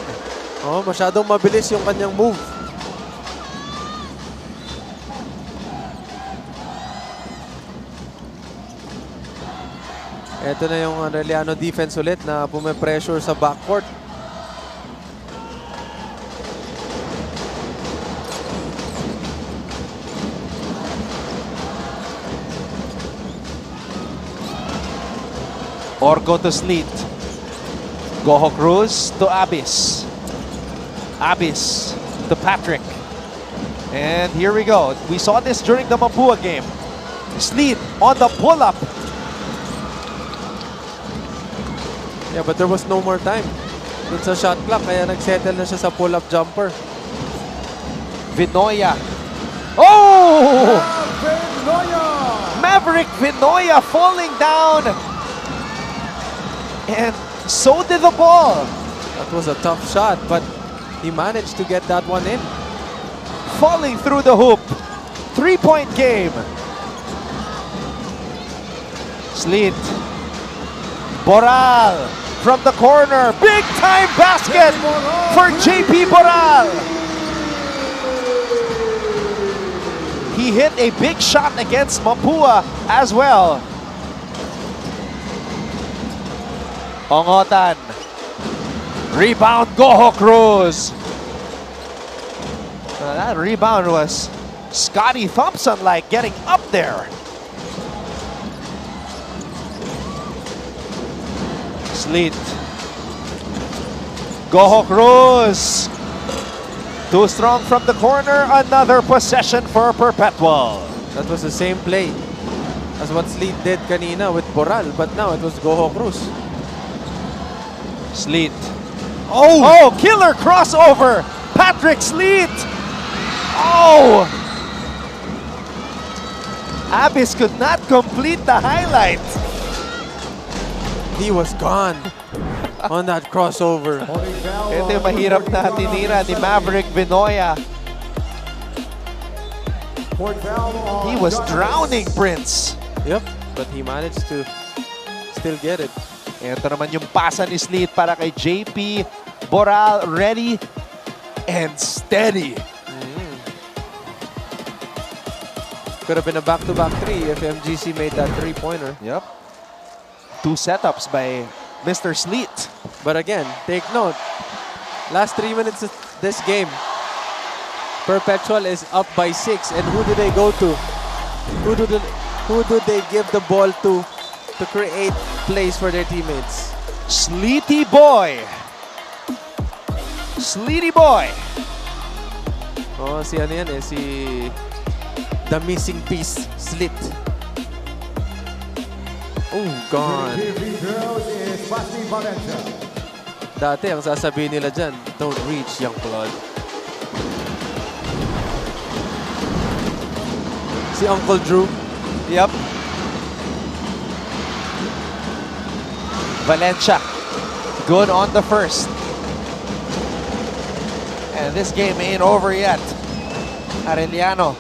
Oh, masyadong mabilis yung kanyang move. Ito na yung Arellano defense ulit na pume-pressure sa backcourt. Orgo to Sleet. Goho Cruz to Abyss. Abyss to Patrick. And here we go. We saw this during the Mapua game. Sleet on the pull-up. Yeah, but there was no more time dun sa shot clock, kaya nagsettle na siya sa pull-up jumper. Vinoya. Oh! Maverick Vinoya falling down. And so did the ball. That was a tough shot, but he managed to get that one in. Falling through the hoop. 3-point game. Sleet. Boral from the corner. Big time basket for JP Boral. He hit a big shot against Mapua as well. Ongotan. Rebound, Goho Cruz. That rebound was Scotty Thompson-like, getting up there. Sleet. Goho Cruz. Too strong from the corner. Another possession for Perpetual. That was the same play as what Sleet did kanina with Boral, but now it was Goho Cruz. Sleet. Oh, killer crossover. Patrick Sleet. Oh. Abyss could not complete the highlight. He was gone on that crossover. Ito yung mahirap na tinira ni Maverick Vinoya. He was drowning, Prince. Yep, but he managed to still get it. Ito naman yung pasa ni Sleet para kay JP Boral ready and steady. Could have been a back-to-back three if MGC made that three-pointer. Yep. 2 setups by Mr. Sleet. But again, take note. Last 3 minutes of this game, Perpetual is up by 6. And who do they go to? Who do they give the ball to create plays for their teammates? Sleety boy. Sleety boy. Oh, si ano yan eh, si the missing piece, Slit. Oh, gone. Dati, ang sasabihin nila dyan, don't reach, young blood. Si Uncle Drew. Yep. Valencia, good on the first. And this game ain't over yet. Arellano,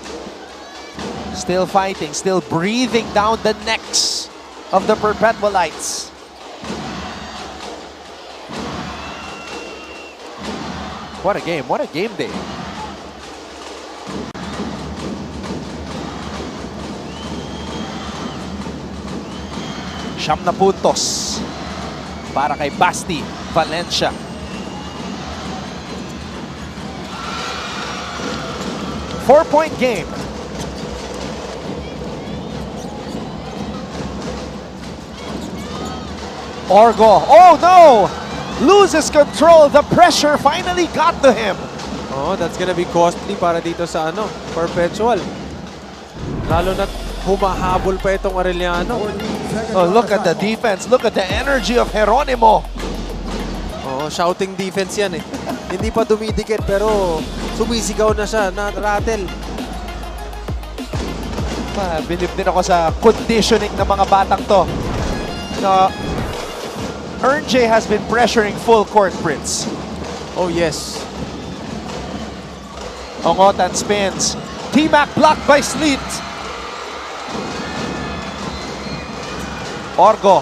still fighting, still breathing down the necks of the Perpetualites. What a game day. Siyam na puntos para kay Basti Valencia. Four-point game. Orgo, oh no! Loses control. The pressure finally got to him. Oh, that's gonna be costly para dito sa ano, Perpetual. Lalo na humahabol pa itong Arellano. Oh, look at the defense. Look at the energy of Geronimo. Oh, shouting defense yan eh. Hindi pa dumidikit pero sumisigaw na siya, na-rattle. Believe din ako sa conditioning ng mga batang to. No, J has been pressuring full court, Prince. Oh, yes. Ongotan spins. T-Mac blocked by Sleet. Orgo.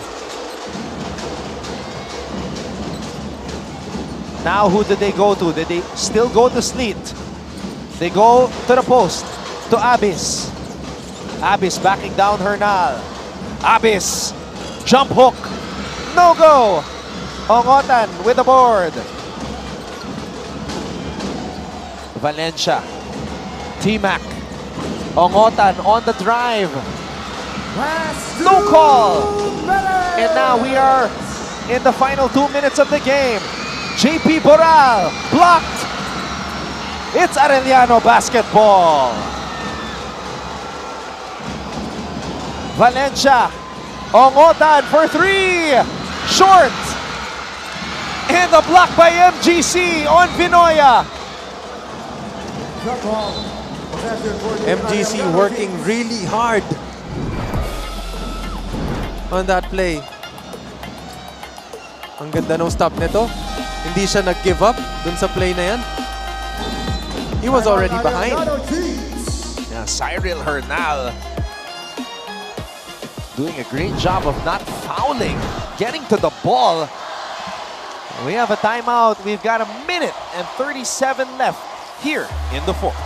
Now who did they go to? Did they still go to Sleet? They go to the post, to Abyss. Abyss backing down Hernal. Abyss, jump hook, no go. Ongotan with the board. Valencia, T-Mac, Ongotan on the drive. No call. And now we are in the final 2 minutes of the game. JP Boral blocked. It's Arellano basketball. Valencia, Ongotan for 3. Short. And the block by MGC on Vinoya. MGC working really hard on that play. Ang ganda ng stop nito. Hindi siya nag-give up dun sa play na yan. He was already behind. Yeah, Cyril Hernal doing a great job of not fouling, getting to the ball. We have a timeout. We've got 1 minute and 37 left here in the fourth.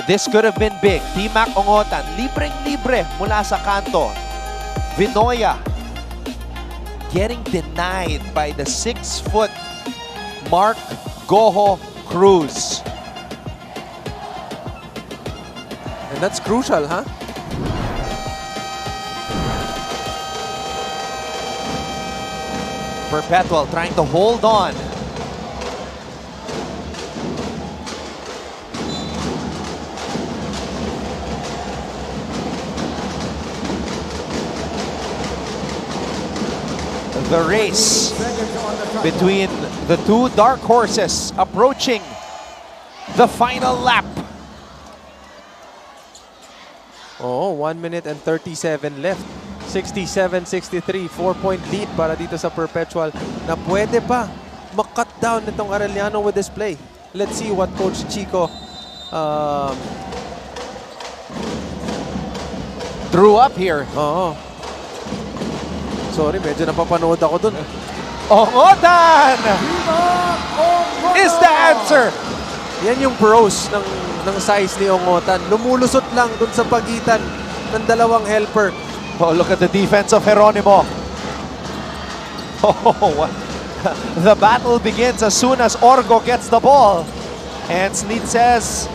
This could have been big. T-Mac Ongotan, libreng-libre mula sa kanto. Vinoya getting denied by the 6-foot Mark Goho Cruz. And that's crucial, huh? Perpetual trying to hold on. the race between the two dark horses approaching the final lap. Oh, 1 minute and 37 left. 67-63, 4-point lead para dito sa Perpetual na pwede pa mak-cut down nitong Arellano with this play. Let's see what Coach Chico Drew up here. Oo. Sorry, medyo napapanood ako dun. Ongotan is the answer. Yan yung pros ng size ni Ongotan. Lumulusot lang dun sa pagitan ng dalawang helper. Oh, look at the defense of Geronimo. Oh, the battle begins as soon as Orgo gets the ball. And Sleet says,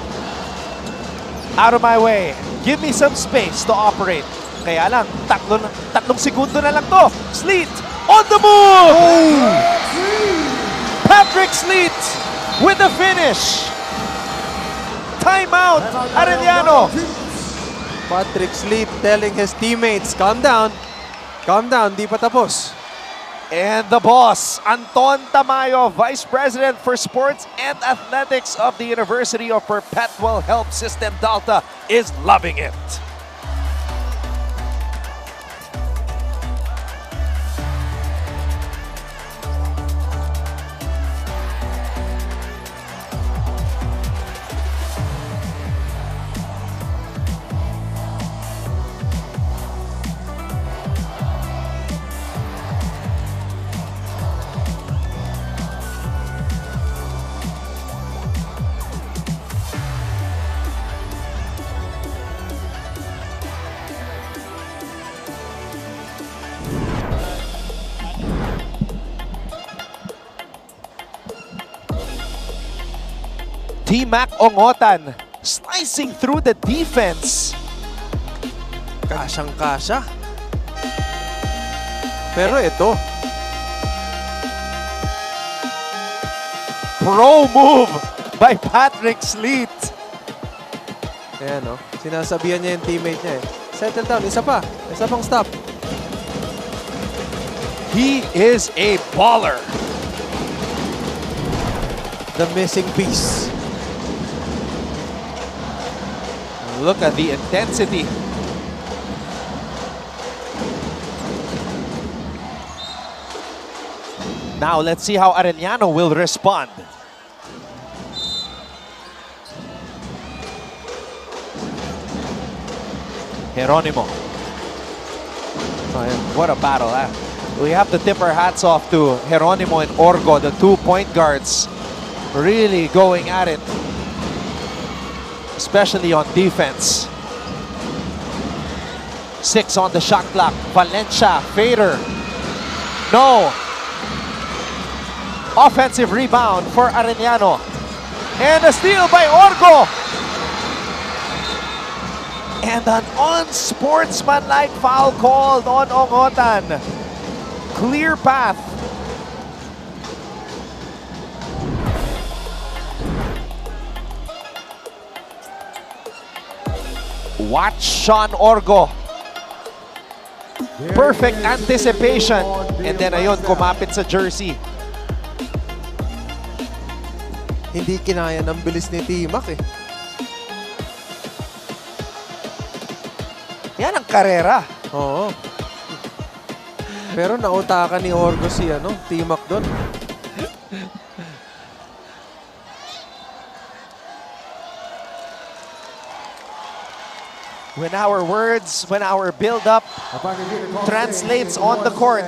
out of my way. Give me some space to operate. Kaya lang, tatlong segundo na lang to. Sleet on the move! Patrick Sleet with the finish. Timeout, Arellano. Patrick Sleet telling his teammates, calm down, di pa tapos. And the boss, Anton Tamayo, Vice President for Sports and Athletics of the University of Perpetual Health System Delta, is loving it. T-Mac Ongotan slicing through the defense. Kasyang-kasya. Pero ito, Pro move by Patrick Sleet. ayan o, sinasabihan niya yung teammate niya eh. Settle down, isa pang stop. He is a baller. The missing piece. Look at the intensity. Now let's see how Arellano will respond. Geronimo. What a battle, huh? We have to tip our hats off to Geronimo and Orgo, the 2 point guards, really going at it, especially on defense. 6 on the shot clock. Valencia, fader. No. Offensive rebound for Arellano. And a steal by Orgo. And an unsportsmanlike foul called on Ongotan. Clear path. Watch Sean Orgo. Perfect anticipation. And then ayun, kumapit sa jersey. Hindi kinaya ng bilis ni T-Mac eh. Yan ang karera. Oo. Pero nautakan ni Orgo si T-Mac doon. When our words, when our build-up translates on the court,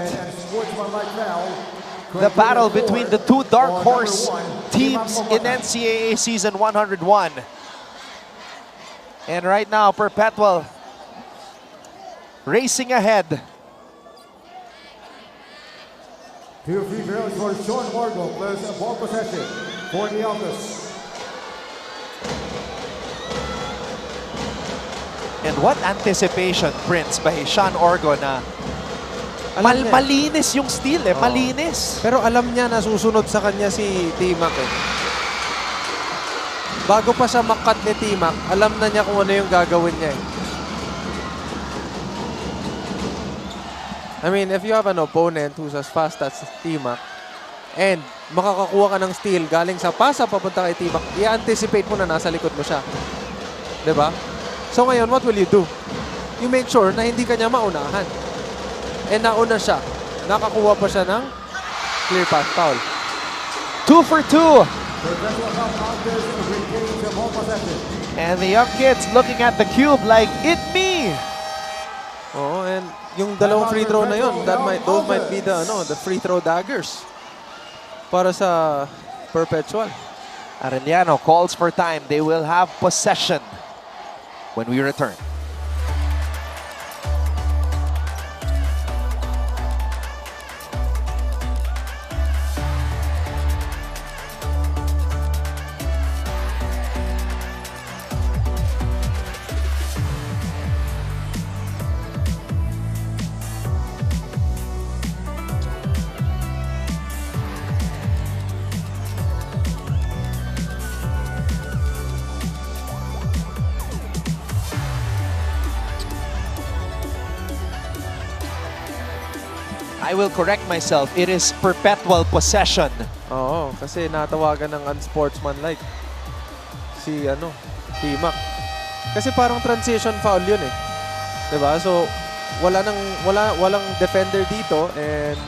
the battle between the two dark horse teams in NCAA Season 101. And right now, Perpetual racing ahead. Two free throws for Sean Orgo, plus a ball possession for the Altus. And what anticipation, Prince, by Sean Orgo na malinis yung steal eh, malinis. Pero alam niya na susunod sa kanya si T-Mac eh. Bago pa siya makat ni T-Mac, alam na niya kung ano yung gagawin niya eh. I mean, if you have an opponent who's as fast as T-Mac and makakakuha ka ng steal galing sa pasa papunta kay T-Mac, i-anticipate mo na nasa likod mo siya. Diba? So ngayon, what will you do? You make sure na hindi ka niya maunahan. And nauna siya. Nakakuha pa siya ng clear pass foul. 2 for 2. And the young kids looking at the cube like, it me! Oh, and yung dalawang free throw na yun, those might be the free throw daggers para sa Perpetual. Arellano calls for time. They will have possession when we return. I will correct myself. It is perpetual possession. Oo, kasi natawagan ng unsportsmanlike si T-Mac. Kasi parang transition foul yun eh. 'Di ba? So walang defender dito and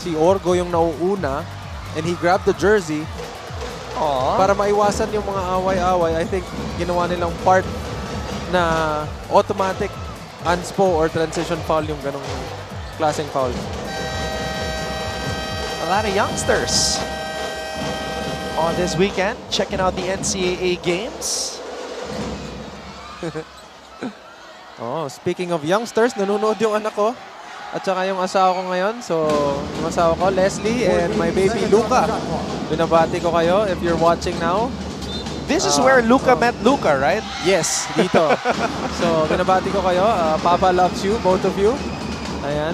si Orgo yung nauuna and he grabbed the jersey. Para maiwasan yung mga away-away. I think ginawa nilang part na automatic unspo or transition foul yung ganong klaseng foul. A lot of youngsters on this weekend checking out the NCAA games. Speaking of youngsters, nanonood yung anak ko at saka yung asawa ko ngayon. So, yung asawa ko, Leslie, and my baby, Luca. Binabati ko kayo if you're watching now. This is where Luca met Luca, right? Yes, dito. So, binabati ko kayo. Papa loves you, both of you. Ayan.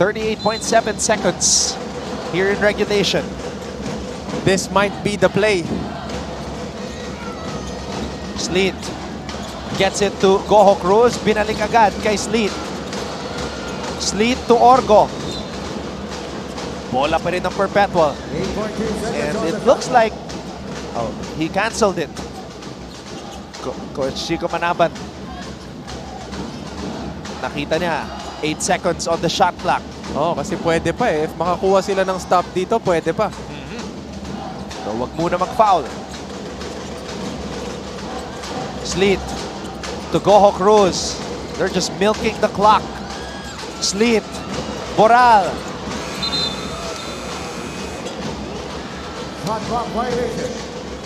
.7 seconds here in regulation. This might be the play. Sleet gets it to Goho Cruz. Binalik agad kay Sleet. Sleet to Orgo. Bola pa rin ng Perpetual. And it looks like he canceled it. Coach Chico Manaban. Nakita niya 8 seconds on the shot clock. Kasi pwede pa eh. If makakuha sila ng stop dito, pwede pa. So wag muna mag-foul. Sleet to Goho Cruz. They're just milking the clock. Sleet. Boral.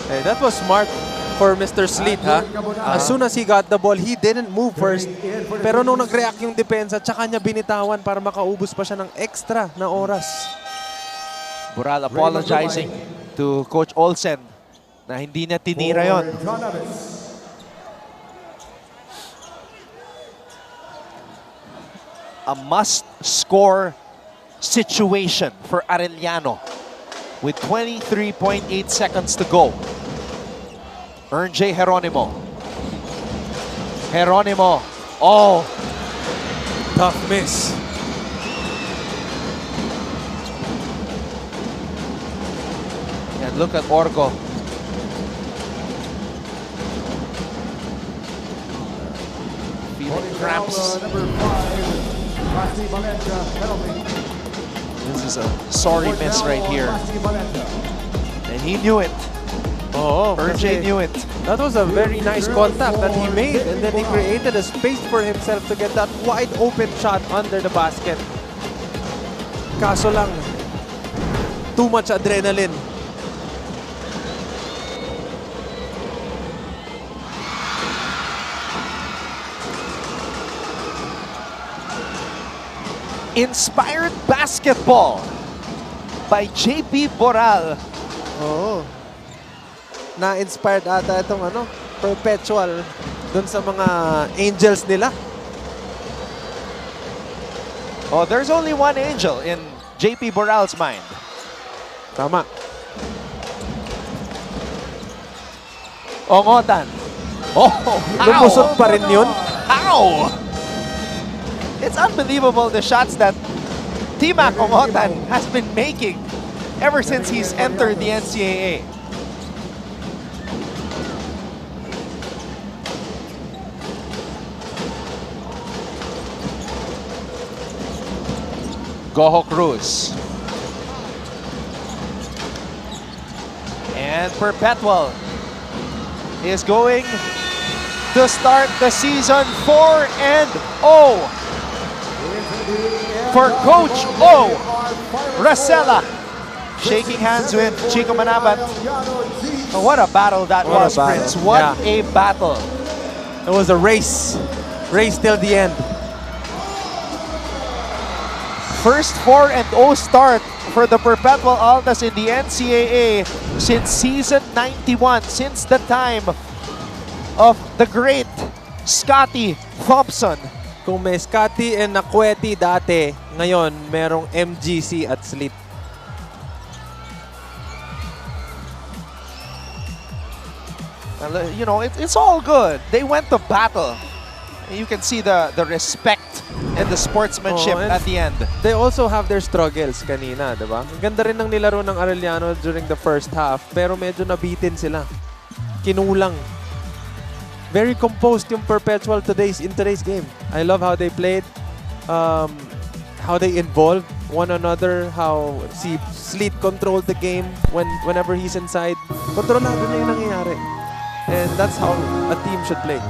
Hey, that was smart for Mr. Sleet, ha? As soon as he got the ball, he didn't move first. Pero nung nag-react yung depensa, tsaka niya binitawan para makaubos pa siya ng extra na oras. Boral apologizing to Coach Olsen na hindi niya tinira yon. A must-score situation for Arellano with 23.8 seconds to go. Earn J. Geronimo. Geronimo. Oh! Tough miss. And look at Orgo. Feeling cramps. This is a sorry miss right here. And he knew it. RJ knew it. That was a very nice contact that he made, and then he created a space for himself to get that wide open shot under the basket. Kaso lang, too much adrenaline. Inspired basketball by JP Boral. Na-inspired ata itong Perpetual dun sa mga Angels nila. Oh, there's only one angel in JP Boral's mind. Tama. Ongotan. Oh, how? Lumusot pa rin yun. How? It's unbelievable the shots that Timac Ongotan has been making ever since he's entered the NCAA. Goho Cruz. And Perpetual is going to start the season 4-0 for Coach O. Racela. Shaking hands with Chico Manabat. Oh, what a battle that What a was, battle. Prince. What Yeah. a battle. It was a race. Race till the end. First 4-0 start for the Perpetual Altas in the NCAA since season 91, since the time of the great Scotty Thompson. Kung may Scotty and Nakweti dati, ngayon merong MGC at Slit. You know, it's all good. They went to battle. You can see the respect and the sportsmanship Oh, and at the end. They also have their struggles kanina, di ba? Ang ganda rin ng nilaro ng Arellano during the first half, pero medyo nabitin sila. Kinulang. Very composed yung Perpetual in today's game. I love how they played, how they involved one another, how si Sleet controlled the game whenever he's inside. Kontrolado niya yung nangyayari. And that's how a team should play.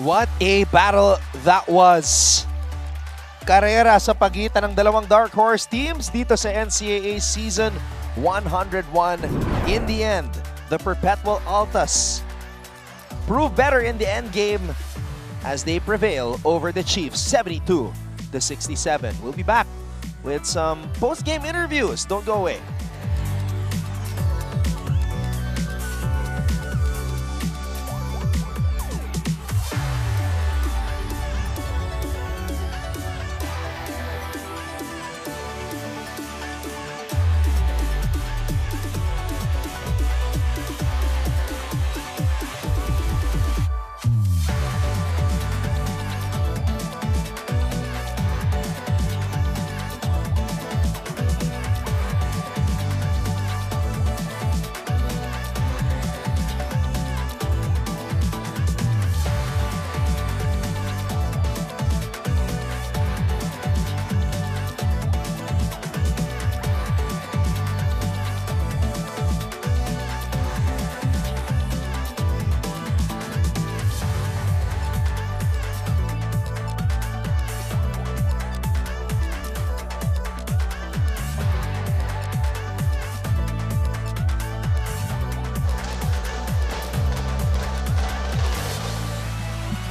what a battle that was. Karera sa pagitan ng dalawang dark horse teams dito sa NCAA Season 101. In the end, the Perpetual Altas prove better in the end game as they prevail over the Chiefs 72-67. We'll be back with some post-game interviews. Don't go away.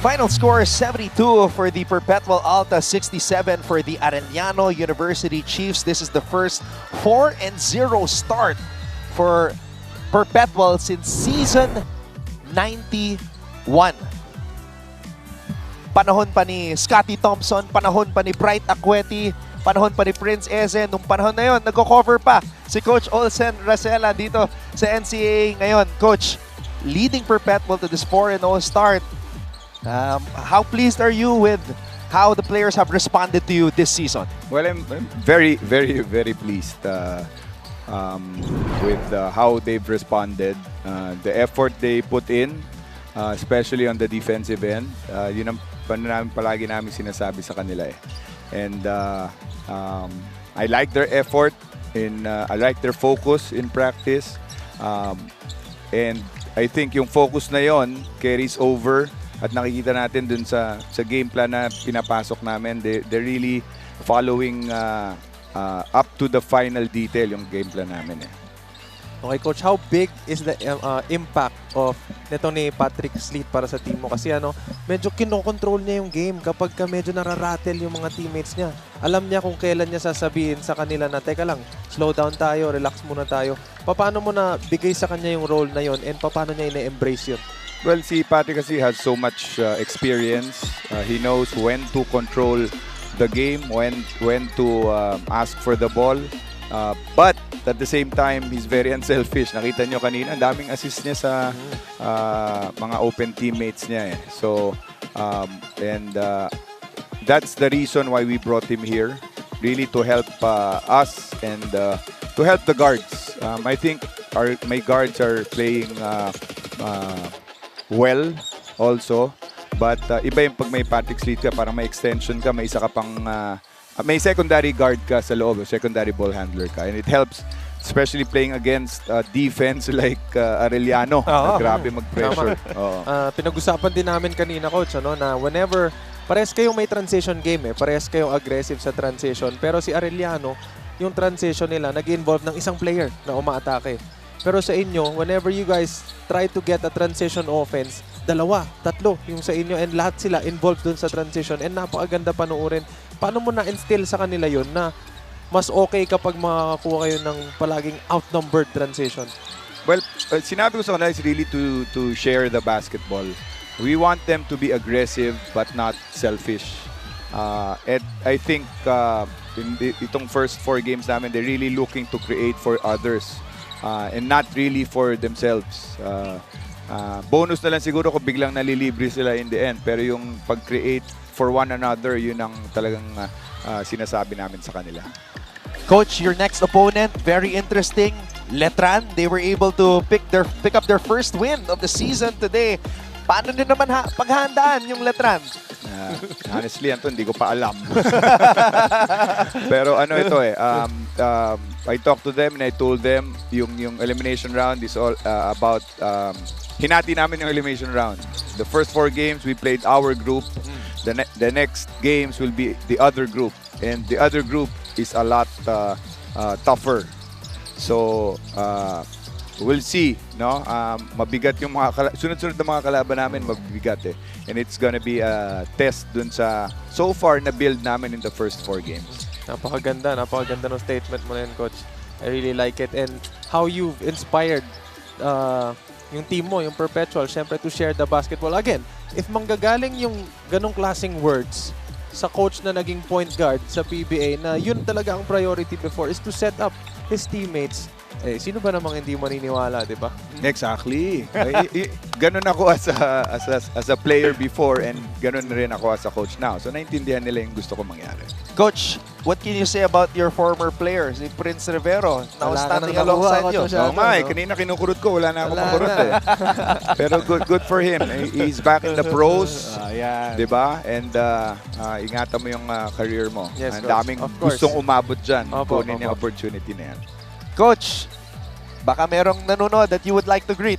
Final score is 72 for the Perpetual Alta, 67 for the Arellano University Chiefs. This is the first 4-0 start for Perpetual since season 91. Panahon pa ni Scotty Thompson, panahon pa ni Bright Acueti, panahon pa ni Prince Eze. Nung panahon na yun, nagko-cover pa si Coach Olsen Racela dito sa NCAA ngayon. Coach, leading Perpetual to this 4-0 start. How pleased are you with how the players have responded to you this season? Well, I'm very, very, very pleased with how they've responded, the effort they put in, especially on the defensive end. Yun ang palagi namin sinasabi sa kanila eh. And I like their effort, I like their focus in practice. And I think yung focus na yon carries over. At nakikita natin dun sa game plan na pinapasok namin, they're really following up to the final detail yung game plan namin. Okay, Coach, how big is the impact of nito ni Patrick Sleet para sa team mo? Kasi medyo kinokontrol niya yung game kapag medyo nararattle yung mga teammates niya. Alam niya kung kailan niya sasabihin sa kanila na, teka lang, slow down tayo, relax muna tayo. Paano mo na bigay sa kanya yung role na yon and paano niya ina-embrace yun? Well, si Patrick kasi has so much experience. He knows when to control the game, when to ask for the ball. But at the same time, he's very unselfish. Nakita nyo kanina, ang daming assist niya sa mga open teammates niya eh. So, that's the reason why we brought him here. Really to help us and to help the guards. I think my guards are playing well also, but iba yung pag may Patrick Sleet ka, parang may extension ka, may isa ka pang may secondary guard ka sa loob, secondary ball handler ka, and it helps especially playing against defense like Arellano. Grabe mag-pressure. Pinag-usapan din namin kanina, Coach, na whenever parehas kayong may transition game parehas kayong aggressive sa transition, pero si Arellano, yung transition nila nag-involve ng isang player na umaatake. Pero sa inyo, whenever you guys try to get a transition offense, 2, 3 yung sa inyo and lahat sila involved dun sa transition and napakaganda panoorin. Paano mo na-instill sa kanila yun na mas okay kapag makakuha kayo ng palaging outnumbered transition? Well, sinabi ko sa kanila is really to share the basketball. We want them to be aggressive but not selfish. And I think itong first 4 games namin, they're really looking to create for others. And not really for themselves. Bonus na lang siguro kung biglang nalilibre sila in the end. Pero yung pag-create for one another, yun ang talagang sinasabi namin sa kanila. Coach, your next opponent, very interesting. Letran, they were able to pick up their first win of the season today. Paano din naman paghandaan yung Letran? Honestly, Anton, hindi ko pa alam. Pero ito I talked to them and I told them yung elimination round is all about hinati namin yung elimination round. The first 4 games, we played our group. The next games will be the other group. And the other group is a lot tougher. So, we'll see, no? Mabigat yung mga sunod-sunod na mga kalaban namin, mabigat eh. And it's gonna be a test dun sa so far na build namin in the first 4 games. Napakaganda ng statement mo na yun, Coach. I really like it. And how you've inspired yung team mo, yung Perpetual, syempre to share the basketball. Again, if manggagaling yung ganong klaseng words sa coach na naging point guard sa PBA na yun talaga ang priority before is to set up his teammates. Eh, sino ba namang hindi maniniwala, di ba? Exactly. Ganun ako as a player before and ganun rin ako as a coach now. So naintindihan nila yung gusto ko mangyari. Coach, what can you say about your former player, si Prince Rivero, now Wala standing ka nang alongside nakuha, you? Coach. Oo nga, kanina kinukurot ko, wala na ako makurot eh. Pero good for him. He's back in the pros. Di ba? And ingatan mo yung career mo. Yes, Ang Coach. daming Of course. gustong umabot dyan. Opo, Kunin yung opportunity na yan. Coach, baka merong nanonood that you would like to greet.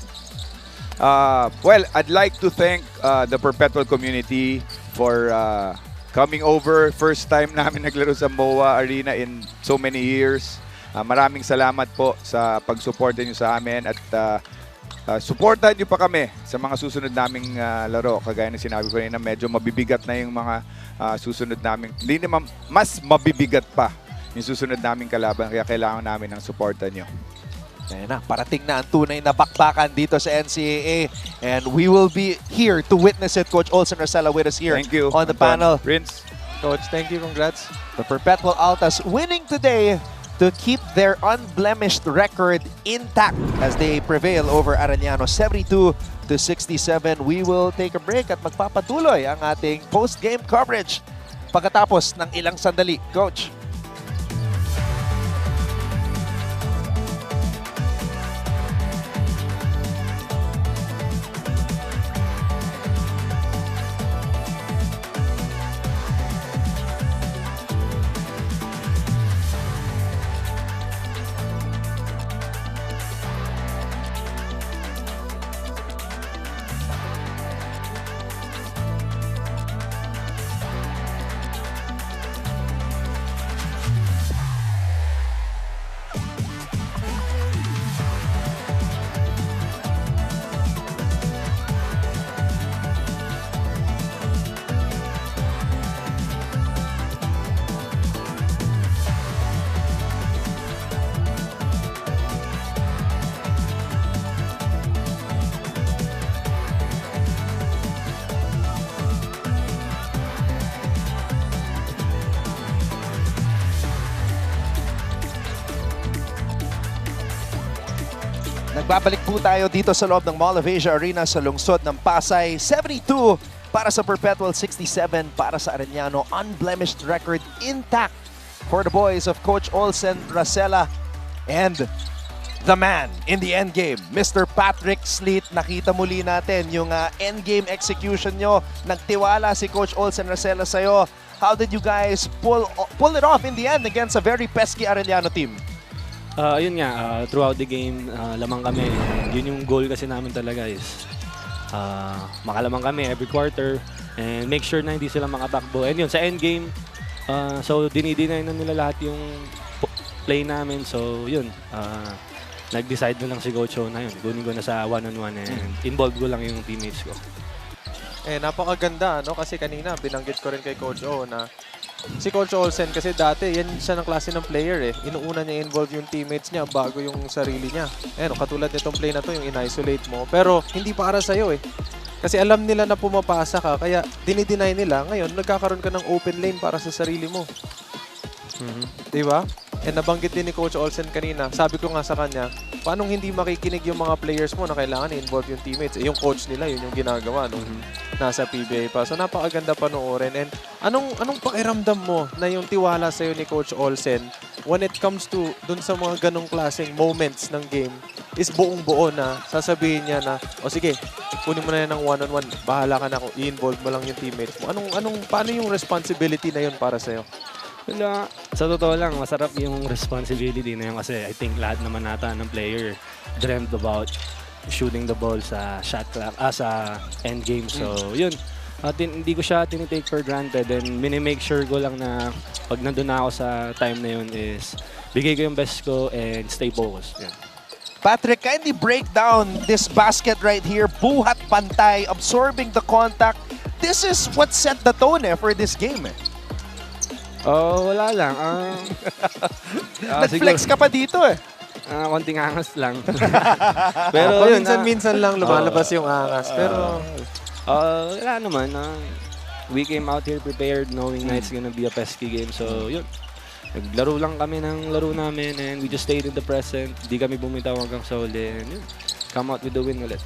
Well, I'd like to thank the Perpetual community for coming over. First time namin naglaro sa MOA Arena in so many years. Maraming salamat po sa pag-suporta nyo sa amin at supportan nyo pa kami sa mga susunod naming laro. Kagaya na sinabi ko rin na medyo mabibigat na yung mga susunod naming, hindi naman mas mabibigat pa yung susunod naming kalaban, kaya kailangan namin ng suporta nyo. Ayan na, parating na ang tunay na bakbakan dito sa NCAA. And we will be here to witness it. Coach Olsen Rosella with us here Thank you, on the Anton. panel. Prince. Coach, thank you. Congrats. The Perpetual Altas winning today to keep their unblemished record intact as they prevail over Arellano 72-67. We will take a break at magpapatuloy ang ating post-game coverage pagkatapos ng ilang sandali. Coach. Nagbabalik po tayo dito sa loob ng Mall of Asia Arena sa lungsod ng Pasay. 72 para sa Perpetual, 67 para sa Arellano. Unblemished record intact for the boys of Coach Olsen Rosella. And the man in the endgame, Mr. Patrick Sleet. Nakita muli natin yung endgame execution nyo. Nagtiwala si Coach Olsen Rosella sa'yo. How did you guys pull it off in the end against a very pesky Arellano team? Yun nga, throughout the game, lamang kami. Yun yung goal kasi namin talaga is makalamang kami every quarter and make sure na hindi sila makatakbo. And yun, sa endgame, so dinideny na nila lahat yung play namin. So yun, nag-decide na lang si Coach O na yun. Kunin ko na sa one-on-one and involve ko lang yung teammates ko. Eh, napakaganda, no? Kasi kanina, binanggit ko rin kay Coach O na si Coach Olsen kasi dati, yan siya ng klase ng player eh. Inuuna niya involve yung teammates niya bago yung sarili niya. Eh, no, katulad nitong play na to, yung in-isolate mo. Pero hindi para sa'yo eh. Kasi alam nila na pumapasa ka, kaya dinideny nila. Ngayon, nagkakaroon ka ng open lane para sa sarili mo. Diba? And nabanggit din ni Coach Olsen kanina, sabi ko nga sa kanya, paano hindi makikinig yung mga players mo na kailangan i-involve yung teammates? Eh, yung coach nila, yun yung ginagawa nung nasa PBA pa. So napakaganda panoorin. And anong pakiramdam mo na yung tiwala sa'yo ni Coach Olsen when it comes to dun sa mga ganong klaseng moments ng game is buong-buo na sasabihin niya na, o sige, kunin mo na yan ng one-on-one, bahala ka na kung i-involve mo lang yung teammates mo. Paano yung responsibility na yun para sa'yo? Wala. Sa totoo lang, masarap yung responsibility na yun kasi I think lahat naman nata ng player dreamt about shooting the ball sa shot clock, sa endgame. So, yun. Hindi ko siya tinitake for granted, and minimake sure ko lang na pag nandun na ako sa time na yun is bigay ko yung best ko and stay focused. Yeah. Patrick, kindly break down this basket right here. Buhat pantay, absorbing the contact. This is what set the tone for this game. Wala lang. Nag-flex ka pa dito konting angas lang. Pero yun, minsan lang lumalabas yung angas. Pero wala naman. We came out here prepared knowing na it's gonna be a pesky game. So, yun. Naglaro lang kami ng laro namin and we just stayed in the present. Di kami bumitaw hanggang sa huli. And yun, come out with the win ulit.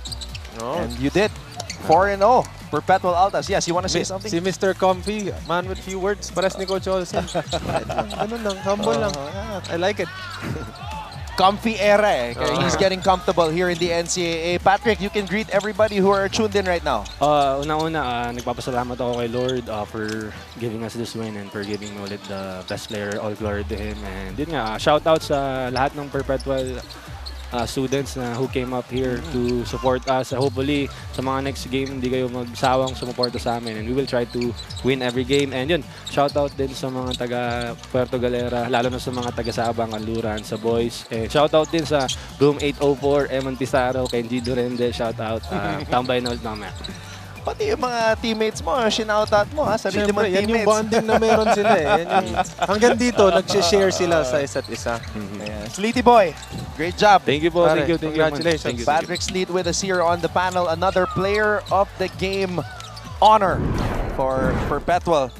And you did. 4-0. Perpetual Altas. Yes, you want to say something? Si Mr. Comfy, man with few words. Pares ni Coach Olsen. Ganun lang, humble lang. I like it. Comfy era He's getting comfortable here in the NCAA. Patrick, you can greet everybody who are tuned in right now. Unang-una, nagpapasalamat ako kay Lord for giving us this win and for giving me ulit the best player. All glory to Him. And yun nga, shout out sa lahat ng Perpetual students na who came up here to support us. Hopefully, sa mga next game, hindi kayo magsawang sumuporta sa amin. And we will try to win every game. And yun, shout out din sa mga taga Puerto Galera, lalo na sa mga taga Sabang, Kanluran, sa boys. And shout out din sa Room 804, Eman Pizarro, Kenji Durende, shout out. Tambay na ulit mamaya. Pati yung mga teammates mo, shout-out mo sarili mo yan teammates. yung bonding na meron sila hanggang dito, nag-share sila sa isa't isa. Sleety boy, great job. Thank you po. Pare, Thank you. congratulations. Thank you. Patrick Sleet with us here on the panel. Another player of the game honor for Perpetual.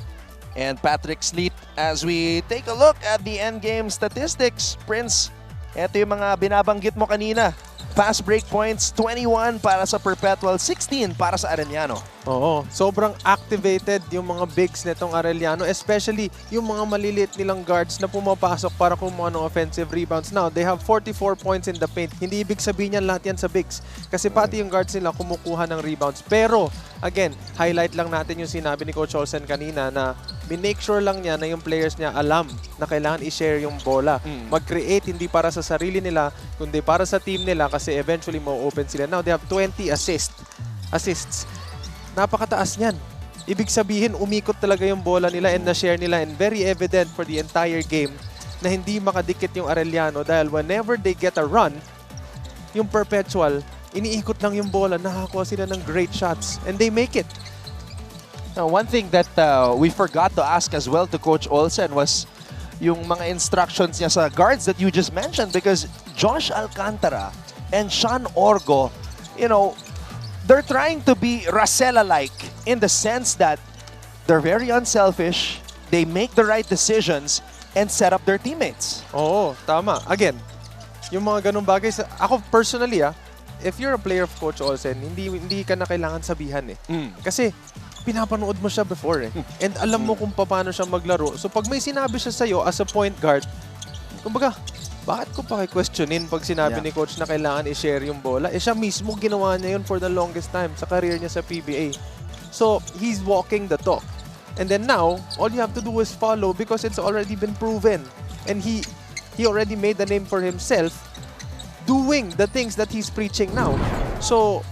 And Patrick Sleet, as we take a look at the endgame statistics, Prince, ito yung mga binabanggit mo kanina. Fast break points, 21 para sa Perpetual, 16 para sa Arellano. Oo, sobrang activated yung mga bigs nitong Arellano, especially yung mga maliliit nilang guards na pumapasok para kumuha ng offensive rebounds. Now, they have 44 points in the paint. Hindi ibig sabihin yan lahat yan sa bigs. Kasi pati yung guards nila kumukuha ng rebounds. Pero, again, highlight lang natin yung sinabi ni Coach Olsen kanina na minake sure lang niya na yung players niya alam na kailangan i-share yung bola. Mag-create hindi para sa sarili nila, kundi para sa team nila kasi eventually mo-open sila. Now, they have 20 assists. Napakataas niyan. Ibig sabihin, umikot talaga yung bola nila and na-share nila, and very evident for the entire game na hindi makadikit yung Arellano dahil whenever they get a run, yung Perpetual, iniikot lang yung bola, nakakuha sila ng great shots, and they make it. Now, one thing that we forgot to ask as well to Coach Olsen was yung mga instructions niya sa guards that you just mentioned, because Josh Alcantara and Sean Orgo, you know, they're trying to be Racela-like in the sense that they're very unselfish, they make the right decisions, and set up their teammates. Oo, tama. Again, yung mga ganung bagay, ako personally if you're a player of Coach Olsen, hindi ka na kailangan sabihan Kasi pinapanood mo siya before and alam mo kung paano siya maglaro. So pag may sinabi siya sa'yo as a point guard, kumbaga, bakit ko pa questionin pag sinabi ni Coach na kailangan i-share yung bola? Siya mismo ginawa niya yun for the longest time sa career niya sa PBA. So, he's walking the talk. And then now, all you have to do is follow because it's already been proven. And he already made the name for himself doing the things that he's preaching now. So,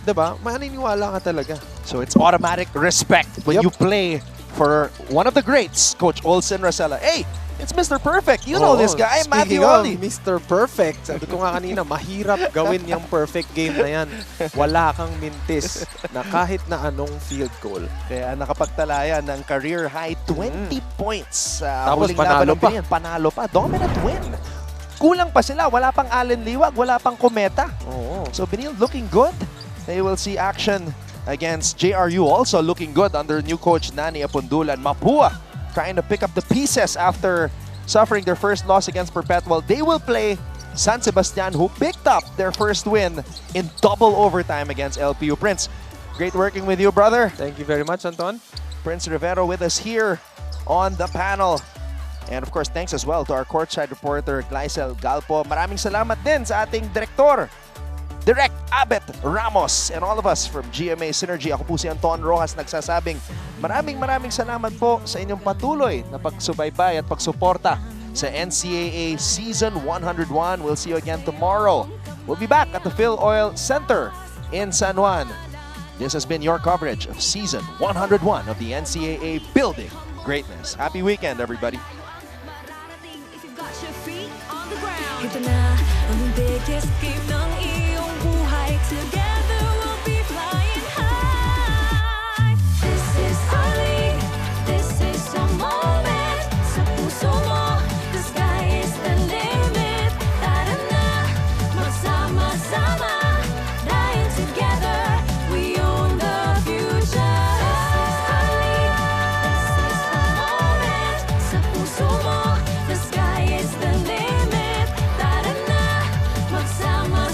diba? Maniniwala ka talaga. So, it's automatic respect when you play for one of the greats, Coach Olsen Racela. Hey! It's Mr. Perfect. You know this guy, Matthew Oli. Mr. Perfect. Sabi ko nga kanina, mahirap gawin yung perfect game na yan. Wala kang mintis na kahit na anong field goal. Kaya nakapagtalaya ng career high 20 points. Tapos huling panalo laban ng pa. Pilihan. Panalo pa. Dominant win. Kulang pa sila. Wala pang Allen Liwag. Wala pang Kometa. So Benil looking good. They will see action against JRU also looking good under new coach Nani Apundulan. Mapua trying to pick up the pieces after suffering their first loss against Perpetual. They will play San Sebastian, who picked up their first win in double overtime against LPU. Prince, great working with you, brother. Thank you very much, Anton. Prince Rivero with us here on the panel. And of course, thanks as well to our courtside reporter, Glycel Galpo. Maraming salamat din sa ating direktor, Direct Abet Ramos, and all of us from GMA Synergy. Ako po si Anton Rojas nagsasabing maraming salamat po sa inyong patuloy na pagsubaybay at pagsuporta sa NCAA Season 101. We'll see you again tomorrow. We'll be back at the Phil Oil Center in San Juan. This has been your coverage of Season 101 of the NCAA Building Greatness. Happy weekend, everybody. Ito na ang biggest game ng iyong buhay. Together we'll be flying high. This is our league. This is a moment. Sa puso mo, the sky is the limit. Tara na, magsama-sama. Dahil together, we own the future. This is our league. This is a moment. Sa puso mo, the sky is the limit. Magsama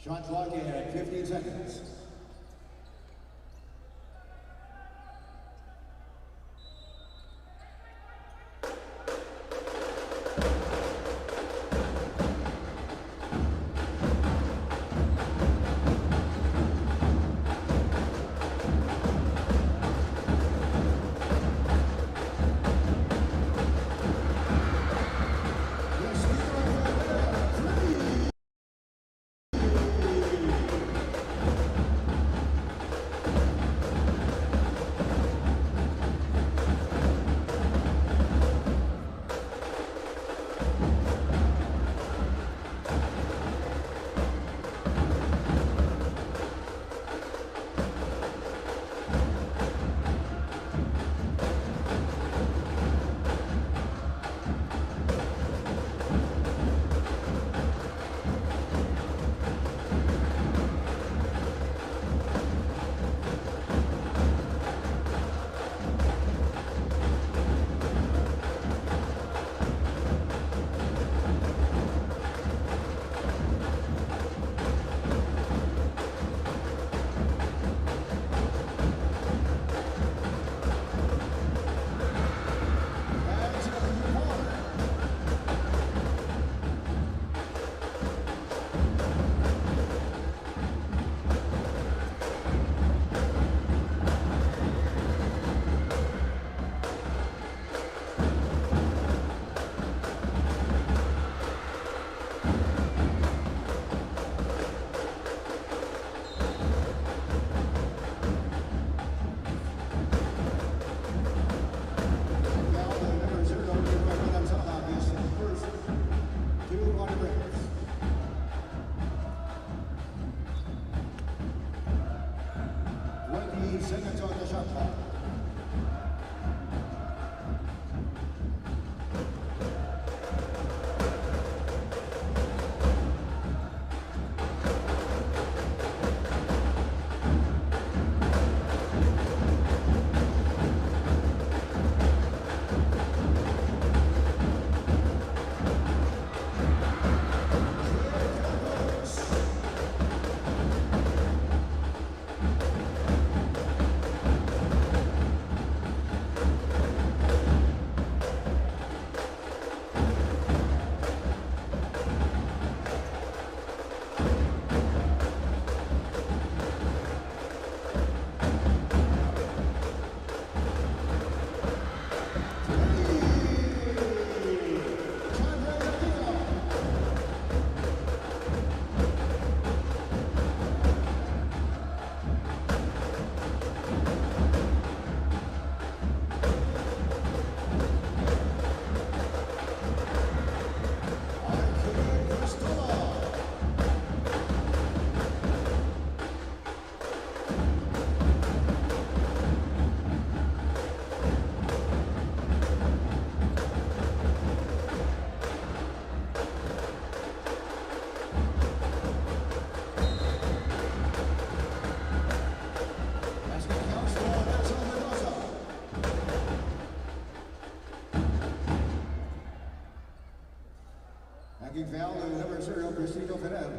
Shot clock at 15 seconds. Seconds on the shot clock. Hacking foul to number 0, Cristino Ferrer.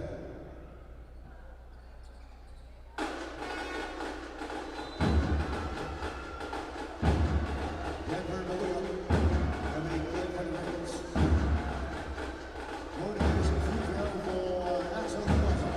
Denver Balloon, coming in for the Ravens. Motivation free throw for Axel Mendoza.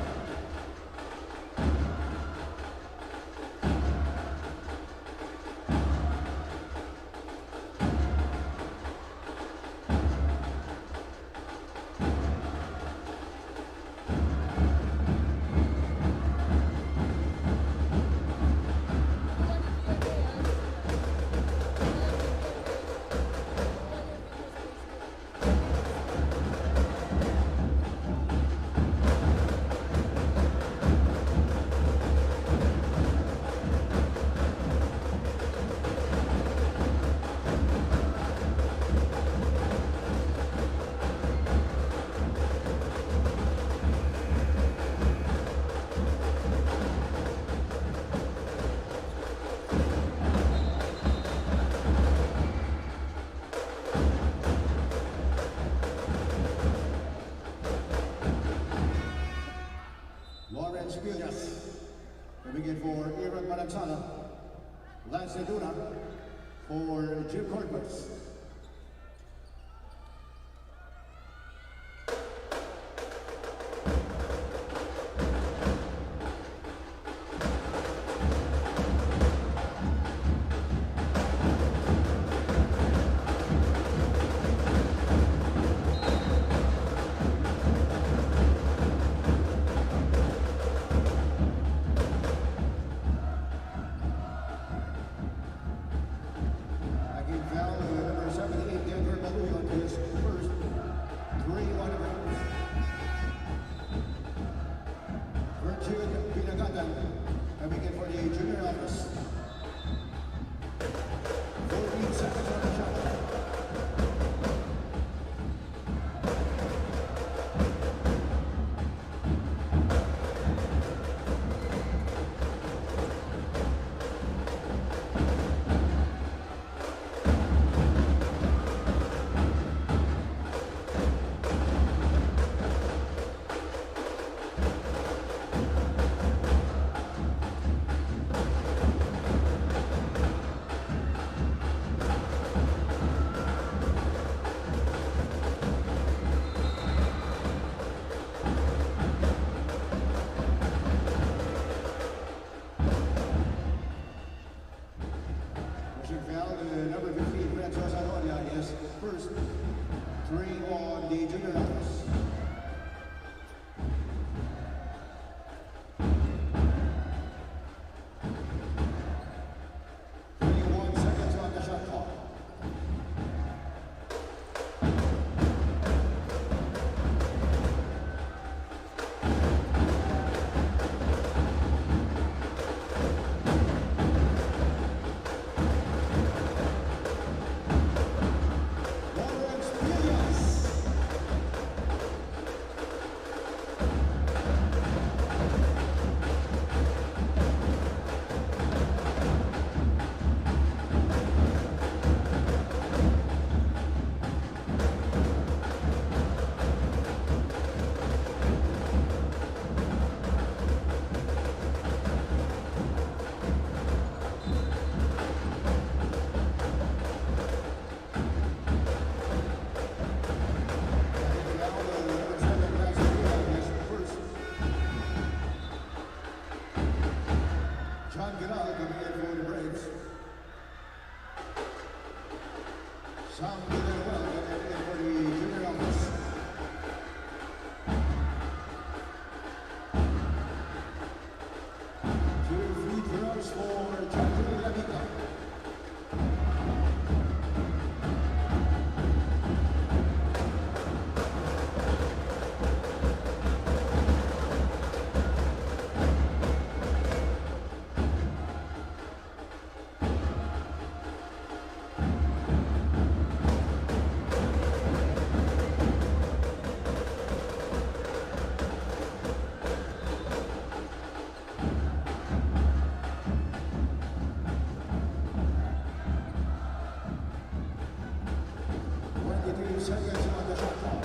request. Again, foul number 78, Denver Baloo on his first 3-1 round. Virgil Pinagatan coming in for the junior office. 14 seconds on the shot. Pushing foul, number 15, Francois Anoria, his first 3 on the junior office. Seconds on the shot clock. Lawrence Villas. John Giral coming in for the Braves. Sam Villarreal coming in for the junior office. Two free throws for John Giral. Seconds on the shot clock.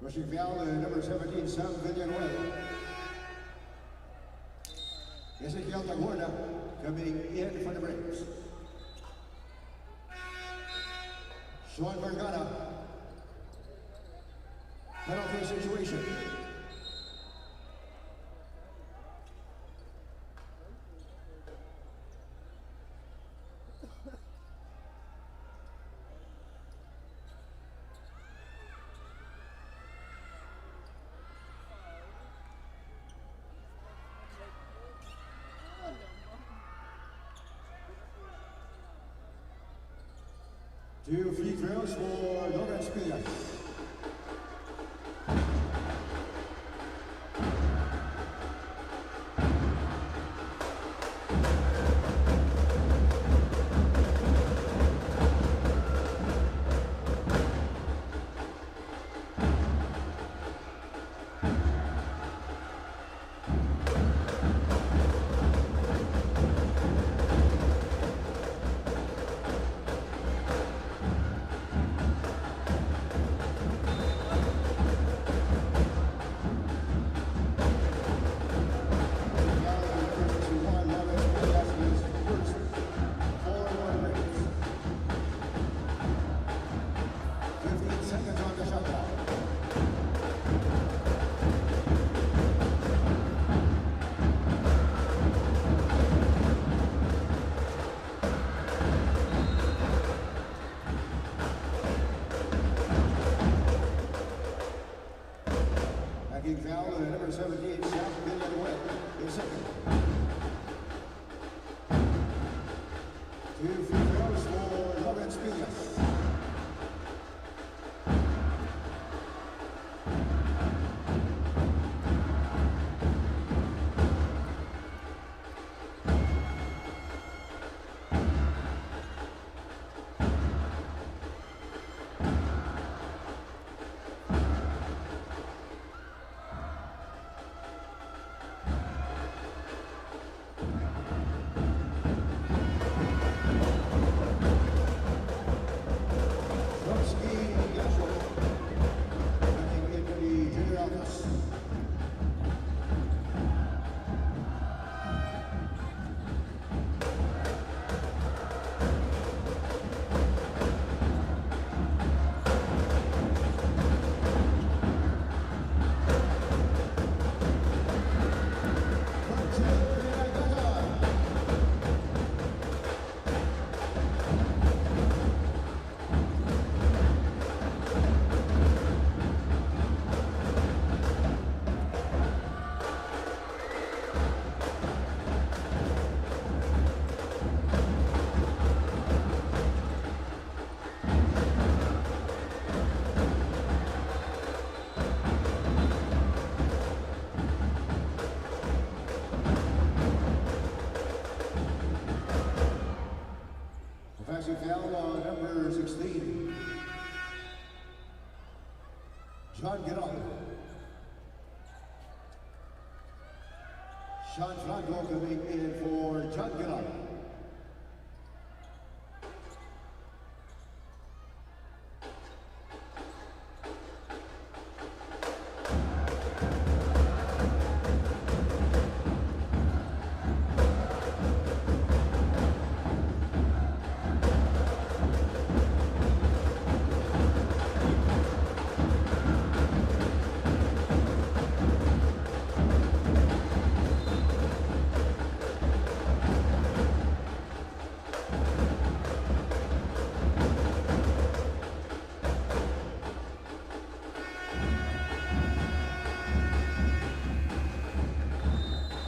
Rushing foul, number 17, Sam Villanueva. Ezequiel Tagorda coming in for the Braves. Sean Vergara. Penalty situation. Two free throws for Lawrence Villas. Active foul on number 16. John Guerrero. Sean Franco coming in for John Guerrero.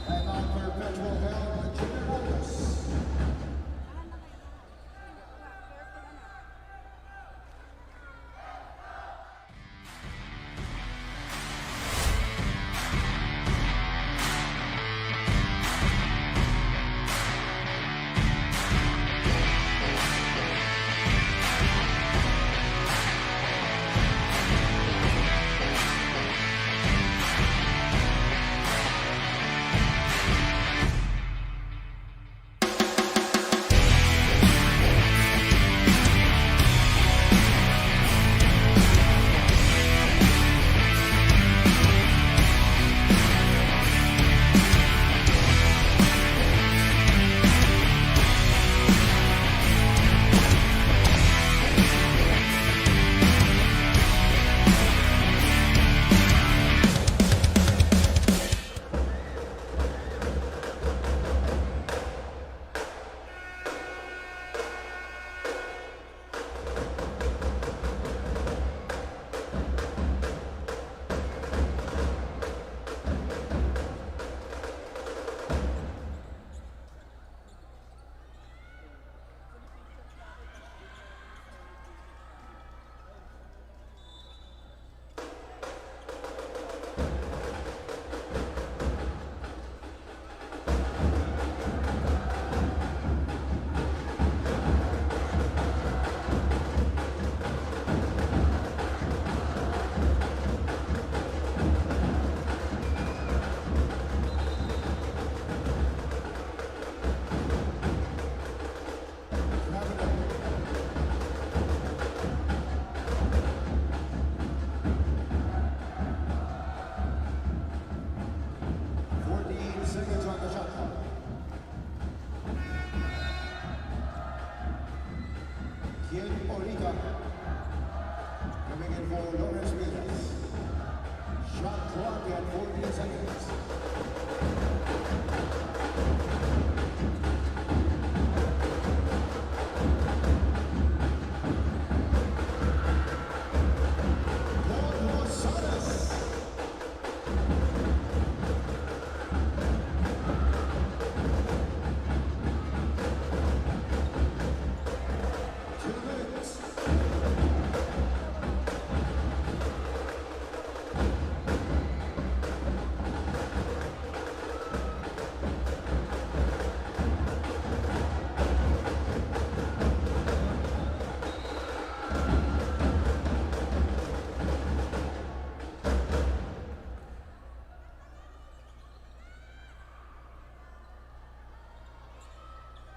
And on Perpetual held Junior August. Coming in for Lawrence Villas. Shot clock at 14 seconds.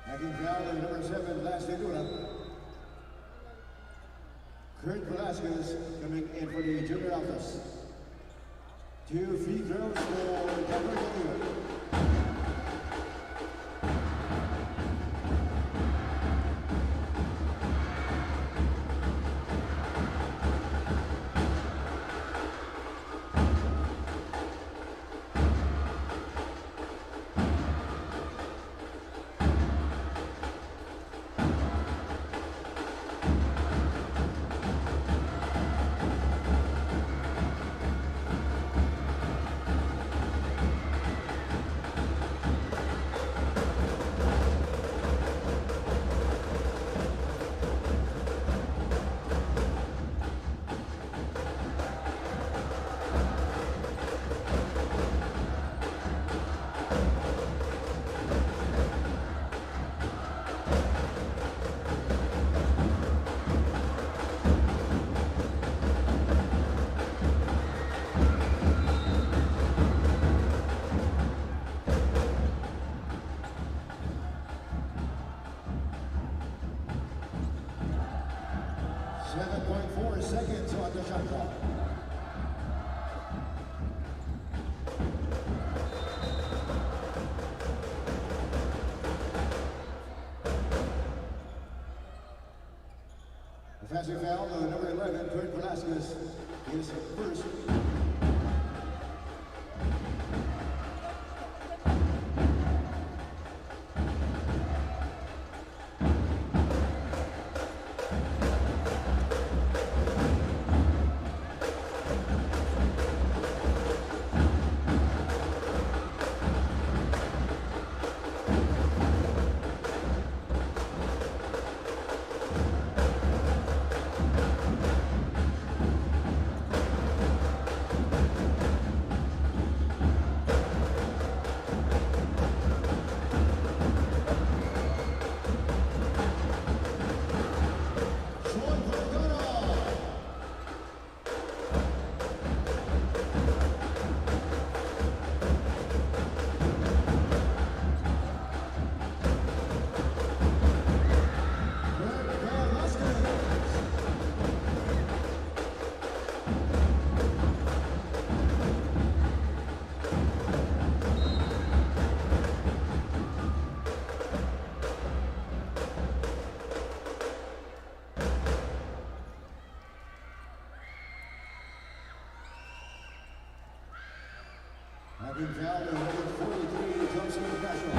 Hacking foul on number 7, Blas de Dura. Kurt Velasquez coming in for the junior office. 2 free throws for Denver Dura. 4 seconds on the shot clock. Offensive foul, number 11, Kurt Velasquez, is first. Having fouled number 43, Joseph Perpetual.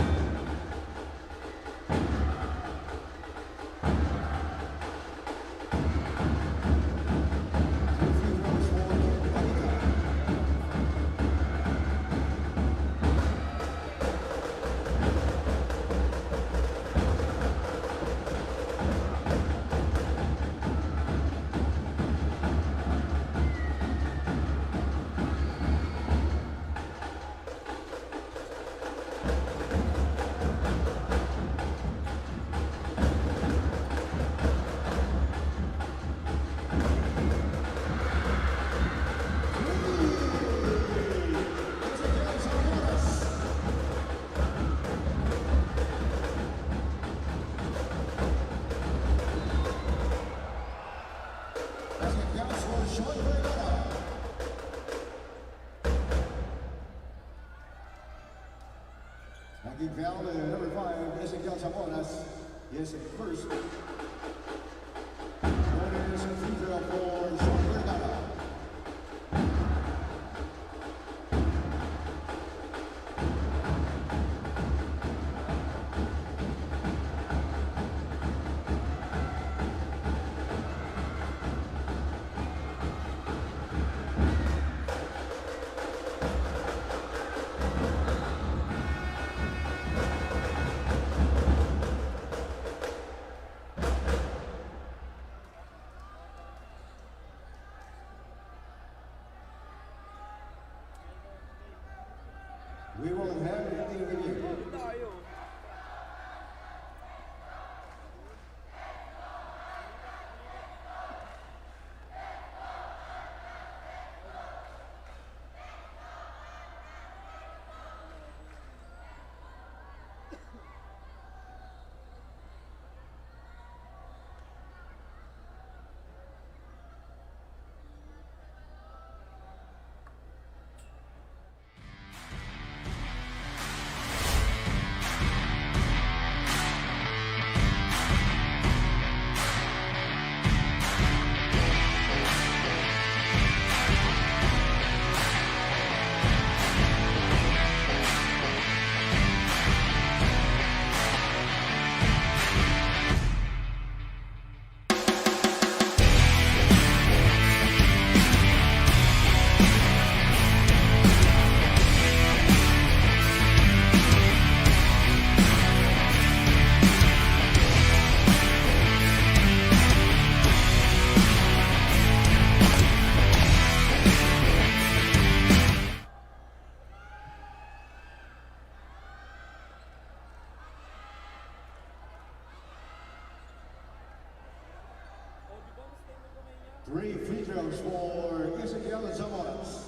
Having fouled number 5, Ezekiel Zamoras, is first. One is a free throw for Sean Vergara. We will have a review. Three free throws for Ezekiel Zamoras.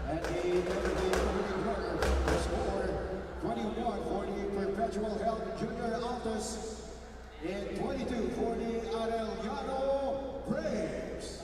And the opening quarter, the score 21 for the Perpetual Health Junior Altus and 22 for the Arellano Braves.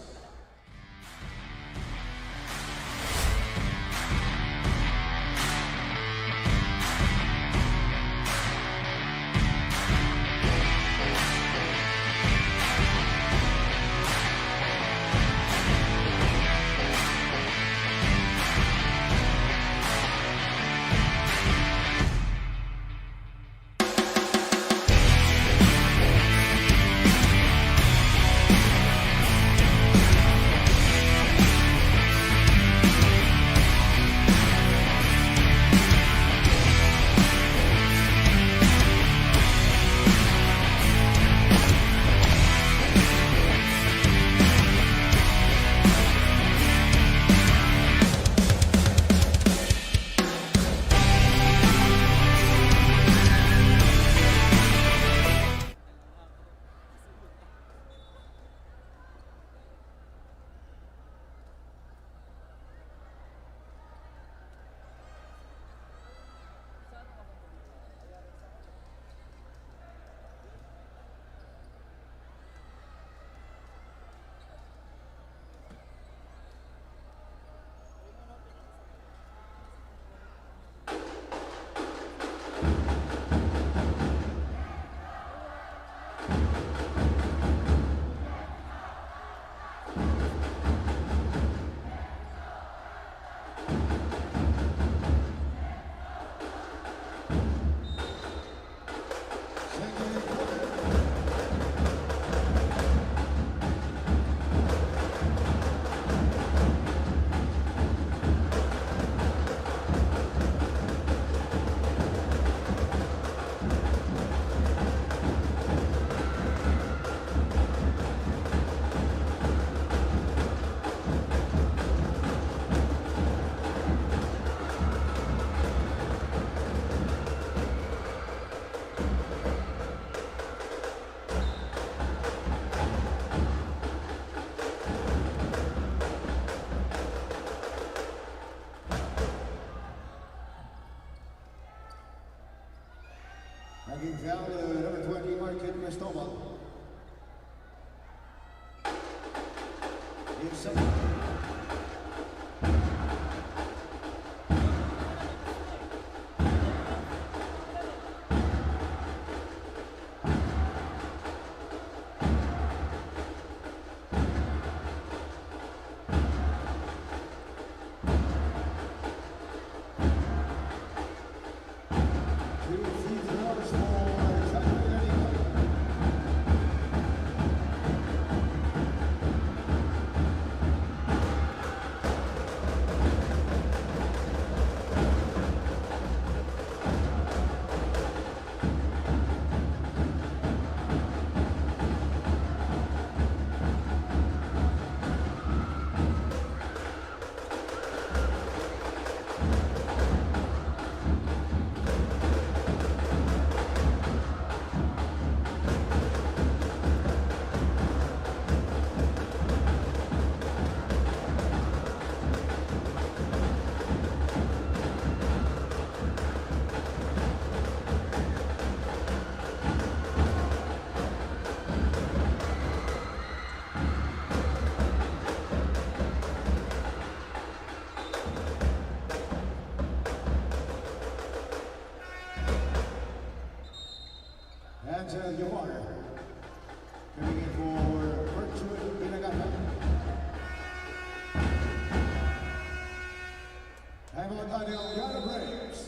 Naging foul, number 20, Martin Cristobal. Inside. And you are coming in for Perpetual Pinagata. How about Arellano Braves?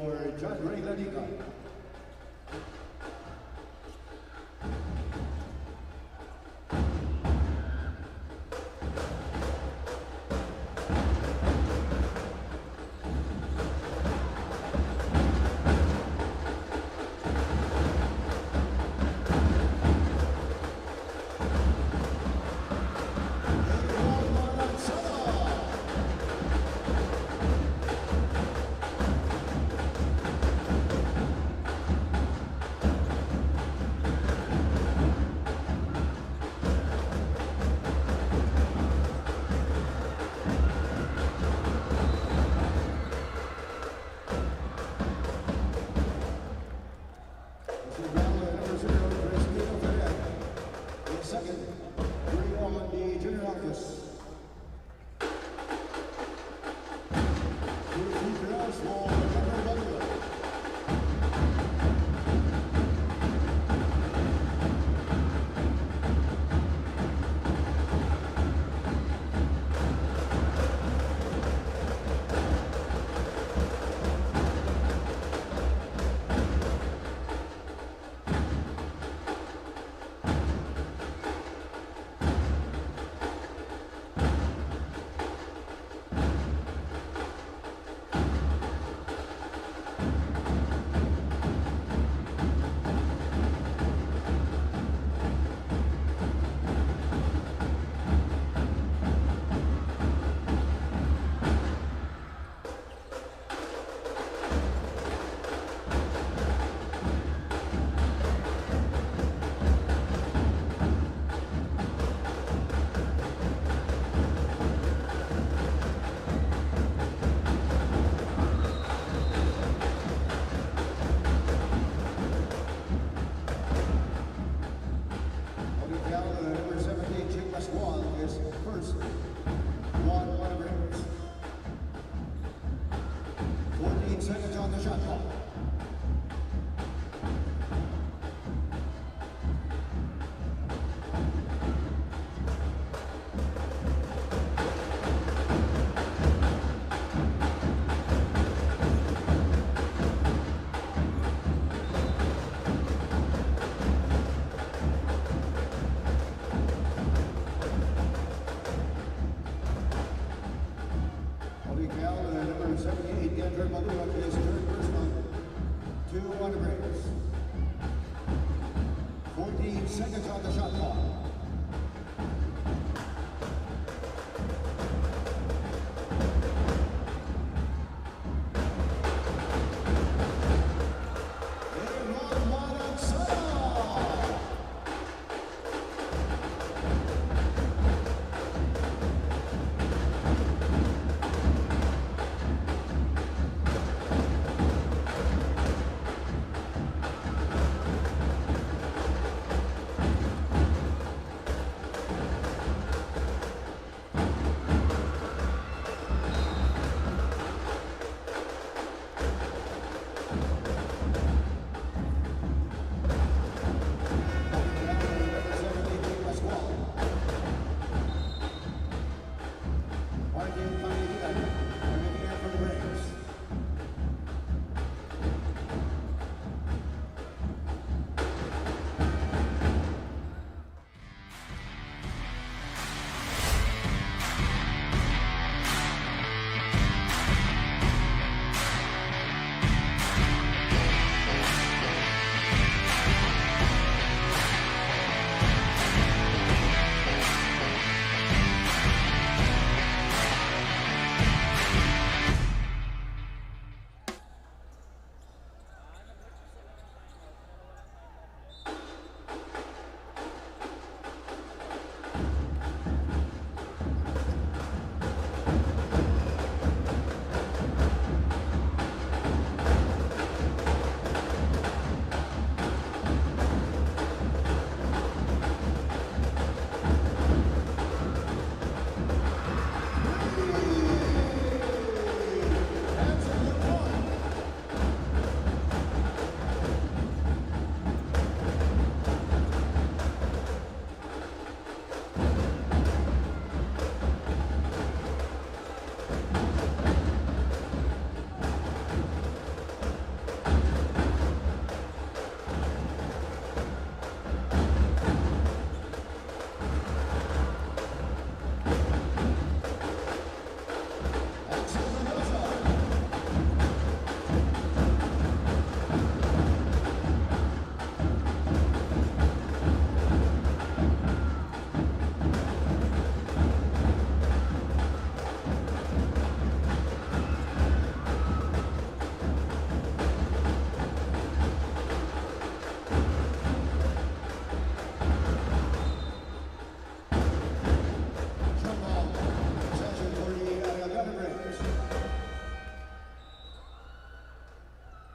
Junior John Ray Ladica.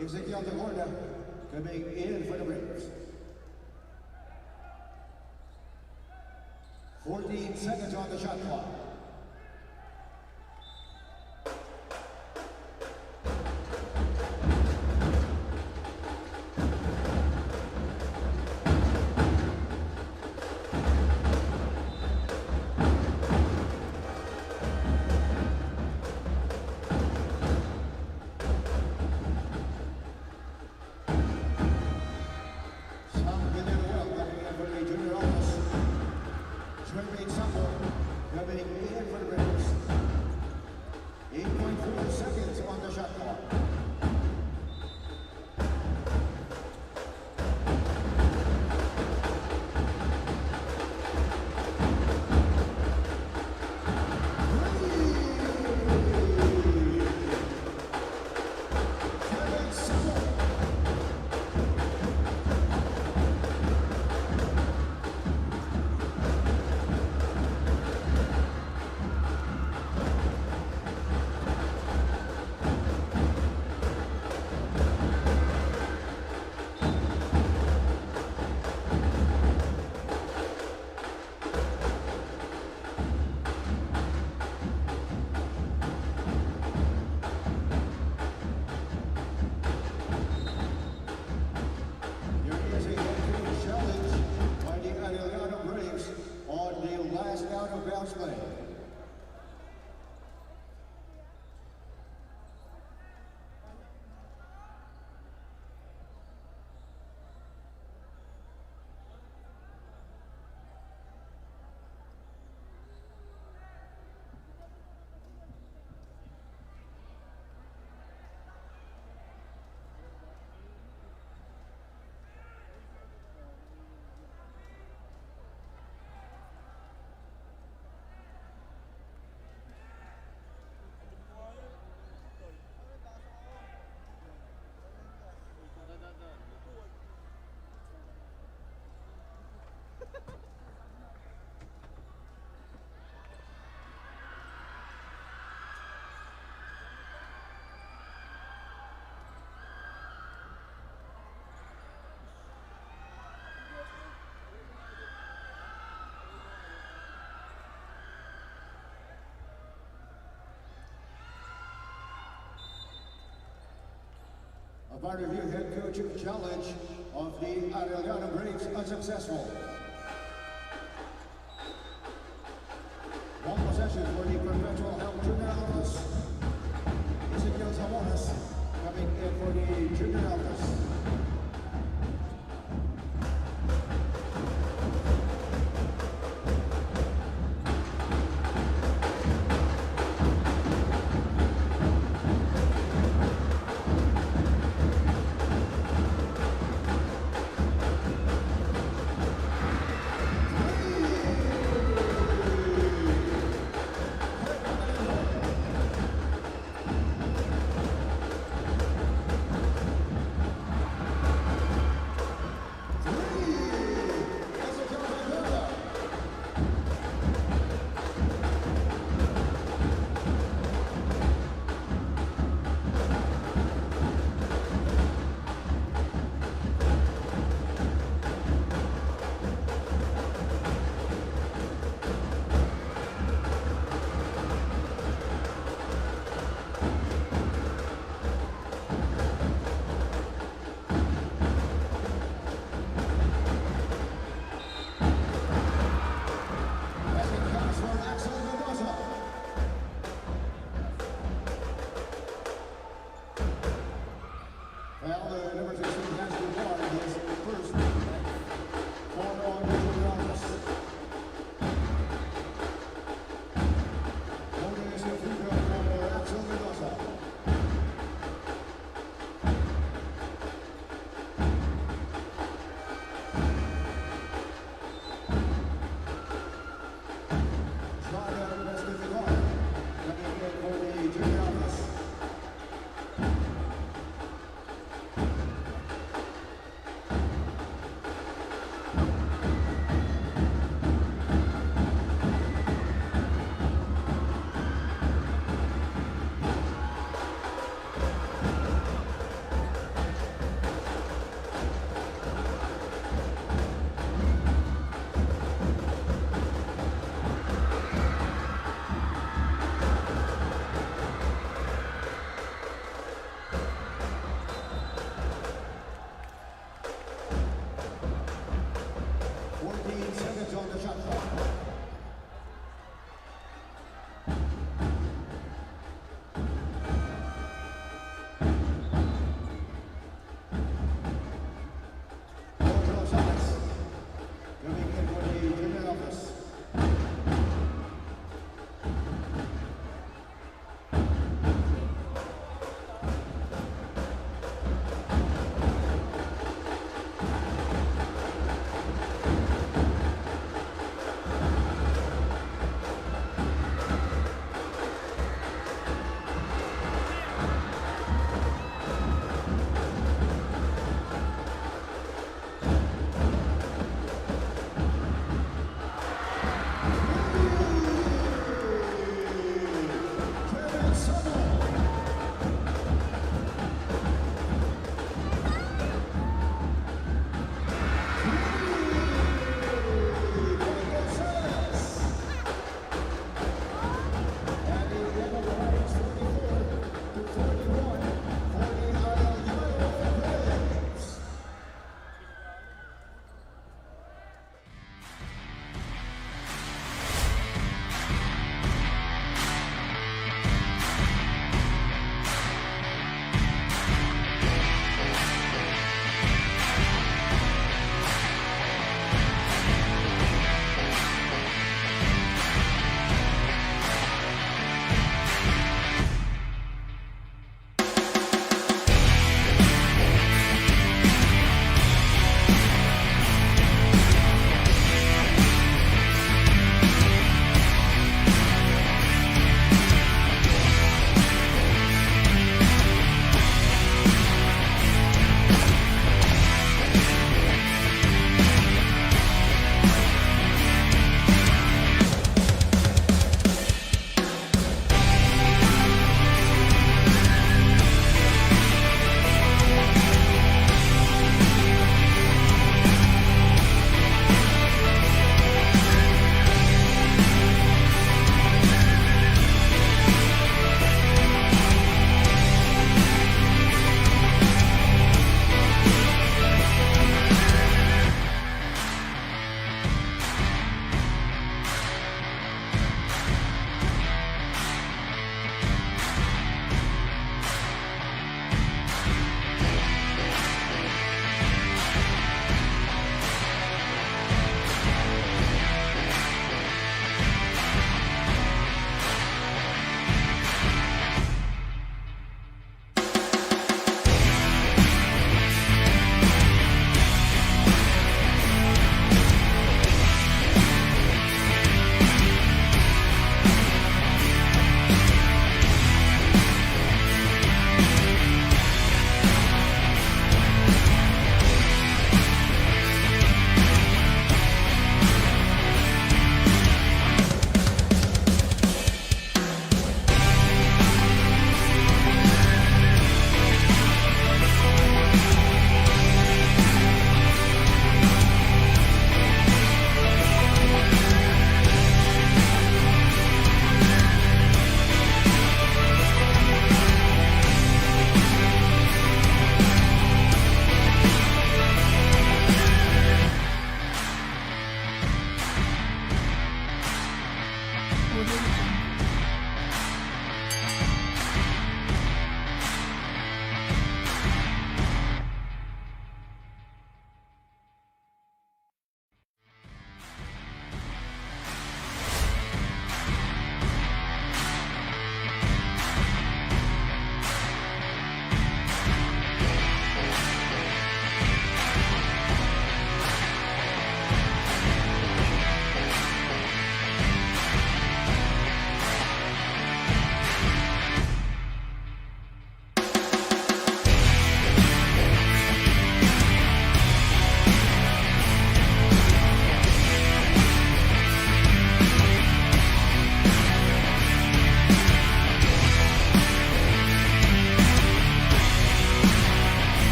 Ezekiel Tagorda coming in for the Braves. 14 seconds on the shot clock. Upon review, head coach challenge of the Arellano Braves unsuccessful. One possession for the Perpetual Help Junior Alphas. Ezekiel Zamonas coming in for the Junior Alphas.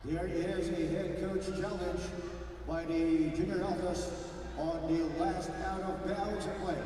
There is a head coach challenge by the Junior Alphas on the last out of bounds play.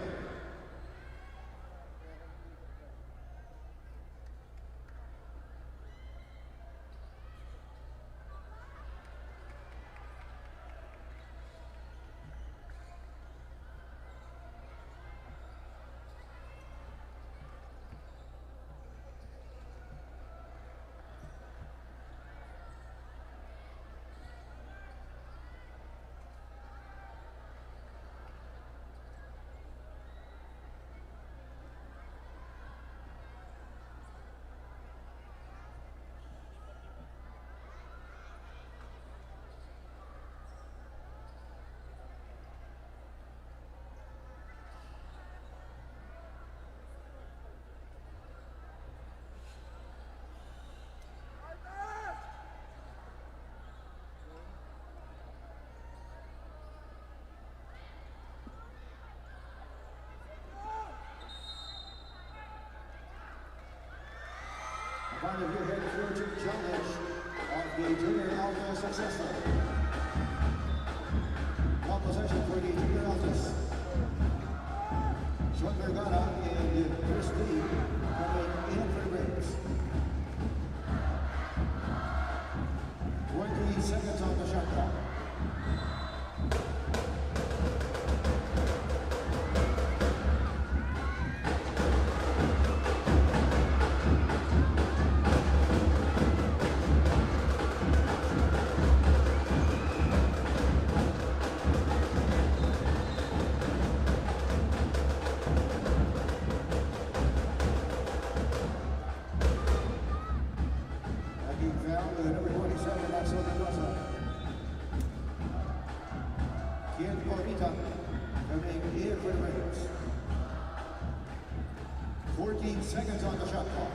Part of your head coaching challenge of the Junior Alpha successful. One possession for the Junior Alphas. Sean Vergara and Chris Lee coming in for the breaks. 20 seconds on the shot clock. Coming in for the Raiders. 14 seconds on the shot clock.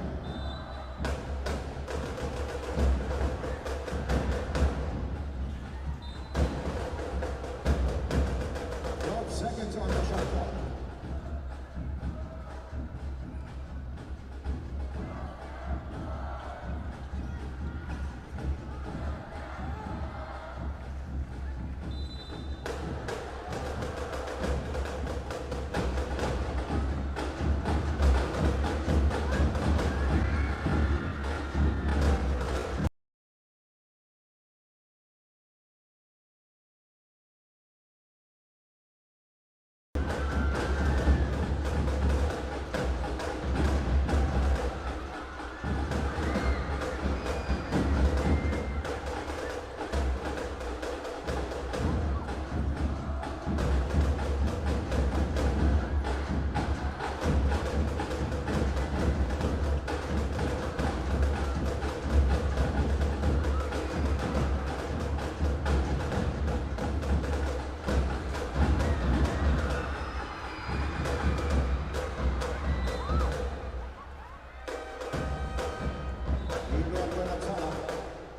Seconds on the shot clock.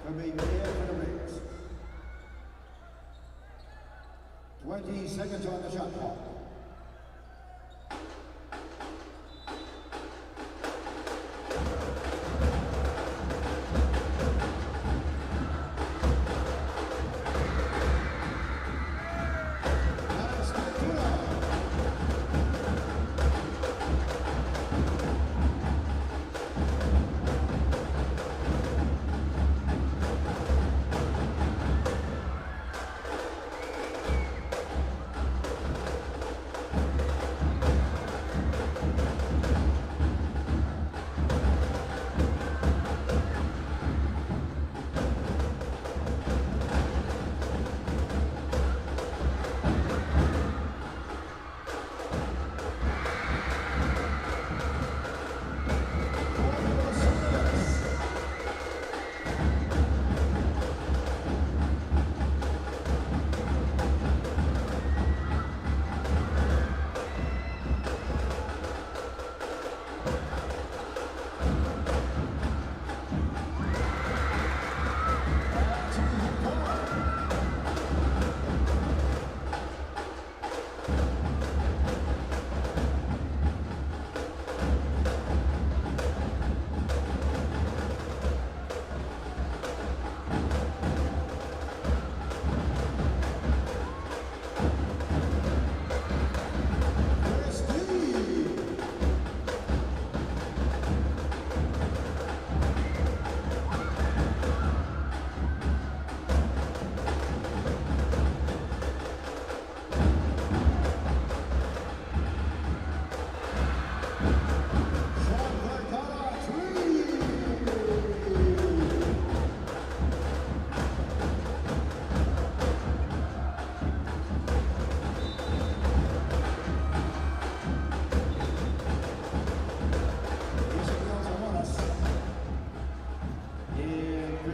Coming in for the Raiders. 20 seconds on the shot clock.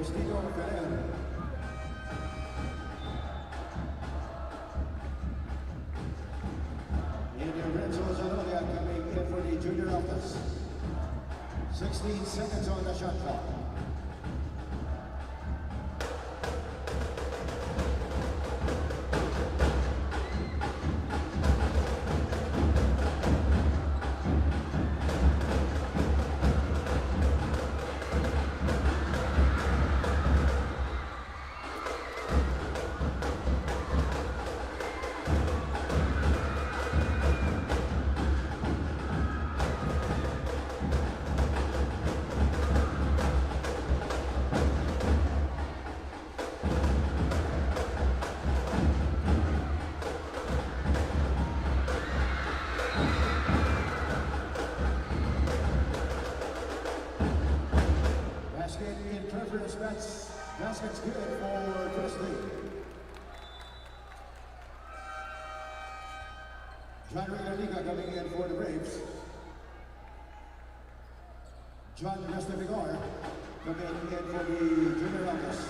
Cristino Ferrer. And Renzo Zanolia coming in for the junior office. 16 seconds on the shot clock. Basket in preference, basket's good for Christie. John Regalliga coming in for the Braves. John Restavigar coming in for the junior office.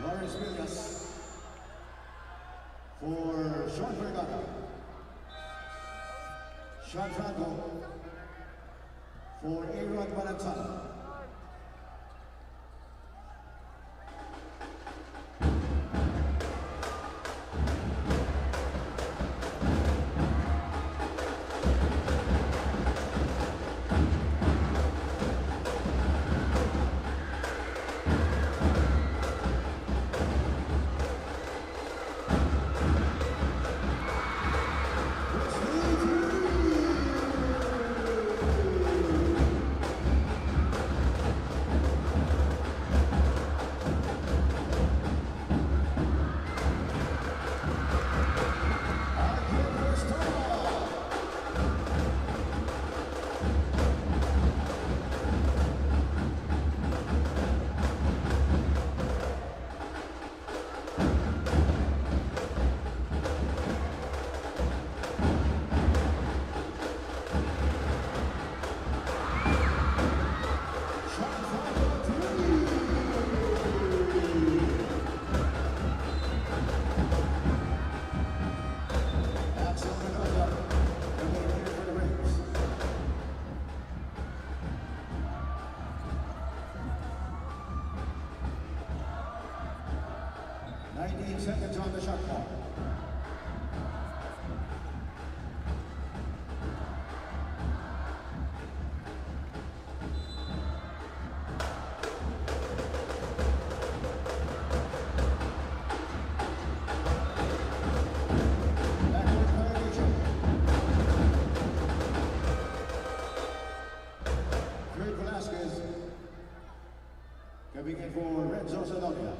Lawrence Villas for Sean Vergara. Sean Franco for Aaron Balanzano. Seconds on the shot clock. Greg Velasquez coming in for Renzo Zanolia.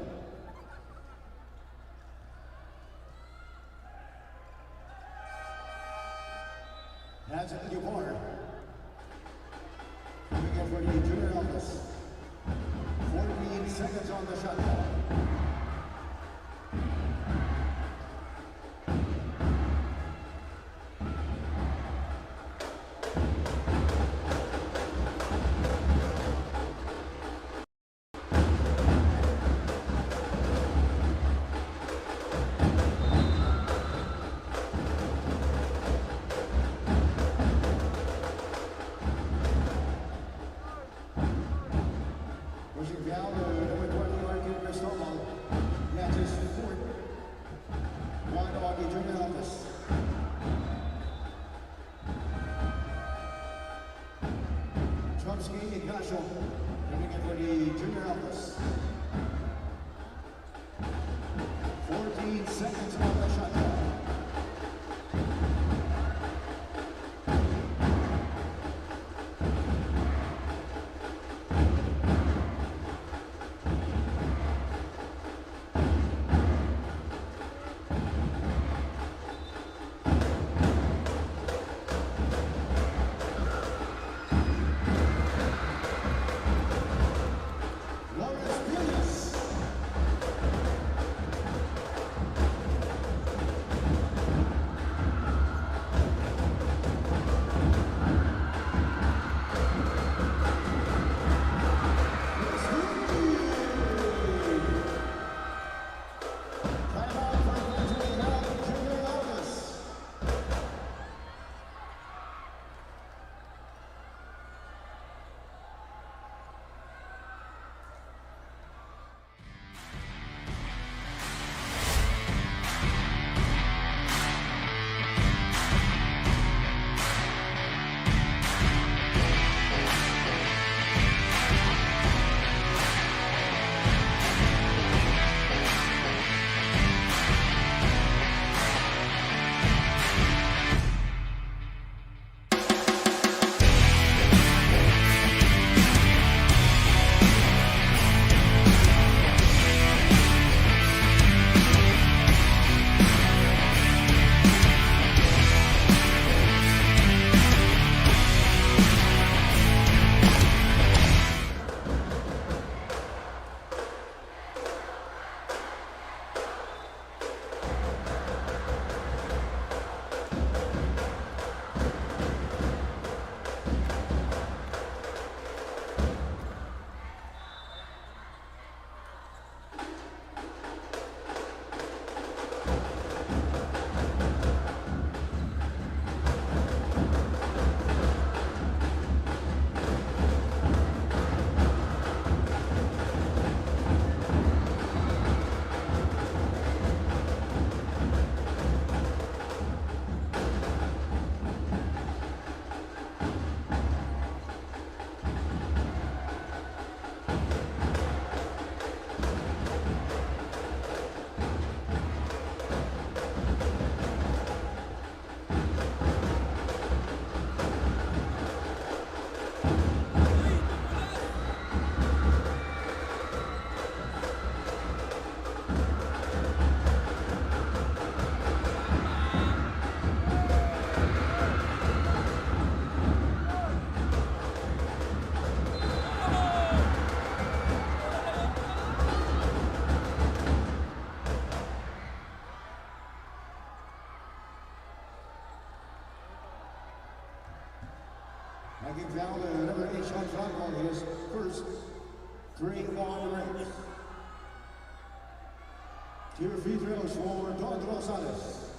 That's a new corner. Coming in for the junior office. 14 seconds on the shot clock. Special. Coming in for the junior office. 14 seconds on the shot clock. Knocking down the number 8 shot clock on his first 3 long range. Two free throws for Don Rosales.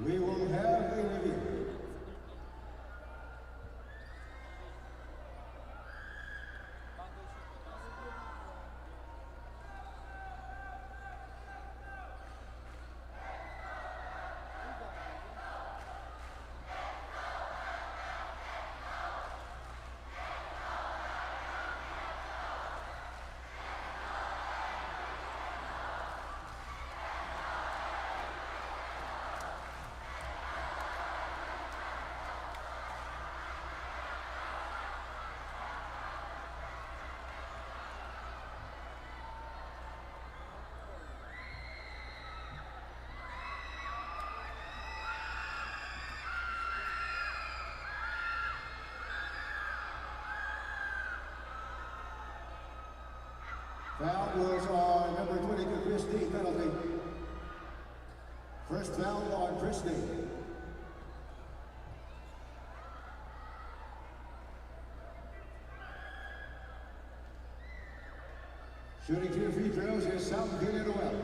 We will have a review. Foul was on number 22, Christie, penalty. First foul on Christie. Shooting 2 free throws is South Villarreal.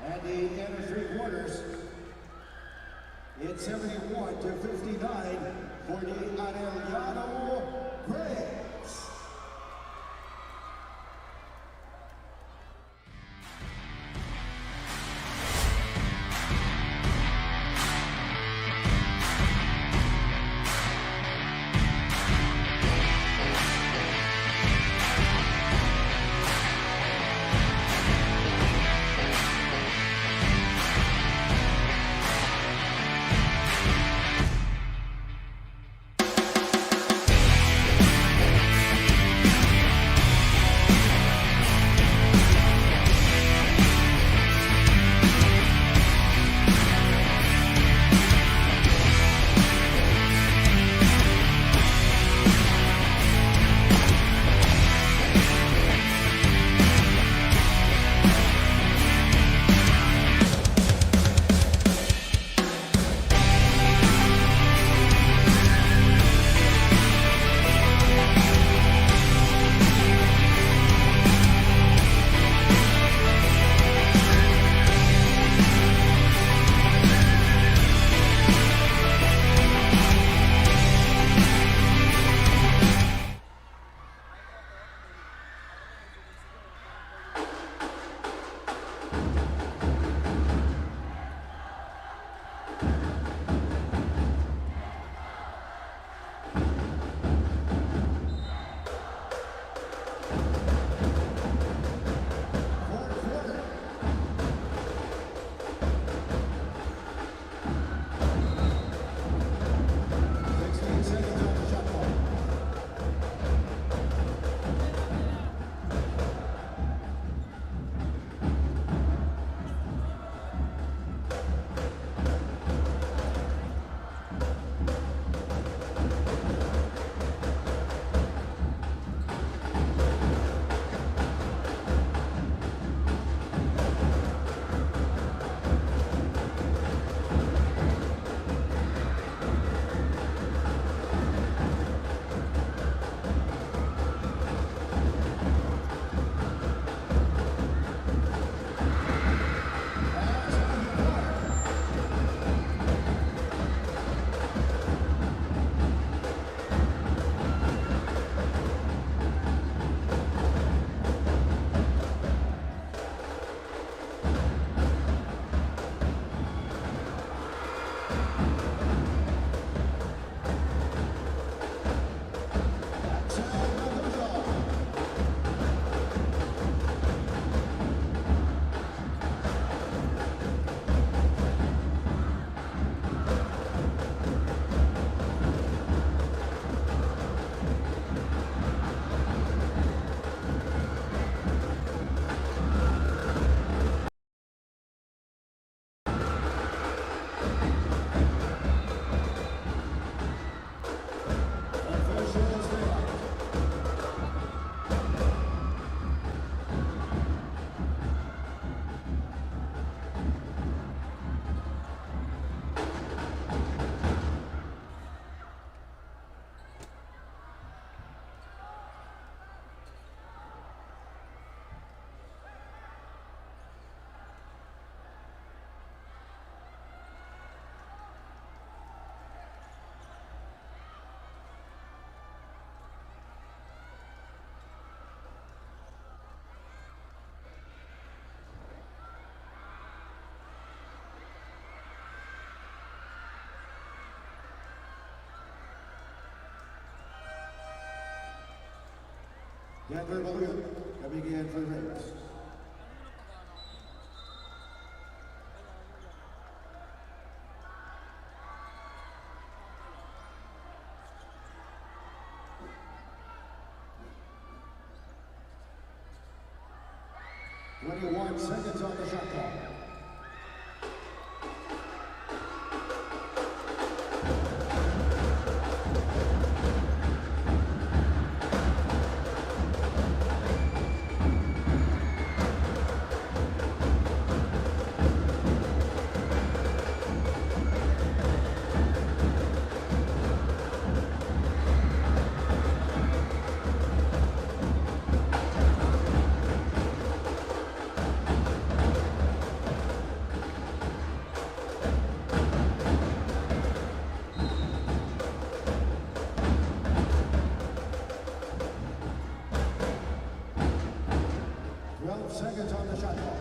At the end of 3 quarters, it's 71 to 59 for the Arellano Braves. Denver Balloon coming in for the race. Seconds on the shot clock. Seconds on the shot clock.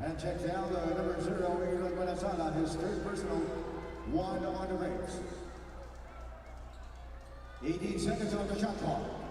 And check down the number 0, England Manasala, his third personal, 1 on the race. 18 seconds on the shot clock.